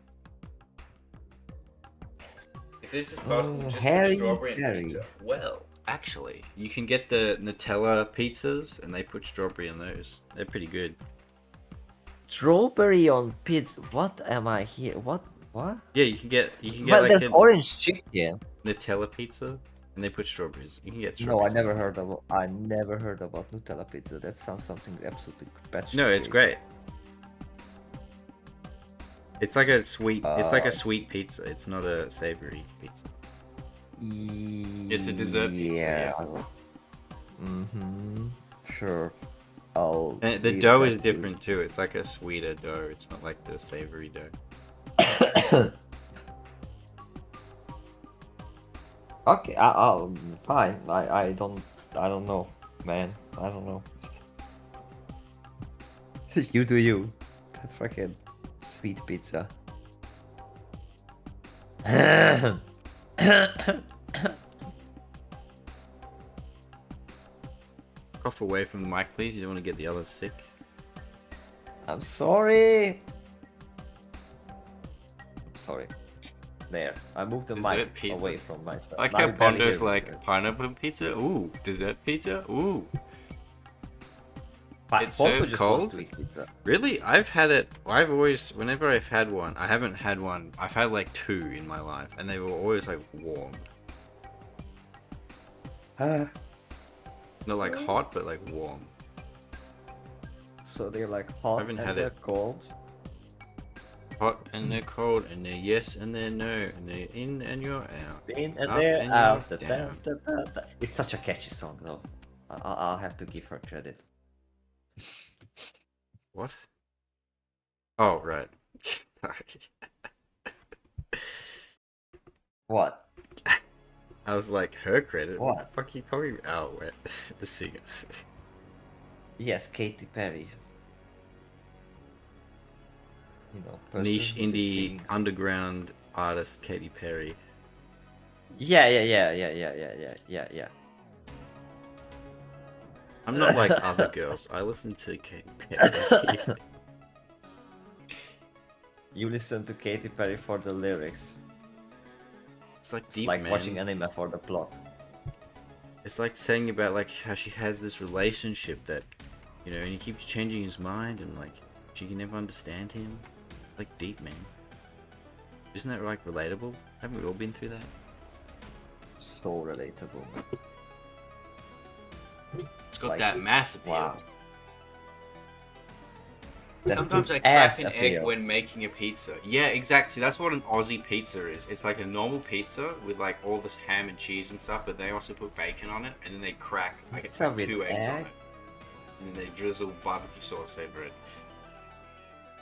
If this is possible, just Harry, put strawberry in Harry. pizza. Well, actually, you can get the Nutella pizzas, and they put strawberry in those. They're pretty good. Strawberry on pizza. What am I here? What? Yeah, you can get Well, like there's a orange chicken. Nutella pizza, and they put strawberries. You can get No, I strawberries. never heard about Nutella pizza. That sounds something absolutely bad. No, it's great. It's like a sweet. It's like a sweet pizza. It's not a savory pizza. It's a dessert pizza, yeah. Mm-hmm. Sure. And the give dough that is to- different too. It's like a sweeter dough. It's not like the savory dough. Okay, I'll fine. I don't know, man. I don't know. You do you. Fucking sweet pizza. Cough away from the mic, please. You don't want to get the others sick. I'm sorry. I'm sorry. There, I moved the Dessert mic pizza. away from myself. Like Now how you barely Pondo's hear me. like pineapple pizza. Ooh, dessert pizza. Ooh. It's Pondo served just wants cold? to eat pizza. Really? I've had it. I've always, whenever I've had one, I haven't had one. I've had like 2 in my life, and they were always like warm. Not like hot, but like warm. So they're like hot haven't and had they're it. cold. Hot and they're cold, and they're yes and they're no, and they're in and you're out. In and Up they're and out. you're Da, down. da, da, da. It's such a catchy song, though. I'll have to give her credit. What? Oh, right. Sorry. What? I was like, her credit? What the What? fuck are you talking about? Oh, wait. The singer. Yes, Katy Perry. You know, person Niche who could indie sing. underground artist Katy Perry. Yeah. I'm not like other girls. I listen to Katy Perry. You listen to Katy Perry for the lyrics. It's like It's deep, like man. watching anime for the plot. It's like saying about like how she has this relationship that, you know, and he keeps changing his mind, and like she can never understand him. Like deep, man. Isn't that like relatable? Haven't we all been through that? So relatable. Man. It's got Like, that mass appeal. Wow. That's Sometimes good I crack ass an egg appeal. when making a pizza. Yeah, exactly. That's what an Aussie pizza is. It's like a normal pizza with like all this ham and cheese and stuff, but they also put bacon on it, and then they crack like It's it's like a with 2 eggs on egg? it, and then they drizzle barbecue sauce over it,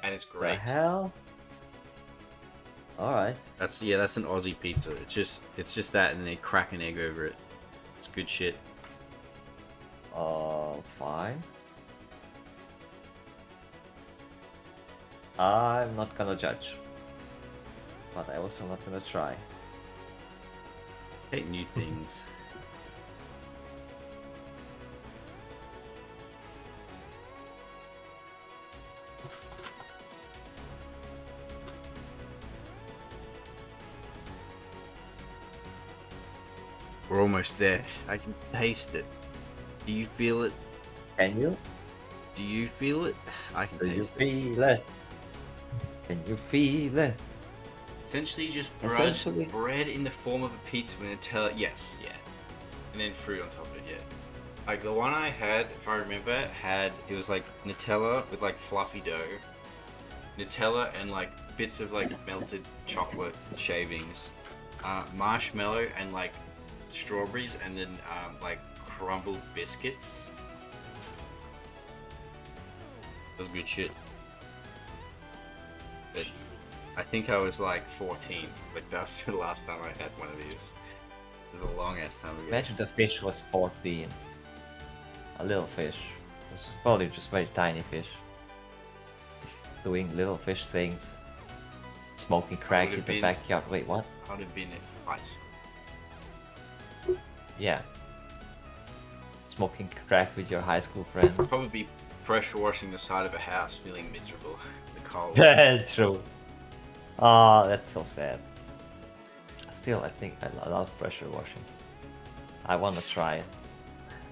and it's The great. hell? Alright. That's that's an Aussie pizza. It's just that, and they crack an egg over it. It's good shit. Fine. I'm not gonna judge. But I also not gonna try. Hate new things. We're almost there. I can taste it. Do you feel it? Can you? Do you feel it? I can Do you taste it. feel it? Can you feel it? Essentially, just Essentially. bread in the form of a pizza with Nutella. Yes, yeah, and then fruit on top of it. Yeah, like the one I had, if I remember, it was like Nutella with like fluffy dough, Nutella and like bits of like melted chocolate shavings, marshmallow and like strawberries, and then like crumbled biscuits. That was good shit. But I think I was like 14. Like that's the last time I had one of these. It was a long ass time ago. Imagine the fish was 14. A little fish. It's probably just very tiny fish. Doing little fish things. Smoking crack in would've the been- backyard. Wait, what? I would have been at high school. Yeah. Smoking crack with your high school friends. Probably be pressure washing the side of a house, feeling miserable. The cold. True. Oh, that's so sad. Still, I think I love pressure washing. I wanna try it.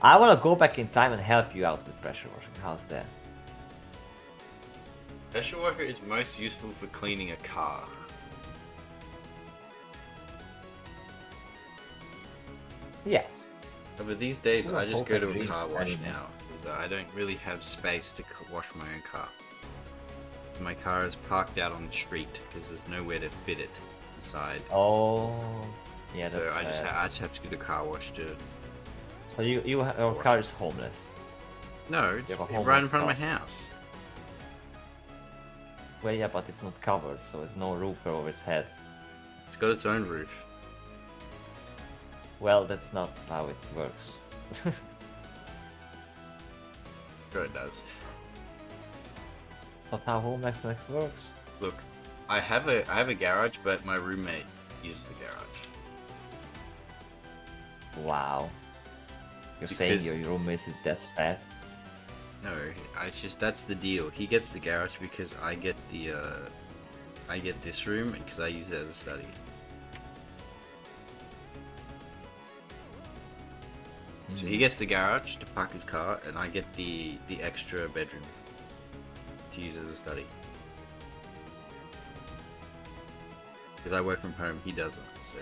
I wanna go back in time and help you out with pressure washing. How's that? Pressure washer is most useful for cleaning a car. Yes. But these days, Well, I just hope go I to a drink car wash anyway. now. Because I don't really have space to wash my own car. My car is parked out on the street because there's nowhere to fit it inside. Oh, yeah, So that's I just, sad. I just have to get a car wash to... So your car is homeless. No, it's have a right homeless in front of my car. house. Well, yeah, but it's not covered, so there's no roof over its head. It's got its own roof. Well, that's not how it works. Sure it does. Not how homelessness works. Look, I have a garage, but my roommate uses the garage. Wow. You're saying Because- your roommate is that fat? No, that's the deal. He gets the garage because I get this room because I use it as a study. So he gets the garage to park his car, and I get the extra bedroom to use as a study. Because I work from home, he doesn't. So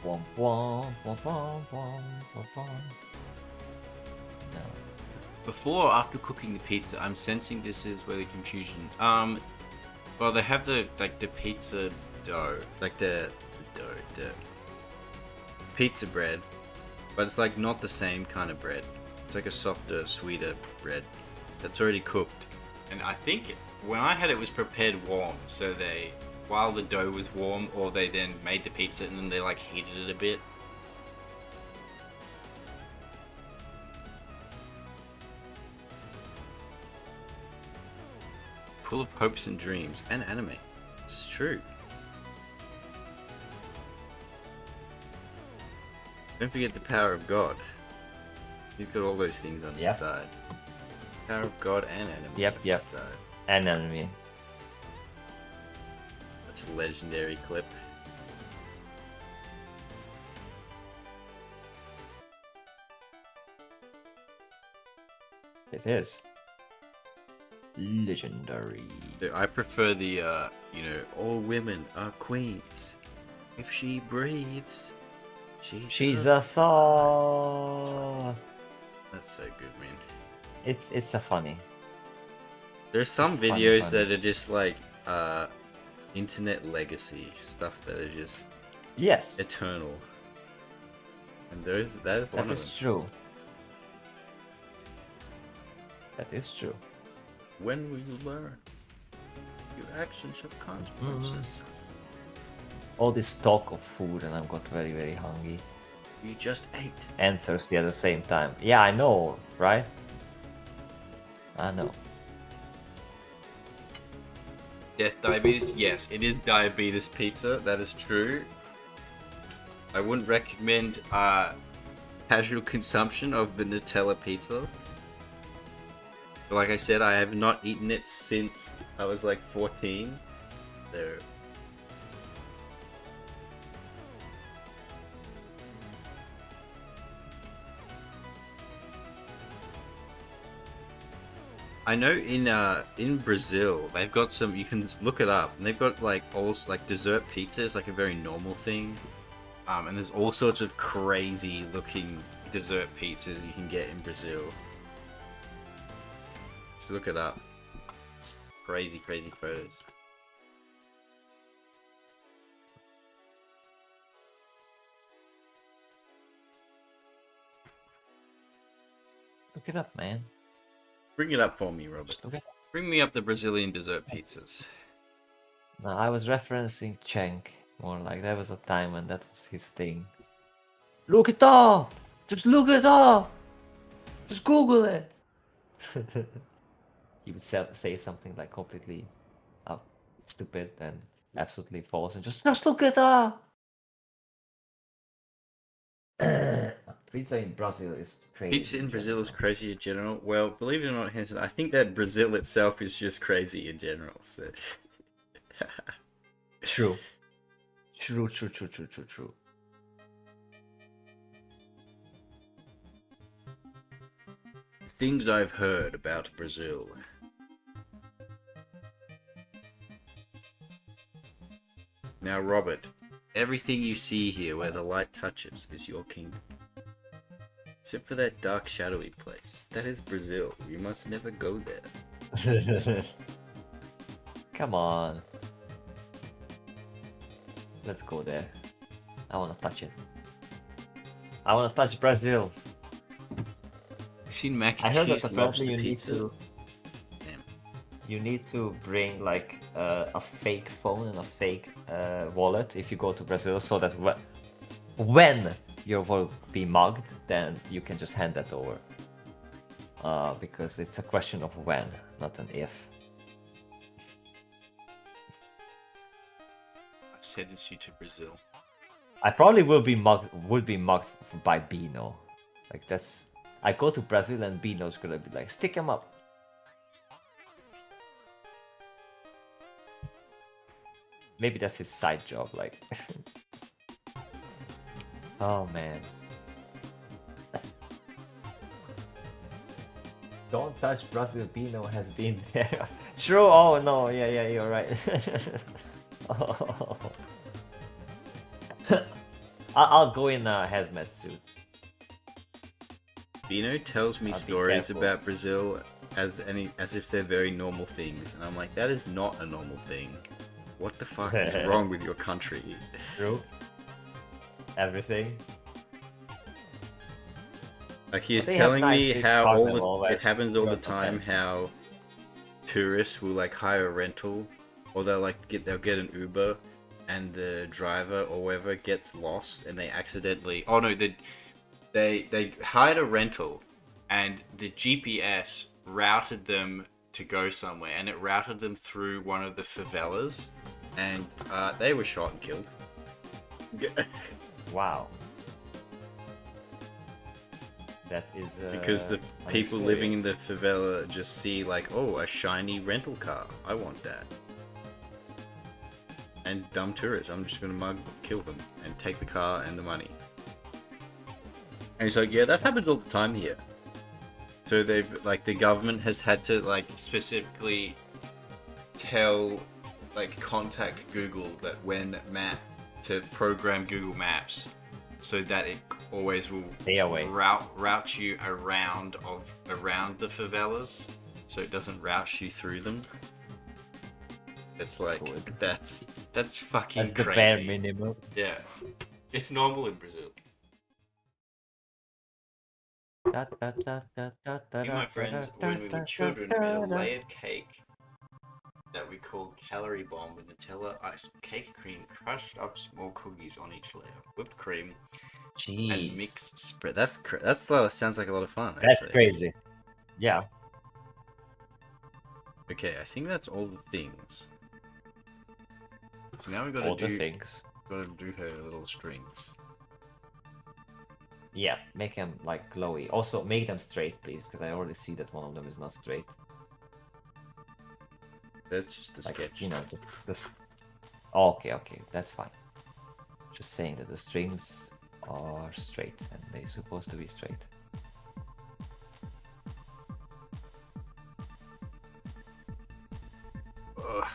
Womp womp womp womp womp womp womp. No. Before or after cooking the pizza, I'm sensing this is where the confusion. Well, they have the pizza dough, like the pizza bread, but it's like not the same kind of bread. It's like a softer, sweeter bread that's already cooked. and I think when I had it was prepared warm. So while the dough was warm, or they then made the pizza and then they like heated it a bit. Full of hopes and dreams and anime. It's true. Don't forget the power of God. He's got all those things on Yep. his side. Power of God and anime Yep, on yep. his side. And enemy. That's a legendary clip. It is. Legendary. I prefer the, all women are queens. If she breathes, She's a thought. That's so good, man. It's a funny. There's some It's funny, videos funny. that are just like, internet legacy stuff that are just Yes. eternal. And that is That one of is them. true. That is true. When will you learn? Your actions have consequences. all this talk of food, and I've got very, very hungry You just ate. and thirsty at the same time. Yeah, I know, right? I know. Death diabetes? Yes, it is diabetes pizza. That is true. I wouldn't recommend casual consumption of the Nutella pizza. But like I said, I have not eaten it since I was like 14. So I know in Brazil they've got some, you can look it up, and they've got like all like dessert pizza is like a very normal thing. And there's all sorts of crazy looking dessert pizzas you can get in Brazil. Just look it up. It's crazy, crazy photos. Look it up, man. Bring it up for me, Robert. Just look it up. Bring me up the Brazilian dessert pizzas. No, I was referencing Cenk. More like there was a time when that was his thing. Look it up! Just look it up! Just Google it! He would say something like completely stupid and absolutely false and just look it up! Pizza in Brazil is crazy. Pizza in Brazil is crazy in general. Well, believe it or not, Hanson, I think that Brazil itself is just crazy in general. So. True. True. Things I've heard about Brazil. Now, Robert, everything you see here where the light touches is your kingdom. Except for that dark, shadowy place. That is Brazil. You must never go there. Come on. Let's go there. I wanna touch it. I wanna touch Brazil. I've seen mac and I heard cheese that apparently lobster you need pizza. to Damn. you need to bring like a fake phone and a fake wallet if you go to Brazil, so that when your wallet will be mugged, then you can just hand that over. Because it's a question of when, not an if. I sentenced you to Brazil. I probably would be mugged by Bino. Like that's. I go to Brazil and Bino's gonna be like, stick him up. Maybe that's his side job, like. Oh man. Don't touch Brazil, Bino has been there. True, oh no, yeah, you're right. Oh. I'll go in a hazmat suit. Bino tells me I'll be stories careful. about Brazil as if they're very normal things, and I'm like, that is not a normal thing. What the fuck is wrong with your country? True. Everything. Like he's But they have telling nice me big how carnival, it like, happens all the girls are time. fancy. How tourists will like hire a rental, or they'll get an Uber, and the driver or whoever gets lost, and they accidentally. Oh no, they hired a rental, and the GPS routed them to go somewhere, and it routed them through one of the favelas, and they were shot and killed. Wow. That is Because the an people living in experience. the favela just see like, oh, a shiny rental car. I want that. And dumb tourists, I'm just gonna kill them and take the car and the money. And he's like, yeah, that happens all the time here. So they've like the government has had to like specifically tell contact Google that when to program Google Maps so that it always will Stay away. route you around the favelas, so it doesn't route you through them. It's like Good. that's fucking That's the crazy. bare minimum. Yeah, it's normal in Brazil. Me and my friends, when we were children, made a layered cake that we call Calorie Bomb with Nutella, ice, cake cream, crushed up small cookies on each layer, whipped cream, and Jeez. mixed Spread. That's sounds like a lot of fun. That's Actually. crazy. Yeah. Okay, I think that's all the things. So now we All the things. gotta do her little strings. Yeah, make them like glowy. Also, make them straight, please, because I already see that one of them is not straight. That's just a Like, sketch. you know, just... Oh, okay, that's fine. Just saying that the strings are straight, and they're supposed to be straight. Ugh.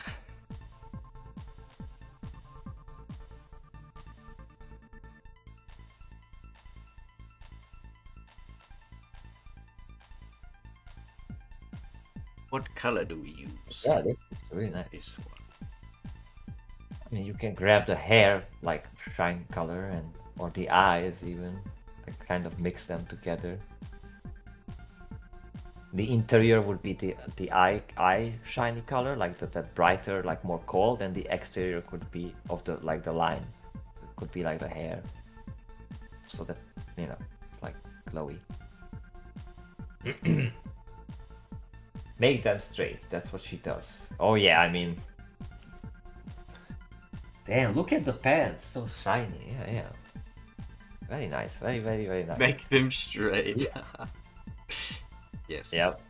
What color do we use? Yeah, this is really nice. This one. I mean, you can grab the hair, like shine color, and or the eyes even, like kind of mix them together. The interior would be the eye shiny color, like that brighter, like more cold, and the exterior could be of the like the line. It could be like the hair, so that you know, it's like glowy. Make them straight. That's what she does. Oh yeah, I mean. Damn, look at the pants, so shiny. Yeah. Very nice, very nice. Make them straight. Yes. Yep.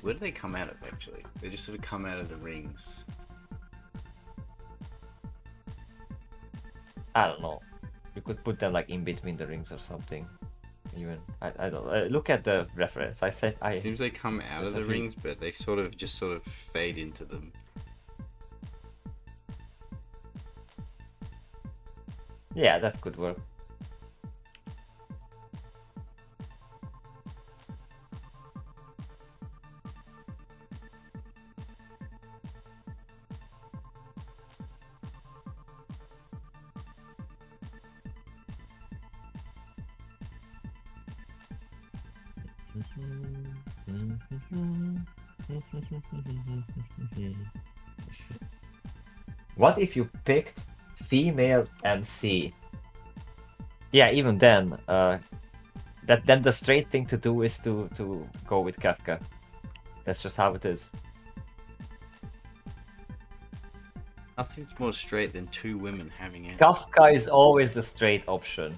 Where do they come out of actually? They just sort of come out of the rings. I don't know. You could put them like in between the rings or something. Even I don't look at the reference. I said I. Seems they come out of the Exactly. rings, but they sort of fade into them. Yeah, that could work. What if you picked female MC? Yeah, even then, then the straight thing to do is to go with Kafka. That's just how it is. Nothing's more straight than two women having it. Kafka is always the straight option.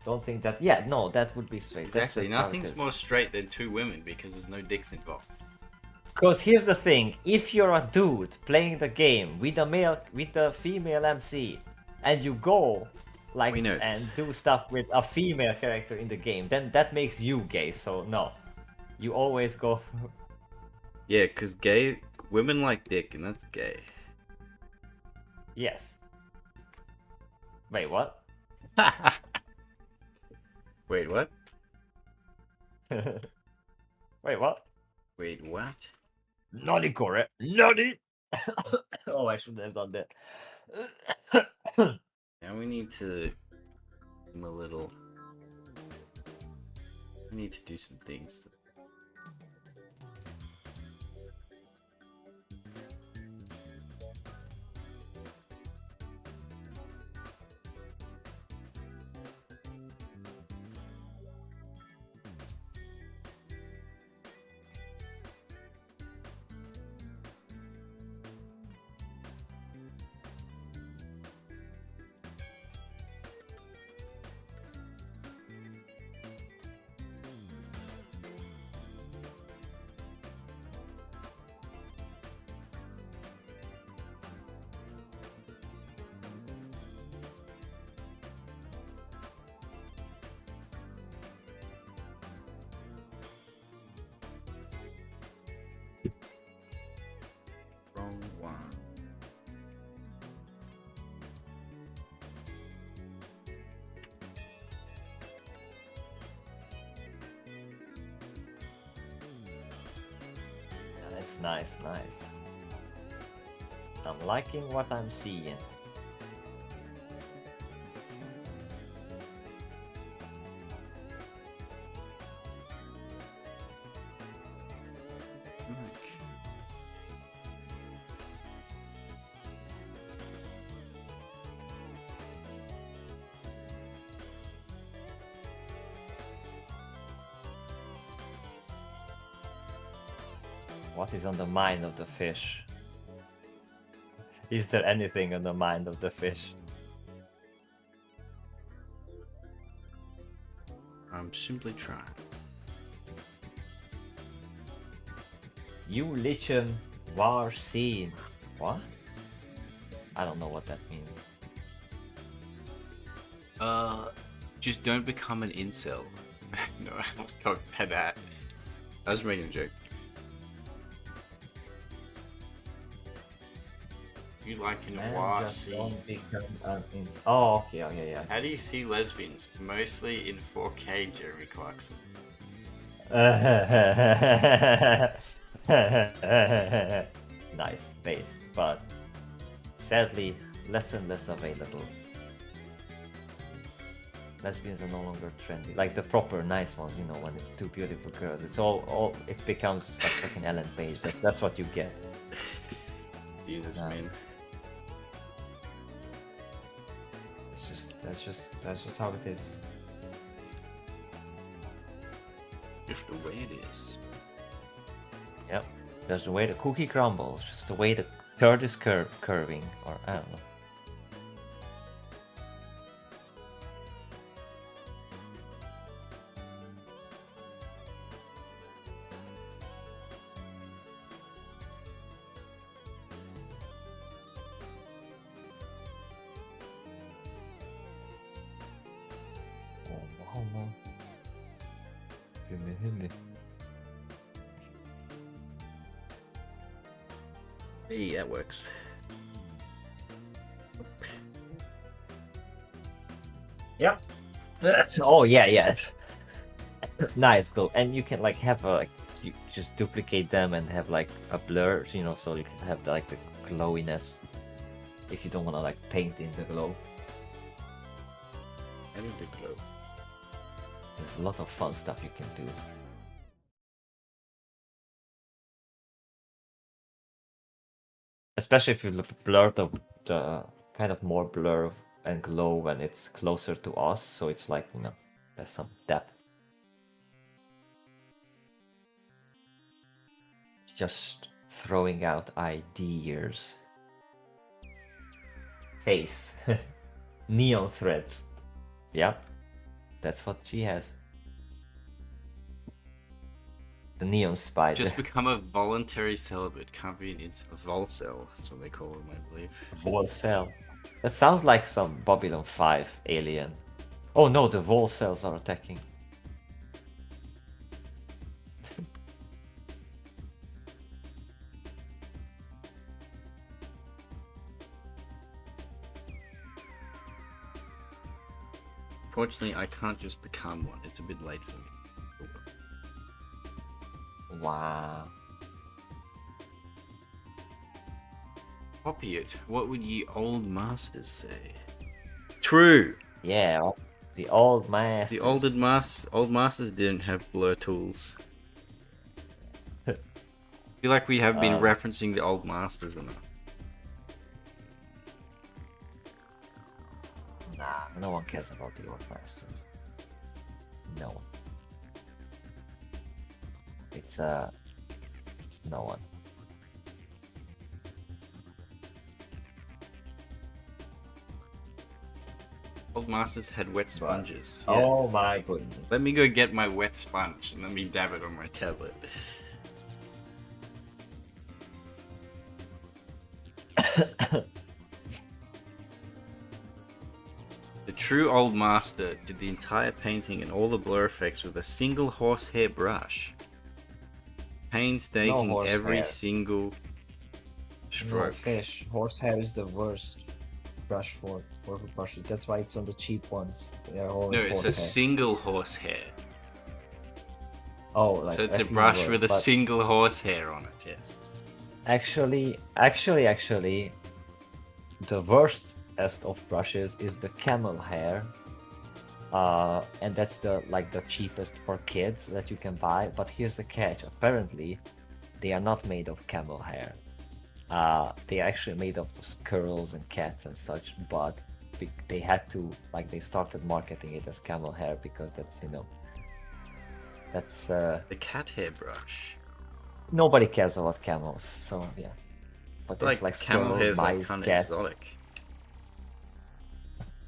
Don't think that. Yeah, no, that would be straight. Exactly. That's just how it Nothing's is. more straight than two women because there's no dicks involved. Because here's the thing: if you're a dude playing the game with a female MC, and you go like We know and this. do stuff with a female character in the game, then that makes you gay. So no, you always go. Yeah, because gay women like dick, and that's gay. Yes. Wait, what? Wait, what? Wait, what? Wait, what? Nani, Kore. Nani. Oh, I shouldn't have done that. Now we need to give him a little. We need to do some things. Wrong one. That's nice. I'm liking what I'm seeing. What is on the mind of the fish? Is there anything on the mind of the fish? I'm simply trying. You lichen war seen. What? I don't know what that means. Just don't become an incel. No, I was talking about that. I was making a joke. You like a Man, noir just scene? don't become an oh, okay, okay, yeah. How do you see lesbians? Mostly in 4K, Jeremy Clarkson. Nice based, but sadly less and less available. Lesbians are no longer trendy, like the proper nice ones, you know, when it's two beautiful girls. It's all it becomes just like fucking Ellen Page. That's what you get. Jesus, No. man. That's just how it is. Just the way it is. Yep. There's the way the cookie crumbles, just the way the turd is curving, or I don't know. Oh no. Hit me. Hey, that works. Yep. Oh yeah. Nice, cool. And you can like have a like you just duplicate them and have like a blur, you know, so you can have the, like the glowiness if you don't want to like paint in the glow. I need the glow. There's a lot of fun stuff you can do. Especially if you blur the kind of more blur and glow when it's closer to us, so it's like, you know, there's some depth. Just throwing out ideas. Face. Neon threads. Yep. That's what she has. The neon spider. Just become a voluntary celibate. Can't be an incel. Volcel, that's what they call them, I believe. Volcel. That sounds like some Babylon 5 alien. Oh no, the Volcels are attacking. Fortunately, I can't just become one. It's a bit late for me. Wow. Copy it. What would ye Old masters say. True. Yeah, the old master. The old masters didn't have blur tools. I feel like we have been referencing the old masters enough. Nah, no one cares about the old masters. No one. It's no one. Old masters had wet sponges. Oh Yes. my goodness. Let me go get my wet sponge and let me dab it on my tablet. The true old master did the entire painting and all the blur effects with a single horsehair brush. Painstaking No every horsehair. single No stroke. fish. Horsehair is the worst brush for brushes. That's why it's on the cheap ones. They're always No, it's a horsehair. single horsehair. Oh, like So it's a that's even brush worse, with a but single horsehair on it, yes. Actually, the worstest of brushes is the camel hair. And that's the cheapest for kids that you can buy. But here's the catch: apparently, they are not made of camel hair. They are actually made of squirrels and cats and such. But they had to they started marketing it as camel hair because that's that's The cat hair brush. Nobody cares about camels, so yeah. But it's like camel hair squirrels, is like mice, kind of cats. exotic.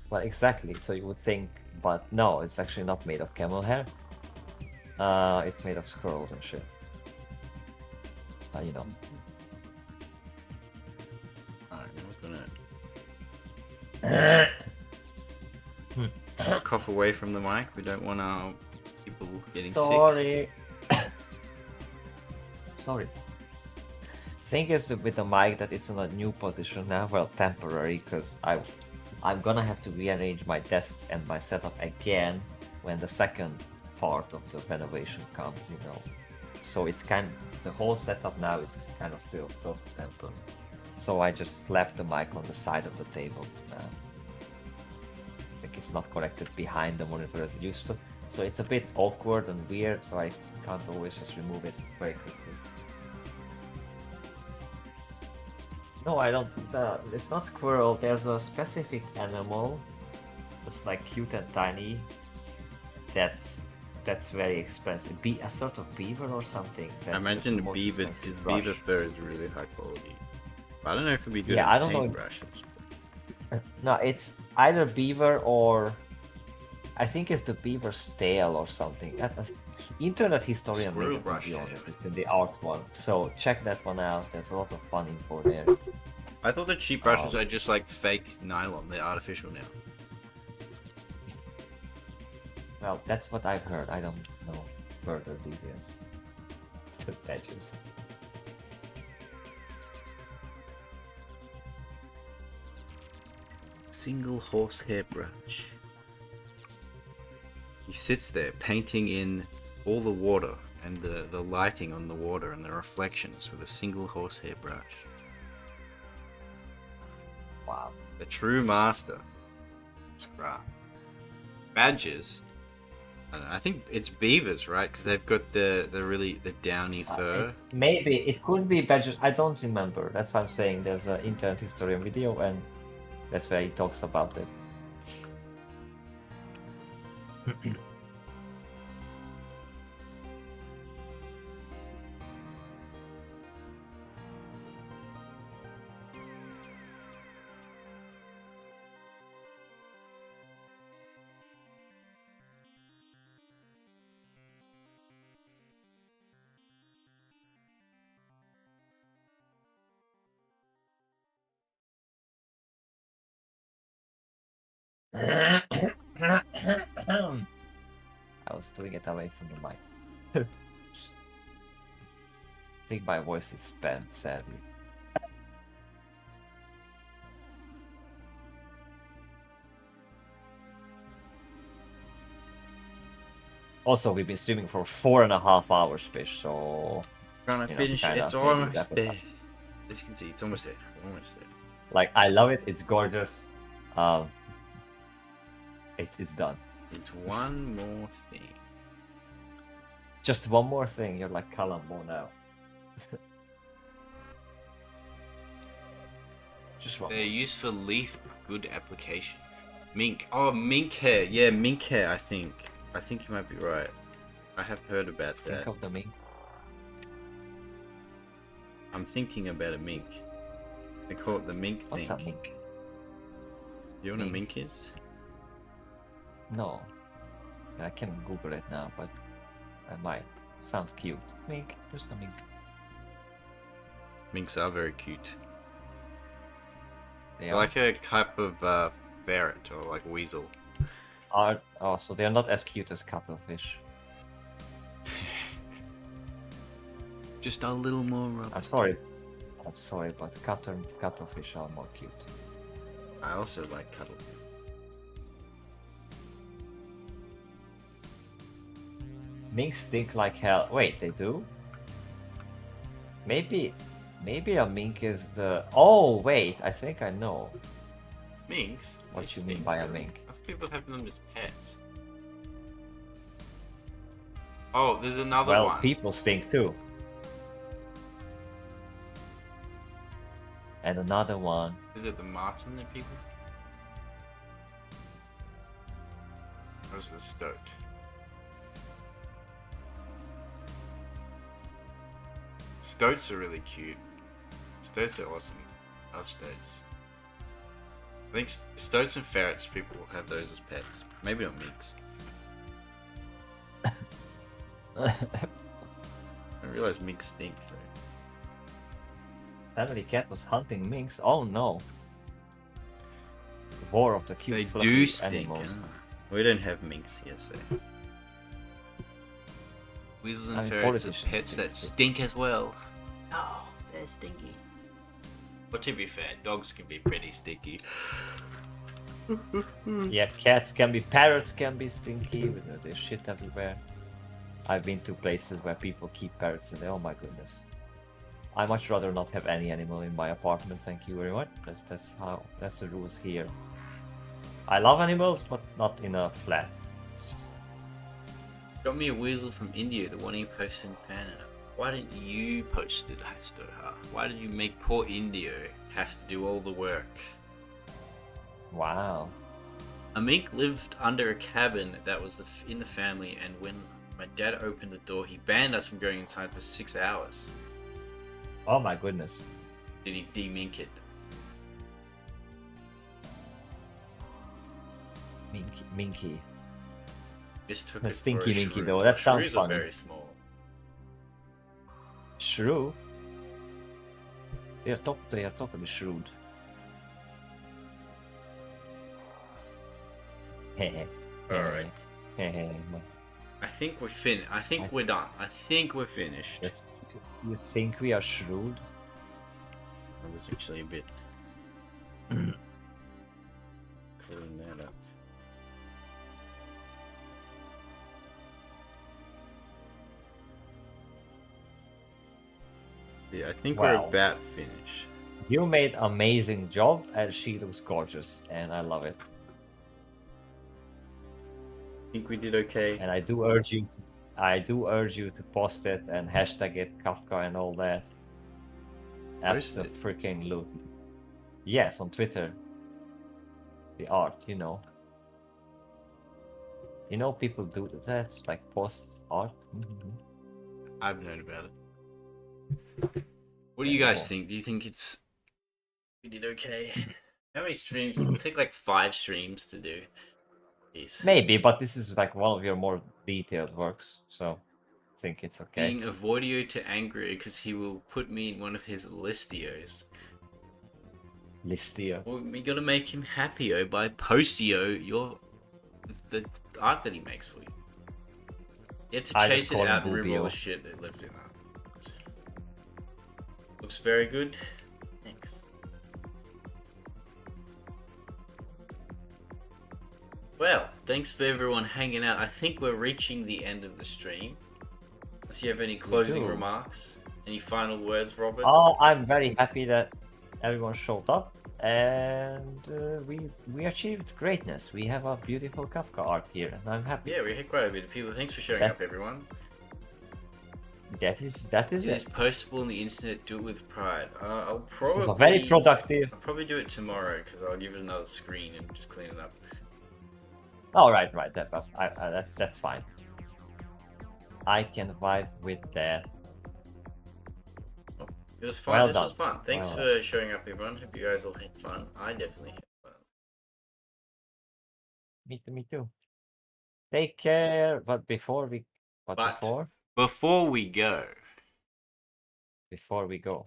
Well, exactly. So you would think, but no, it's actually not made of camel hair. It's made of squirrels and shit. You know. Alright, we're gonna cough away from the mic. We don't want our people getting sick. Sorry. Sorry. Thing is with the mic that it's in a new position now. Well, temporary, because I'm gonna have to rearrange my desk and my setup again when the second part of the renovation comes. You know. So it's the whole setup now is kind of still sort of temporary. So I just slapped the mic on the side of the table. Like it's not connected behind the monitor as it used to. So it's a bit awkward and weird, so I can't always just remove it very quickly. No, I don't. It's not squirrel. There's a specific animal that's like cute and tiny. That's very expensive. A sort of beaver or something. I That's imagine the most beaver expensive brush. fur is really high quality. I don't know if it'd be good Yeah, in I don't know. paintbrushes. No, it's either beaver or I think it's the beaver's tail or something. Internet historian Squirrel made a brush video on hair. it. It's in the art one, so check that one out. There's a lot of fun info there. I thought the cheap brushes are just like fake nylon. They're artificial now. Well, that's what I've heard. I don't know further details. But that you. Single horsehair brush. He sits there painting in all the water and the lighting on the water and the reflections with a single horsehair brush. Wow. The true master. Scrap. Badgers. I think it's beavers, right? Because they've got the downy fur. Maybe it could be badgers. I don't remember. That's why I'm saying there's an internet historian video, and that's where he talks about it. I was doing it away from the mic. I think my voice is spent, sadly. Also, we've been streaming for 4.5 hours, Fish, so... Trying to You know, finish. kinda It's maybe almost wrap it there. up. As you can see, it's almost there. Almost there. Like, I love it, it's gorgeous. It's done. It's one more thing. Just one more thing, you're like Columbo now. Just one They're more. used for leaf good application. Mink. Oh, mink hair. Yeah, mink hair. I think you might be right. I have heard about Think that. of the mink. I'm thinking about a mink. They call it the mink What's thing. a mink? You know what a Mink? mink is? No. I can Google it now, but I might. Sounds cute. Mink, just a mink. Minks are very cute. They They're like a type of ferret or like weasel. oh, so they're not as cute as cuttlefish. Just a little more. I'm sorry, but cuttlefish are more cute. I also like cuddle. Minks stink like hell. Wait, they do? Maybe a mink is the. Oh wait, I think I know Minks? what They you mean stink, by a though. mink. I thought people have them as pets. Oh, there's another Well, one. people stink too. And another one. Is it the marten that people? Or is it the stoat? Stoats are really cute. Stoats are awesome. I love stoats. I think stoats and ferrets, people will have those as pets. Maybe not minks. I realize minks stink. Family cat was hunting minks. Oh no. War of the cute They fluffy do stink. animals. We don't have minks here, so. Weasels and I mean, ferrets are politicians pets stink that too. stink as well. Oh, they're stinky. But to be fair, dogs can be pretty stinky. Yeah, cats can be, parrots can be stinky. There's shit everywhere. I've been to places where people keep parrots in there. Oh my goodness. I much rather not have any animal in my apartment. Thank you very much. That's the rules here. I love animals, but not in a flat. It's just Got me a weasel from India, the one you posted in fan art. Why didn't you post it, Hastoha? Why did you make poor Indio have to do all the work? wow. A mink lived under a cabin that was in the family, and when my dad opened the door, he banned us from going inside for 6 hours. Oh my goodness. Did he de-mink it? Minky. Just took A it stinky for a minky shrew. though, that sounds Shrews funny. are very small. Shrew. They are totally shrewd. Hehe. Alright. Hehe. I think we're we're done. I think we're finished. Yes. You think we are shrewd? That was actually a bit. Clearing that up. Yeah, I think we're Wow. about finished. You made amazing job and she looks gorgeous and I love it. I think we did okay. And I do urge you to post it and hashtag it Kafka and all that. Post it? Freaking loot. Yes, on Twitter. The art, you know. You know people do that, like post art. Mhm. I've known about it. What do you guys Cool. think? Do you think we did okay? How many streams? It'll take like 5 streams to do. Jeez. Maybe, but this is like one of your more detailed works, so I think it's okay. Being Avoidio to angry because he will put me in one of his listios. Listio. Well, we gotta make him happier by postio the art that he makes for you. You have to I chase just it call him out and remove all Boobio. the shit that lived in that. Looks very good. Thanks. Well, thanks for everyone hanging out. I think we're reaching the end of the stream. Unless you have any closing do. remarks? Any final words, Robert? Oh, I'm very happy that everyone showed up, and we achieved greatness. We have a beautiful Kafka art here, and I'm happy. Yeah, we had quite a bit of people. Thanks for showing up, That's- everyone. That is It is it. postable on the internet. Do it with pride. I'll This probably. was a very productive. I'll probably do it tomorrow because I'll give it another screen and just clean it up. Oh, right. That's fine. I can vibe with that. It was fun. Well This done. was fun. Thanks Well for showing up, everyone. Hope you guys all had fun. I definitely had fun. Me too. Take care. But before we go, Before we go, before we go,